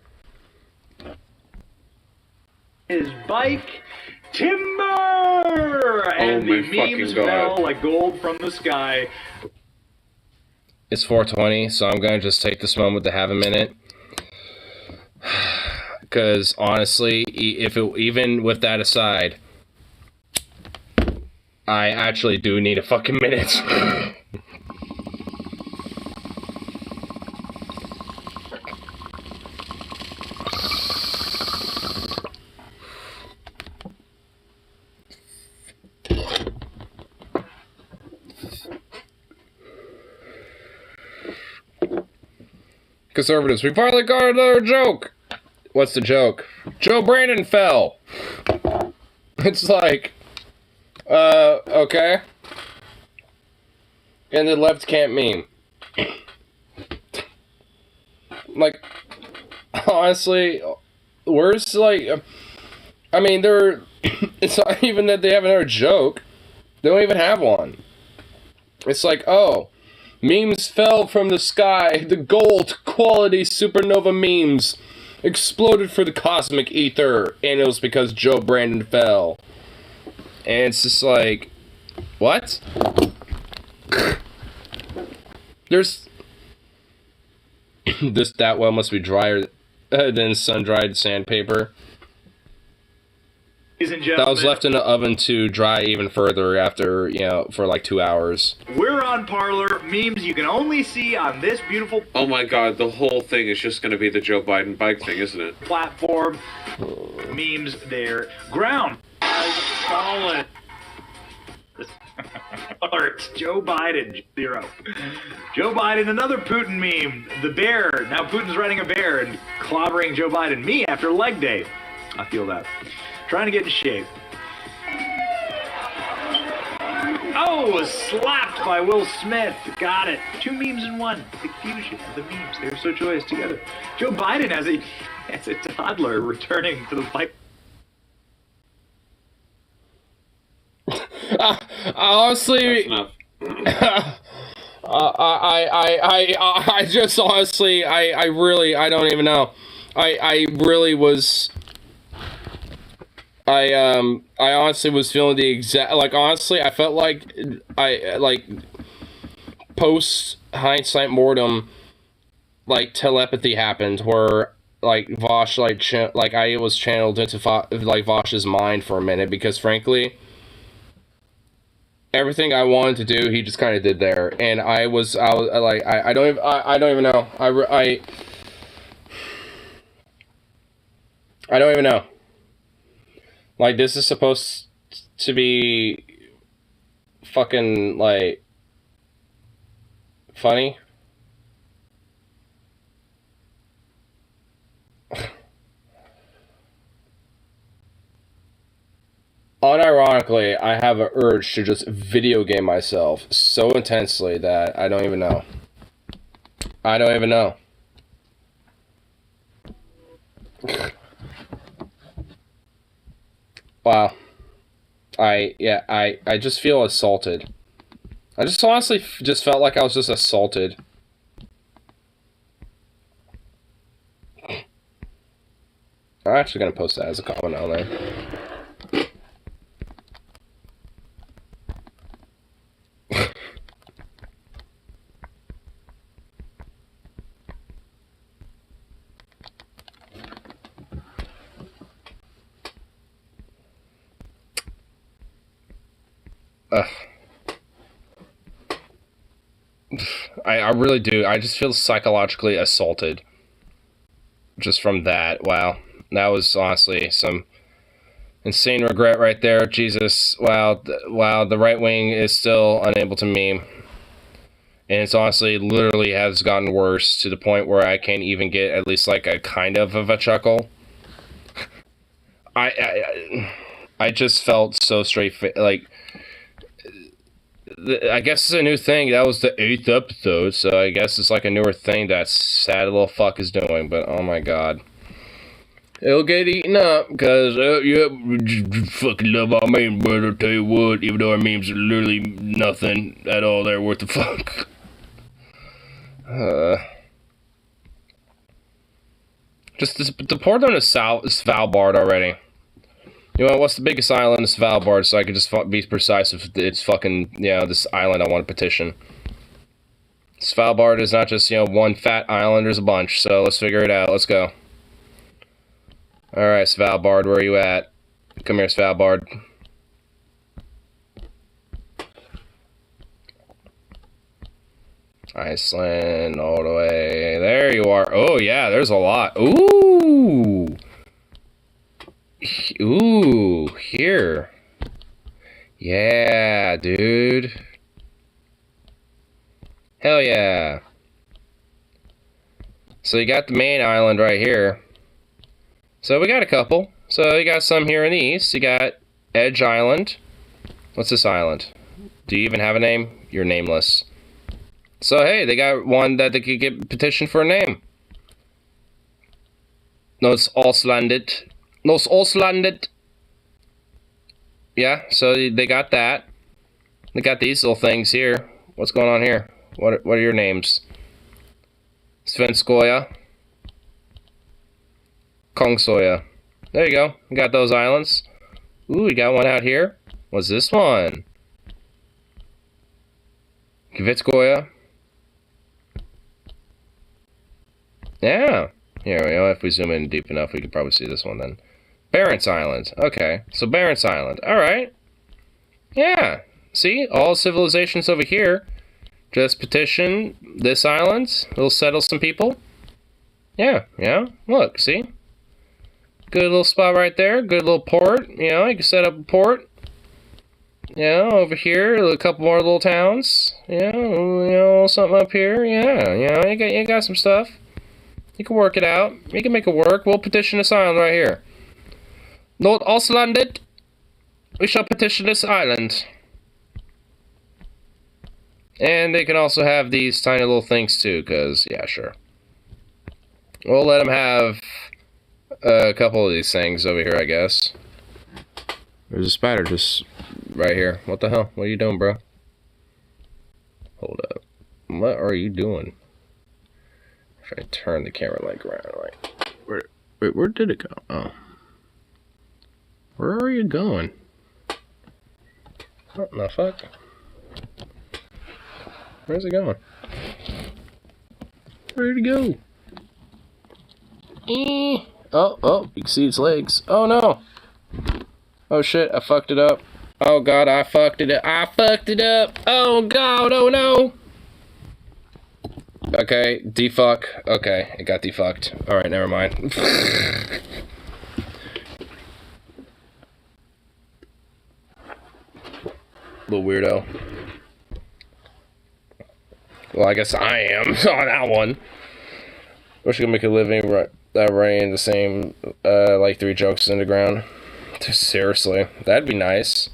His bike, timber! And the memes fell like gold from the sky. It's 4:20, so I'm gonna just take this moment to have a minute. Because honestly, even with that aside, I actually do need a fucking minute. Conservatives, we finally got another joke. What's the joke? Joe Brandon fell. It's like, okay. And the left can't meme. Like, honestly, where's like, I mean, it's not even that they have another joke. They don't even have one. It's like, oh, memes fell from the sky. The gold quality supernova memes exploded for the cosmic ether, and it was because Joe Brandon fell. And it's just like, what? There's that well must be drier than sun-dried sandpaper. That was left in the oven to dry even further after, for like 2 hours. We're on Parler, memes you can only see on this beautiful... Oh my God, the whole thing is just going to be the Joe Biden bike thing, isn't it? Platform, memes there. Ground. Solid. It's Joe Biden, 0. Joe Biden, another Putin meme. The bear. Now Putin's riding a bear and clobbering Joe Biden. Me after leg day. I feel that. Trying to get in shape. Oh, was slapped by Will Smith. Got it. 2 memes in one. The fusion of the memes. They were so joyous together. Joe Biden as a toddler returning to the fight. Honestly, I just honestly, I really, I don't even know. I really was. I honestly was feeling the exact, like, honestly, I felt like post hindsight mortem, like, telepathy happened, where, like, Vosh, like, I was channeled into, like, Vosh's mind for a minute, because, frankly, everything I wanted to do, he just kind of did there, and I don't even know, I don't even know. Like, this is supposed to be fucking, like, funny. Unironically, I have an urge to just video game myself so intensely that I don't even know. I don't even know. Wow. I just feel assaulted. I just honestly just felt like I was just assaulted. I'm actually gonna post that as a comment on there. I really do. I just feel psychologically assaulted. Just from that. Wow. That was honestly some insane regret right there. Jesus. Wow. Wow. The right wing is still unable to meme. And it's honestly literally has gotten worse to the point where I can't even get at least like a kind of a chuckle. I just felt so like, I guess it's a new thing. That was the 8th episode, so I guess it's like a newer thing that sad little fuck is doing, but oh my god. It'll get eaten up, because, yeah, fucking love our memes, but I'll tell you what, even though our memes are literally nothing at all, they're worth the fuck. Just deport them to Svalbard already. You know, what's the biggest island is Svalbard, so I can just be precise if it's fucking, you know, this island I want to petition. Svalbard is not just, you know, one fat island, there's a bunch, so let's figure it out. Let's go. Alright, Svalbard, where are you at? Come here, Svalbard. Iceland, all the way. There you are. Oh, yeah, there's a lot. Ooh! Ooh, here. Yeah, dude. Hell yeah. So you got the main island right here. So we got a couple. So you got some here in the east. You got Edge Island. What's this island? Do you even have a name? You're nameless. So hey, they got one that they could get petitioned for a name. Nos Auslandet. Nos Auslandet. Yeah, so they got that. They got these little things here. What's going on here? What are your names? Svenskoya. Kongsoya. There you go. We got those islands. Ooh, we got one out here. What's this one? Kvitskoya. Yeah. Here we go. If we zoom in deep enough, we can probably see this one then. Barents Island. Okay. So Barents Island. Alright. Yeah. See? All civilizations over here. Just petition this island. It'll settle some people. Yeah. Yeah. Look. See? Good little spot right there. Good little port. You know, you can set up a port. You know, over here, a couple more little towns. You know, something up here. Yeah, you know, you got some stuff. You can work it out. You can make it work. We'll petition this island right here. Lord Auslandet, we shall petition this island. And they can also have these tiny little things too, because, yeah, sure. We'll let them have a couple of these things over here, I guess. There's a spider just right here. What the hell? What are you doing, bro? Hold up. What are you doing? If I turn the camera like around, like, where did it go? Oh. Where are you going? What the fuck? Where's it going? Where'd it go? Oh, you can see its legs. Oh no! Oh shit, I fucked it up. Oh god, I fucked it up. I fucked it up! Oh god, oh no! Okay, defuck. Okay, it got defucked. Alright, never mind. Little weirdo. Well, I guess I am on that one. Wish I could make a living writing the same, like 3 jokes in the ground. Seriously, that'd be nice.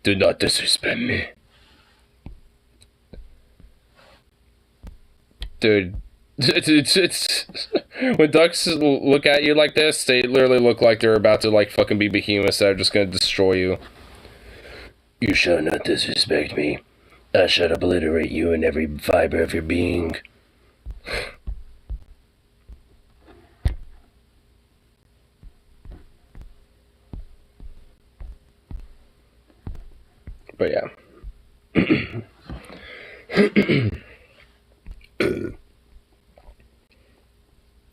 Do not disrespect me. Dude, it's when ducks look at you like this, they literally look like they're about to, like, fucking be behemoths that are just gonna destroy you. You shall not disrespect me. I shall obliterate you in every fiber of your being. But yeah.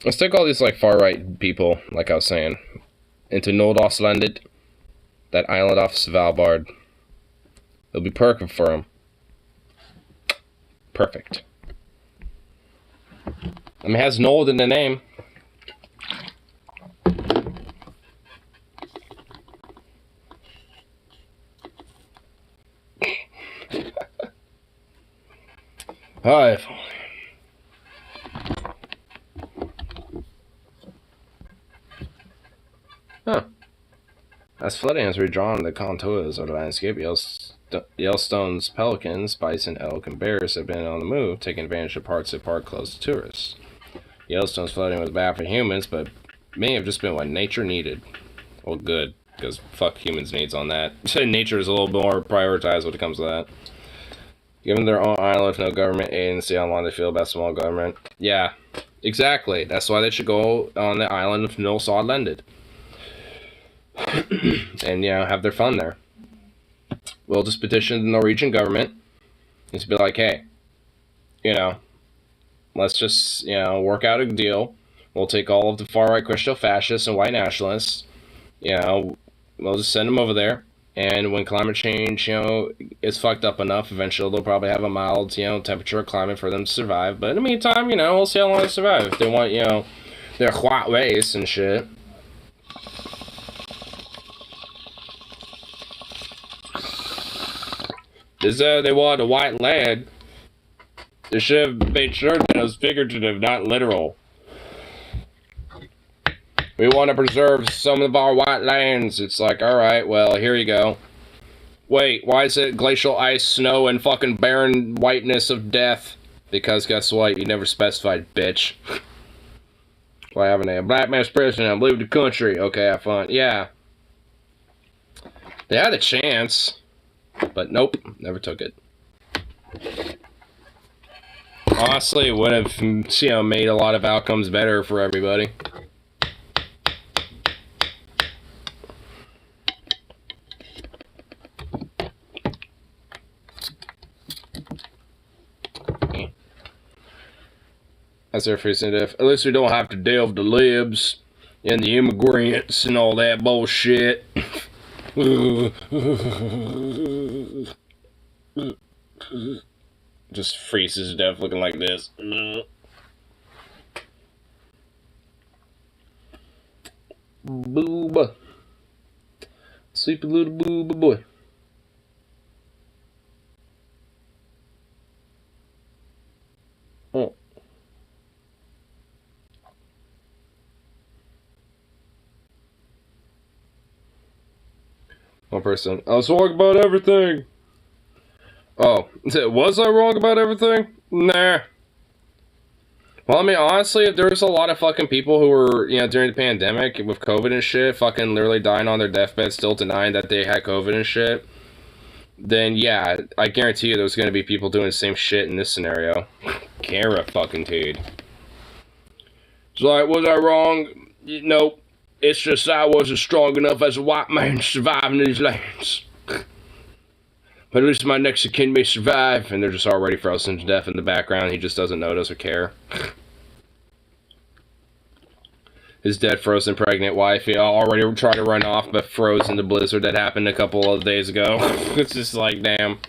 Let's take all these, like, far-right people, like I was saying, into Nordostlandet, that island off Svalbard. It'll be perfect for them. Perfect. I mean, it has Nold in the name. Hi. Huh. As flooding has redrawn the contours of the landscape, Yellowstone's pelicans, bison, elk, and bears have been on the move, taking advantage of parts of the park closed to tourists. Yellowstone's flooding was bad for humans, but many have just been what nature needed. Well, good, because fuck humans' needs on that. Nature is a little bit more prioritized when it comes to that. Given their own island with no government aid and see how long they feel about small government. Yeah, exactly. That's why they should go on the island of Nordostlandet. And, you know, have their fun there. We'll just petition the Norwegian government and just be like, hey, you know, let's just, you know, work out a deal. We'll take all of the far-right Christian fascists and white nationalists, you know, we'll just send them over there. And when climate change, you know, is fucked up enough, eventually they'll probably have a mild, you know, temperature climate for them to survive. But in the meantime, you know, we'll see how long they survive. If they want, you know, their white race and shit. They want a white land. They should have made sure that it was figurative, not literal. We want to preserve some of our white lands. It's like, alright, well, here you go. Wait, why is it glacial ice, snow, and fucking barren whiteness of death? Because guess what? You never specified, bitch. Why haven't they? A black man's president, leave the country. Okay, have fun. Yeah. They had a chance. But nope, never took it. Honestly, it would have, you know, made a lot of outcomes better for everybody. That's their reason to. At least we don't have to deal with the libs and the immigrants and all that bullshit. Just freezes to death looking like this. Booba. Sleepy little booba boy. Oh. One person. I was talking about everything. Oh, was I wrong about everything? Nah. Well, I mean, honestly, if there's a lot of fucking people who were, you know, during the pandemic with COVID and shit, fucking literally dying on their deathbed, still denying that they had COVID and shit, then yeah, I guarantee you there's gonna be people doing the same shit in this scenario. Camera fucking dude. It's like, was I wrong? Nope. It's just I wasn't strong enough as a white man to survive in these lands. But at least my next of kin may survive, and they're just already frozen to death in the background. He just doesn't notice or care. His dead, frozen, pregnant wife, he already tried to run off, but froze in the blizzard that happened a couple of days ago. It's just like, damn.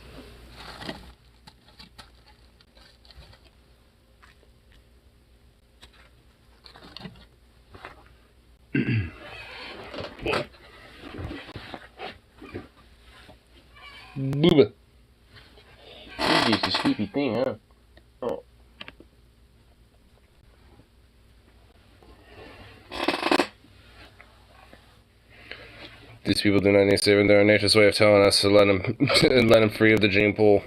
Booba. This is a sleepy thing, huh? Oh. These people do not need saving. They're nature's way of telling us to let them free of the gene pool.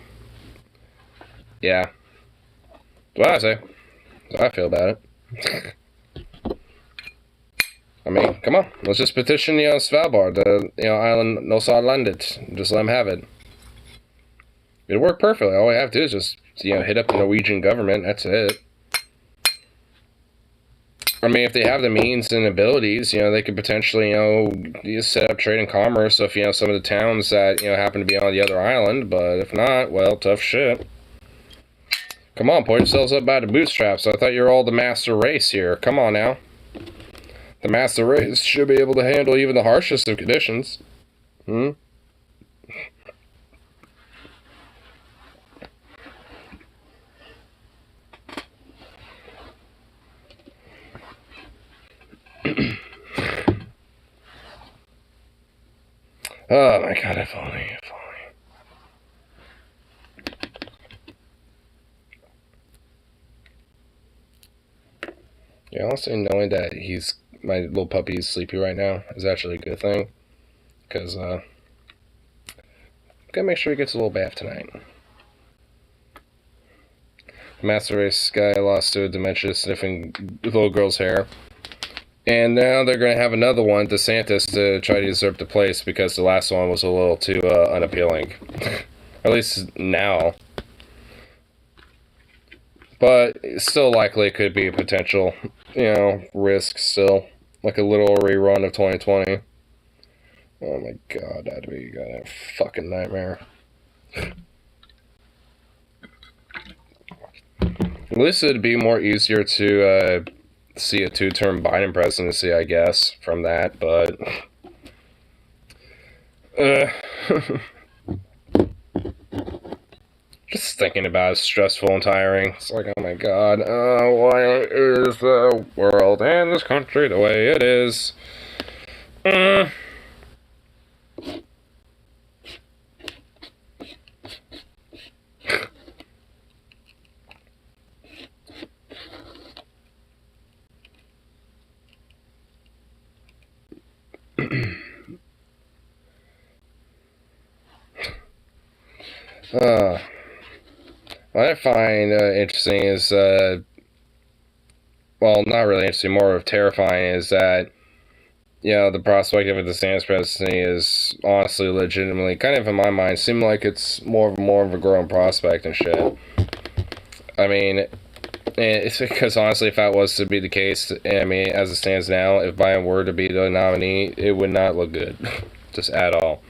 Yeah. That's what I say. That's how I feel about it. I mean, come on. Let's just petition, you know, Svalbard, the, island no side landed. Just let them have it. It'll work perfectly. All we have to do is just, hit up the Norwegian government. That's it. I mean, if they have the means and abilities, they could potentially, just set up trade and commerce with, some of the towns that, happen to be on the other island. But if not, well, tough shit. Come on, pull yourselves up by the bootstraps. I thought you were all the master race here. Come on now. The master race should be able to handle even the harshest of conditions. Oh my god, if only. Yeah, honestly, knowing that my little puppy is sleepy right now is actually a good thing. Because, gotta make sure he gets a little bath tonight. The Master Race guy lost to a dementia sniffing little girl's hair. And now they're going to have another one, DeSantis, to try to usurp the place because the last one was a little too unappealing. At least now. But still likely it could be a potential, risk still. Like a little rerun of 2020. Oh my god, that'd be a fucking nightmare. At least it'd be more easier to see a two-term Biden presidency, I guess, from that, but just thinking about it is stressful and tiring. It's like, oh my god, why is the world and this country the way it is? What I find interesting is, well, not really interesting, more of terrifying, is that, the prospect of a DeSantis presidency is honestly, legitimately, kind of in my mind, seem like it's more of a growing prospect and shit. I mean, it's because honestly, if that was to be the case, I mean, as it stands now, if Biden were to be the nominee, it would not look good, just at all.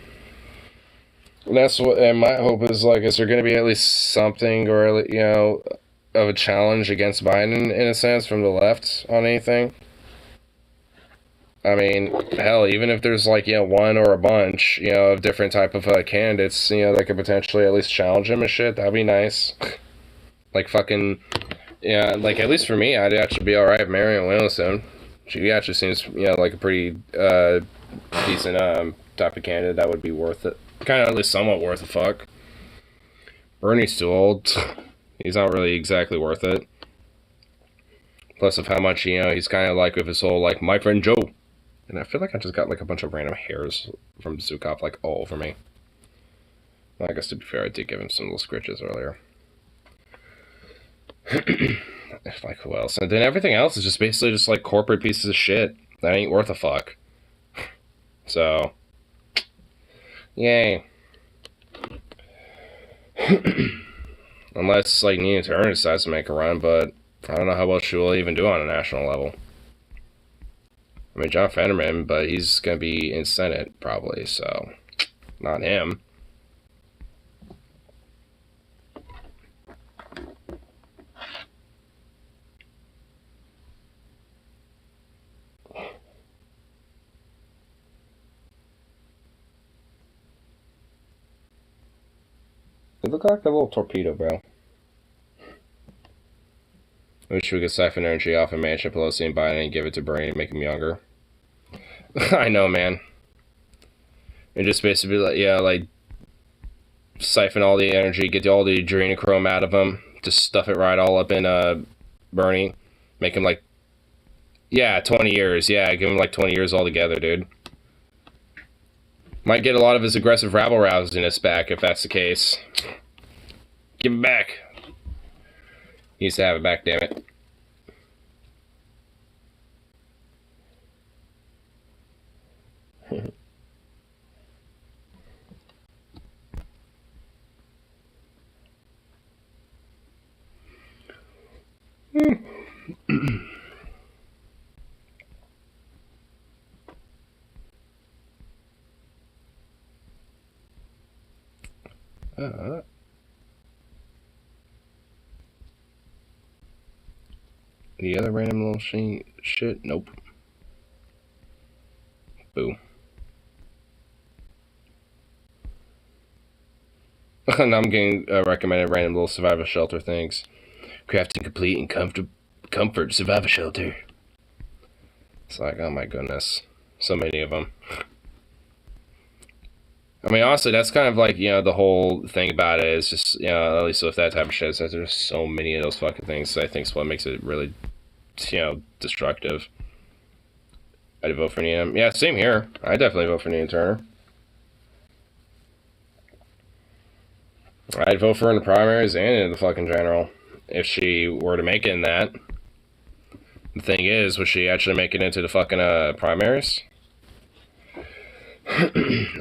And that's what, and my hope is, is there going to be at least something, or, of a challenge against Biden, in a sense, from the left on anything? I mean, hell, even if there's, one or a bunch, of different type of candidates, that could potentially at least challenge him and shit, that'd be nice. At least for me, I'd actually be alright with Marianne Williamson. She actually seems, like a pretty, decent, type of candidate that would be worth it. Kind of at least somewhat worth a fuck. Bernie's too old. He's not really exactly worth it. Plus of how much, he's kind of like with his whole, my friend Joe. And I feel like I just got, a bunch of random hairs from Zukov, all over me. Well, I guess to be fair, I did give him some little scritches earlier. Like, who else? And then everything else is just basically just like corporate pieces of shit that ain't worth a fuck. So, yay. Unless, like, Nina Turner decides to make a run, but I don't know how well she will even do on a national level. I mean, John Fetterman, but he's going to be in Senate, probably, so not him. They look like a little torpedo, bro. I wish we could siphon energy off of Manchin, Pelosi, and Biden and give it to Bernie and make him younger. I know, man. And just basically, like, yeah, like, siphon all the energy, get all the adrenochrome out of him, just stuff it right all up in Bernie. Make him, like, yeah, 20 years. Yeah, give him, like, 20 years altogether, dude. Might get a lot of his aggressive rabble-rousiness back if that's the case. Give it back. He needs to have it back, damn it. The other random little shit? Nope. Boo. Now I'm getting recommended random little survival shelter things. Crafting complete and comfort survival shelter. It's like, oh my goodness. So many of them. I mean, honestly, that's kind of like, you know, the whole thing about it is just, you know, at least with that type of shit, is there's so many of those fucking things that I think is what makes it really, you know, destructive. I'd vote for Nina. Yeah, same here. I definitely vote for Nina Turner. I'd vote for her in the primaries and in the fucking general. If she were to make it in that. The thing is, would she actually make it into the fucking primaries?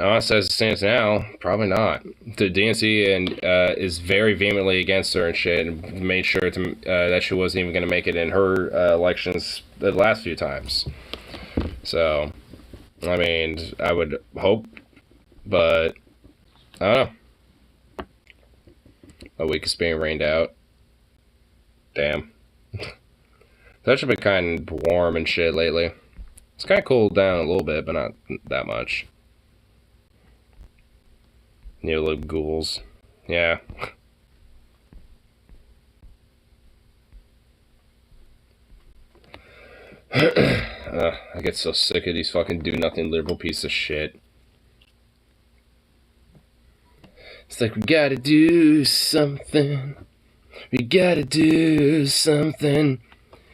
Honestly, as it stands now, probably not. The DNC and is very vehemently against her and shit, and made sure to, that she wasn't even going to make it in her elections the last few times. So, I mean, I would hope, but I don't know. A week is being rained out. Damn. It's actually been kind of warm and shit lately. It's kind of cooled down a little bit, but not that much. New little ghouls. Yeah. I get so sick of these fucking do-nothing liberal piece of shit. It's like, we gotta do something. We gotta do something.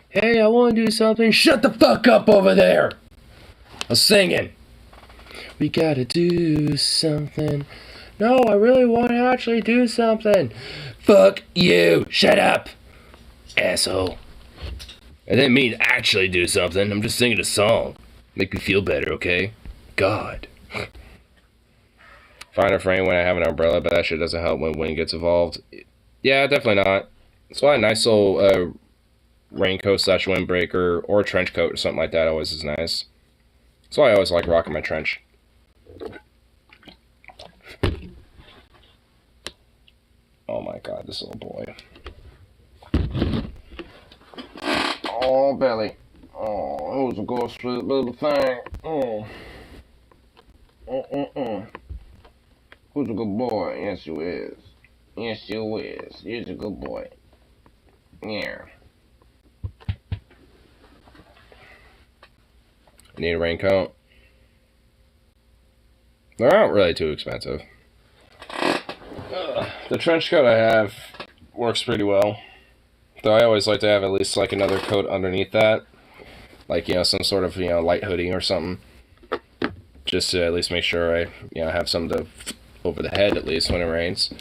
Hey, I wanna do something. Shut the fuck up over there! I was singing. We gotta do something. No, I really want to actually do something. Fuck you. Shut up, asshole. I didn't mean actually do something. I'm just singing a song. Make me feel better, okay? God. Find a frame when I have an umbrella, but that shit doesn't help when wind gets involved. Yeah, definitely not. That's why a nice little raincoat / windbreaker or trench coat or something like that always is nice. That's why I always like rocking my trench. Oh my god, this little boy. Oh, belly. Oh, who's a good sweet little thing? Oh. Who's a good boy? Yes, you is. Yes, you is. He's a good boy. Yeah. Need a raincoat? They're not really too expensive. The trench coat I have works pretty well. Though I always like to have at least like another coat underneath that. Like, you know, some sort of, you know, light hoodie or something. Just to at least make sure I, you know, have something to over the head, at least when it rains.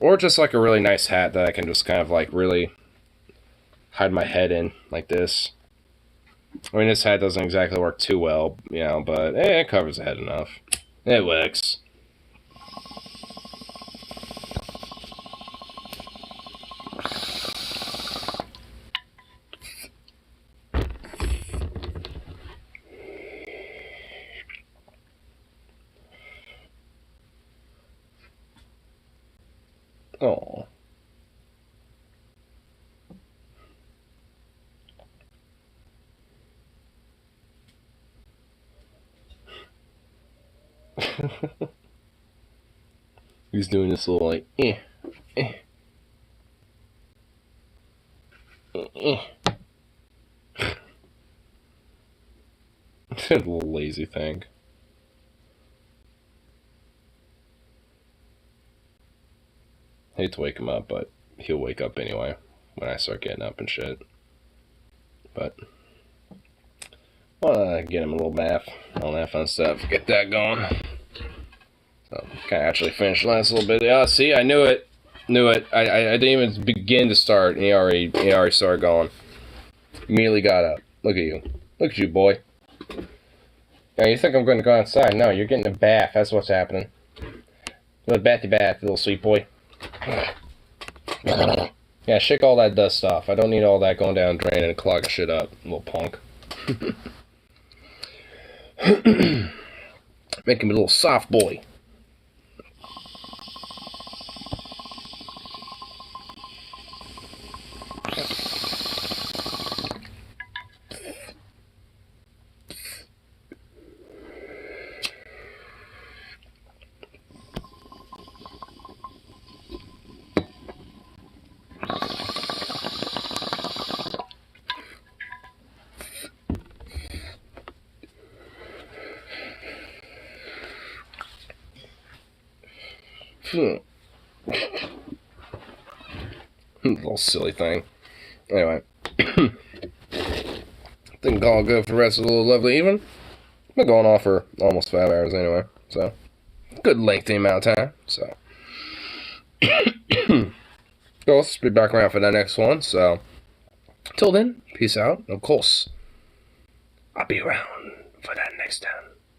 Or just like a really nice hat that I can just kind of like really hide my head in, like this. I mean, this hat doesn't exactly work too well, you know, but it covers the head enough. It works. Oh. He's doing this little like a little lazy thing. Hate to wake him up, but he'll wake up anyway when I start getting up and shit. But get him a little bath, all that fun stuff. Get that going. So can I actually finish the last little bit? Yeah, see, I knew it. I didn't even begin to start, and he already started going. Immediately got up. Look at you. Look at you, boy. Now you think I'm going to go outside? No, you're getting a bath. That's what's happening. Little bathy bath, little sweet boy. Yeah, shake all that dust off. I don't need all that going down drain and clogging shit up, little punk. Make him a little soft boy. Little silly thing. Anyway. Think all good for the rest of the lovely evening. Been going on for almost 5 hours anyway. So, good lengthy amount of time. So, I'll be back around for that next one. So, till then, peace out. Of course, I'll be around for that next time.